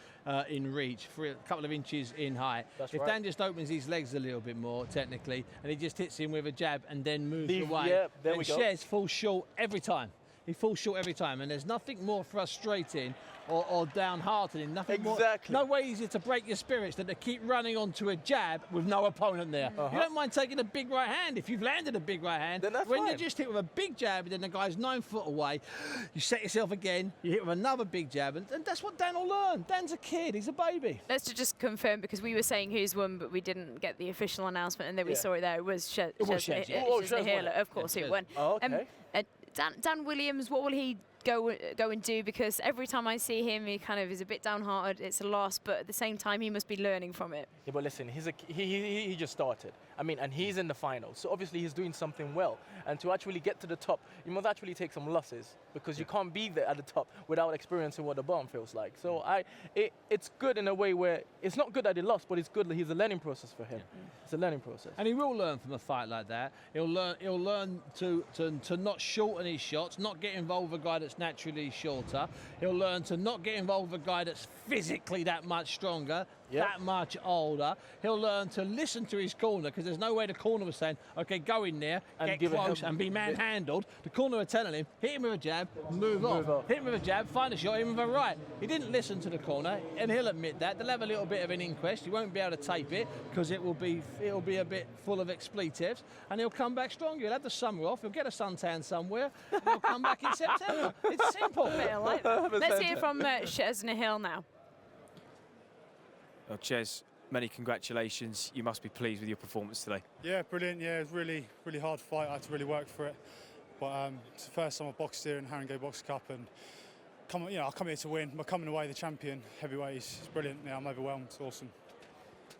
in reach, a couple of inches in height. That's if right. Dan just opens his legs a little bit more, technically, and he just hits him with a jab and then moves away, yeah, there then we go. Ches falls short every time. He falls short every time, and there's nothing more frustrating or downhearted. Nothing exactly. More, no way easier to break your spirits than to keep running onto a jab with no opponent there. You don't mind taking a big right hand if you've landed a big right hand. Then that's when fine. you just hit with a big jab and then the guy's 9 foot away, you set yourself again, you hit with another big jab, and that's what Dan will learn. Dan's a kid, he's a baby. Let's just confirm, because we were saying who's won, but we didn't get the official announcement, and then we saw it there. It was Ches. Of course, who won. Oh, okay. Dan Williams, what will he go and do? Because every time I see him, he kind of is a bit downhearted. It's a loss, but at the same time, he must be learning from it. Yeah, but listen, he just started. I mean, and he's in the finals, so obviously he's doing something well. And to actually get to the top, you must actually take some losses, because you can't be there at the top without experiencing what the bottom feels like. So it's good in a way where it's not good that he lost, but it's good that he's a learning process for him. It's a learning process. And he will learn from a fight like that. He'll learn to not shorten his shots, not get involved with a guy that's naturally shorter. He'll learn to not get involved with a guy that's physically that much stronger, that much older. He'll learn to listen to his corner, because there's no way the corner was saying, okay, go in there, and get close and be manhandled. The corner were telling him, hit him with a jab, move on. Hit him with a jab, find a shot, hit him with a right. He didn't listen to the corner, and he'll admit that. They'll have a little bit of an inquest. He won't be able to tape it, because it'll be a bit full of expletives, and he'll come back stronger. He'll have the summer off, he'll get a suntan somewhere, and he'll come back in September. It's simple. Let's hear from Chesney Hill now. Well, Ches, many congratulations. You must be pleased with your performance today. Yeah, brilliant. Yeah, it was really, really hard fight. I had to really work for it. But it's the first time I boxed here in the Haringey Box Cup, and I come here to win. But coming away the champion heavyweight is brilliant. Yeah, I'm overwhelmed. It's awesome.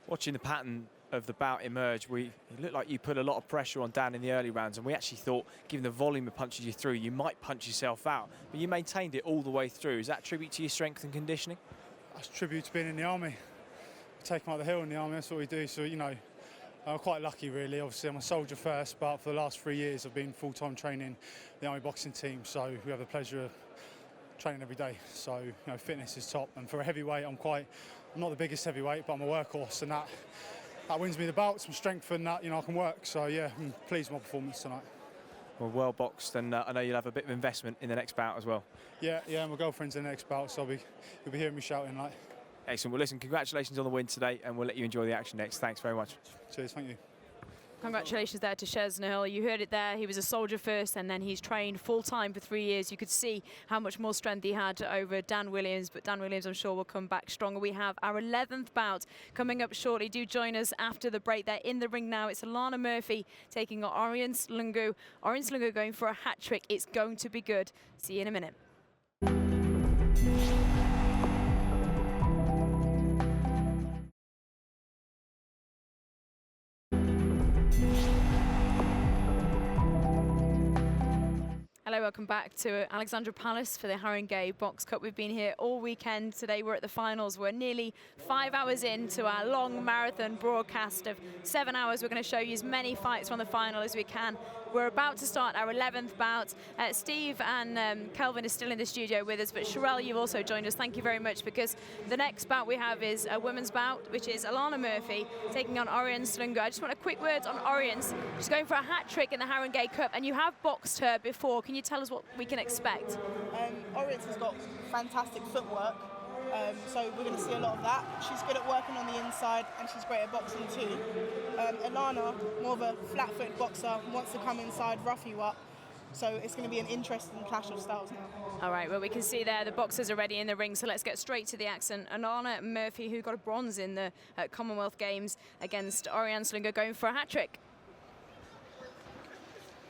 Watching the pattern of the bout emerge, it looked like you put a lot of pressure on Dan in the early rounds, and we actually thought, given the volume of punches you threw, you might punch yourself out. But you maintained it all the way through. Is that a tribute to your strength and conditioning? That's a tribute to being in the army. We take them out the hill in the army, that's what we do. So, I'm quite lucky, really. Obviously, I'm a soldier first, but for the last 3 years, I've been full-time training the army boxing team. So we have the pleasure of training every day. So, fitness is top. And for a heavyweight, I'm not the biggest heavyweight, but I'm a workhorse, and that wins me the bouts, some strength, and that, I can work. So, yeah, I'm pleased with my performance tonight. Well boxed, and I know you'll have a bit of investment in the next bout as well. Yeah, my girlfriend's in the next bout, so you'll be hearing me shouting like. Excellent. Well, listen, congratulations on the win today, and we'll let you enjoy the action next. Thanks very much. Cheers, thank you. Congratulations there to Chesnell. You heard it there. He was a soldier first, and then he's trained full-time for 3 years. You could see how much more strength he had over Dan Williams, but Dan Williams, I'm sure, will come back stronger. We have our 11th bout coming up shortly. Do join us after the break. They're in the ring now. It's Alana Murphy taking on Orion Slungu. Orion Slungu going for a hat trick. It's going to be good. See you in a minute. Hello, welcome back to Alexandra Palace for the Haringey Box Cup. We've been here all weekend. Today we're at the finals. We're nearly 5 hours into our long marathon broadcast of 7 hours. We're going to show you as many fights from the final as we can. We're about to start our 11th bout. Steve and Kelvin are still in the studio with us, but Sherelle, you've also joined us. Thank you very much, because the next bout we have is a women's bout, which is Alana Murphy taking on Orion Slungu. I just want a quick word on Orion's. She's going for a hat trick in the Haringey Cup, and you have boxed her before. Can you tell us what we can expect? Orion's has got fantastic footwork, so we're going to see a lot of that. She's good at working on the inside, and she's great at boxing too. Alana, more of a flat-footed boxer, wants to come inside, rough you up. So it's going to be an interesting clash of styles now. All right, well, we can see there the boxers are ready in the ring, so let's get straight to the action. Alana Murphy, who got a bronze in the Commonwealth Games against Orion Slungu, going for a hat trick.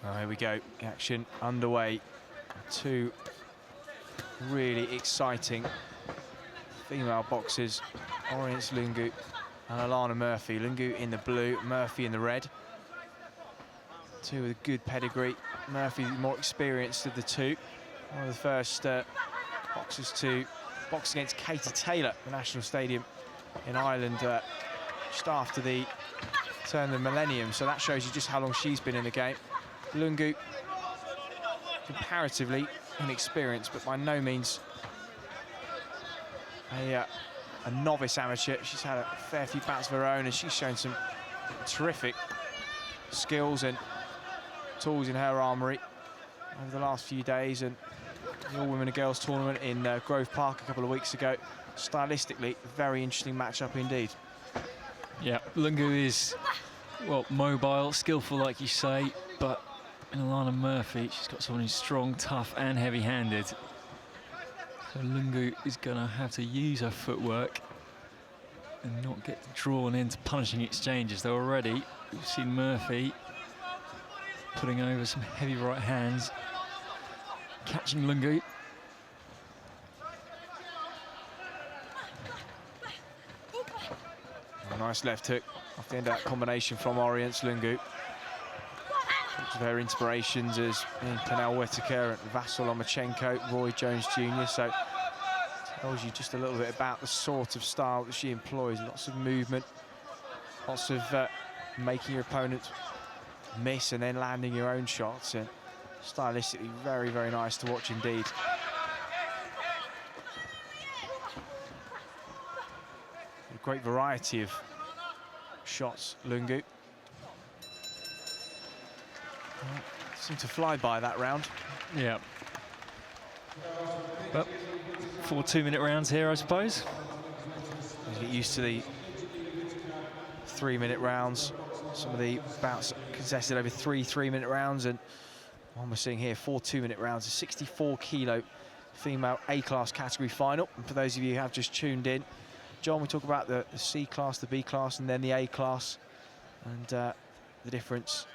Oh, here we go, action underway. Two really exciting female boxers, Orion Slungu and Alana Murphy. Lungu in the blue, Murphy in the red. Two with a good pedigree. Murphy the more experienced of the two. One of the first boxers to box against Katie Taylor at the National Stadium in Ireland just after the turn of the millennium. So that shows you just how long she's been in the game. Lungu, comparatively inexperienced, but by no means a novice amateur. She's had a fair few bouts of her own, and she's shown some terrific skills and tools in her armoury over the last few days. And the all-women and girls tournament in Grove Park a couple of weeks ago. Stylistically, a very interesting matchup indeed. Yeah, Lungu is, well, mobile, skillful, like you say, but in Alana Murphy, she's got someone who's strong, tough, and heavy-handed. So Lungu is going to have to use her footwork and not get drawn into punishing exchanges. Though already we've seen Murphy putting over some heavy right hands, catching Lungu. A nice left hook off the end of that combination from Orion Slungu. Of her inspirations as Pernell Whitaker and Vasyl Lomachenko, Roy Jones Jr. So tells you just a little bit about the sort of style that she employs. Lots of movement, lots of making your opponent miss and then landing your own shots. And stylistically, very, very nice to watch indeed. A great variety of shots, Lungu. Seemed to fly by that round. Yeah. But 4 2-minute rounds here, I suppose. You get used to the 3-minute rounds. Some of the bouts contested over 3 3-minute rounds, and one we're seeing here, 4 2-minute rounds, a 64-kilo female A-class category final. And for those of you who have just tuned in, John, we talk about the C-class, the B-class, and then the A-class, and the difference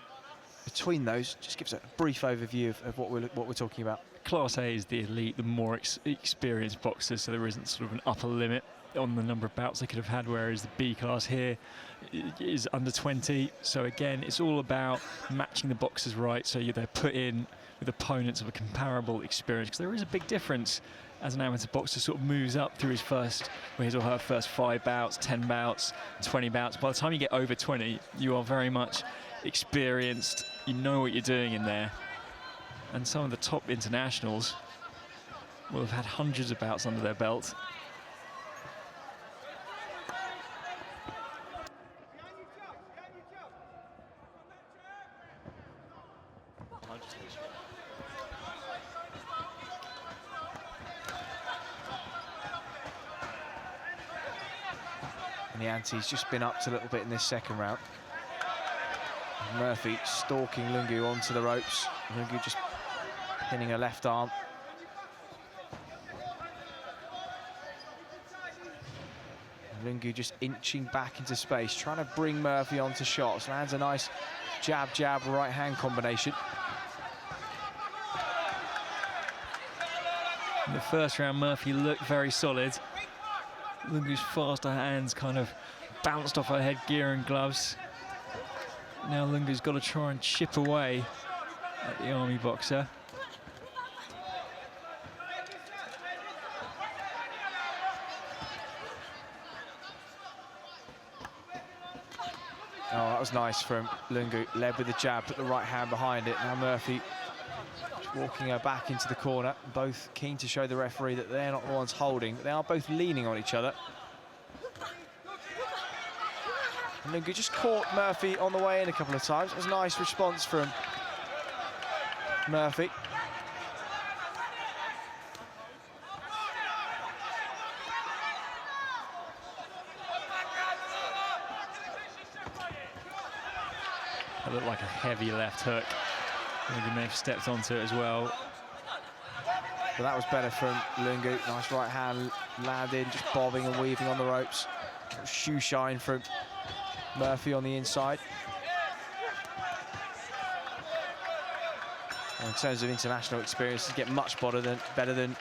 between those. Just gives a brief overview of what we're talking about. Class A is the elite, the more experienced boxers, so there isn't sort of an upper limit on the number of bouts they could have had, whereas the B class here is under 20. So again, it's all about matching the boxers right, so they're put in with opponents of a comparable experience, because there is a big difference as an amateur boxer sort of moves up through his or her first 5 bouts, 10 bouts, 20 bouts. By the time you get over 20, you are very much experienced, you know what you're doing in there. And some of the top internationals will have had hundreds of bouts under their belt. And the ante's just been upped a little bit in this second round. Murphy stalking Lungu onto the ropes. Lungu just pinning her left arm. Lungu just inching back into space, trying to bring Murphy onto shots. Lands a nice jab, right-hand combination. In the first round, Murphy looked very solid. Lungu's faster hands kind of bounced off her headgear and gloves. Now Lungu's got to try and chip away at the Army boxer. Oh, that was nice from Lungu. Led with the jab, put the right hand behind it. Now Murphy just walking her back into the corner. Both keen to show the referee that they're not the ones holding, but they are both leaning on each other. And Lungu just caught Murphy on the way in a couple of times. It was a nice response from Murphy. That looked like a heavy left hook. Lungu may have stepped onto it as well. But that was better from Lungu. Nice right hand landing, just bobbing and weaving on the ropes. Shoe shine from Murphy on the inside. And in terms of international experience, you get much better than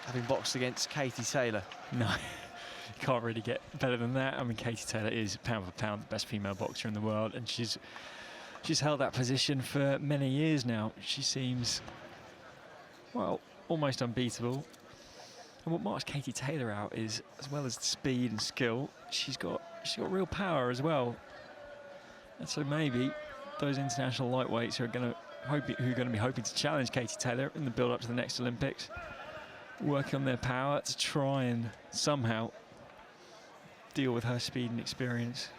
having boxed against Katie Taylor. No, you can't really get better than that. I mean, Katie Taylor is pound for pound the best female boxer in the world, and she's held that position for many years now. She seems, well, almost unbeatable. And what marks Katie Taylor out is, as well as speed and skill, she's got real power as well. And so maybe those international lightweights who are going to be hoping to challenge Katie Taylor in the build-up to the next Olympics, working on their power to try and somehow deal with her speed and experience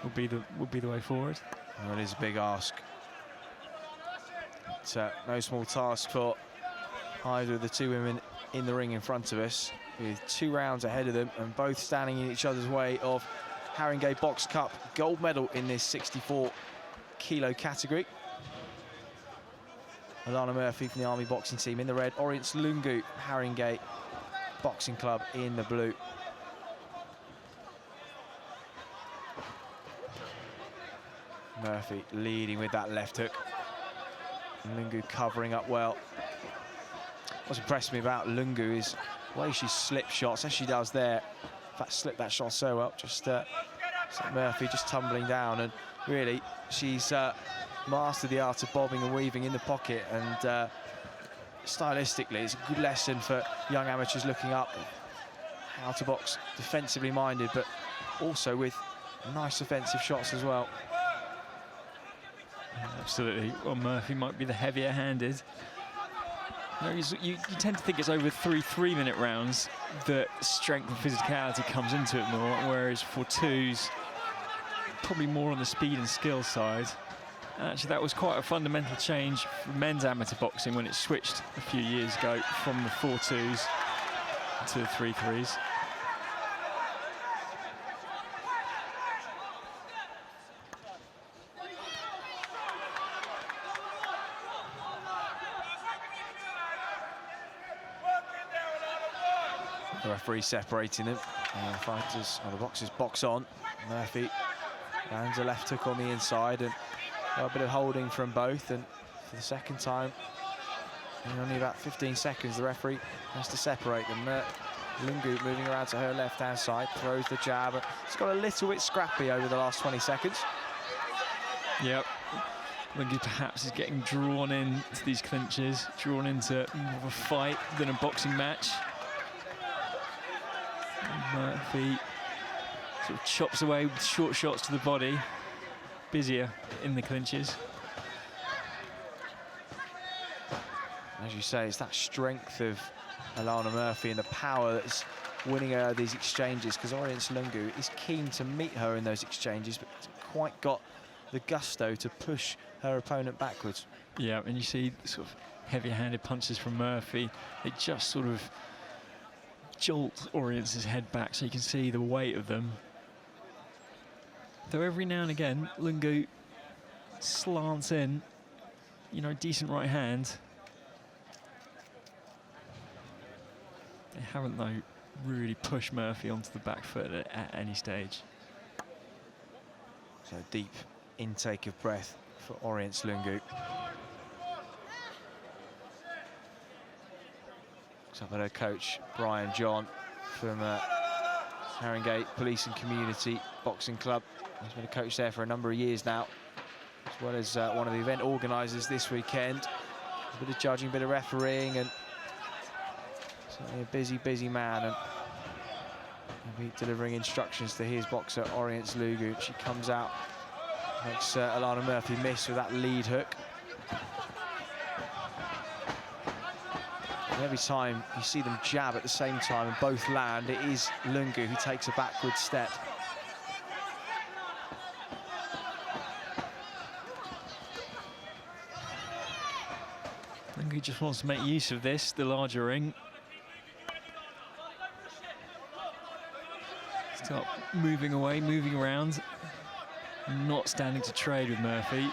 would be the way forward. Well, it is a big ask. It's no small task for either of the two women in the ring in front of us, with 2 rounds ahead of them and both standing in each other's way of Haringey Box Cup gold medal in this 64-kilo category. Alana Murphy from the Army boxing team in the red, Orient's Lungu, Haringey Boxing Club in the blue. Murphy leading with that left hook. Lungu covering up well. What's impressed me about Lungu is the way she slips shots, as she does there. In fact, slipped that shot so well. Just Murphy just tumbling down, and really she's mastered the art of bobbing and weaving in the pocket, and stylistically it's a good lesson for young amateurs looking up how to box defensively minded, but also with nice offensive shots as well. Absolutely. Well, Murphy might be the heavier handed. No, you tend to think it's over 3 3-minute rounds that strength and physicality comes into it more, whereas for twos, probably more on the speed and skill side. And actually, that was quite a fundamental change for men's amateur boxing when it switched a few years ago from the 4-2s to the 3-3s. The referee separating them. The boxers box on. Murphy lands a left hook on the inside, and a bit of holding from both. And for the second time in only about 15 seconds, the referee has to separate them. Lungu moving around to her left-hand side, throws the jab. It's got a little bit scrappy over the last 20 seconds. Yep. Lungu perhaps is getting drawn into these clinches, drawn into more of a fight than a boxing match. Murphy sort of chops away with short shots to the body, busier in the clinches. As you say, it's that strength of Alana Murphy and the power that's winning her these exchanges, because Orient's Lungu is keen to meet her in those exchanges, but hasn't quite got the gusto to push her opponent backwards. Yeah, and you see sort of heavy-handed punches from Murphy. They just sort of jolt Orient's head back, so you can see the weight of them. Though every now and again, Lungu slants in. You know, decent right hand. They haven't, though, really pushed Murphy onto the back foot at any stage. So deep intake of breath for Orient Lungu. Looks up at her coach, Brian John, from Haringey Police and Community Boxing Club. He's been a coach there for a number of years now, as well as one of the event organisers this weekend. A bit of judging, a bit of refereeing, and certainly a busy man. And he'll be delivering instructions to his boxer, Orient Lungu. She comes out, makes Alana Murphy miss with that lead hook. And every time you see them jab at the same time and both land, it is Lungu who takes a backward step. Lungu just wants to make use of this, the larger ring. Start moving away, moving around, not standing to trade with Murphy.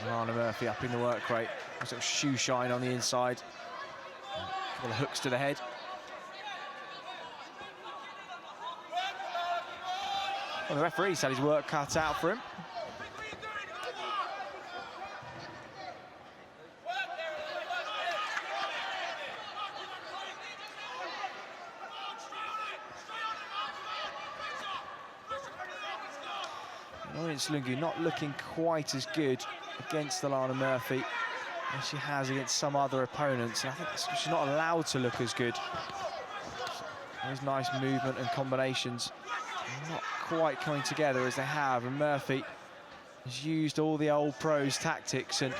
Alana Murphy up in the work rate. A sort of shoe shine on the inside. All the hooks to the head. Well, the referee's had his work cut out for him. Lawrence Lungu not looking quite as good against Alana Murphy as she has against some other opponents. And I think she's not allowed to look as good. Those nice movement and combinations not quite coming together as they have, and Murphy has used all the old pros tactics. And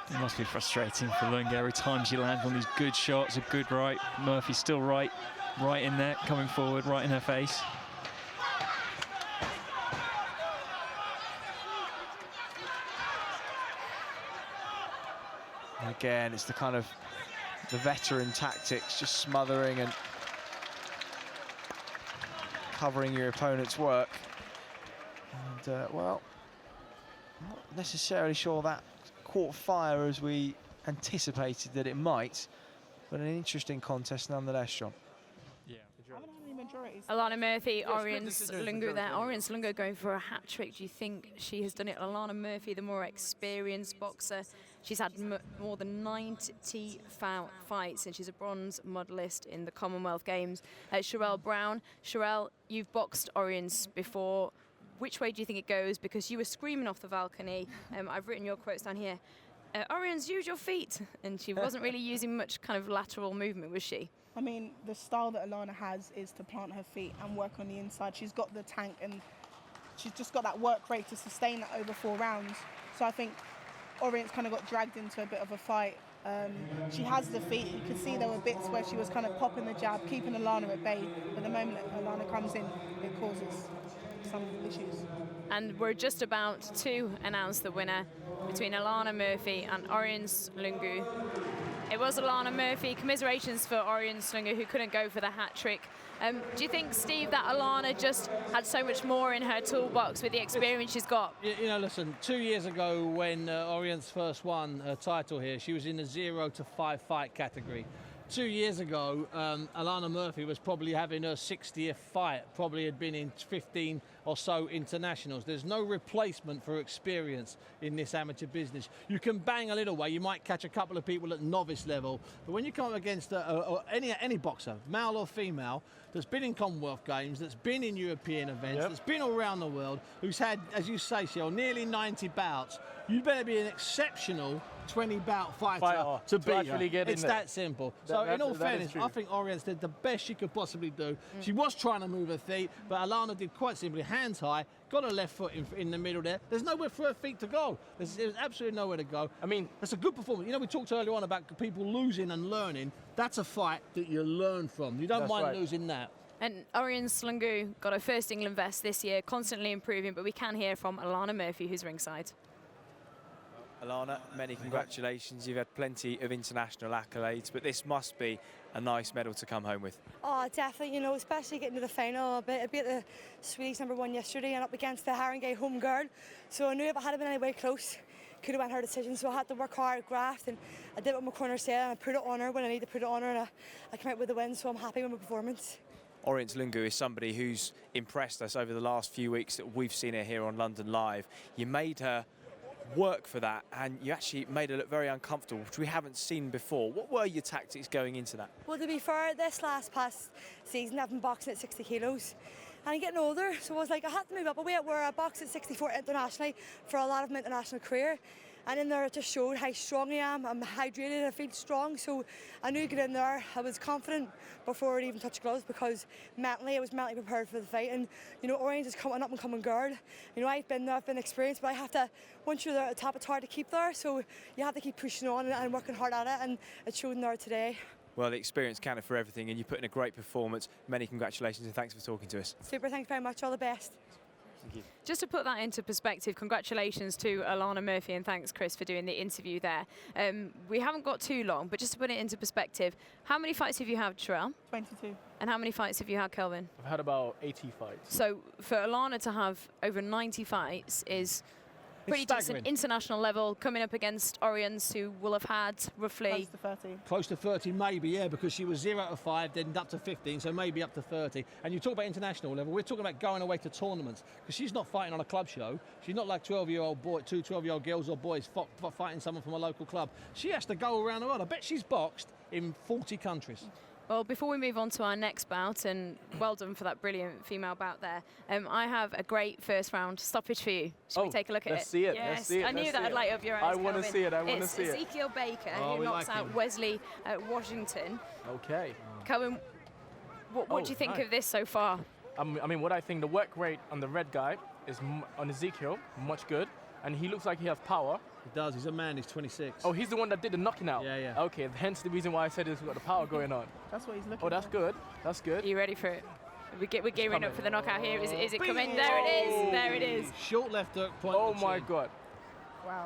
it must be frustrating for Lungu every time she lands on these good shots, a good right. Murphy's still right in there, coming forward, right in her face. And again, it's the kind of the veteran tactics, just smothering and covering your opponent's work. And, well, not necessarily sure that caught fire as we anticipated that it might, but an interesting contest nonetheless, John. Yeah. Alana Murphy, Orient Lungu there. Orient Lungu going for a hat trick. Do you think she has done it? Alana Murphy, the more experienced boxer. She's had more than 90 fights, and she's a bronze medalist in the Commonwealth Games. Sherelle Brown. Sherelle, you've boxed Orient before. Which way do you think it goes? Because you were screaming off the balcony. I've written your quotes down here. Orient, use your feet. And she wasn't really using much kind of lateral movement, was she? I mean, the style that Alana has is to plant her feet and work on the inside. She's got the tank, and she's just got that work rate to sustain that over 4 rounds. So I think Orient's kind of got dragged into a bit of a fight. She has the feet. You could see there were bits where she was kind of popping the jab, keeping Alana at bay. But the moment Alana comes in, it causes some issues. And we're just about to announce the winner between Alana Murphy and Orient Lungu. It was Alana Murphy. Commiserations for Orient Lungu, who couldn't go for the hat trick. Do you think, Steve, that Alana just had so much more in her toolbox with the experience she's got? You know, listen, 2 years ago when Orient's first won her title here, she was in the 0 to 5 fight category. 2 years ago, Alana Murphy was probably having her 60th fight, probably had been in 15 or so internationals. There's no replacement for experience in this amateur business. You can bang a little way, you might catch a couple of people at novice level, but when you come up against any boxer, male or female, that's been in Commonwealth Games, that's been in European events, that's been all around the world, who's had, as you say, Cheryl, nearly 90 bouts, you better be an exceptional 20-bout fighter to beat actually her. get in It's there. that simple. So in all fairness, I think Orient's did the best she could possibly do. She was trying to move her feet, but Alana did quite simply hands high, got her left foot in the middle there. There's nowhere for her feet to go. There's absolutely nowhere to go. I mean, that's a good performance. You know, we talked earlier on about people losing and learning. That's a fight that you learn from. You don't mind losing that. And Orion Slungu got her first England vest this year, constantly improving, but we can hear from Alana Murphy, who's ringside. Alana, many congratulations. You've had plenty of international accolades, but this must be a nice medal to come home with. Oh, definitely, you know, especially getting to the final. I beat the Swedish #1 yesterday and up against the Haringey home girl. So I knew if I had been any way close, could have went her decision. So I had to work hard, graft, and I did what my corner said, and I put it on her when I need to put it on her, and I came out with the win, so I'm happy with my performance. Orion Slungu is somebody who's impressed us over the last few weeks that we've seen her here on London Live. You made her work for that, and you actually made her look very uncomfortable, which we haven't seen before. What were your tactics going into that? Well, to be fair, this past season I've been boxing at 60 kilos and I'm getting older, so I was like, I had to move up a weight where I boxed at 64 internationally for a lot of my international career. And in there it just showed how strong I am. I'm hydrated, I feel strong, so I knew to get in there. I was confident before I even touched gloves because I was mentally prepared for the fight. And you know, Orion's is coming up and coming guard. You know, I've been there, I've been experienced, but I have to, once you're there at the top, it's hard to keep there. So you have to keep pushing on and working hard at it, and it showed in there today. Well, the experience counted for everything, and you put in a great performance. Many congratulations, and thanks for talking to us. Super, thanks very much, all the best. Thank you. Just to put that into perspective, congratulations to Alana Murphy, and thanks, Chris, for doing the interview there. We haven't got too long, but just to put it into perspective, how many fights have you had, Sherelle? 22. And how many fights have you had, Kelvin? I've had about 80 fights. So for Alana to have over 90 fights is pretty decent international level, coming up against Orions, who will have had roughly... Close to 30. Close to 30, maybe, yeah, because she was 0 to 5, then up to 15, so maybe up to 30. And you talk about international level, we're talking about going away to tournaments, because she's not fighting on a club show. She's not like 12-year-old boy, 2 12-year-old girls or boys fighting someone from a local club. She has to go around the world. I bet she's boxed in 40 countries. Well, before we move on to our next bout, and well done for that brilliant female bout there, I have a great first round stoppage for you. Should we take a look at it? Let's see it. Yes, let's see it. I knew that would light up your eyes, I want to see it. I want to see it. It's Ezekiel Baker, who knocks out Wesley Washington. Okay. Kelvin, what do you think of this so far? I mean, what I think, the work rate on the red guy is on Ezekiel, much good. And he looks like he has power. He does. He's a man. He's 26. Oh, he's the one that did the knocking out? Yeah. Okay, hence the reason why I said he's got the power going on. That's what he's looking for. Oh, that's good. That's good. Are you ready for it? We're gearing up for the knockout here. Is it coming? There it is. There it is. Short left hook, point. Oh, my God. Wow.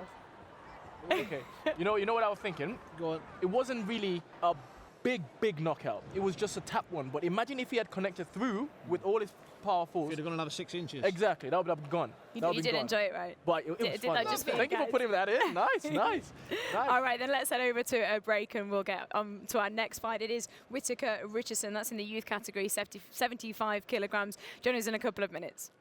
Okay. You know what I was thinking? Go on. It wasn't really a big knockout. It was just a tap one. But imagine if he had connected through with all his power force. He'd have gone another 6 inches. Exactly. That would have gone. You did enjoy it, right? But it was fun. That just Thank you for putting that in. Nice. All right, then let's head over to a break and we'll get to our next fight. It is Whitaker Richardson. That's in the youth category, 75 kilograms. Join us in a couple of minutes.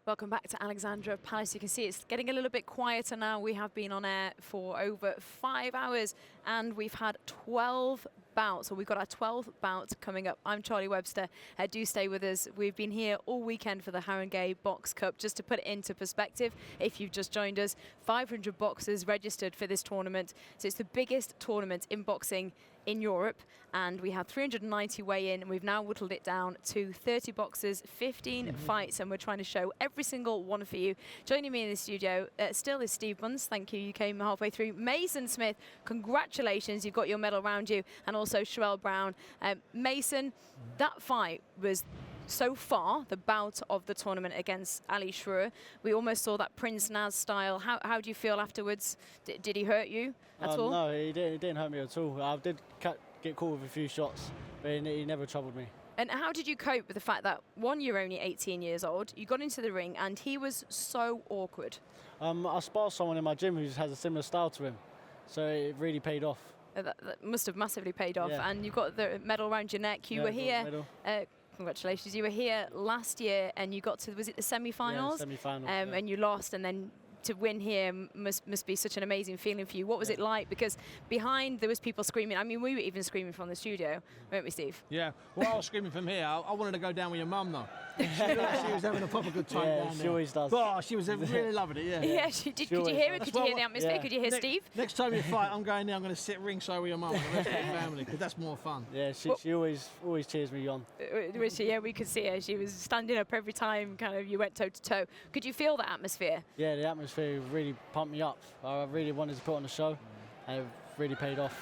Welcome back to Alexandra Palace. You can see it's getting a little bit quieter now. We have been on air for over 5 hours and we've had 12 bouts. So we've got our 12th bout coming up. I'm Charlie Webster. Do stay with us. We've been here all weekend for the Haringey Box Cup. Just to put it into perspective, if you've just joined us, 500 boxers registered for this tournament. So it's the biggest tournament in boxing in Europe, and we had 390 weigh in, and we've now whittled it down to 30 boxers, 15 fights, and we're trying to show every single one for you. Joining me in the studio still is Steve Bunce. Thank you. You came halfway through. Mason Smith, congratulations. You've got your medal around you, and also Sherelle Brown. Mason, that fight was so far the bout of the tournament against Ali Schroer. We almost saw that Prince Naz style. How do you feel afterwards? Did he hurt you at all? No, he didn't hurt me at all. I did get caught with a few shots, but he never troubled me. And how did you cope with the fact that, one, you're only 18 years old, you got into the ring and he was so awkward? I sparred someone in my gym who has a similar style to him, so it really paid off. That must have massively paid off. Yeah. And you've got the medal around your neck. You were here. Congratulations. You were here last year and you got to, was it the semi-finals? Yeah, semi-finals. And you lost, and then to win here must be such an amazing feeling for you. What was it like? Because behind there was people screaming. I mean, we were even screaming from the studio, weren't we, Steve? Yeah. Well, I was screaming from here. I wanted to go down with your mum, though. She was having a proper good time down there. She always does. Oh, she was really loving it, yeah. Yeah, could you hear it? Could you hear the atmosphere? Yeah. Could you hear Steve? Next time you fight, I'm going there. I'm going to sit ringside with your mum and the rest of the family, because that's more fun. Yeah, she always cheers me on. Yeah, we could see her. She was standing up every time kind of you went toe to toe. Could you feel that atmosphere? Yeah, the atmosphere really pumped me up. I really wanted to put on a show, and it really paid off.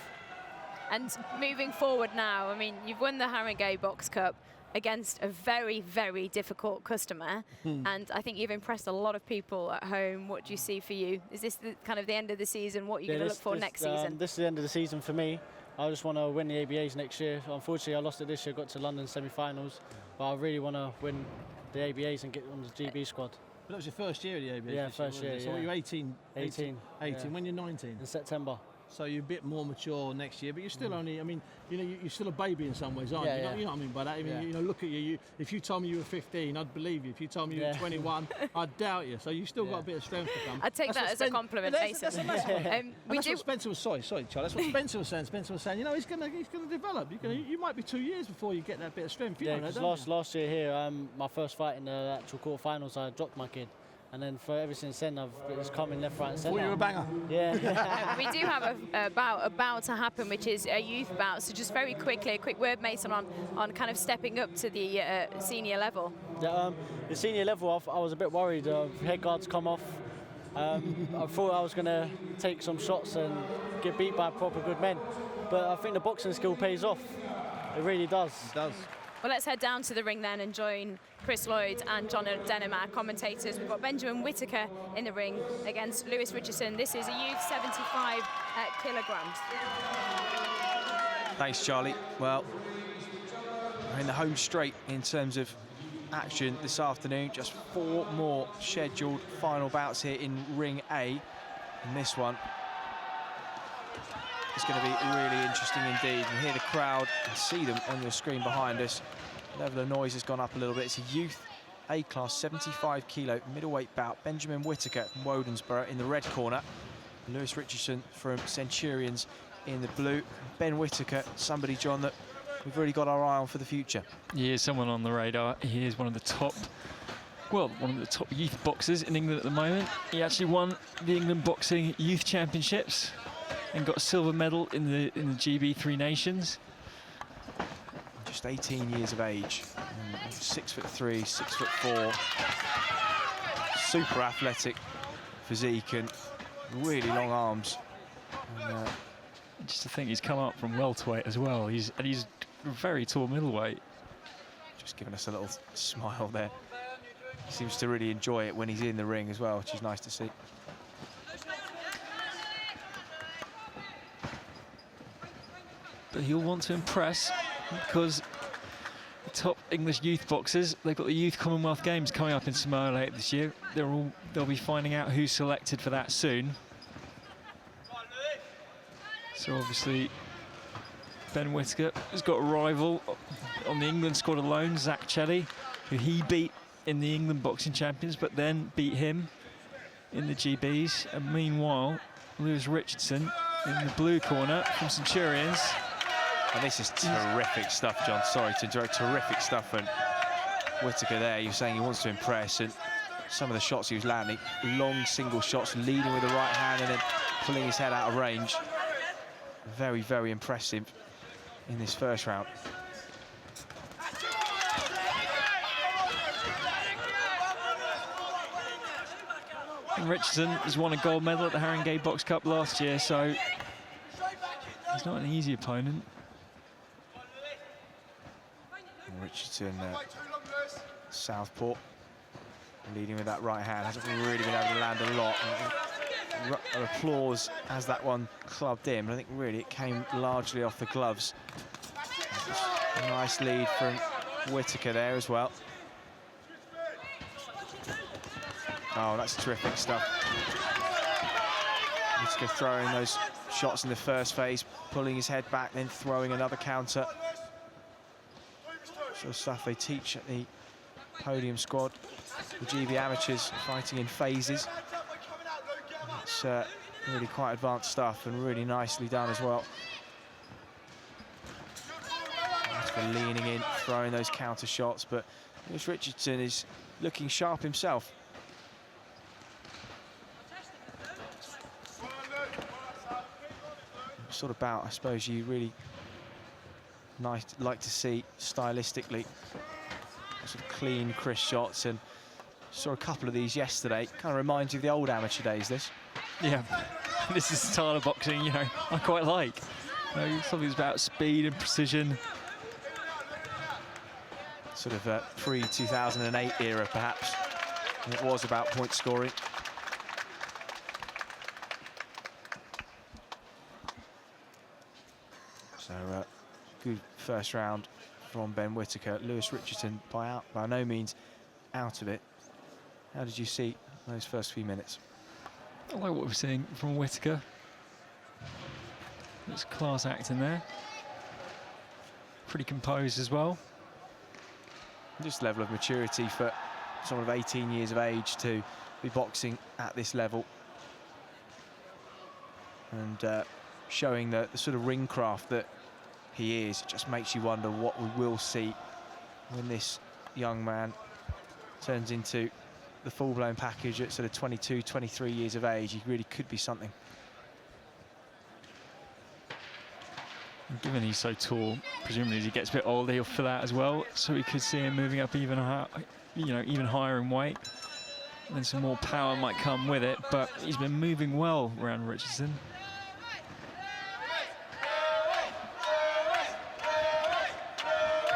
And moving forward now, I mean, you've won the Haringey Box Cup against a very, very difficult customer, and I think you've impressed a lot of people at home. What do you see for you? Is this kind of the end of the season? What are you going to look for next season? This is the end of the season for me. I just want to win the ABAs next year. Unfortunately, I lost it this year, got to London semi-finals, but I really want to win the ABAs and get on the GB squad. But that was your first year at the ABA? Yeah, first year, So you're 18? 18. 18. Yeah. When you're 19? In September. So you're a bit more mature next year, but you're still only, I mean, you know, you're still a baby in some ways, aren't you? Yeah. You know what I mean by that? I mean, you know, look at you. If you told me you were 15, I'd believe you. If you told me you were 21, I'd doubt you. So you've still got a bit of strength to come. I'd take that as a compliment, Mason. That's what Spencer was, sorry, Charlie. That's what Spencer was saying. Spencer was saying, you know, he's going to develop. You might be 2 years before you get that bit of strength. You know that, don't you? Last year here, my first fight in the actual quarterfinals, I dropped my kid. And then ever since then, I've just come in left, right, and centre. Thought you were a banger. Yeah. We do have a bout to happen, which is a youth bout. So just very quickly, a quick word, Mason, on kind of stepping up to the senior level. Yeah, the senior level, I was a bit worried. Head guards come off. I thought I was going to take some shots and get beat by proper good men. But I think the boxing skill pays off. It really does. It does. Well, let's head down to the ring then and join Chris Lloyd and John Denham, our commentators. We've got Benjamin Whitaker in the ring against Lewis Richardson. This is a youth 75 kilograms. Thanks, Charlie. Well, we're in the home straight in terms of action this afternoon. Just 4 more scheduled final bouts here in Ring A. And this one is going to be really interesting indeed. You can hear the crowd and see them on your screen behind us. The level of noise has gone up a little bit. It's a youth A-class 75 kilo middleweight bout. Benjamin Whitaker from Wodensborough in the red corner. Lewis Richardson from Centurions in the blue. Ben Whitaker, somebody, John, that we've really got our eye on for the future. He is someone on the radar. He is one of the top youth boxers in England at the moment. He actually won the England Boxing Youth Championships and got a silver medal in the GB Three Nations. Just 18 years of age. 6'3", 6'4". Super athletic physique and really long arms. And, just to think he's come up from welterweight as well. He's a very tall middleweight. Just giving us a little smile there. He seems to really enjoy it when he's in the ring as well, which is nice to see. But he'll want to impress because the top English youth boxers, they've got the Youth Commonwealth Games coming up in Samoa later this year. They'll be finding out who's selected for that soon. So obviously Ben Whitaker has got a rival on the England squad alone, Zach Chelly, who he beat in the England Boxing Champions, but then beat him in the GBs. And meanwhile, Lewis Richardson in the blue corner from Centurions. And this is terrific stuff, John. Sorry to interrupt. Terrific stuff from Whitaker there. You're saying he wants to impress, and some of the shots he was landing, long single shots, leading with the right hand and then pulling his head out of range. Very, very impressive in this first round. And Richardson has won a gold medal at the Haringey Box Cup last year, so he's not an easy opponent. Richardson, Southport, leading with that right hand, hasn't really been able to land a lot. Applause as that one clubbed in, but I think really it came largely off the gloves. A nice lead from Whitaker there as well. Oh, that's terrific stuff. Whitaker throwing those shots in the first phase, pulling his head back, then throwing another counter. Sort of stuff they teach at the podium squad. The GB amateurs fighting in phases. It's really quite advanced stuff and really nicely done as well. Whitaker leaning in, throwing those counter shots, but Lewis Richardson is looking sharp himself. Sort of bout, I suppose, you really like to see stylistically. Sort of clean, crisp shots, and saw a couple of these yesterday. Kind of reminds you of the old amateur days, this. Yeah, this is the style of boxing, you know, I quite like. You know, something's about speed and precision. Sort of pre-2008 era, perhaps. And it was about point scoring. So, good first round from Ben Whitaker. Lewis Richardson by no means out of it. How did you see those first few minutes? I like what we're seeing from Whitaker. There's class acting there. Pretty composed as well. Just level of maturity for someone of 18 years of age to be boxing at this level. And showing the sort of ring craft that he is. It just makes you wonder what we will see when this young man turns into the full-blown package at sort of 22, 23 years of age. He really could be something. Given he's so tall, presumably as he gets a bit older, he'll fill out as well. So we could see him moving up even higher, even higher in weight. And then some more power might come with it, but he's been moving well around Richardson.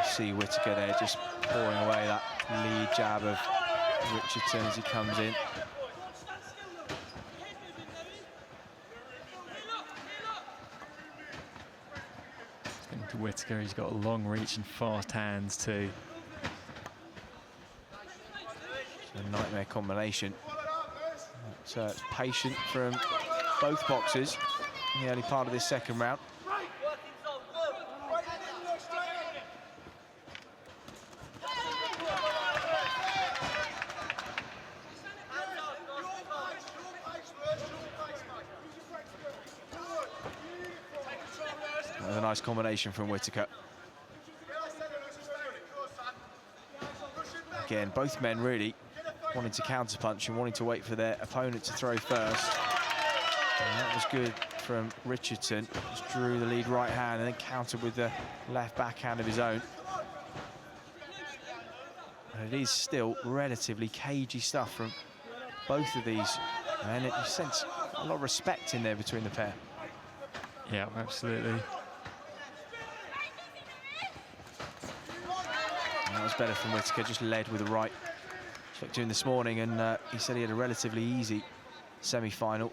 See Whitaker there just pouring away that lead jab of Richardson as he comes in. Getting to Whitaker, he's got a long reach and fast hands too. A nightmare combination. It's patient from both boxers in the early part of this second round. A nice combination from Whitaker. Again, both men really wanting to counter-punch and wanting to wait for their opponent to throw first. And that was good from Richardson. Just drew the lead right hand and then countered with the left backhand of his own. And it is still relatively cagey stuff from both of these. And you sense a lot of respect in there between the pair. Yeah, absolutely. That was better from Whitaker, just led with the right. Checked to him this morning, and he said he had a relatively easy semi-final.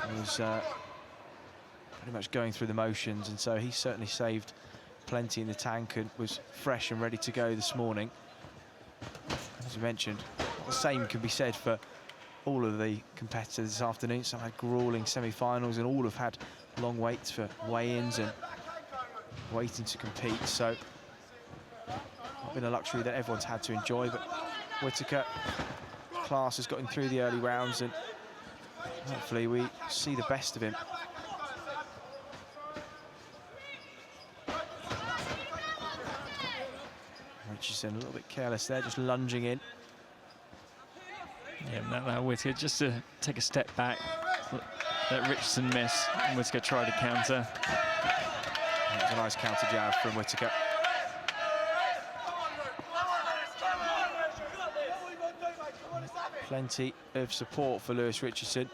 He was pretty much going through the motions, and so he certainly saved plenty in the tank and was fresh and ready to go this morning. As you mentioned, the same can be said for all of the competitors this afternoon. Some had grueling semi-finals, and all have had long waits for weigh-ins and waiting to compete. So not been a luxury that everyone's had to enjoy, but Whitaker class has got him through the early rounds, and hopefully we see the best of him. Richardson a little bit careless there, just lunging in. Yeah, that Whitaker just to take a step back, let Richardson miss, and Whitaker try to counter. That was a nice counter jab from Whitaker. Plenty of support for Lewis Richardson,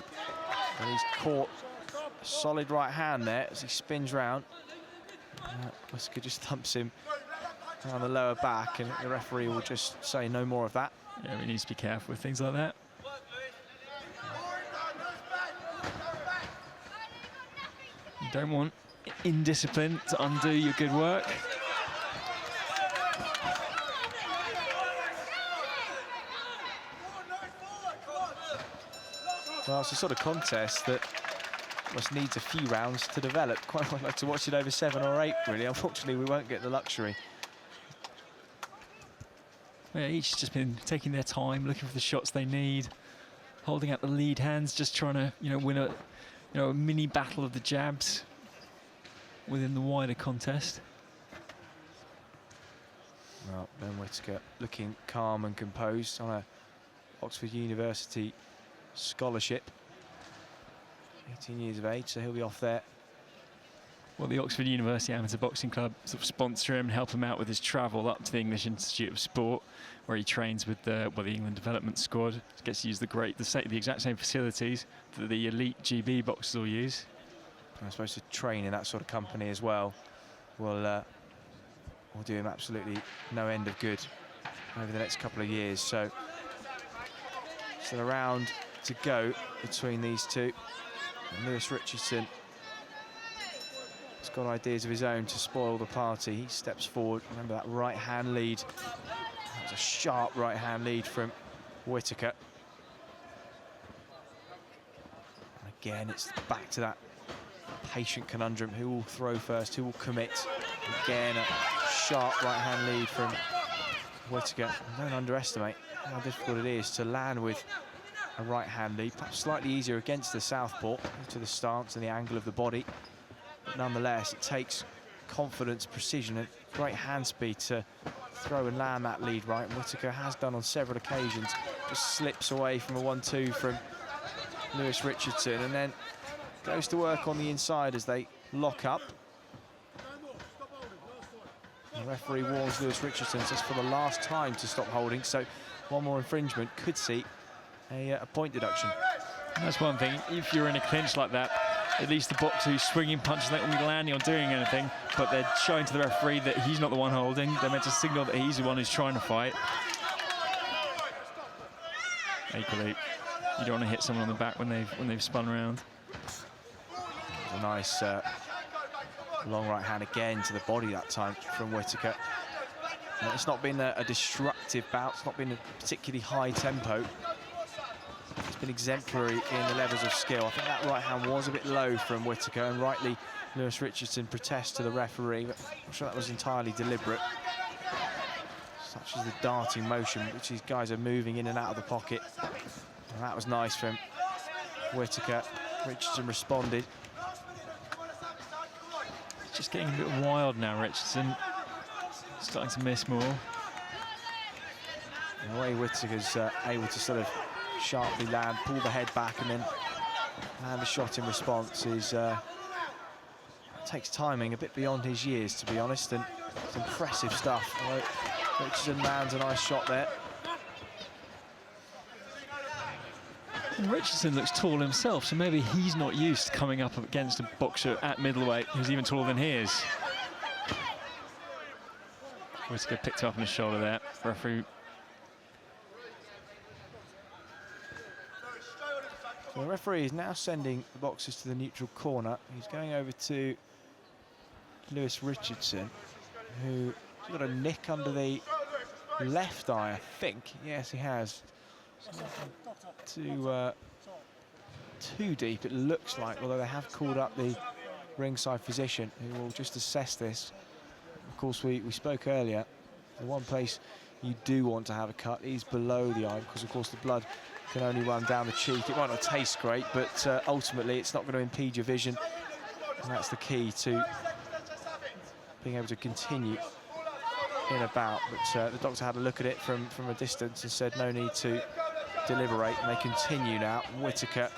and he's caught a solid right hand there as he spins round. Whitaker just thumps him around the lower back, and the referee will just say no more of that. Yeah, he needs to be careful with things like that. You don't want indiscipline to undo your good work. Well, it's a sort of contest that must needs a few rounds to develop. Quite would like to watch it over 7 or 8, really. Unfortunately, we won't get the luxury. Yeah, each just been taking their time, looking for the shots they need. holding out the lead hands, just trying to, win a mini battle of the jabs within the wider contest. Well, Ben Whitaker looking calm and composed on a Oxford University scholarship. 18 years of age, so he'll be off there. Well, the Oxford University Amateur Boxing Club sort of sponsor him and help him out with his travel up to the English Institute of Sport, where he trains with the England development squad. He gets to use the exact same facilities that the elite GB boxers will use. I'm supposed to train in that sort of company as well. Will do him absolutely no end of good over the next couple of years. So still a round to go between these two. And Lewis Richardson has got ideas of his own to spoil the party. He steps forward. Remember that right hand lead. That was a sharp right hand lead from Whitaker. And again, it's back to that patient conundrum. Who will throw first? Who will commit? Again, a sharp right hand lead from Whitaker. Don't underestimate how difficult it is to land with a right hand lead. Perhaps slightly easier against the southpaw, to the stance and the angle of the body. But nonetheless, it takes confidence, precision, and great hand speed to throw and land that lead right. Whitaker has done on several occasions. Just slips away from a 1-2 from Lewis Richardson, and then goes to work on the inside as they lock up. The referee warns Lewis Richardson just for the last time to stop holding, so one more infringement could see a point deduction. That's one thing. If you're in a clinch like that, at least the boxer who's swinging punches, they won't be landing or doing anything, but they're showing to the referee that he's not the one holding. They're meant to signal that he's the one who's trying to fight. Equally, you don't want to hit someone on the back when they've spun around. A nice long right hand again to the body that time from Whitaker. And it's not been a destructive bout. It's not been a particularly high tempo. It's been exemplary in the levels of skill. I think that right hand was a bit low from Whitaker, and rightly Lewis Richardson protests to the referee, but I'm sure that was entirely deliberate. Such as the darting motion, which these guys are moving in and out of the pocket. And that was nice from Whitaker. Richardson responded. Just getting a bit wild now, Richardson. Starting to miss more. The way Whitaker's able to sort of sharply land, pull the head back, and then land a shot in response is takes timing a bit beyond his years, to be honest, and it's impressive stuff. Richardson lands a nice shot there. And Richardson looks tall himself, so maybe he's not used to coming up against a boxer at middleweight who's even taller than he is. Whitaker picked up on his shoulder there. Referee. So the referee is now sending the boxers to the neutral corner. He's going over to Lewis Richardson, who's got a nick under the left eye, I think. Yes, he has. Too deep, it looks like, although they have called up the ringside physician, who will just assess this. Of course, we spoke earlier, the one place you do want to have a cut is below the eye, because of course the blood can only run down the cheek. It might not taste great, but ultimately it's not going to impede your vision, and that's the key to being able to continue in a bout. But the doctor had a look at it from a distance and said no need to deliberate, and they continue now. Whitaker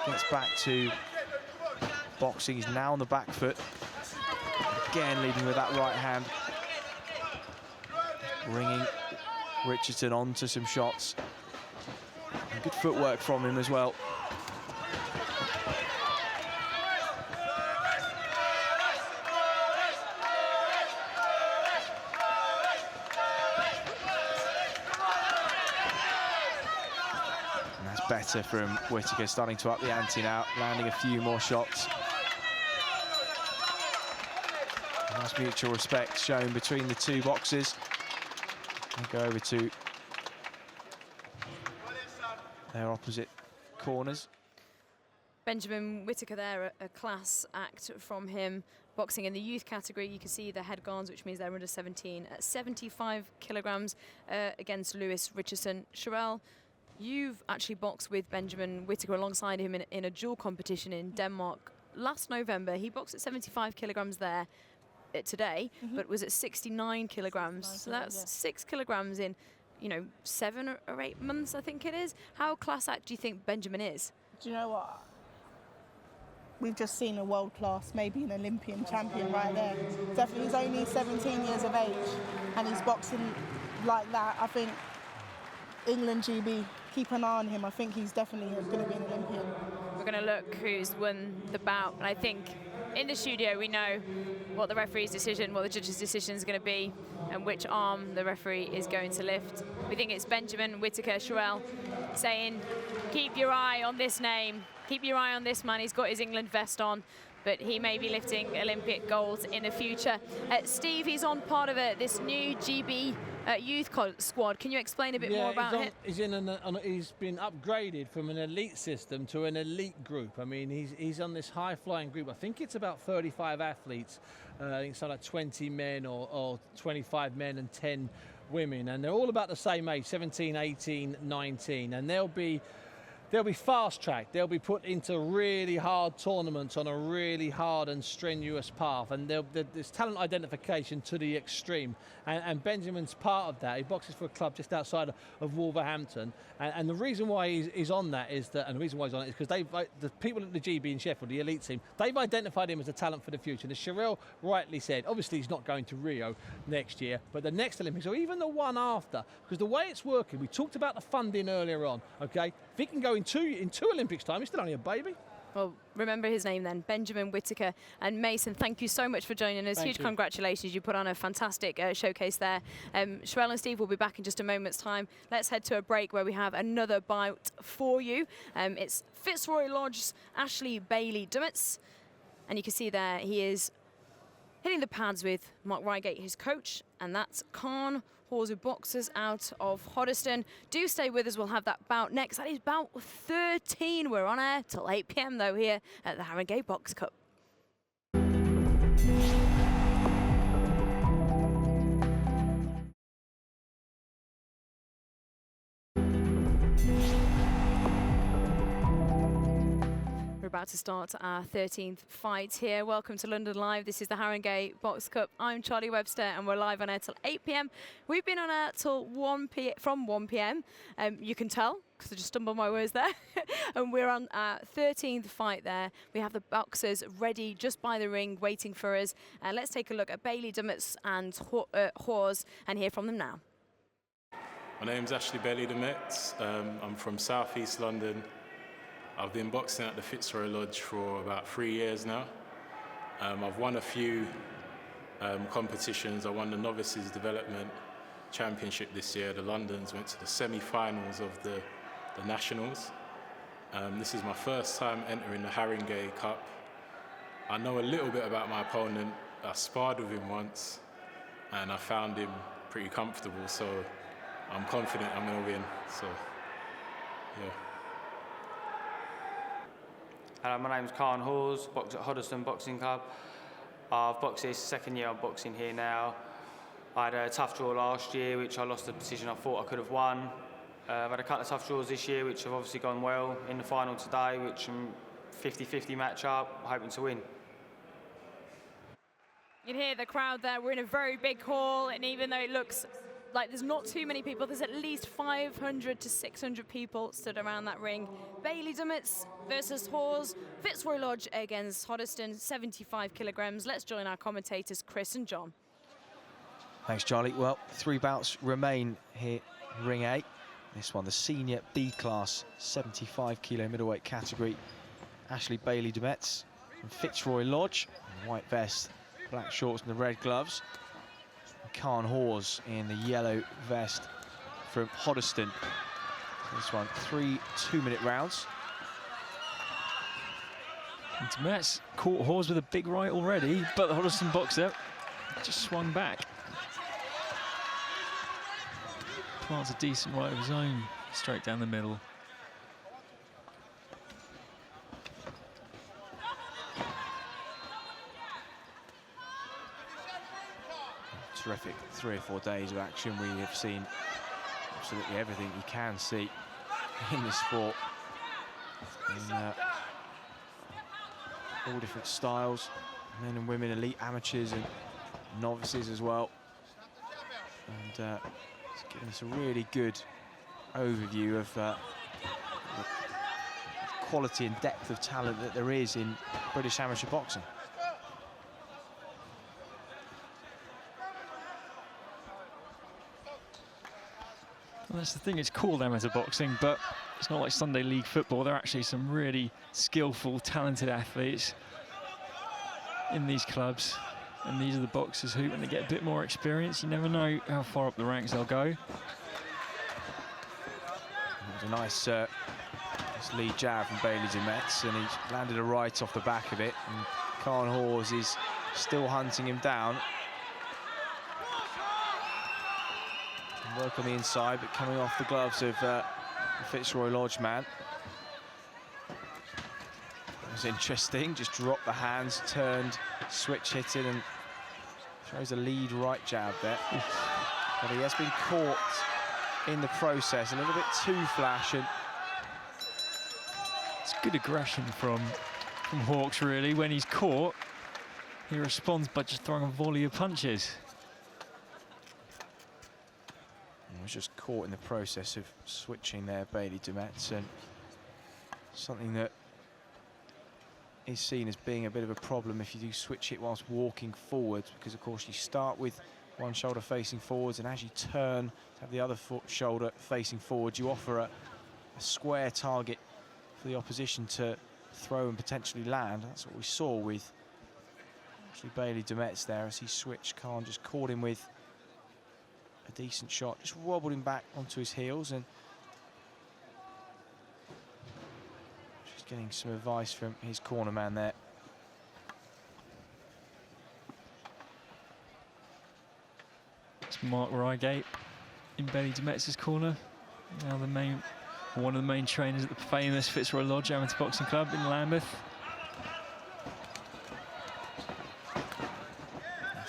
gets back to boxing. He's now on the back foot, again leading with that right hand, bringing Richardson onto some shots, and good footwork from him as well. Better from Whitaker, starting to up the ante now, landing a few more shots. Nice mutual respect shown between the two boxers. We'll go over to their opposite corners. Benjamin Whitaker there, a class act from him. Boxing in the youth category, you can see the head guards, which means they're under 17 at 75 kilograms against Lewis Richardson. Sherelle, You've actually boxed with Benjamin Whitaker alongside him in a dual competition in Denmark last November. He boxed at 75 kilograms there today, but was at 69 kilograms. So that's 6 kilograms in, 7 or 8 months, I think it is. How class act do you think Benjamin is? Do you know what? We've just seen a world-class, maybe an Olympian champion right there. Definitely, he's only 17 years of age, and he's boxing like that. I think England GB, keep an eye on him. I think he's definitely going to be an Olympian. We're going to look who's won the bout, and I think in the studio we know what the referee's decision, what the judge's decision is going to be, and which arm the referee is going to lift. We think it's Benjamin Whitaker. Sherelle saying, keep your eye on this name, keep your eye on this man. He's got his England vest on, but he may be lifting Olympic gold in the future. Steve, he's on part of this new GB youth squad. Can you explain a bit more about it? He's been upgraded from an elite system to an elite group. I mean, he's on this high-flying group. I think it's about 35 athletes. I think it's like 20 men or 25 men and 10 women, and they're all about the same age, 17, 18, 19, and they'll be fast-tracked. They'll be put into really hard tournaments on a really hard and strenuous path, and there's talent identification to the extreme. And Benjamin's part of that. He boxes for a club just outside of Wolverhampton, and the reason why he's on that is that, and the reason why he's on it is because the people at the GB in Sheffield, the elite team, they've identified him as a talent for the future. And as Sherelle rightly said, obviously he's not going to Rio next year, but the next Olympics, or even the one after, because the way it's working, we talked about the funding earlier on, okay? If he can go in two Olympics time, he's still only a baby. Well, remember his name then, Benjamin Whitaker. And Mason, thank you so much for joining us. Huge congratulations. You put on a fantastic showcase there. Sherelle and Steve will be back in just a moment's time. Let's head to a break where we have another bout for you. It's Fitzroy Lodge's Ashley Bailey-Dimit. And you can see there he is hitting the pads with Mark Reigate, his coach, and that's Hors, who boxes out of Hoddesdon. Do stay with us. We'll have that bout next. That is bout 13. We're on air till 8 p.m. though here at the Haringey Box Cup. We're about to start our 13th fight here. Welcome to London Live. This is the Haringey Box Cup. I'm Charlie Webster and we're live on air till 8 p.m. We've been on air till 1 p.m. You can tell because I just stumbled my words there. And we're on our 13th fight there. We have the boxers ready just by the ring waiting for us. Let's take a look at Bailey-Dimit and Hors and hear from them now. My name's Ashley Bailey-Dimit. I'm from South East London. I've been boxing at the Fitzroy Lodge for about 3 years now. I've won a few competitions. I won the Novices Development Championship this year. The Londons went to the semi-finals of the Nationals. This is my first time entering the Haringey Cup. I know a little bit about my opponent. I sparred with him once and I found him pretty comfortable, so I'm confident I'm going to win. So, yeah. Hello, my name's Hors, box at Hoddesdon Boxing Club. I've boxed this second year I'm boxing here now. I had a tough draw last year, which I lost a decision I thought I could have won. I've had a couple of tough draws this year, which have obviously gone well. In the final today, which I'm 50-50 match up, hoping to win. You can hear the crowd there. We're in a very big hall, and even though it looks like there's not too many people, there's at least 500 to 600 people stood around that ring. Bailey-Dimit versus Hors, Fitzroy Lodge against Hoddesdon, 75 kilograms. Let's join our commentators, Chris and John. Thanks, Charlie. Well, 3 bouts remain here, Ring A. This one, the senior B class, 75 kilo middleweight category. Ashley Bailey-Dimit from Fitzroy Lodge, white vest, black shorts and the red gloves. Hors in the yellow vest from Hoddesdon. This one, 3 2-minute rounds. Dimit's caught Hors with a big right already, but the Hoddesdon boxer just swung back. Plants a decent right of his own, straight down the middle. Terrific 3 or 4 days of action. We have seen absolutely everything you can see in the sport. In, all different styles, men and women, elite amateurs and novices as well. And it's giving us a really good overview of the quality and depth of talent that there is in British amateur boxing. Well, that's the thing, it's called amateur boxing, but it's not like Sunday League football. There are actually some really skillful, talented athletes in these clubs, and these are the boxers who, when they get a bit more experience, you never know how far up the ranks they'll go. It was a nice lead jab from Bailey-Dimit, and he landed a right off the back of it, and Hors is still hunting him down. Work on the inside, but coming off the gloves of the Fitzroy Lodge man. It was interesting, just dropped the hands, turned, switch hit it, and throws a lead right jab there. But he has been caught in the process, a little bit too flash. And it's good aggression from Hawks, really. When he's caught, he responds by just throwing a volley of punches. Was just caught in the process of switching there, Bailey-Dimit, and something that is seen as being a bit of a problem if you do switch it whilst walking forwards, because of course you start with one shoulder facing forwards, and as you turn to have the other shoulder facing forwards, you offer a square target for the opposition to throw and potentially land. That's what we saw with actually Bailey-Dimit there as he switched. Khan just caught him with a decent shot, just wobbled him back onto his heels, and just getting some advice from his corner man there. It's Mark Reigate in Bailey-Dimit's corner. Now one of the main trainers at the famous Fitzroy Lodge Amateur Boxing Club in Lambeth.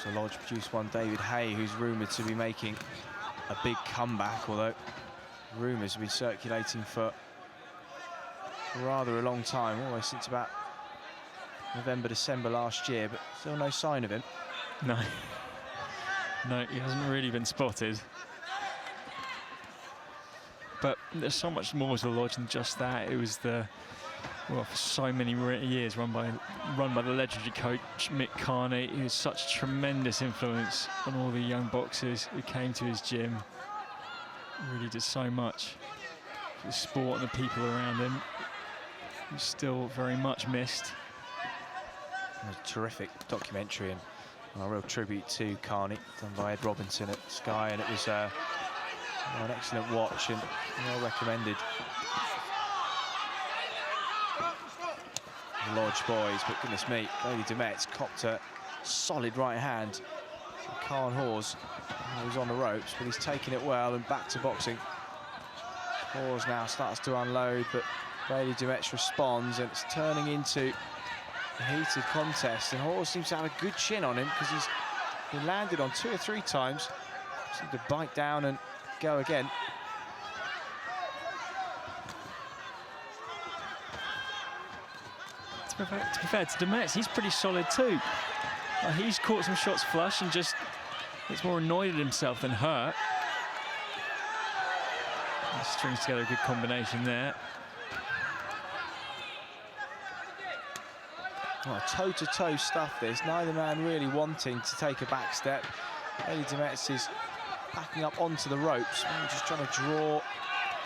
The Lodge produced one, David Hay, who's rumoured to be making a big comeback, although rumours have been circulating for rather a long time, almost since about November, December last year, but still no sign of him. No. No, he hasn't really been spotted. But there's so much more to the Lodge than just that. It was well, for so many years run by the legendary coach Mick Carney, who was such tremendous influence on all the young boxers who came to his gym. Really did so much for the sport and the people around him. He's still very much missed. It was a terrific documentary and a real tribute to Carney, done by Ed Robinson at Sky, and it was an excellent watch and well recommended. The Lodge boys, but goodness me, Bailey-Dimit copped a solid right hand. Khan Hors, who's on the ropes, but he's taken it well and back to boxing. Hors now starts to unload, but Bailey-Dimit responds, and it's turning into a heated contest. And Hors seems to have a good chin on him because he landed on 2 or 3 times. Seemed to bite down and go again. To be fair to Dimit, he's pretty solid too. He's caught some shots flush and just gets more annoyed at himself than hurt. He strings together a good combination there. Oh, toe-to-toe stuff this. Neither man really wanting to take a back step. Bailey-Dimit is backing up onto the ropes. Maybe just trying to draw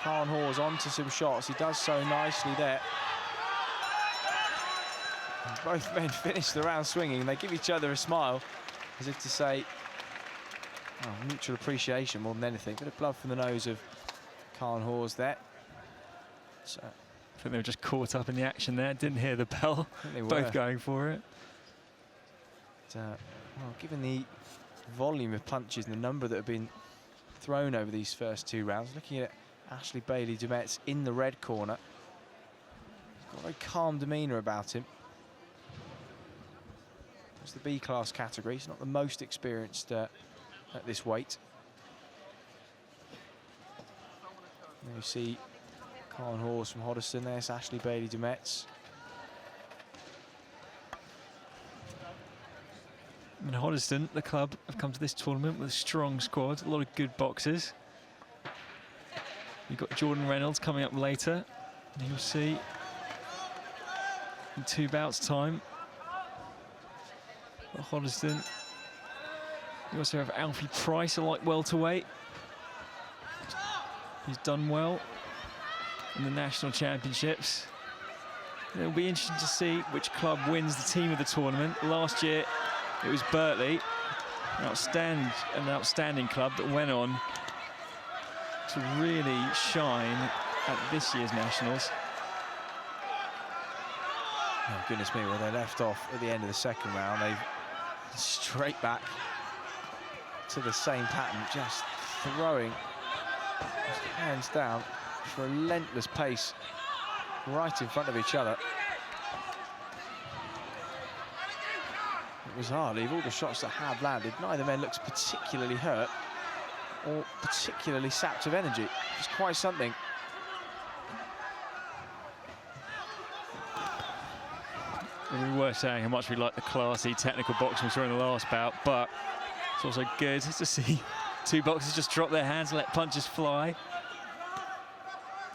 Khan Hors onto some shots. He does so nicely there. And both men finish the round swinging. They give each other a smile, as if to say, mutual appreciation more than anything. Bit of blood from the nose of Khan Hors there. So I think they were just caught up in the action there. Didn't hear the bell. They were. Both going for it. But, well, given the volume of punches and the number that have been thrown over these first 2 rounds, looking at Ashley Bailey-Dimit in the red corner, he's got a very calm demeanour about him. It's the B-class category. He's not the most experienced at this weight. There you see Hors from Hoddesdon. There's Ashley Bailey-Dimit. And Hoddesdon, the club, have come to this tournament with a strong squad, a lot of good boxers. You've got Jordan Reynolds coming up later, and you'll see in 2 bouts' time. At Hoddesdon, you also have Alfie Price, a light welterweight. He's done well in the national championships. It'll be interesting to see which club wins the team of the tournament. Last year, it was Bertley, an outstanding club that went on to really shine at this year's nationals. Oh, goodness me, well, they left off at the end of the second round. They've straight back to the same pattern, just throwing hands down for a relentless pace right in front of each other. It was hardly, of all the shots that have landed, neither man looks particularly hurt or particularly sapped of energy. It's quite something. We were saying how much we like the classy technical boxing we saw in the last bout, but it's also good to see 2 boxers just drop their hands and let punches fly.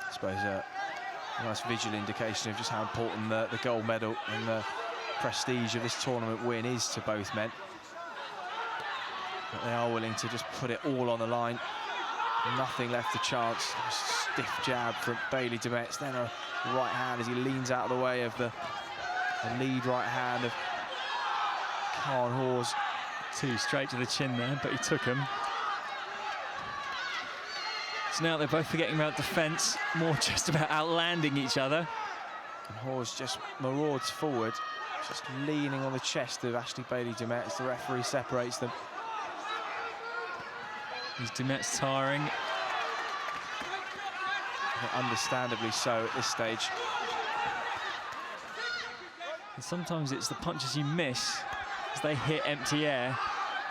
I suppose a nice visual indication of just how important the gold medal and the prestige of this tournament win is to both men. But they are willing to just put it all on the line. Nothing left to chance. A stiff jab from Bailey-Dimit, then a right hand as he leans out of the way of the lead right hand of Hors. 2 straight to the chin there, but he took him. So now they're both forgetting about defence, more just about outlanding each other. And Hors just marauds forward, just leaning on the chest of Ashley Bailey-Dimit as the referee separates them. As Dimet's tiring. Understandably so at this stage. And sometimes it's the punches you miss as they hit empty air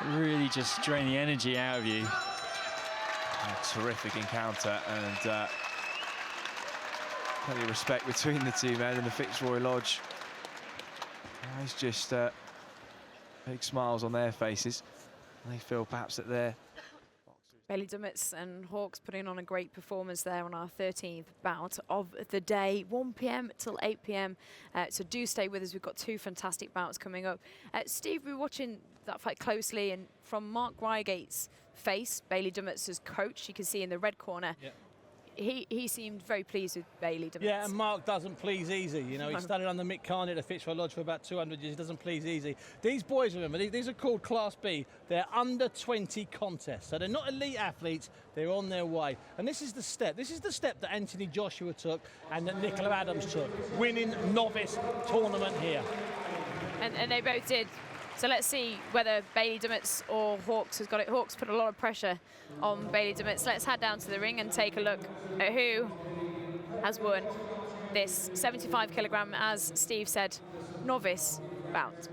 that really just drain the energy out of you. A terrific encounter, and plenty of respect between the 2 men in the Fitzroy Lodge. It's just big smiles on their faces. They feel perhaps that they're Bailey-Dimit and Hawks putting on a great performance there on our 13th bout of the day, 1 p.m. till 8 p.m. So do stay with us. We've got 2 fantastic bouts coming up. Steve, we're watching that fight closely, and from Mark Reigate's face, Bailey-Dimit's coach, you can see in the red corner, he seemed very pleased with Bailey-Dimit. Yeah, and Mark doesn't please easy. You know, he studied under Mick Carney at the Fitzroy Lodge for about 200 years. He doesn't please easy. These boys, remember, these are called Class B. They're under 20 contests, so they're not elite athletes. They're on their way. And this is the step. This is the step that Anthony Joshua took and that Nicola Adams took, winning novice tournament here. And they both did. So let's see whether Bailey-Dimit or Hawks has got it. Hawks put a lot of pressure on Bailey-Dimit. So let's head down to the ring and take a look at who has won this 75 kilogram, as Steve said, novice bout.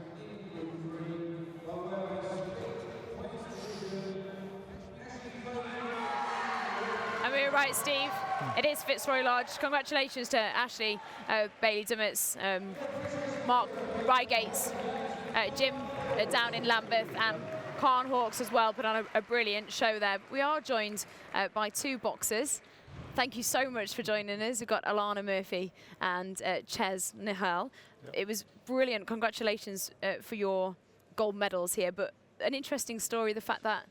And we were right, Steve. It is Fitzroy Lodge. Congratulations to Ashley Bailey-Dimit, Mark Reigate's Jim down in Lambeth, and Khan Hawks as well put on a brilliant show there. We are joined by 2 boxers. Thank you so much for joining us. We've got Alana Murphy and Ches Nihal. Yep. It was brilliant. Congratulations for your gold medals here, but an interesting story, the fact that,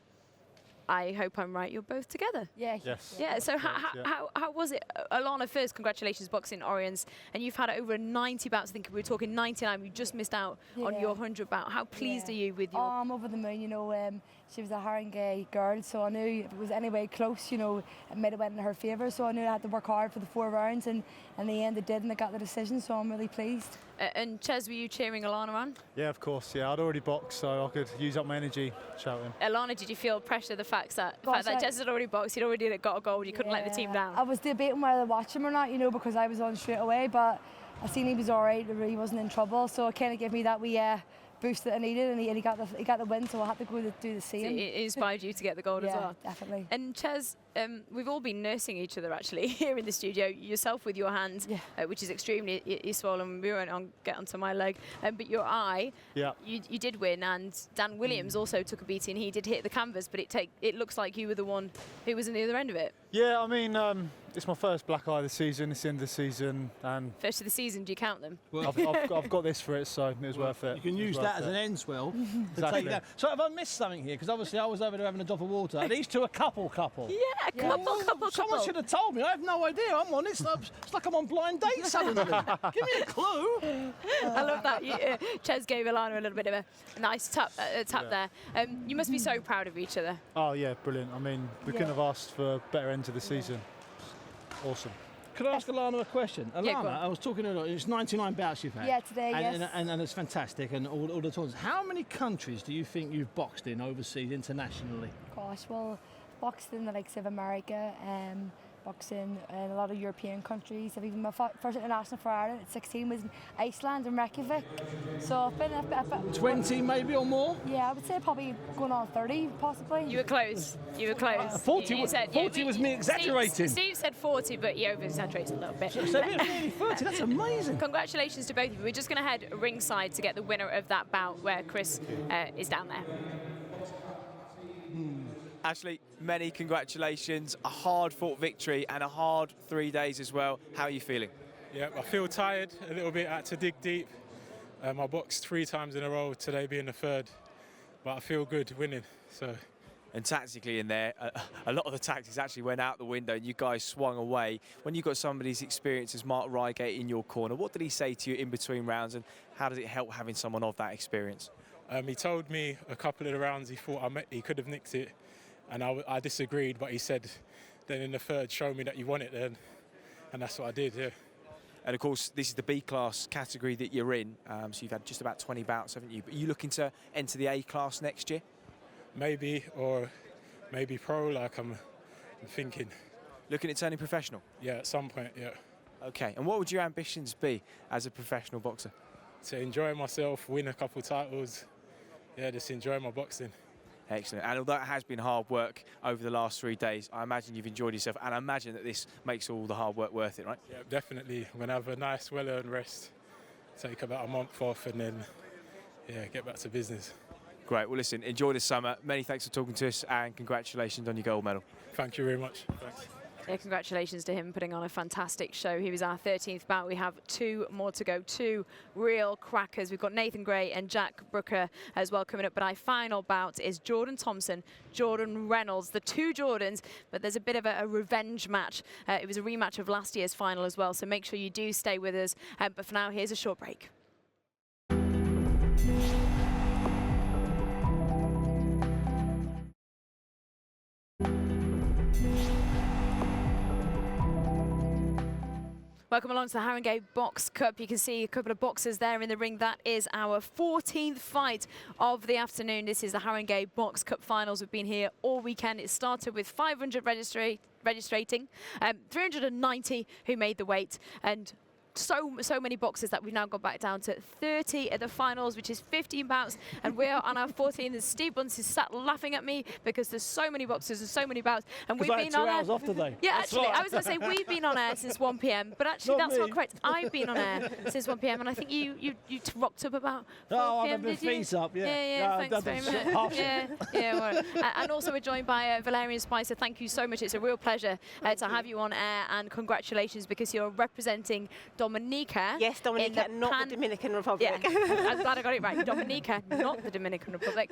I hope I'm right, you're both together. Yeah. Yes. Yeah, so how was it? Alana, first, congratulations, Boxing Orients, and you've had over 90 bouts. I think we were talking 99. You just missed out on your 100 bout. How pleased are you with your... Oh, I'm over the moon, you know. She was a Haringey girl, so I knew if it was anyway close, you know, it might have went in her favour, so I knew I had to work hard for the 4 rounds, and in the end it did, and I got the decision, so I'm really pleased. And Ches, were you cheering Alana on? Yeah, of course. Yeah, I'd already boxed, so I could use up my energy shouting. Alana, did you feel pressure, the fact that Ches had already boxed, he'd already got a gold, you couldn't let the team down? I was debating whether to watch him or not, you know, because I was on straight away, but I seen he was all right, he wasn't in trouble, so it kind of gave me that wee boost that I needed, and he got the win, so I had to go to do the same. It inspired you to get the gold as well. Definitely. And Ches, we've all been nursing each other actually here in the studio. Yourself with your hand, which is extremely swollen. We won't get onto my leg, but your eye. Yeah. You did win, and Dan Williams also took a beating. He did hit the canvas, but it looks like you were the one who was on the other end of it. Yeah, I mean, it's my first black eye this season. It's the end of the season, and first of the season. Do you count them? Well, I've got this for it, so it was worth it. You can use that as an end swell to take that. So have I missed something here? Because obviously I was over there having a drop of water. Are these two a couple? Yeah, couple. Someone should have told me. I have no idea. I'm on it. It's like I'm on blind date suddenly. Give me a clue. I love that. Ches gave Alana a little bit of a nice tap there. You must be so proud of each other. Oh yeah, brilliant. I mean, we couldn't have asked for a better end to the season. Awesome. Could I ask Alana a question? Alana, Yeah, go on. I was talking to her, it's 99 bouts you've had. Yeah, today, yes. And it's fantastic, and all the tournaments. How many countries do you think you've boxed in overseas, internationally? Gosh, well, boxed in the likes of America, boxing in a lot of European countries. I've even my first international for Ireland at 16 was in Iceland and Reykjavik. So I've been 20 maybe or more? Yeah, I would say probably going on 30 possibly. You were close. 40 was me exaggerating. Steve said 40, but you over-exaggerated a little bit. So nearly 30, that's amazing. Congratulations to both of you. We're just going to head ringside to get the winner of that bout where Chris is down there. Ashley, many congratulations. A hard-fought victory and a hard 3 days as well. How are you feeling? Yeah, I feel tired a little bit. I had to dig deep. I boxed 3 times in a row, today being the 3rd. But I feel good winning. So. And tactically in there, a lot of the tactics actually went out the window and you guys swung away. When you've got somebody's experience as Mark Reigate in your corner, what did he say to you in between rounds and how does it help having someone of that experience? He told me a couple of the rounds he thought he could have nicked it. And I disagreed, but he said, then in the 3rd, show me that you want it then. And that's what I did, yeah. And of course, this is the B-class category that you're in. So you've had just about 20 bouts, haven't you? But are you looking to enter the A-class next year? Maybe, or maybe pro, like I'm thinking. Looking at turning professional? Yeah, at some point, yeah. Okay, and what would your ambitions be as a professional boxer? To enjoy myself, win a couple titles. Yeah, just enjoy my boxing. Excellent. And although it has been hard work over the last 3 days, I imagine you've enjoyed yourself, and I imagine that this makes all the hard work worth it, right? Yeah, definitely. I'm going to have a nice, well-earned rest, take about a month off, and then, yeah, get back to business. Great. Well, listen, enjoy the summer. Many thanks for talking to us, and congratulations on your gold medal. Thank you very much. Thanks. Yeah, congratulations to him putting on a fantastic show. He was our 13th bout. We have 2 more to go, 2 real crackers. We've got Nathan Gray and Jack Brooker as well coming up. But our final bout is Jordan Thompson, Jordan Reynolds, the 2 Jordans. But there's a bit of a revenge match. It was a rematch of last year's final as well. So make sure you do stay with us. But for now, here's a short break. Welcome along to the Haringey Box Cup. You can see a couple of boxers there in the ring. That is our 14th fight of the afternoon. This is the Haringey Box Cup finals. We've been here all weekend. It started with 500 registrating, 390 who made the weight, and so many boxers that we've now got back down to 30 at the finals, which is 15 bouts, and we're on our 14th. And Steve Bunce is sat laughing at me because there's so many boxers and so many bouts, and we've been on 2 hours off today. Yeah, That's actually, right. I was going to say we've been on air since 1 p.m, but actually Not that's me. not correct. I've been on air since 1 p.m, and I think you rocked up about 4 Oh, p.m. I've had did my you? feet up, yeah. Yeah, No, thanks I've very done much. half Yeah, well, and also we're joined by Valerian Spicer. Thank you so much. It's a real pleasure to have you on air, and congratulations because you're representing Dominica. Yes, Dominica, not the Dominican Republic. Yeah, I'm glad I got it right. Dominica, not the Dominican Republic,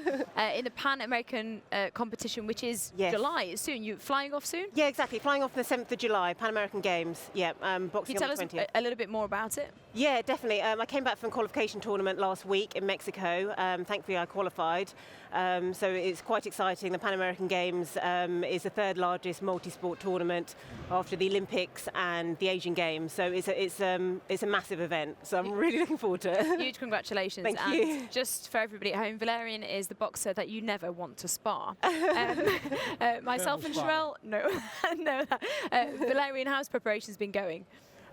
in the Pan-American competition, which is July. It's soon. You flying off soon? Yeah, exactly. Flying off on the 7th of July, Pan American Games. Yeah, boxing Can you on tell the us 20th. a little bit more about it? Yeah, definitely. I came back from a qualification tournament last week in Mexico. Thankfully, I qualified. So it's quite exciting. The Pan American Games is the 3rd largest multi-sport tournament after the Olympics and the Asian Games. So it's a massive event. So I'm really looking forward to it. Huge congratulations. Thank and you. Just for everybody at home, Valerian is the boxer that you never want to spar. Myself and Sherelle, no. Valerian, how's preparations been going?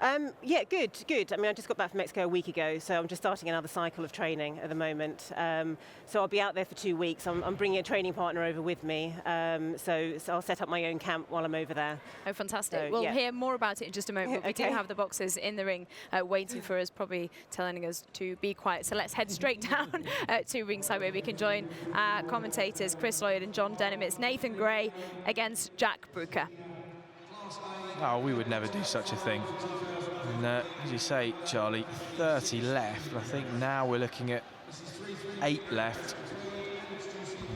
Yeah, good. I mean, I just got back from Mexico a week ago, so I'm just starting another cycle of training at the moment. So I'll be out there for 2 weeks. I'm bringing a training partner over with me, so I'll set up my own camp while I'm over there. Oh, fantastic. So, we'll yeah. hear more about it in just a moment. But we do Okay. have the boxers in the ring waiting for us, probably telling us to be quiet. So let's head straight down to ringside where we can join commentators Chris Lloyd and John Denham. It's Nathan Gray against Jack Brooker. Oh, we would never do such a thing. And as you say, Charlie, 30 left. I think now we're looking at 8 left.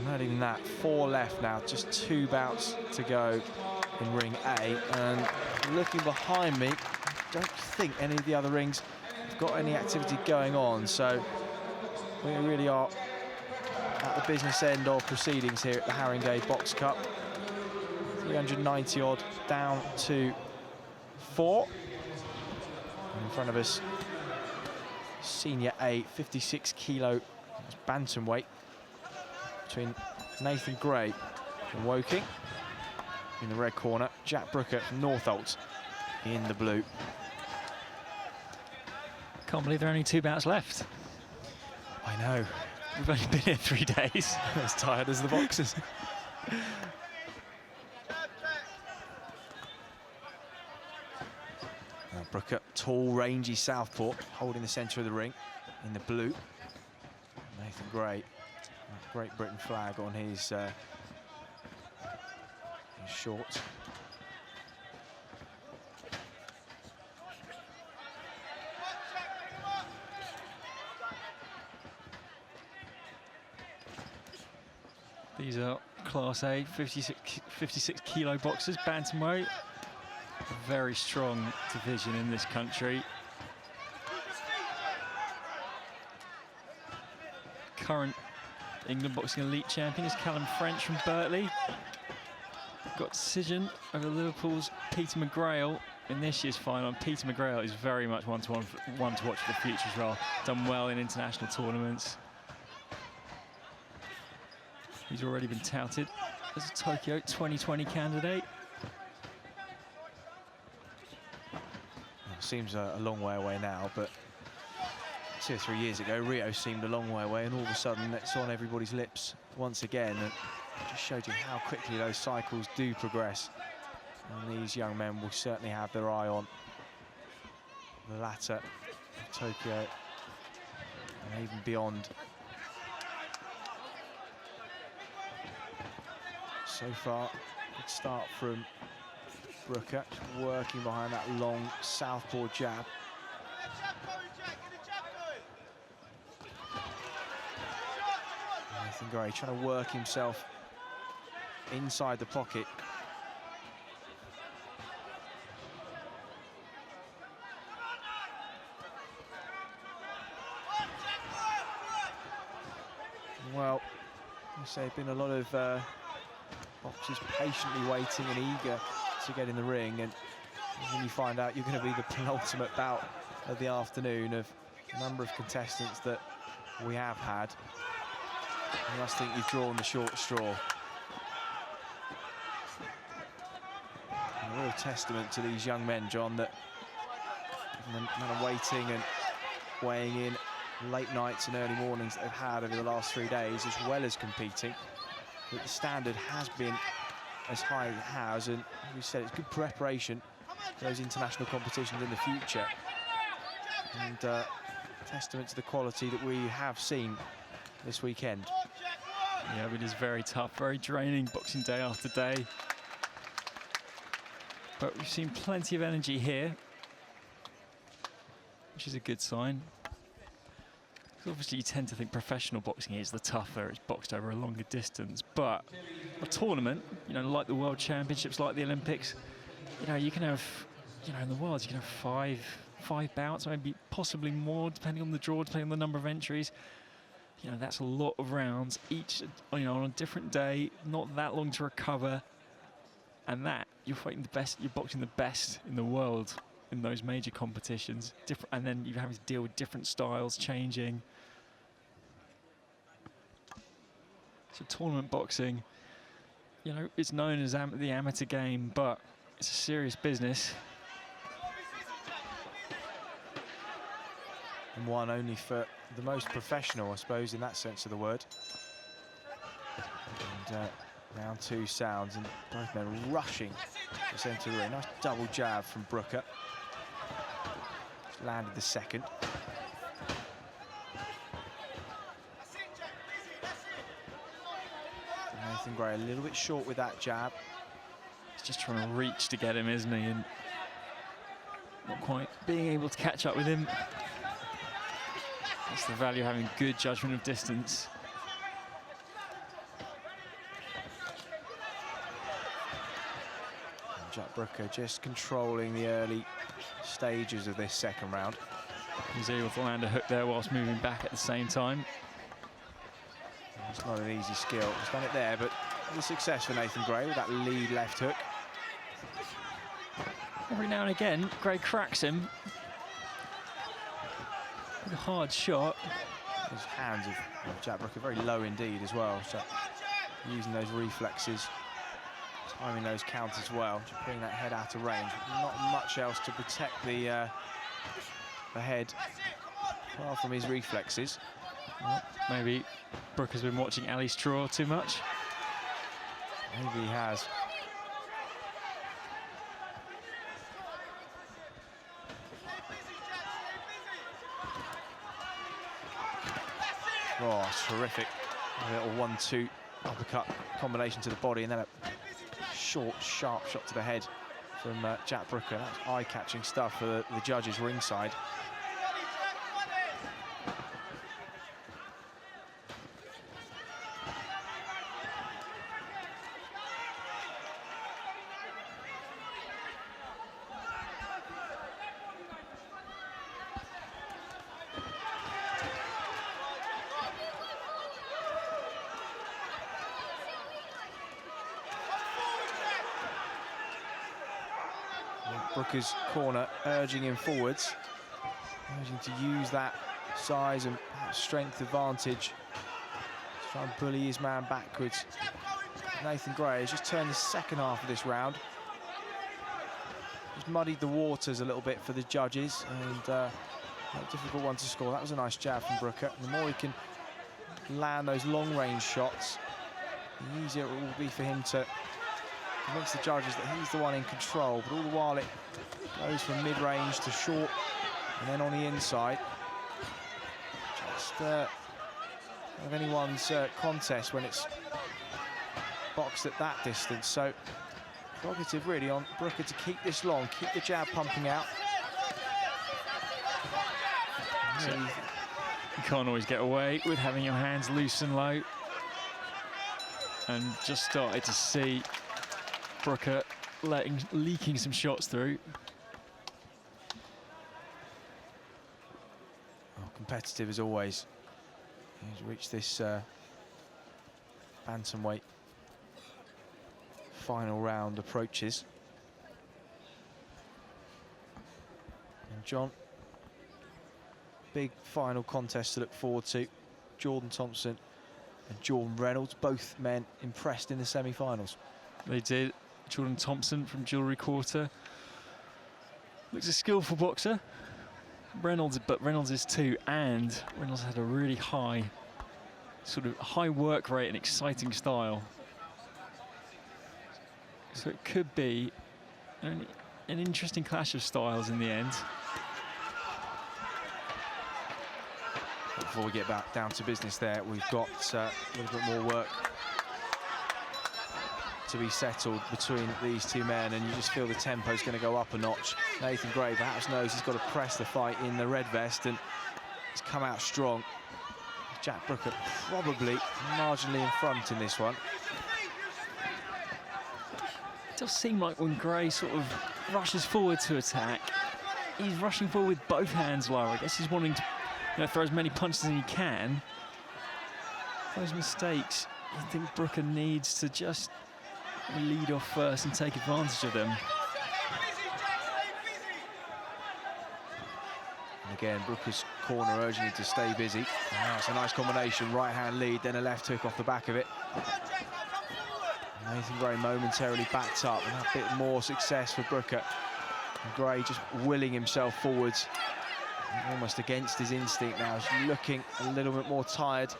Not even that, 4 left now. Just 2 bouts to go in ring A. And looking behind me, don't think any of the other rings have got any activity going on. So we really are at the business end of proceedings here at the Haringey Box Cup. 390 odd down to 4. And in front of us, Senior A, 56 kilo bantamweight between Nathan Gray from Woking in the red corner, Jack Brooker from Northolt in the blue. Can't believe there are only 2 bouts left. I know. We've only been here 3 days. As tired as the boxers. Brooker, tall, rangy southpaw, holding the centre of the ring in the blue. Nathan Gray, Great Britain flag on his shorts. These are Class A, 56 kilo boxers, bantamweight. A very strong division in this country. Current England Boxing Elite champion is Callum French from Birtley. Got decision over Liverpool's Peter McGrail in this year's final. And Peter McGrail is very much one to watch for the future as well. Done well in international tournaments. He's already been touted as a Tokyo 2020 candidate. Seems a long way away now, but 2 or 3 years ago, Rio seemed a long way away, and all of a sudden it's on everybody's lips once again. And it just showed you how quickly those cycles do progress. And these young men will certainly have their eye on the latter of Tokyo and even beyond. So far, good start from Brooker, working behind that long southpaw jab. Nathan Gray trying to work himself inside the pocket. Well, you say there's been a lot of boxers patiently waiting and eager to get in the ring, and when you find out you're going to be the penultimate bout of the afternoon of a number of contestants that we have had, you must think you've drawn the short straw. And a real testament to these young men, John, that the amount of waiting and weighing in, late nights and early mornings that they've had over the last 3 days, as well as competing, that the standard has been as high as it has, and as we said, it's good preparation for those international competitions in the future, and testament to the quality that we have seen this weekend. Yeah, it is very tough, very draining boxing day after day, but we've seen plenty of energy here, which is a good sign. Obviously, you tend to think professional boxing is the tougher, it's boxed over a longer distance, but a tournament, you know, like the World Championships, like the Olympics, you know, you can have, you know, in the world, you can have five bouts, maybe possibly more, depending on the draw, depending on the number of entries. You know, that's a lot of rounds, each, you know, on a different day, not that long to recover, and that, you're fighting the best, you're boxing the best in the world in those major competitions, and then you're having to deal with different styles changing. So tournament boxing, you know, it's known as the amateur game, but it's a serious business. and one only for the most professional, I suppose, in that sense of the word. And round 2 sounds, and both men rushing to centre of the ring. Nice double jab from Brooker. Just landed the second. Nathan Gray a little bit short with that jab. He's just trying to reach to get him, isn't he? And not quite being able to catch up with him. That's the value of having good judgment of distance. Jack Brooker just controlling the early stages of this second round. He's able to land a hook there whilst moving back at the same time. It's not an easy skill. He's done it there, but the success for Nathan Gray with that lead left hook. Every now and again, Gray cracks him. With a hard shot. His hands of Jack Brooker very low indeed as well. So using those reflexes, timing those counters well, just bring that head out of range. Not much else to protect the head, apart from his reflexes. Well, maybe Brooker's been watching Ali Straw too much. Maybe he has. Oh, it's terrific. A little 1-2 uppercut combination to the body, and then a short, sharp shot to the head from Jack Brooker. That's eye-catching stuff for the judges ringside. Brooker's corner urging him forwards, urging to use that size and strength advantage to try and bully his man backwards. Nathan Gray has just turned the second half of this round. Just muddied the waters a little bit for the judges, and a difficult one to score. That was a nice jab from Brooker. The more he can land those long-range shots, the easier it will be for him to convince the judges that he's the one in control. But all the while it goes from mid-range to short and then on the inside. Just of anyone's contest when it's boxed at that distance. So prerogative really on Brooker to keep this long, keep the jab pumping out. So you can't always get away with having your hands loose and low. And just started to see Brooker leaking some shots through. Oh, competitive as always. He's reached this bantamweight final round approaches. And John, big final contest to look forward to. Jordan Thompson and Jordan Reynolds, both men impressed in the semi-finals. They did. Jordan Thompson from Jewellery Quarter looks a skillful boxer. Reynolds is too, and Reynolds had a really high work rate and exciting style. So it could be an interesting clash of styles in the end. Before we get back down to business there, we've got a little bit more work to be settled between these two men, and you just feel the tempo's going to go up a notch. Nathan Gray perhaps knows he's got to press the fight in the red vest, and he's come out strong. Jack Brooker probably marginally in front in this one. It does seem like when Gray sort of rushes forward to attack, he's rushing forward with both hands low. I guess he's wanting to throw as many punches as he can. Those mistakes, I think Brooker needs to just lead off first and take advantage of them. And again, Brooker's corner urging him to stay busy. Wow, it's a nice combination, right hand lead, then a left hook off the back of it. Nathan Gray momentarily backed up, and a bit more success for Brooker. And Gray just willing himself forwards Almost against his instinct now. He's looking a little bit more tired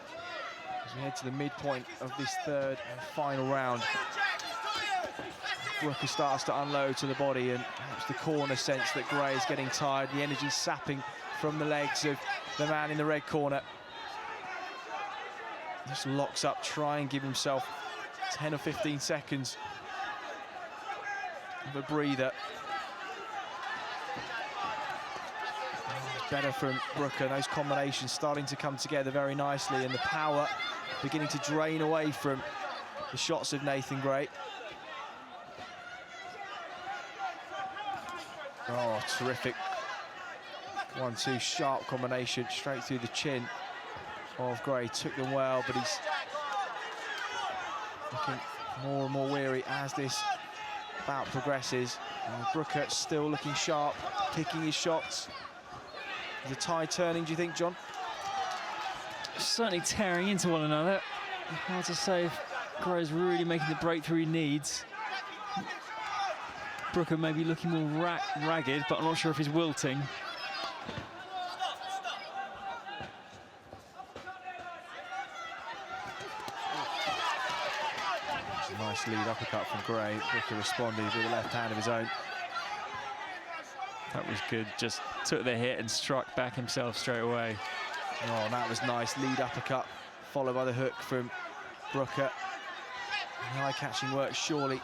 as we head to the midpoint of this third and final round. Brooker starts to unload to the body, and perhaps the corner sense that Gray is getting tired. The energy sapping from the legs of the man in the red corner. Just locks up, try and give himself 10 or 15 seconds of a breather. Better from Brooker. Those combinations starting to come together very nicely, and the power beginning to drain away from the shots of Nathan Gray. Oh, terrific. 1-2 sharp combination straight through the chin of Gray. Took them well, but he's looking more and more weary as this bout progresses. And Brooker still looking sharp, picking his shots. Is the tide turning, do you think, John? Certainly tearing into one another. Hard to say if Gray's really making the breakthrough he needs. Brooker maybe looking more ragged, but I'm not sure if he's wilting. Nice lead uppercut from Gray. Brooker responded with a left hand of his own. That was good, just took the hit and struck back himself straight away. Oh, that was nice. Lead uppercut, followed by the hook from Brooker. The eye-catching work surely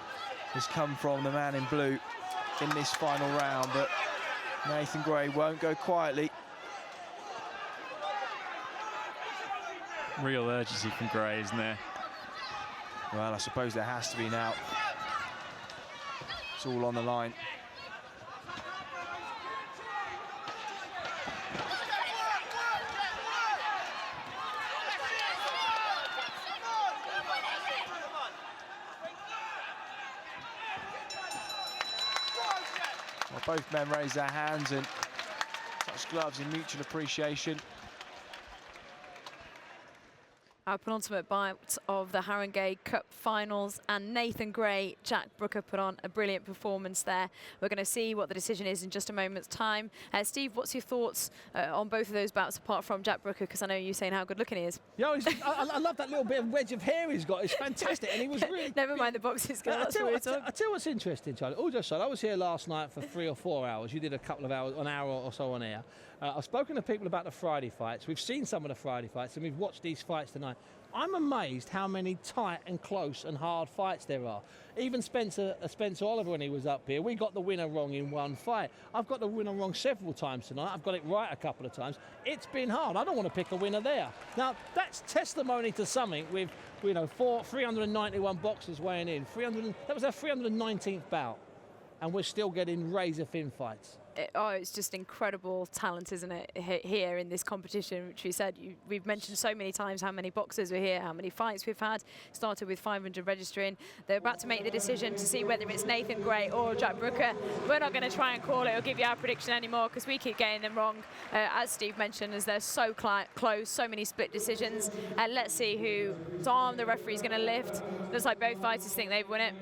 has come from the man in blue in this final round, but Nathan Gray won't go quietly. Real urgency from Gray, isn't there? Well, I suppose there has to be now. It's all on the line. Well, both men raise their hands and touch gloves in mutual appreciation. Our penultimate bout of the Haringey Cup finals, and Nathan Gray, Jack Brooker put on a brilliant performance there. We're going to see what the decision is in just a moment's time. Steve, what's your thoughts on both of those bouts, apart from Jack Brooker, because I know you're saying how good looking he is? Yeah, I love that little bit of wedge of hair he's got. It's fantastic, and he was really... Never mind the boxes. I tell you what's interesting, Charlie. All just said, I was here last night for 3 or 4 hours. You did a couple of hours, an hour or so on air. I've spoken to people about the Friday fights. We've seen some of the Friday fights, and we've watched these fights tonight. I'm amazed how many tight and close and hard fights there are. Even Spencer Oliver, when he was up here, we got the winner wrong in one fight. I've got the winner wrong several times tonight. I've got it right a couple of times. It's been hard. I don't want to pick a winner there. Now, that's testimony to something with, 391 boxers weighing in. That was our 319th bout, and we're still getting razor-thin fights. It's just incredible talent, isn't it, here in this competition, which we said, we've mentioned so many times how many boxers are here, how many fights we've had. Started with 500 registering. They're about to make the decision to see whether it's Nathan Gray or Jack Brooker. We're not going to try and call it or give you our prediction anymore, because we keep getting them wrong, as Steve mentioned, as they're so close, so many split decisions. Let's see whose arm the referee's going to lift. Looks like both fighters think they've won it.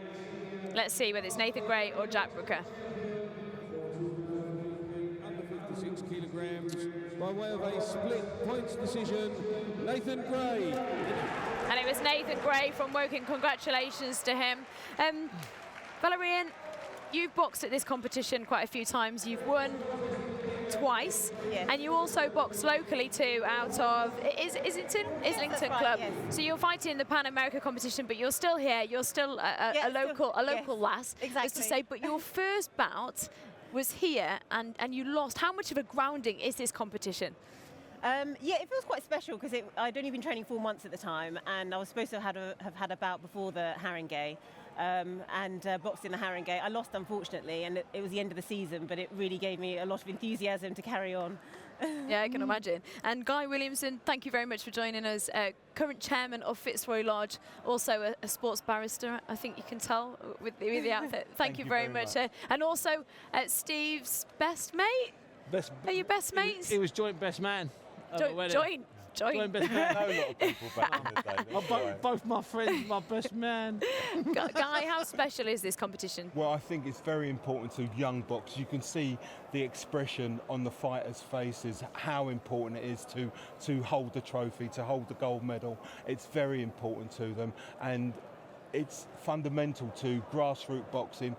Let's see whether it's Nathan Gray or Jack Brooker. 6 kilograms by way of a split points decision, Nathan Gray. And it was Nathan Gray from Woking. Congratulations to him. Valerian, you've boxed at this competition quite a few times. You've won twice, yes. And you also boxed locally too out of Islington right, Club. yes. So you're fighting in the Pan America competition, but you're still here. You're still a local yes, lass, exactly. as to say. But your first bout was here, and you lost. How much of a grounding is this competition? Yeah, it feels quite special because I'd only been training 4 months at the time, and I was supposed to have had a bout before the Haringey, and boxed in the Haringey. I lost, unfortunately, and it was the end of the season, but it really gave me a lot of enthusiasm to carry on. Yeah, I can imagine. And Guy Williamson, thank you very much for joining us. Current chairman of Fitzroy Lodge, also a sports barrister, I think you can tell with the outfit. Thank you very much. And also Steve's best mate. Are you best mates? He was joint best man. Joint. joint. Best man. I know a lot of people back in the day. Both my friends, my best man. Guy, how special is this competition? Well, I think it's very important to young boxers. You can see the expression on the fighters' faces, how important it is to hold the trophy, to hold the gold medal. It's very important to them, and it's fundamental to grassroots boxing.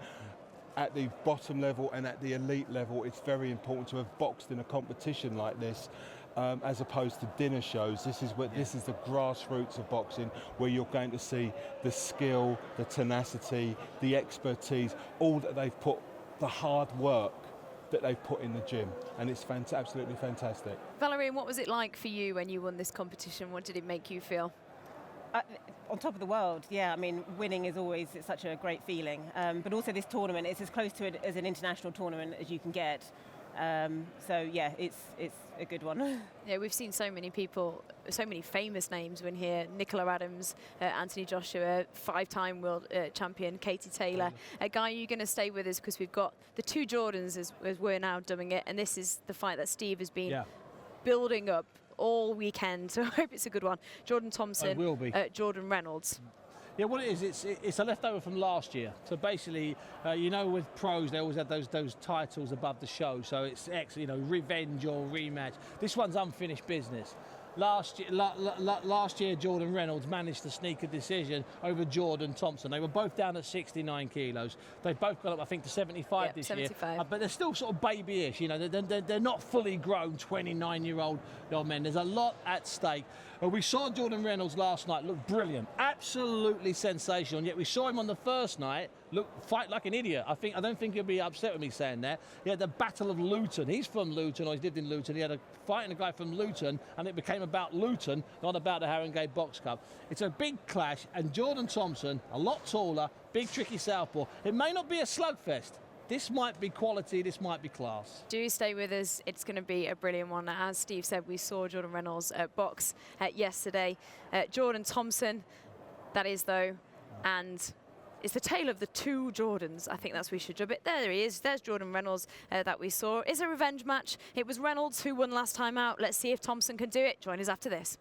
At the bottom level and at the elite level, it's very important to have boxed in a competition like this, as opposed to dinner shows. This is the grassroots of boxing, where you're going to see the skill, the tenacity, the expertise, all that they've put, the hard work that they've put in the gym, and it's absolutely fantastic. Valerie, what was it like for you when you won this competition? What did it make you feel? On top of the world, yeah. I mean, winning is always such a great feeling. But also this tournament, it's as close to it as an international tournament as you can get. So yeah, it's a good one. Yeah, we've seen so many people, so many famous names win here. Nicola Adams, Anthony Joshua, 5-time world champion, Katie Taylor. Guy, are you going to stay with us, because we've got the two Jordans, as we're now dubbing it, and this is the fight that Steve has been building up all weekend, so I hope it's a good one. Jordan Thompson, it will be. Jordan Reynolds. Yeah, what it is, it's a leftover from last year. So basically, you know, with pros, they always have those titles above the show. So it's you know, revenge or rematch. This one's unfinished business. Last year, Jordan Reynolds managed to sneak a decision over Jordan Thompson. They were both down at 69 kilos. They've both got up, I think, to 75 this 75. year. But they're still sort of babyish. You know, they're not fully grown 29-year-old men. There's a lot at stake. We saw Jordan Reynolds last night look brilliant, absolutely sensational. And yet we saw him on the first night fight like an idiot. I don't think he'll be upset with me saying that. He had the Battle of Luton. He's from Luton, or he's lived in Luton. He had a fighting a guy from Luton, and it became about Luton, not about the Haringey Box Cup. It's a big clash, and Jordan Thompson, a lot taller, big tricky southpaw. It may not be a slugfest. This might be quality, this might be class. Do stay with us, it's going to be a brilliant one. As Steve said, we saw Jordan Reynolds box yesterday. Jordan Thompson, that is though, and it's the tale of the two Jordans. I think that's we should dub it. There he is, there's Jordan Reynolds that we saw. It's a revenge match. It was Reynolds who won last time out. Let's see if Thompson can do it. Join us after this.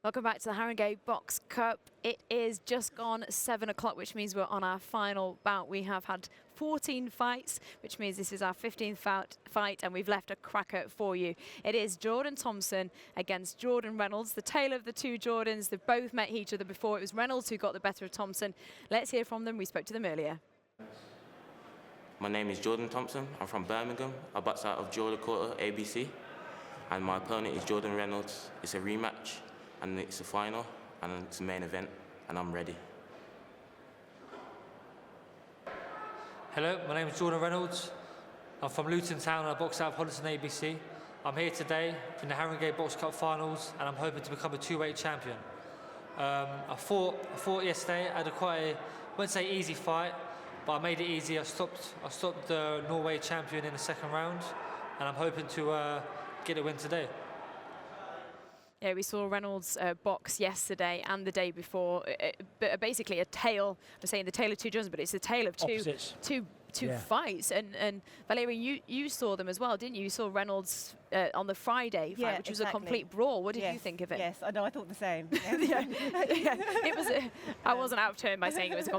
Welcome back to the Haringey Box Cup. It is just gone 7 o'clock, which means we're on our final bout. We have had 14 fights, which means this is our 15th fight, and we've left a cracker for you. It is Jordan Thompson against Jordan Reynolds, the tale of the two Jordans. They've both met each other before. It was Reynolds who got the better of Thompson. Let's hear from them. We spoke to them earlier. My name is Jordan Thompson. I'm from Birmingham. I box out of Jordan Quarter, ABC. And my opponent is Jordan Reynolds. It's a rematch. And it's a final, and it's a main event, and I'm ready. Hello, my name is Jordan Reynolds. I'm from Luton Town, and I box out of Hodderson ABC. I'm here today in the Haringey Box Cup finals, and I'm hoping to become a two-weight champion. I fought yesterday. I had I wouldn't say easy fight, but I made it easy. I stopped the Norway champion in the second round, and I'm hoping to get a win today. Yeah, we saw Reynolds box yesterday and the day before. Basically a tale, I'm saying the tale of two Jordans, but it's a tale of two fights. And Valerie, you saw them as well, didn't you? You saw Reynolds on the Friday fight, which was a complete brawl. What did you think of it? Yes, I know, I thought the same. It was. I wasn't out of turn by saying it was a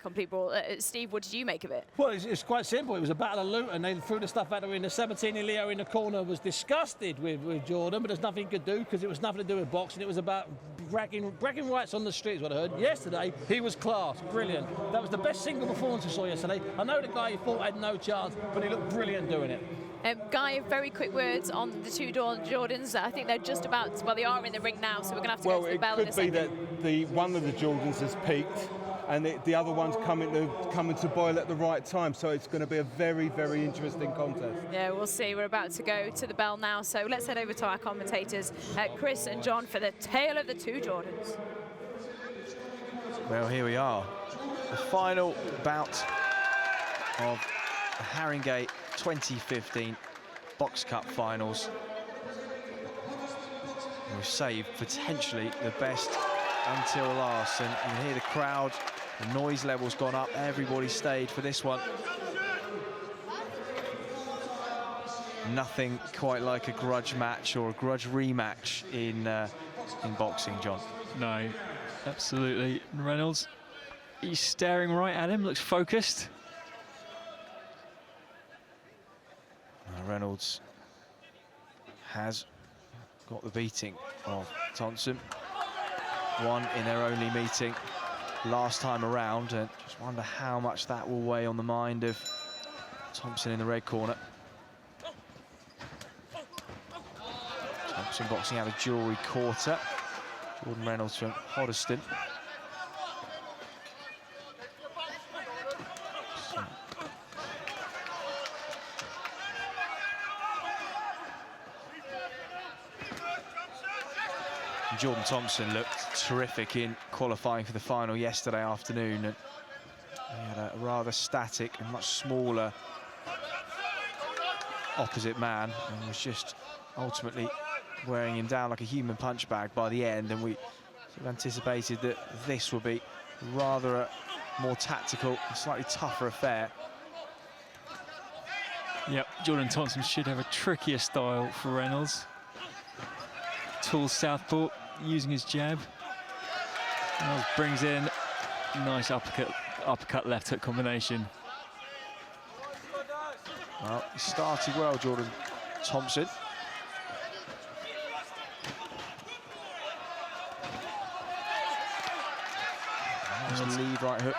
complete brawl. Steve, what did you make of it? Well, it's quite simple. It was a battle of Luton. They threw the stuff at her in the 17, and Leo in the corner was disgusted with Jordan, but there's nothing he could do because it was nothing to do with boxing. It was about bragging rights on the streets, what I heard. Yesterday, he was class, brilliant. That was the best single performance I saw yesterday. I know the guy he fought had no chance, but he looked brilliant doing it. Guy, very quick words on the two Jordans. I think they're just about, well, they are in the ring now, so we're going to have to go to the bell in a second. Well, it could be that one of the Jordans has peaked and the other one's coming to boil at the right time, so it's going to be a very, very interesting contest. Yeah, we'll see. We're about to go to the bell now, so let's head over to our commentators, Chris and John, for the tale of the two Jordans. Well, here we are. The final bout of the Haringey 2015 Box Cup finals. We've saved potentially the best until last, and you hear the crowd The noise level's gone up. Everybody stayed for this one. Nothing quite like a grudge match or a grudge rematch in boxing, John. No, absolutely. Reynolds, he's staring right at him, looks focused. Reynolds has got the beating of Thompson. One in their only meeting last time around, and just wonder how much that will weigh on the mind of Thompson in the red corner. Thompson boxing out of Jewellery Quarter. Jordan Reynolds from Hoddesdon. Jordan Thompson looked terrific in qualifying for the final yesterday afternoon, and he had a rather static and much smaller opposite man, and was just ultimately wearing him down like a human punch bag by the end. And we sort of anticipated that this would be rather a more tactical and slightly tougher affair. Yep, Jordan Thompson should have a trickier style for Reynolds. Tall southpaw, using his jab. Reynolds brings in nice uppercut left hook combination. Well, he started well, Jordan Thompson. Nice lead right hook.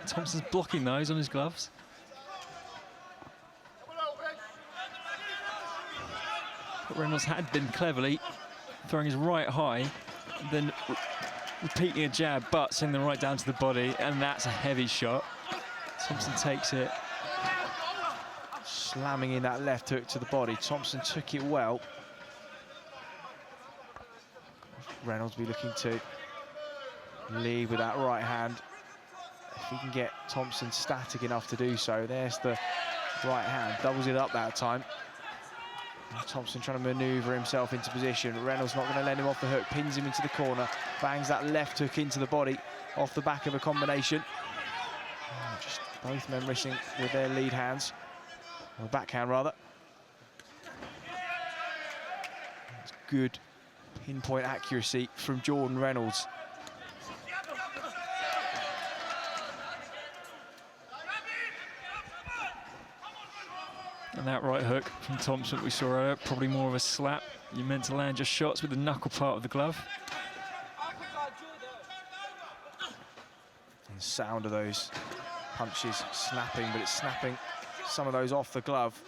Thompson's blocking those on his gloves. But Reynolds had been cleverly throwing his right high, then repeating a jab, but sending them right down to the body, and that's a heavy shot. Thompson takes it. Slamming in that left hook to the body. Thompson took it well. Reynolds will be looking to lead with that right hand. If he can get Thompson static enough to do so. There's the right hand, doubles it up that time. Thompson trying to maneuver himself into position. Reynolds not going to let him off the hook, pins him into the corner, bangs that left hook into the body off the back of a combination. Just both men missing with their lead hands, or backhand rather. It's good pinpoint accuracy from Jordan Reynolds. And that right hook from Thompson we saw earlier, probably more of a slap. You're meant to land your shots with the knuckle part of the glove. And the sound of those punches snapping, but it's snapping some of those off the glove.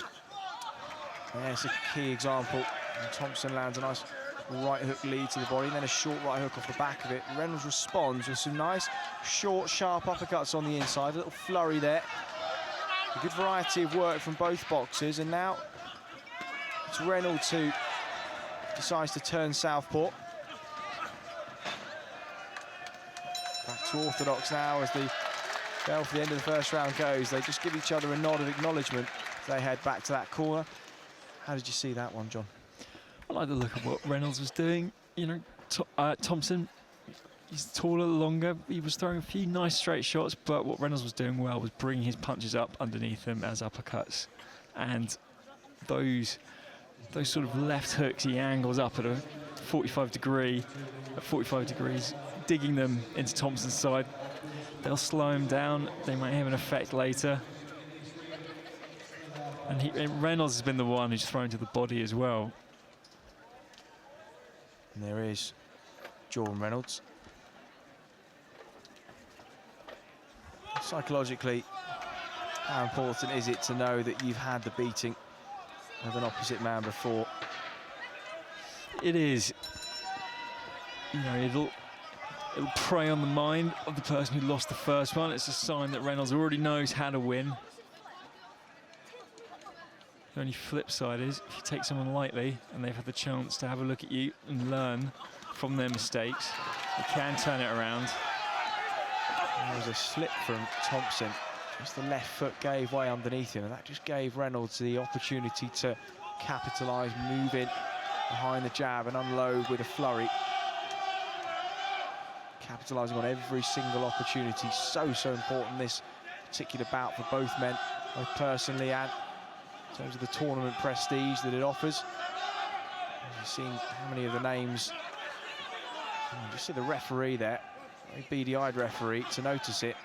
There's a key example. And Thompson lands a nice right hook lead to the body, and then a short right hook off the back of it. Reynolds responds with some nice, short, sharp uppercuts on the inside. A little flurry there. A good variety of work from both boxers, and now it's Reynolds who decides to turn southpaw. Back to orthodox now as the bell for the end of the first round goes. They just give each other a nod of acknowledgement as they head back to that corner. How did you see that one, John? I like the look of what Reynolds was doing. You know, Thompson, he's taller, longer. He was throwing a few nice straight shots, but what Reynolds was doing well was bringing his punches up underneath him as uppercuts. And those sort of left hooks, he angles up at 45 degrees, digging them into Thompson's side. They'll slow him down. They might have an effect later. And Reynolds has been the one who's thrown to the body as well. And there is Jordan Reynolds. Psychologically, how important is it to know that you've had the beating of an opposite man before? It is. You know, it'll prey on the mind of the person who lost the first one. It's a sign that Reynolds already knows how to win. The only flip side is, if you take someone lightly and they've had the chance to have a look at you and learn from their mistakes, they can turn it around. There was a slip from Thompson. Just the left foot gave way underneath him, and that just gave Reynolds the opportunity to capitalise, move in behind the jab and unload with a flurry. Capitalising on every single opportunity. So important this particular bout for both men, both personally and in terms of the tournament prestige that it offers. You've seen how many of the names. You see the referee there, very beady-eyed referee to notice it.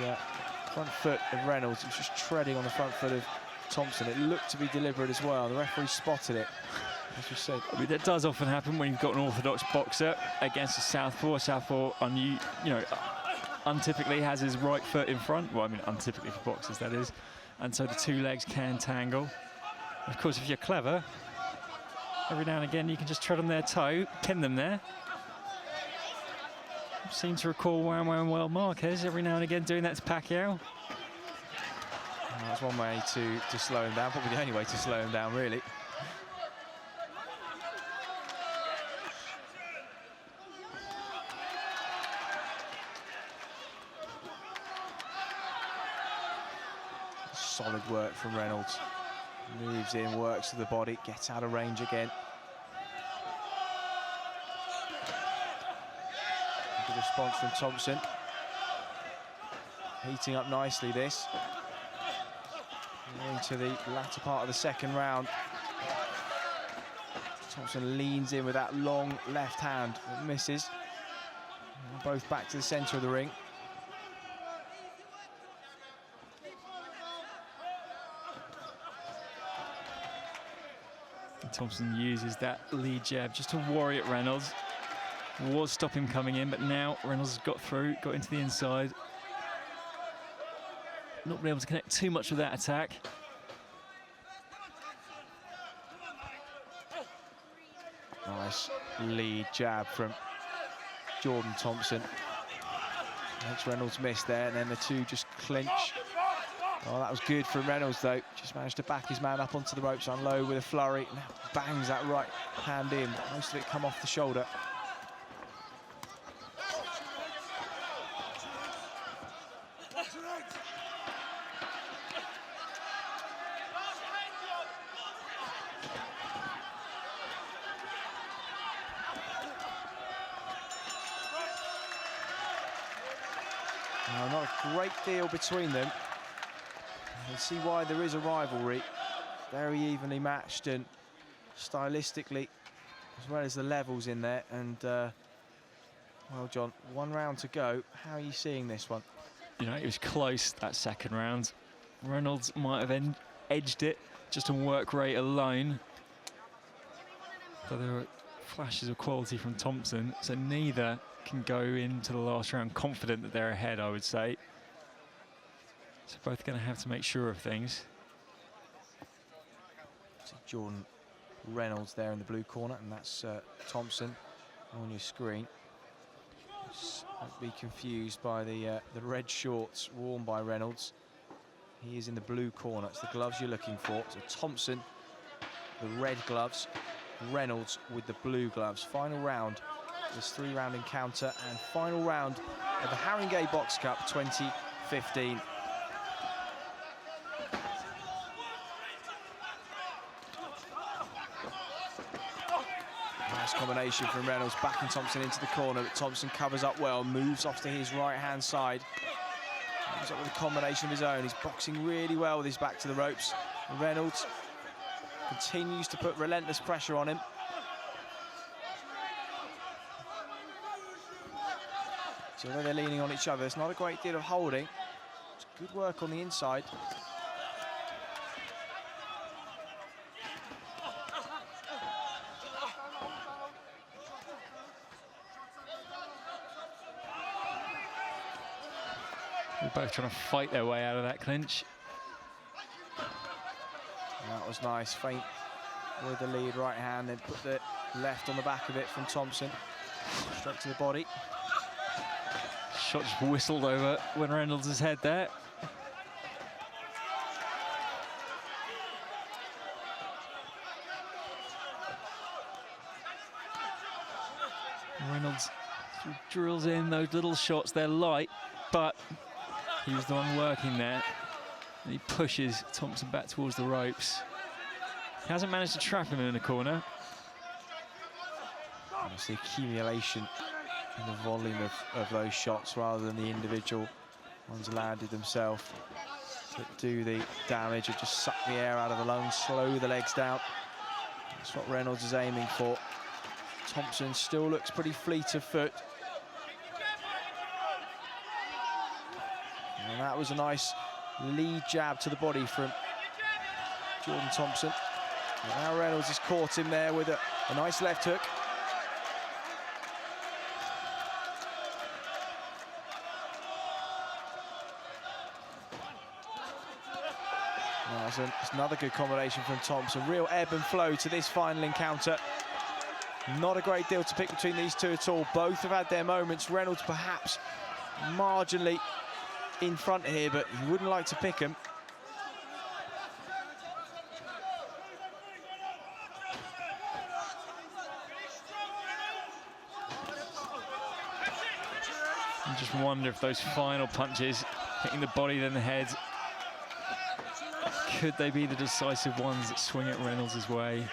The front foot of Reynolds, he was just treading on the front foot of Thompson. It looked to be deliberate as well. The referee spotted it, as we said. I mean, that does often happen when you've got an orthodox boxer against a southpaw. Southpaw, untypically has his right foot in front. Well, I mean, untypically for boxers, that is. And so the two legs can tangle. Of course, if you're clever, every now and again you can just tread on their toe, pin them there. I seem to recall Well Marquez every now and again doing that to Pacquiao. That's one way to slow him down, probably the only way to slow him down, really. Solid work from Reynolds. Moves in, works to the body, gets out of range again. Good response from Thompson. Heating up nicely, this. Into the latter part of the second round. Thompson leans in with that long left hand, but misses. Both back to the centre of the ring. Thompson uses that lead jab just to worry at Reynolds. Was stop him coming in, but now Reynolds has got through, got into the inside. Not been able to connect too much with that attack. Nice lead jab from Jordan Thompson. Makes Reynolds miss there, and then the two just clinch. Oh, that was good from Reynolds, though. Just managed to back his man up onto the ropes, unload with a flurry. Now bangs that right hand in. Most of it come off the shoulder. Now, not a great deal between them. You see why there is a rivalry. Very evenly matched and stylistically, as well as the levels in there. And, well, John, one round to go. How are you seeing this one? You know, it was close, that second round. Reynolds might have edged it just on work rate alone. But there were flashes of quality from Thompson, so neither can go into the last round confident that they're ahead, I would say. So both going to have to make sure of things. See Jordan Reynolds there in the blue corner, and that's Thompson on your screen. Don't be confused by the red shorts worn by Reynolds. He is in the blue corner. It's the gloves you're looking for. So Thompson, the red gloves, Reynolds with the blue gloves. Final round, this three-round encounter, and final round of the Haringey Box Cup 2015. Nice combination from Reynolds, backing Thompson into the corner, but Thompson covers up well, moves off to his right-hand side. Comes up with a combination of his own. He's boxing really well with his back to the ropes. And Reynolds continues to put relentless pressure on him. So although they're leaning on each other, there's not a great deal of holding. It's good work on the inside. They're both trying to fight their way out of that clinch. That was nice, feint with the lead right hand, then put the left on the back of it from Thompson. Straight to the body. Shot just whistled over when Reynolds' head there. Reynolds drills in those little shots. They're light, but he was the one working there. And he pushes Thompson back towards the ropes. He hasn't managed to trap him in the corner. And it's the accumulation and the volume of those shots rather than the individual ones landed themselves that do the damage, or just suck the air out of the lungs, slow the legs down. That's what Reynolds is aiming for. Thompson still looks pretty fleet of foot. And that was a nice lead jab to the body from Jordan Thompson. And now Reynolds has caught him there with a nice left hook. It's another good combination from Thompson. Real ebb and flow to this final encounter. Not a great deal to pick between these two at all. Both have had their moments. Reynolds perhaps marginally in front here, but you wouldn't like to pick him. I just wonder if those final punches, hitting the body then the head, could they be the decisive ones that swing it Reynolds' way?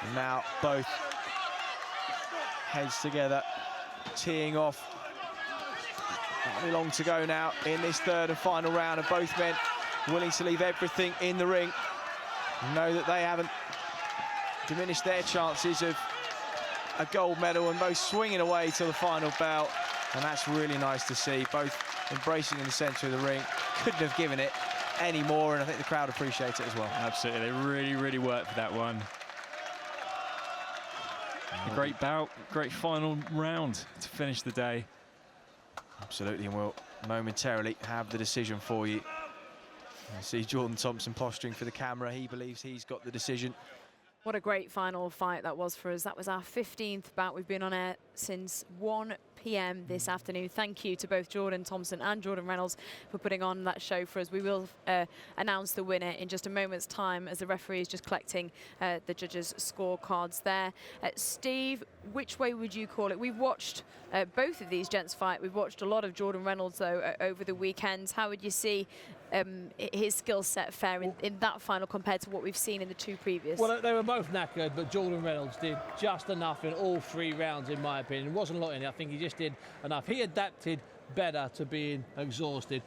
And now both heads together, teeing off. Not any long to go now in this third and final round, and both men willing to leave everything in the ring. Know that they haven't diminished their chances of a gold medal, and both swinging away to the final bell. And that's really nice to see, both embracing in the centre of the ring. Couldn't have given it any more, and I think the crowd appreciates it as well. Absolutely, they really, really worked for that one. A great bout, great final round to finish the day. Absolutely, and we'll momentarily have the decision for you. I see Jordan Thompson posturing for the camera. He believes he's got the decision. What a great final fight that was for us. That was our 15th bout. We've been on air since 1 p.m. this afternoon. Thank you to both Jordan Thompson and Jordan Reynolds for putting on that show for us. We will announce the winner in just a moment's time as the referee is just collecting the judges' scorecards there. Steve, which way would you call it? We've watched both of these gents fight. We've watched a lot of Jordan Reynolds, though, over the weekends. How would you see his skill set fare in that final compared to what we've seen in the two previous? Well, they were both knackered, but Jordan Reynolds did just enough in all 3 rounds, in my opinion. It wasn't a lot in it. I think he just did enough. He adapted better to being exhausted.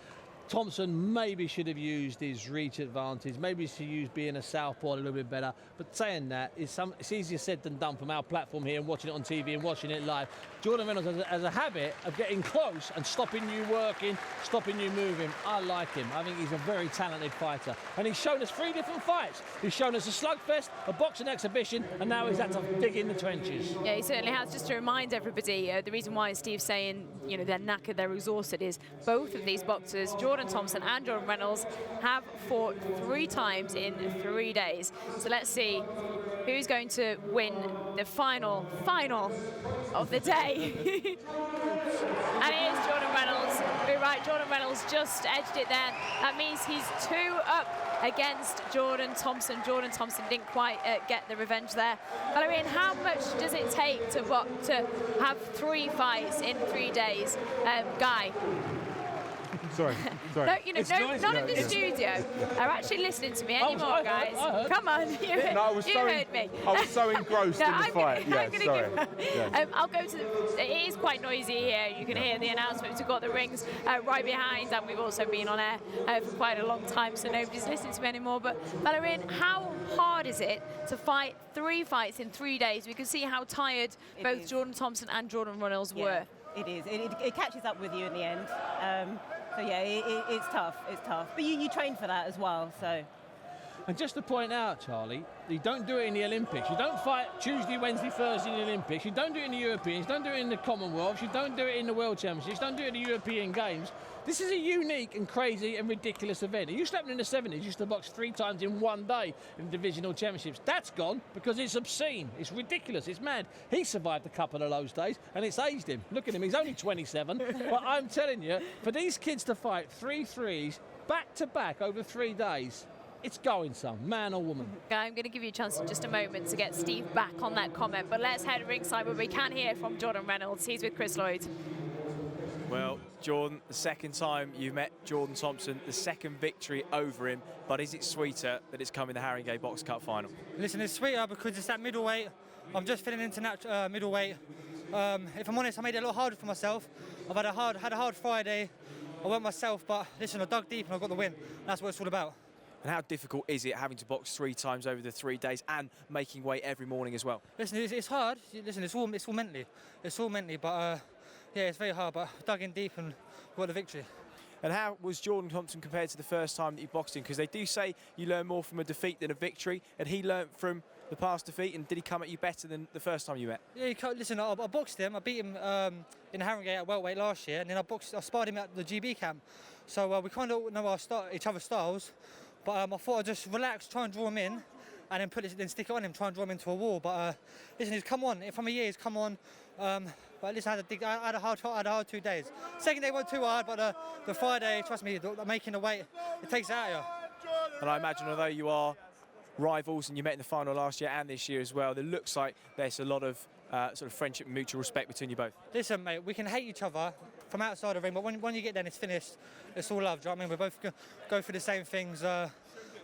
Thompson maybe should have used his reach advantage, maybe he should use being a southpaw a little bit better. But saying that, it's easier said than done from our platform here and watching it on TV and watching it live. Jordan Reynolds has a habit of getting close and stopping you working, stopping you moving. I like him. I think he's a very talented fighter. And he's shown us 3 different fights. He's shown us a slugfest, a boxing exhibition, and now he's had to dig in the trenches. Yeah, he certainly has. Just to remind everybody, the reason why Steve's saying, you know, they're knackered, they're exhausted, is both of these boxers, Jordan Thompson and Jordan Reynolds, have fought 3 times in 3 days. So let's see who's going to win the final of the day. And it is Jordan Reynolds. We're right, Jordan Reynolds just edged it there. That means he's 2 up against Jordan Thompson. Jordan Thompson didn't quite get the revenge there. But I mean, how much does it take to have 3 fights in 3 days? Guy? Sorry. No, you know, none of the studio are actually listening to me anymore, guys. Come on, you heard me. I was so engrossed in the fight. I'll go to it is quite noisy here. You can hear the announcements. We've got the rings right behind, and we've also been on air for quite a long time, so nobody's listening to me anymore. But I mean, how hard is it to fight 3 fights in 3 days? We can see how tired both Jordan Thompson and Jordan Reynolds were. It is. It catches up with you in the end. So yeah, it's tough. It's tough. But you train for that as well. So. And just to point out, Charlie, you don't do it in the Olympics. You don't fight Tuesday, Wednesday, Thursday in the Olympics. You don't do it in the Europeans. You don't do it in the Commonwealths. You don't do it in the World Championships. You don't do it in the European Games. This is a unique and crazy and ridiculous event. It used to happen in the 70s. You used to box 3 times in 1 day in divisional championships. That's gone because it's obscene. It's ridiculous. It's mad. He survived a couple of those days, and it's aged him. Look at him. He's only 27. But I'm telling you, for these kids to fight 3 threes back-to-back over 3 days, it's going some, man or woman. I'm going to give you a chance in just a moment to get Steve back on that comment, but let's head ringside where we can hear from Jordan Reynolds. He's with Chris Lloyd. Well, Jordan, the second time you met Jordan Thompson, the second victory over him, but is it sweeter that it's come in the Haringey Box Cup final? Listen, it's sweeter because it's that middleweight. I'm just feeling into middleweight. If I'm honest, I made it a lot harder for myself. I've had a hard Friday. I went myself, but listen, I dug deep and I got the win. That's what it's all about. And how difficult is it having to box 3 times over the 3 days and making weight every morning as well? Listen, it's hard. Listen, it's all mentally. It's all mentally, but yeah, it's very hard. But I dug in deep and got the victory. And how was Jordan Thompson compared to the first time that you boxed him? Because they do say you learn more from a defeat than a victory, and he learnt from the past defeat. And did he come at you better than the first time you met? Yeah, listen, I boxed him. I beat him in Haringey at welterweight last year, and then I sparred him at the GB camp. So we kind of know each other's styles. But I thought I'd just relax, try and draw him in, and then stick it on him, try and draw him into a wall. But listen, he's come on. From a year, he's come on. But listen, I had a hard 2 days. Second day wasn't too hard, but the Friday, trust me, making the weight, it takes it out of you. And I imagine, although you are rivals and you met in the final last year and this year as well, it looks like there's a lot of sort of friendship and mutual respect between you both. Listen, mate, we can hate each other from outside the ring, but when you get there and it's finished, it's all love. Do you know what I mean? We both go through the same things. Yeah,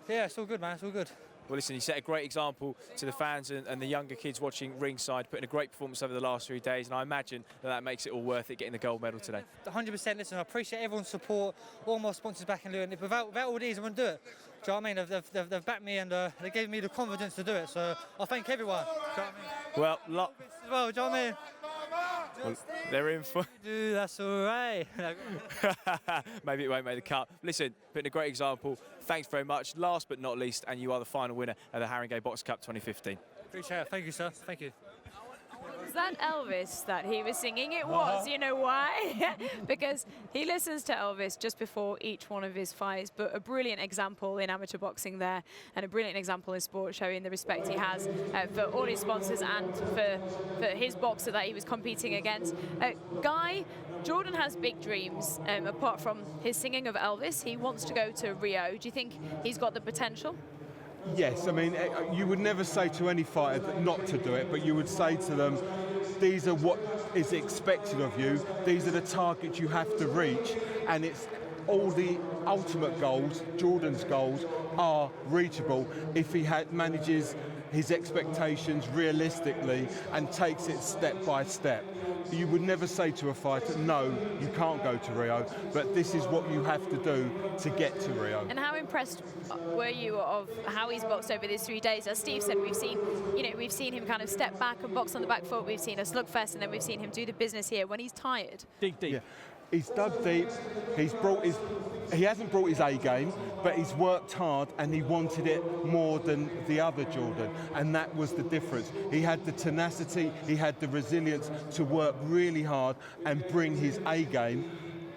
it's all good, man. It's all good. Well, listen, you set a great example to the fans and the younger kids watching ringside, putting a great performance over the last 3 days, and I imagine that makes it all worth it, getting the gold medal today. 100%. Listen, I appreciate everyone's support, all my sponsors back in Luton. Without all these, I wouldn't do it. Do you know what I mean? They've backed me and they gave me the confidence to do it, so I thank everyone. Do you know what I mean? Well, do you know what I mean? Well, they're in for... Dude, that's all right. Maybe it won't make the cut. Listen, putting a great example. Thanks very much. Last but not least, and you are the final winner of the Haringey Box Cup 2015. Appreciate it. Thank you, sir. Thank you. Was that Elvis that he was singing? It was. You know why? Because he listens to Elvis just before each one of his fights. But a brilliant example in amateur boxing there, and a brilliant example in sport, showing the respect he has for all his sponsors and for his boxer that he was competing against. Guy, Jordan has big dreams. Apart from his singing of Elvis, he wants to go to Rio. Do you think he's got the potential? Yes, I mean, you would never say to any fighter not to do it, but you would say to them, these are what is expected of you, these are the targets you have to reach, and it's all the ultimate goals, Jordan's goals, are reachable if he manages his expectations realistically and takes it step by step. You would never say to a fighter, no, you can't go to Rio, but this is what you have to do to get to Rio. And how impressed were you of how he's boxed over these 3 days? As Steve said, we've seen him kind of step back and box on the back foot. We've seen a slugfest, and then we've seen him do the business here when he's tired. Dig deep. Yeah. He's dug deep. He hasn't brought his A game, but he's worked hard and he wanted it more than the other Jordan, and that was the difference. He had the tenacity, he had the resilience to work really hard and bring his A game.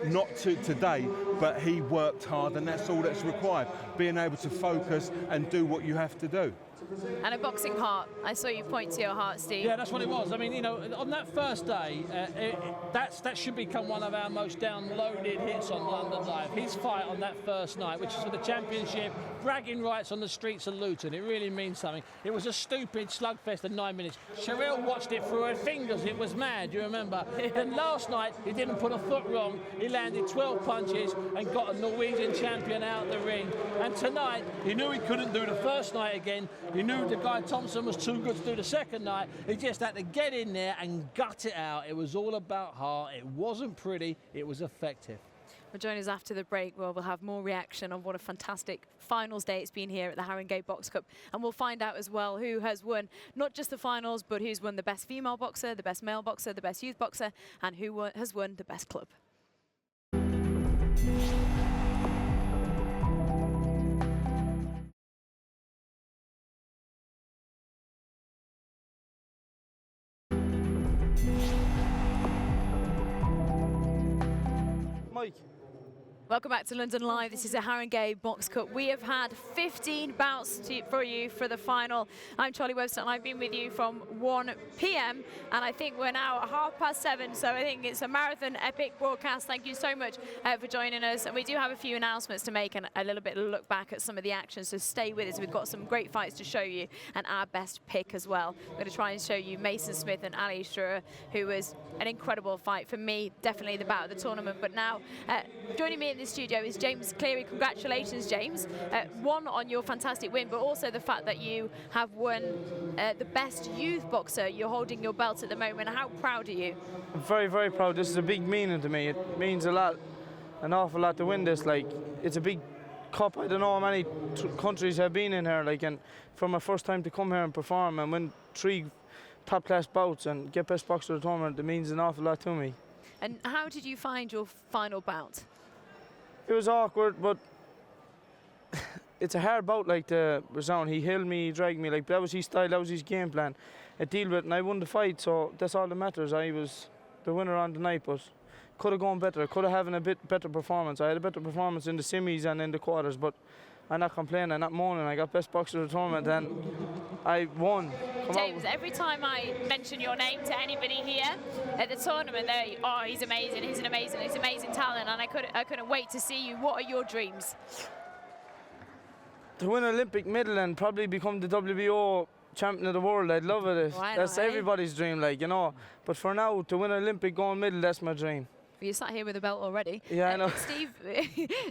Not to today, but he worked hard, and that's all that's required. Being able to focus and do what you have to do. And a boxing heart. I saw you point to your heart, Steve. Yeah, that's what it was. I mean, you know, on that first day, that should become one of our most downloaded hits on London Live. His fight on that first night, which is for the championship, bragging rights on the streets of Luton. It really means something. It was a stupid slugfest of 9 minutes. Cheryl watched it through her fingers. It was mad, you remember? Then last night, he didn't put a foot wrong. He landed 12 punches and got a Norwegian champion out of the ring. And tonight, he knew he couldn't do the first night again. He knew the guy Thompson was too good to do the second night. He just had to get in there and gut it out. It was all about heart. It wasn't pretty. It was effective. Well, join us after the break where we'll have more reaction on what a fantastic finals day it's been here at the Haringey Box Cup. And we'll find out as well who has won not just the finals, but who's won the best female boxer, the best male boxer, the best youth boxer, and who has won the best club. Mike, Welcome back to London Live. This is a Haringey Box Cup. We have had 15 bouts for you for the final. I'm Charlie Webster and I've been with you from 1 p.m. and I think we're now at 7:30, so I think it's a marathon epic broadcast. Thank you so much for joining us, and we do have a few announcements to make and a little bit of a look back at some of the action, so stay with us. We've got some great fights to show you and our best pick as well. We're going to try and show you Mason Smith and Ali Shura, who was an incredible fight for me, definitely the bout of the tournament. But now joining me in the studio is James Cleary. Congratulations, James. One, on your fantastic win, but also the fact that you have won the best youth boxer. You're holding your belt at the moment. How proud are you? I'm very, very proud. This is a big meaning to me. It means a lot, an awful lot to win this. Like, it's a big cup. I don't know how many countries have been in here. Like, and for my first time to come here and perform and win 3 top-class bouts and get best boxer of the tournament, it means an awful lot to me. And how did you find your final bout? It was awkward, but it's a hard bout, like, to resound. He held me, he dragged me, like, that was his style, that was his game plan. I deal with it, and I won the fight, so that's all that matters. I was the winner on the night, but could have gone better. Could have had a bit better performance. I had a better performance in the semis and in the quarters, but I'm not complaining, I'm not moaning. I got best boxer of the tournament, and I won. James, every time I mention your name to anybody here at the tournament, they, oh, he's amazing, he's amazing talent, and I couldn't wait to see you. What are your dreams? To win an Olympic medal and probably become the WBO champion of the world. I'd love it. That's everybody's dream, like, you know. But for now, to win an Olympic gold medal, that's my dream. You sat here with a belt already. Yeah, I know.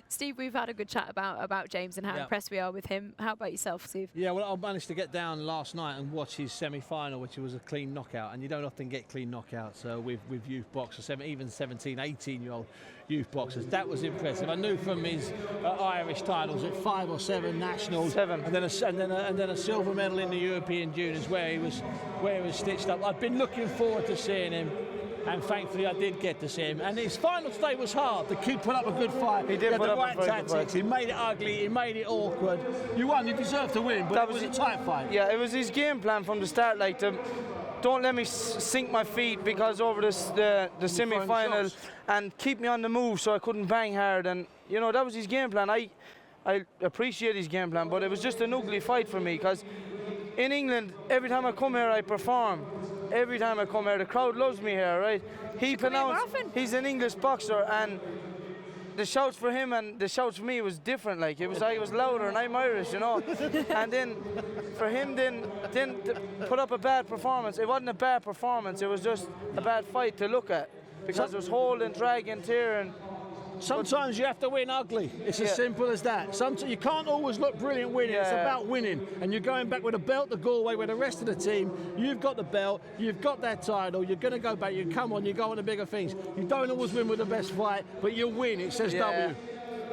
Steve, we've had a good chat about James and how impressed we are with him. How about yourself, Steve? Yeah, well, I managed to get down last night and watch his semi-final, which was a clean knockout, and you don't often get clean knockouts with youth boxers, even 17, 18-year-old youth boxers. That was impressive. I knew from his Irish titles at 5 or 7 nationals, and then a silver medal in the European Juniors where he was stitched up. I've been looking forward to seeing him. And thankfully I did get to see him. And his final day was hard. The kid put up a good fight. He did put up the right tactics. He made it ugly. He made it awkward. You won. You deserved to win, but it was a tight fight. Yeah, it was his game plan from the start. Like, don't let me sink my feet because over the semi-final, and keep me on the move so I couldn't bang hard. And, you know, that was his game plan. I appreciate his game plan, but it was just an ugly fight for me because in England, every time I come here, I perform. Every time I come here, the crowd loves me here, right? He's an English boxer, and the shouts for him and the shouts for me was different. Like, it was louder, and I'm Irish, you know. And then for him, then to put up a bad performance. It wasn't a bad performance. It was just a bad fight to look at because it was holding, dragging, tearing. Sometimes you have to win ugly. It's as simple as that. Sometimes you can't always look brilliant winning. It's about winning. And you're going back with a belt to go away with the rest of the team. You've got the belt. You've got that title. You're going to go back. You come on. You go on to bigger things. You don't always win with the best fight, but you win. It says W.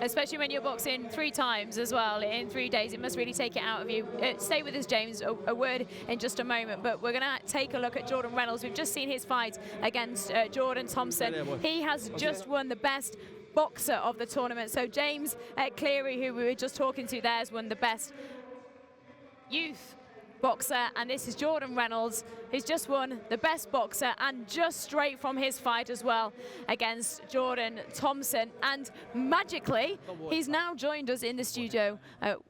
Especially when you're boxing 3 times as well in 3 days. It must really take it out of you. Stay with us, James. A word in just a moment, but we're going to take a look at Jordan Reynolds. We've just seen his fight against Jordan Thompson. He has just won the best boxer of the tournament. So James Cleary, who we were just talking to there, has won the best youth boxer, and this is Jordan Reynolds, who's just won the best boxer, and just straight from his fight as well against Jordan Thompson. And magically, he's now joined us in the studio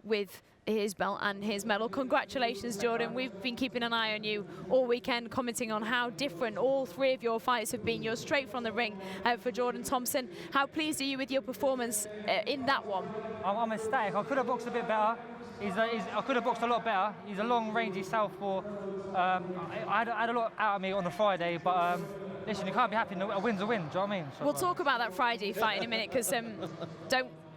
with his belt and his medal. Congratulations, Jordan. We've been keeping an eye on you all weekend, commenting on how different all 3 of your fights have been. You're straight from the ring for Jordan Thompson. How pleased are you with your performance in that one? I'm ecstatic. I could have boxed a bit better. I could have boxed a lot better. He's a long-rangey southpaw. I had a lot out of me on the Friday, but listen, you can't be happy. A win's a win. Do you know what I mean? So, we'll talk about that Friday fight in a minute, because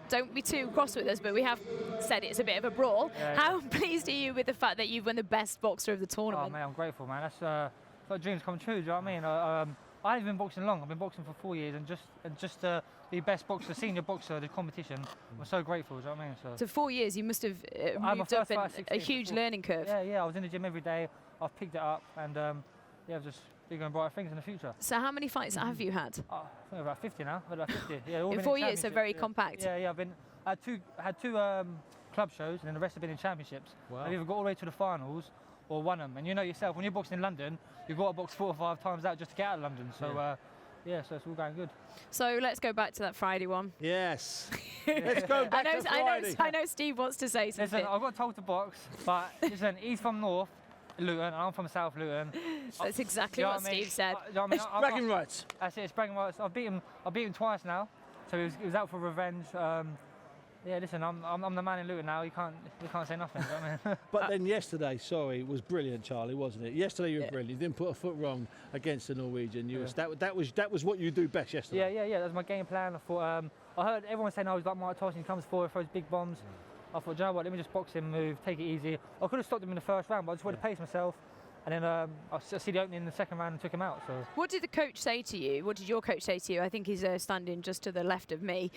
don't be too cross with us, but we have said it's a bit of a brawl. Yeah, How pleased are you with the fact that you've won the best boxer of the tournament? Oh, man, I'm grateful, man. That's like dreams come true. Do you know what I mean? I haven't been boxing long. I've been boxing for 4 years, and just the best boxer, senior boxer, the competition. I'm so grateful. Do you know what I mean? So 4 years, you must have moved up a huge learning curve. Yeah. I was in the gym every day. I've picked it up, and I've just bigger and brighter things in the future. So how many fights have you had? I think about 50 now. About 50. Yeah, all in been 4 years, so very compact. Yeah. I had two club shows, and then the rest have been in championships. Wow. I've either got all the way to the finals or won them. And you know yourself, when you're boxing in London, you've got to box 4 or 5 times out just to get out of London. So Yeah, so it's all going good. So let's go back to that Friday one. Yes. Let's go back to Friday. I know Steve wants to say something. Listen, I got told to box, but listen, he's from North Luton, and I'm from South Luton. That's exactly what Steve said. It's bragging rights. That's it, it's bragging rights. I've beat him twice now, so he was out for revenge. Yeah, listen, I'm the man in Luton now. You can't say nothing. Do you know what I mean? But then yesterday, was brilliant, Charlie, wasn't it? Yesterday you were brilliant. You didn't put a foot wrong against the Norwegian. That was what you do best yesterday. Yeah. That was my game plan. I thought I heard everyone saying I was like Mike Tyson. He comes forward, throws big bombs. I thought, do you know what? Let me just box him, move, take it easy. I could have stopped him in the first round, but I just wanted to pace myself. And then I see the opening in the second round and took him out. So. What did the coach say to you? What did your coach say to you? I think he's standing just to the left of me.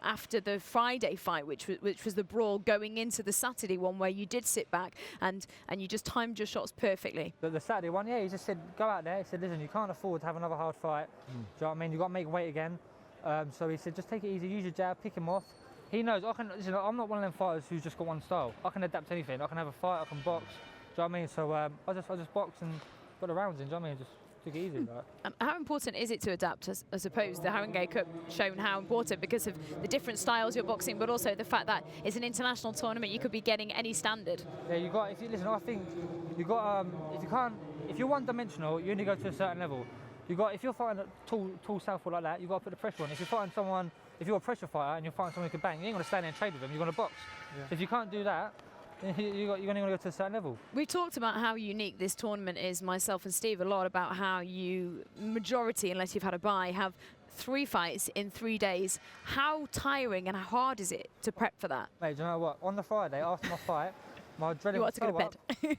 After the Friday fight, which was the brawl, going into the Saturday one where you did sit back and you just timed your shots perfectly. The Saturday one, yeah, he just said, go out there. He said, listen, you can't afford to have another hard fight. Do you know what I mean? You've got to make weight again. So he said, just take it easy, use your jab, pick him off. He knows, listen, I'm not one of them fighters who's just got one style. I can adapt to anything. I can have a fight, I can box. Do you know what I mean? So I just boxed and got the rounds in. Do you know what I mean? Just took it easy. Right? How important is it to adapt? I suppose the Haringey Cup shown how important because of the different styles you're boxing, but also the fact that it's an international tournament. You could be getting any standard. Yeah, you got. Listen, I think you got. If you're one-dimensional, you only go to a certain level. If you're fighting a tall southpaw like that, you got to put the pressure on. If you're fighting someone, if you're a pressure fighter and you're fighting someone who can bang, you ain't gonna stand there and trade with them. You're gonna box. Yeah. So if you can't do that, you're only going to go to a certain level. We've talked about how unique this tournament is, myself and Steve, a lot about how you, majority, unless you've had a bye, have 3 fights in 3 days. How tiring and how hard is it to prep for that? Mate, do you know what? On the Friday, after my fight, my adrenaline was so up.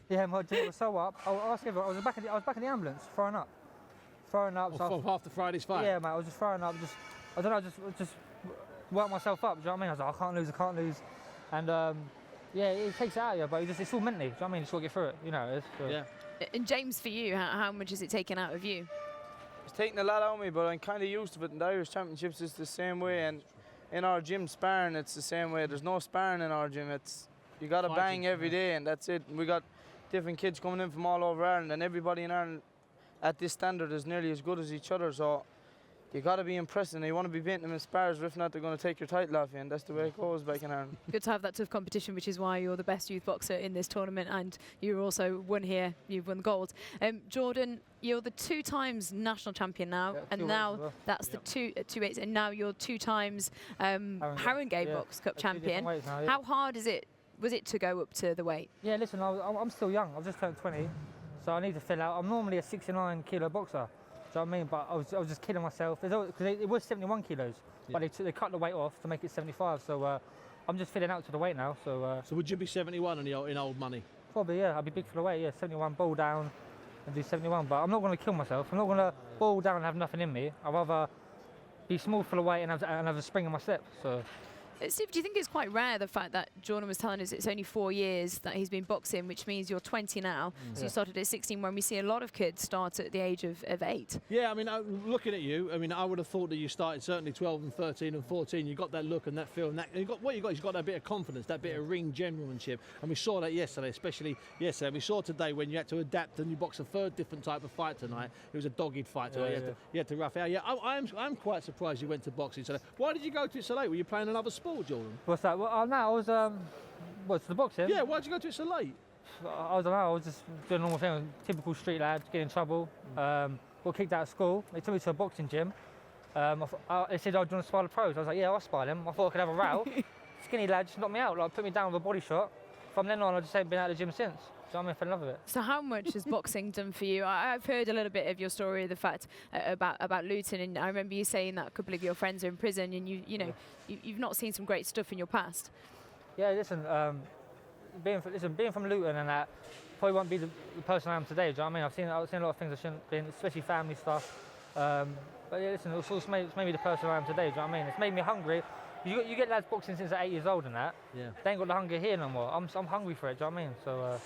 Yeah, my adrenaline was so up. I was back in the ambulance, throwing up. So after Friday's fight? Yeah, mate, I was just throwing up. I don't know, just worked myself up. Do you know what I mean? I was like, I can't lose. And yeah, it takes it out of you, but it's all mentally. Do you know what I mean? Just got to get through it, you know. Yeah. And James, for you, how much is it taken out of you? It's taken a lot out of me, but I'm kind of used to it. In the Irish Championships, it's the same way, and in our gym sparring, it's the same way. There's no sparring in our gym. You got to bang every day, and that's it. We got different kids coming in from all over Ireland, and everybody in Ireland at this standard is nearly as good as each other. So you got to be impressed, and you want to be beating them in spars, or if not, they're going to take your title off you, and that's the way it goes back in Ireland. Good to have that tough competition, which is why you're the best youth boxer in this tournament, and you're also won here. You've won gold. Jordan, you're the 2 times national champion now, and now that's the 2-8, and now you're 2 times Haringey Box Cup champion. Now, yeah. How hard was it to go up to the weight? Yeah, listen, I'm still young. I've just turned 20, so I need to fill out. I'm normally a 69-kilo boxer. Do you know what I mean? But I was just killing myself. Because it was 71 kilos, but they cut the weight off to make it 75. So I'm just filling out to the weight now. So would you be 71 in old money? Probably, yeah. I'd be big for the weight, yeah. 71, ball down and do 71. But I'm not going to kill myself. I'm not going to ball down and have nothing in me. I'd rather be small for the weight and have a spring in my step. So. Steve, do you think it's quite rare, the fact that Jordan was telling us it's only 4 years that he's been boxing, which means you're 20 now, so you started at 16, when we see a lot of kids start at the age of 8? Yeah, I mean, looking at you, I mean, I would have thought that you started certainly 12 and 13 and 14. You got that look and that feel, and that, what you got is that bit of confidence, that bit of ring gentlemanship, and we saw that yesterday, especially yesterday. We saw today when you had to adapt and you boxed a 3rd different type of fight tonight. It was a dogged fight tonight. You had to rough it out. Yeah, I'm quite surprised you went to boxing today. Why did you go to it so late? Were you playing another sport, Jordan? What's that? Well, now I was, what's the boxing? Yeah, why'd you go to it so late? I don't know, I was just doing a normal thing, typical street lad, getting in trouble. Got kicked out of school. They took me to a boxing gym. They said, oh, do you want to spar the pros? I was like, yeah, I'll spar them. I thought I could have a row. Skinny lad just knocked me out, like put me down with a body shot. From then on, I just ain't been out of the gym since. So I fell in love with it. So how much has boxing done for you? I've heard a little bit of your story, the fact about Luton, and I remember you saying that a couple of your friends are in prison, and you've not seen some great stuff in your past. Yeah, listen, being from Luton and that probably won't be the person I am today. Do you know what I mean? I've seen a lot of things I shouldn't been, especially family stuff. But yeah, listen, it's made me the person I am today. Do you know what I mean? It's made me hungry. You get lads boxing since they're 8 years old and that. Yeah. They ain't got the hunger here no more. I'm hungry for it. Do you know what I mean? So.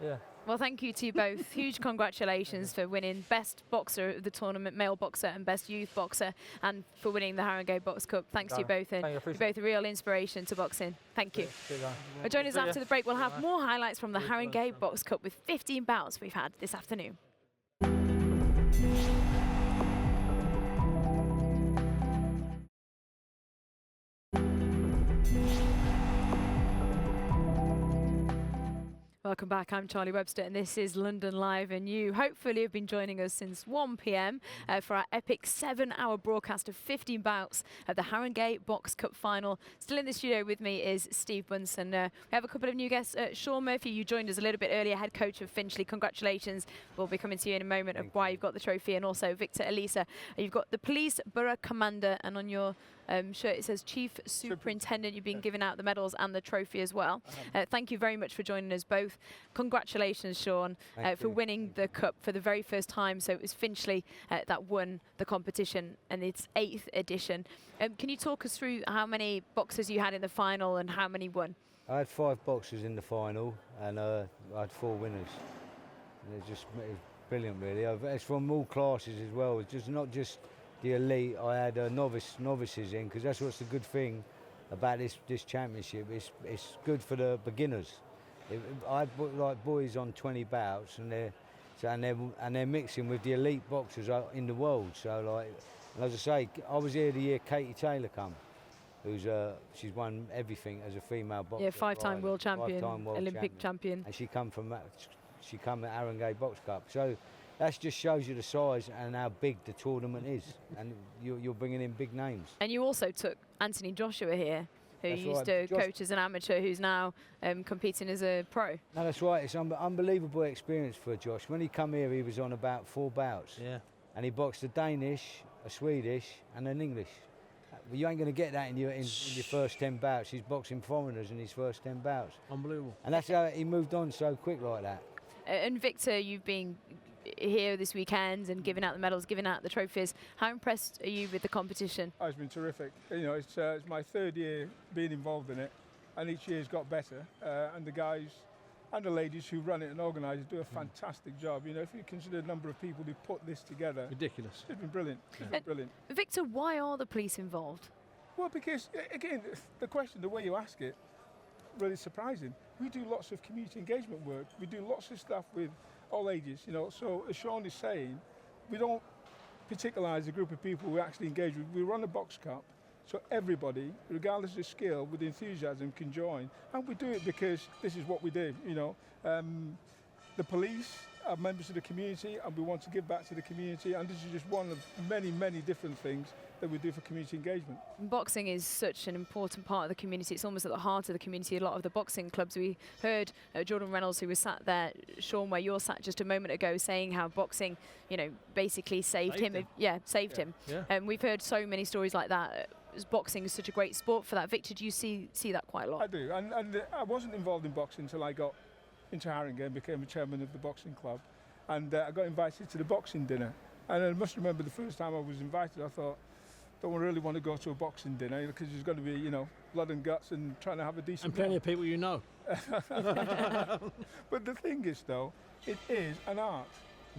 Yeah. Well, thank you to you both. Huge congratulations for winning Best Boxer of the tournament, Male Boxer, and Best Youth Boxer, and for winning the Haringey Box Cup. Thanks to you both, and you're both a real inspiration to boxing. Thank you. Well, join us after the break. We'll have more highlights from the Haringey Box Cup with 15 bouts we've had this afternoon. Welcome back. I'm Charlie Webster and this is London Live, and you hopefully have been joining us since 1 p.m. For our epic 7-hour broadcast of 15 bouts at the Haringey Box Cup final. Still in the studio with me is Steve Bunce, and we have a couple of new guests. Sean Murphy, you joined us a little bit earlier, head coach of Finchley. Congratulations. We'll be coming to you in a moment of why you've got the trophy, and also Victor Elisa. You've got the Police Borough Commander, and on your shirt it says Chief Superintendent. You've been giving out the medals and the trophy as well. Thank you very much for joining us both. Congratulations, Sean, for winning the cup for the very first time. So it was Finchley that won the competition, and its 8th edition. Can you talk us through how many boxers you had in the final and how many won? I had 5 boxers in the final, and I had 4 winners. And it was brilliant, really. It's from all classes as well. It's just not just the elite. I had novices in, because that's what's the good thing about this championship. It's good for the beginners. I had like boys on 20 bouts, and they're mixing with the elite boxers in the world. So like, and as I say, I was here the year Katie Taylor come, she's won everything as a female boxer. Yeah, 5-time world champion, 5-time world Olympic champion. And she come at Haringey Box Cup. So that just shows you the size and how big the tournament is, and you're bringing in big names. And you also took Anthony Joshua here, who That's used right. to coach as an amateur, who's now competing as a pro. No, that's right. It's unbelievable experience for Josh. When he come here, he was on about 4 bouts. Yeah. And he boxed a Danish, a Swedish, and an English. Well, you ain't going to get that in your first 10 bouts. He's boxing foreigners in his first 10 bouts. Unbelievable. And that's how he moved on so quick like that. And Victor, you've been here this weekend and giving out the medals, giving out the trophies. How impressed are you with the competition? Oh, it's been terrific. You know, it's my 3rd year being involved in it, and each year's got better. And the guys and the ladies who run it and organise it do a fantastic job. You know, if you consider the number of people who put this together, ridiculous. It's been brilliant. It's been brilliant. Victor, why are the police involved? Well, because again, the question, the way you ask it, really surprising. We do lots of community engagement work. We do lots of stuff with all ages, you know. So as Sean is saying, we don't particularize the group of people we actually engage with. We run a box cup, so everybody, regardless of skill, with enthusiasm, can join. And we do it because this is what we do, you know. The police are members of the community, and we want to give back to the community, and this is just one of many, many different things that we do for community engagement. Boxing is such an important part of the community. It's almost at the heart of the community. A lot of the boxing clubs, we heard Jordan Reynolds, who was sat there, Sean, where you're sat just a moment ago, saying how boxing, you know, basically saved him. Saved him. Yeah. We've heard so many stories like that. Boxing is such a great sport for that. Victor, do you see that quite a lot? I do, and I wasn't involved in boxing until I got into Haringey and became a chairman of the boxing club, and I got invited to the boxing dinner. And I must remember the first time I was invited, I thought, don't really want to go to a boxing dinner because there's going to be, you know, blood and guts and trying to have a decent. And plenty of people you know. But the thing is, though, it is an art.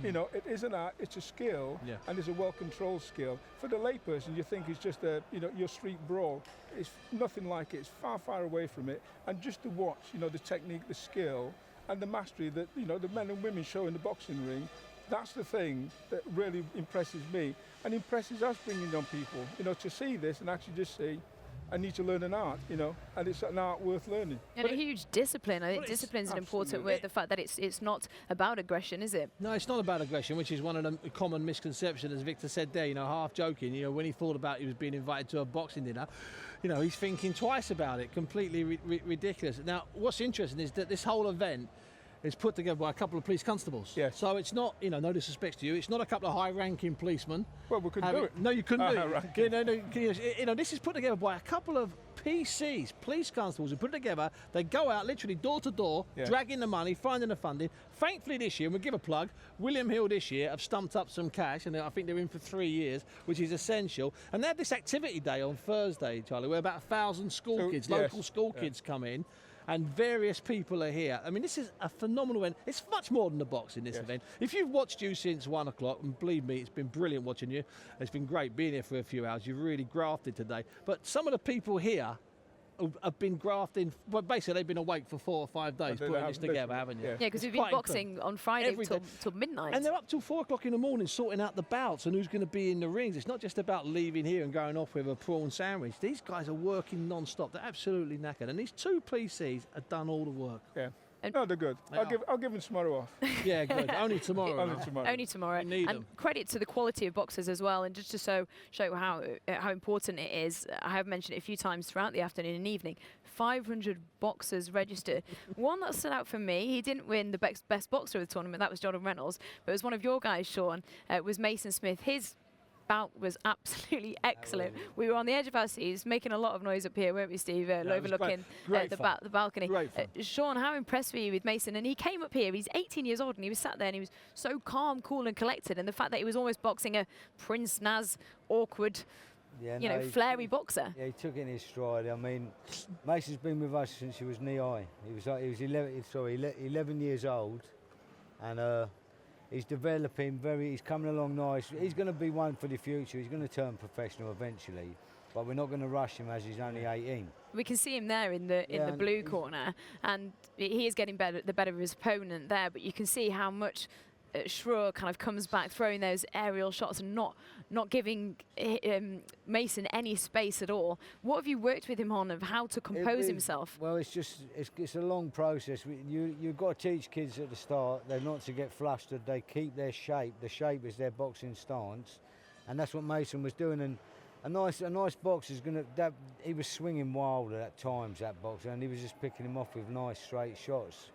You know, it is an art. It's a skill, and it's a well-controlled skill. For the layperson, you think it's just your street brawl. It's nothing like it. It's far, far away from it. And just to watch, you know, the technique, the skill, and the mastery that, you know, the men and women show in the boxing ring, that's the thing that really impresses me and impresses us bringing on people, you know, to see this and actually just see, I need to learn an art, you know, and it's an art worth learning. And a huge discipline. I think discipline's an important word. The fact that it's not about aggression, is it? No, it's not about aggression, which is one of the common misconceptions, as Victor said there, you know, half joking, you know, when he thought about he was being invited to a boxing dinner, you know, he's thinking twice about it. Completely ridiculous. Now, what's interesting is that this whole event is put together by a couple of police constables. Yes. So it's not, you know, no disrespect to you, it's not a couple of high-ranking policemen. Well, we couldn't do it. No, you couldn't do it. You know, this is put together by a couple of PCs, police constables, who put it together. They go out literally door to door, dragging the money, finding the funding. Thankfully this year, and we'll give a plug, William Hill this year have stumped up some cash, and I think they're in for 3 years, which is essential. And they had this activity day on Thursday, Charlie, where about 1,000 school kids, local school kids come in. And various people are here. I mean, this is a phenomenal event. It's much more than the boxing, this event. If you've watched you since 1 o'clock, and believe me, it's been brilliant watching you. It's been great being here for a few hours. You've really grafted today. But some of the people here have been grafting, well, basically they've been awake for 4 or 5 days putting this together, haven't you? Yeah, because we've been boxing on Friday till midnight. And they're up till 4 o'clock in the morning sorting out the bouts and who's going to be in the rings. It's not just about leaving here and going off with a prawn sandwich. These guys are working non-stop. They're absolutely knackered. And these 2 PCs have done all the work. Yeah. No, they're good. I'll give them tomorrow off. Yeah, good. Only tomorrow. Only tomorrow. need And them. credit to the quality of boxers as well. And just to show how important it is, I have mentioned it a few times throughout the afternoon and evening. 500 boxers registered. One that stood out for me, he didn't win the best boxer of the tournament, that was Jordan Reynolds, but it was one of your guys, Sean, was Mason Smith. His bout was absolutely excellent. We were on the edge of our seats, making a lot of noise up here, weren't we, Steve? Overlooking the balcony. Sean, how impressed were you with Mason? And he came up here, he's 18 years old, and he was sat there and he was so calm, cool and collected. And the fact that he was almost boxing a Prince Naz awkward, flary boxer. Yeah, he took it in his stride. I mean, Mason's been with us since he was knee-high. He was 11 years old, and he's developing he's coming along nice. He's going to be one for the future. He's going to turn professional eventually, but we're not going to rush him as he's only 18. We can see him there in the blue corner, and he is getting the better of his opponent there, but you can see how much Schroer kind of comes back, throwing those aerial shots and not giving Mason any space at all. What have you worked with him on of how to compose himself? Well, it's a long process. You've got to teach kids at the start they're not to get flustered. They keep their shape. The shape is their boxing stance, and that's what Mason was doing. And a nice boxer is going to. He was swinging wilder at times, that boxer, and he was just picking him off with nice straight shots.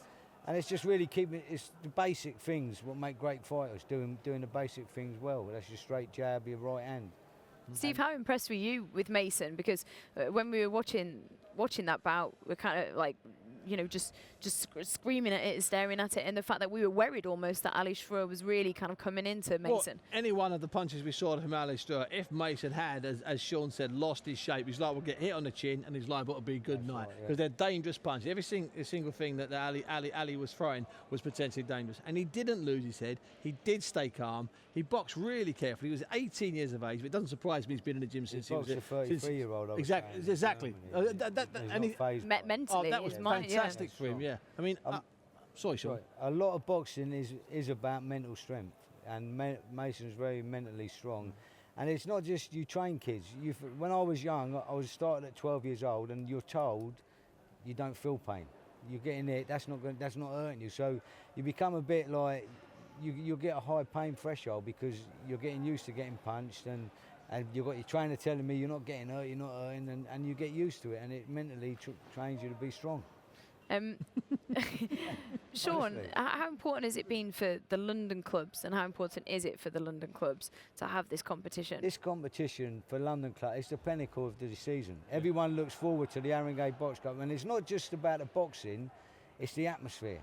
And it's just really it's the basic things what make great fighters, doing the basic things well. That's your straight jab, your right hand. Steve, how impressed were you with Mason? Because when we were watching that bout, we're kind of like, just screaming at it, staring at it, and the fact that we were worried almost that Ali Schroer was really kind of coming into Mason. Well, any one of the punches we saw from Ali Schroer, if Mason had, as Sean said, lost his shape, his life would get hit on the chin and his life would be good night. Because they're dangerous punches. Every single thing that Ali was throwing was potentially dangerous. And he didn't lose his head. He did stay calm. He boxed really carefully. He was 18 years of age, but it doesn't surprise me he's been in the gym since he was a 33-year-old. Exactly. Mentally, that was fantastic for him. Yeah. I mean, sorry, Sean. A lot of boxing is about mental strength, and Mason's very mentally strong. And it's not just you train kids. When I was young, I was started at 12 years old, and you're told you don't feel pain. You're getting it. That's not hurting you. So you become a bit like you'll get a high pain threshold because you're getting used to getting punched, and you've got your trainer telling me you're not getting hurt, you're not hurting, and you get used to it, and it mentally trains you to be strong. Sean, how important has it been for the London clubs, and how important is it for the London clubs to have this competition? This competition for London club is the pinnacle of the season. Everyone looks forward to the Haringey Box Cup, and it's not just about the boxing, it's the atmosphere.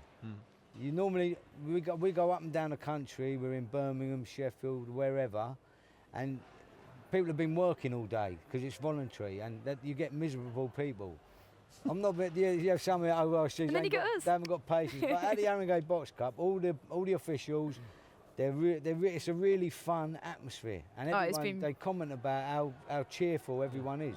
We go up and down the country, we're in Birmingham, Sheffield, wherever, and people have been working all day because it's voluntary, and that you get miserable people. I'm not, but you have some ORCs, they haven't got patience. But at the Haringey Box Cup, all the officials, it's a really fun atmosphere, and everyone, they comment about how cheerful everyone is.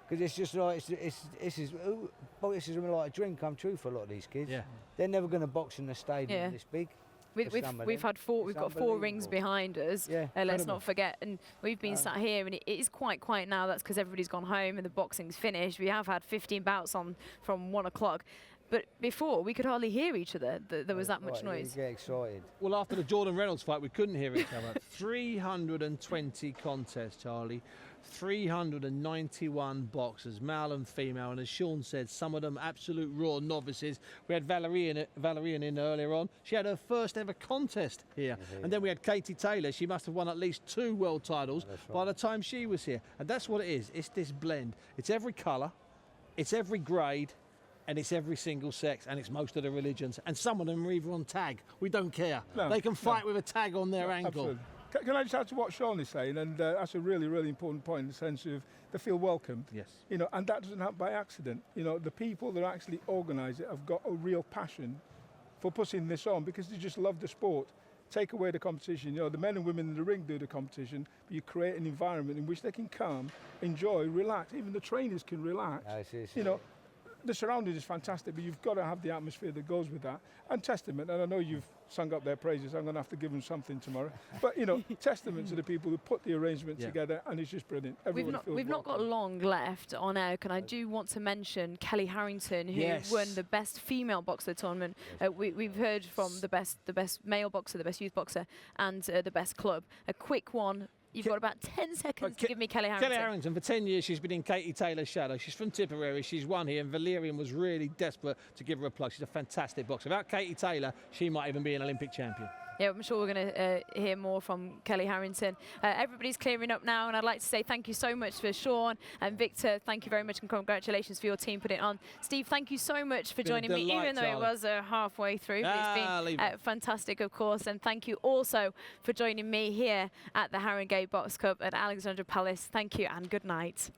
Because it's just like this is like a dream come true for a lot of these kids. Yeah. They're never going to box in a stadium this big. We've got 4 rings behind us. Yeah, let's not forget, and we've been sat here, and it is quite quiet now. That's because everybody's gone home and the boxing's finished. We have had 15 bouts on from 1 o'clock. But before, we could hardly hear each other. There was that much noise. You get excited. Well, after the Jordan Reynolds fight, we couldn't hear each other. 320 contests, Charlie. 391 boxers, male and female, and as Sean said, some of them absolute raw novices. We had Valerian in earlier on. She had her first ever contest here. And then we had Katie Taylor. She must have won at least 2 world titles by the time she was here. And that's what it is. It's this blend. It's every colour, it's every grade, and it's every single sex, and it's most of the religions. And some of them are either on tag. We don't care. They can fight with a tag on their ankle. Absolutely. Can I just add to what Sean is saying? And that's a really, really important point in the sense of they feel welcomed. Yes. And that doesn't happen by accident. The people that actually organise it have got a real passion for putting this on because they just love the sport. Take away the competition. The men and women in the ring do the competition, but you create an environment in which they can come, enjoy, relax. Even the trainers can relax. the surrounding is fantastic, but you've got to have the atmosphere that goes with that. And testament, and I know you've sung up their praises, I'm going to have to give them something tomorrow. But, you know, testament to the people who put the arrangement together, and it's just brilliant. We've not got long left on air, and I do want to mention Kelly Harrington, who won the best female boxer of the tournament. We've heard from the best male boxer, the best youth boxer, and the best club. A quick one. You've got about 10 seconds to give me Kelly Harrington. Kelly Harrington, for 10 years, she's been in Katie Taylor's shadow. She's from Tipperary. She's won here, and Valerian was really desperate to give her a plug. She's a fantastic boxer. Without Katie Taylor, she might even be an Olympic champion. Yeah, I'm sure we're going to hear more from Kelly Harrington. Everybody's clearing up now, and I'd like to say thank you so much for Sean and Victor. Thank you very much, and congratulations for your team putting it on. Steve, thank you so much for joining me, even though it was halfway through. But it's been fantastic, of course, and thank you also for joining me here at the Haringey Box Cup at Alexandra Palace. Thank you, and good night.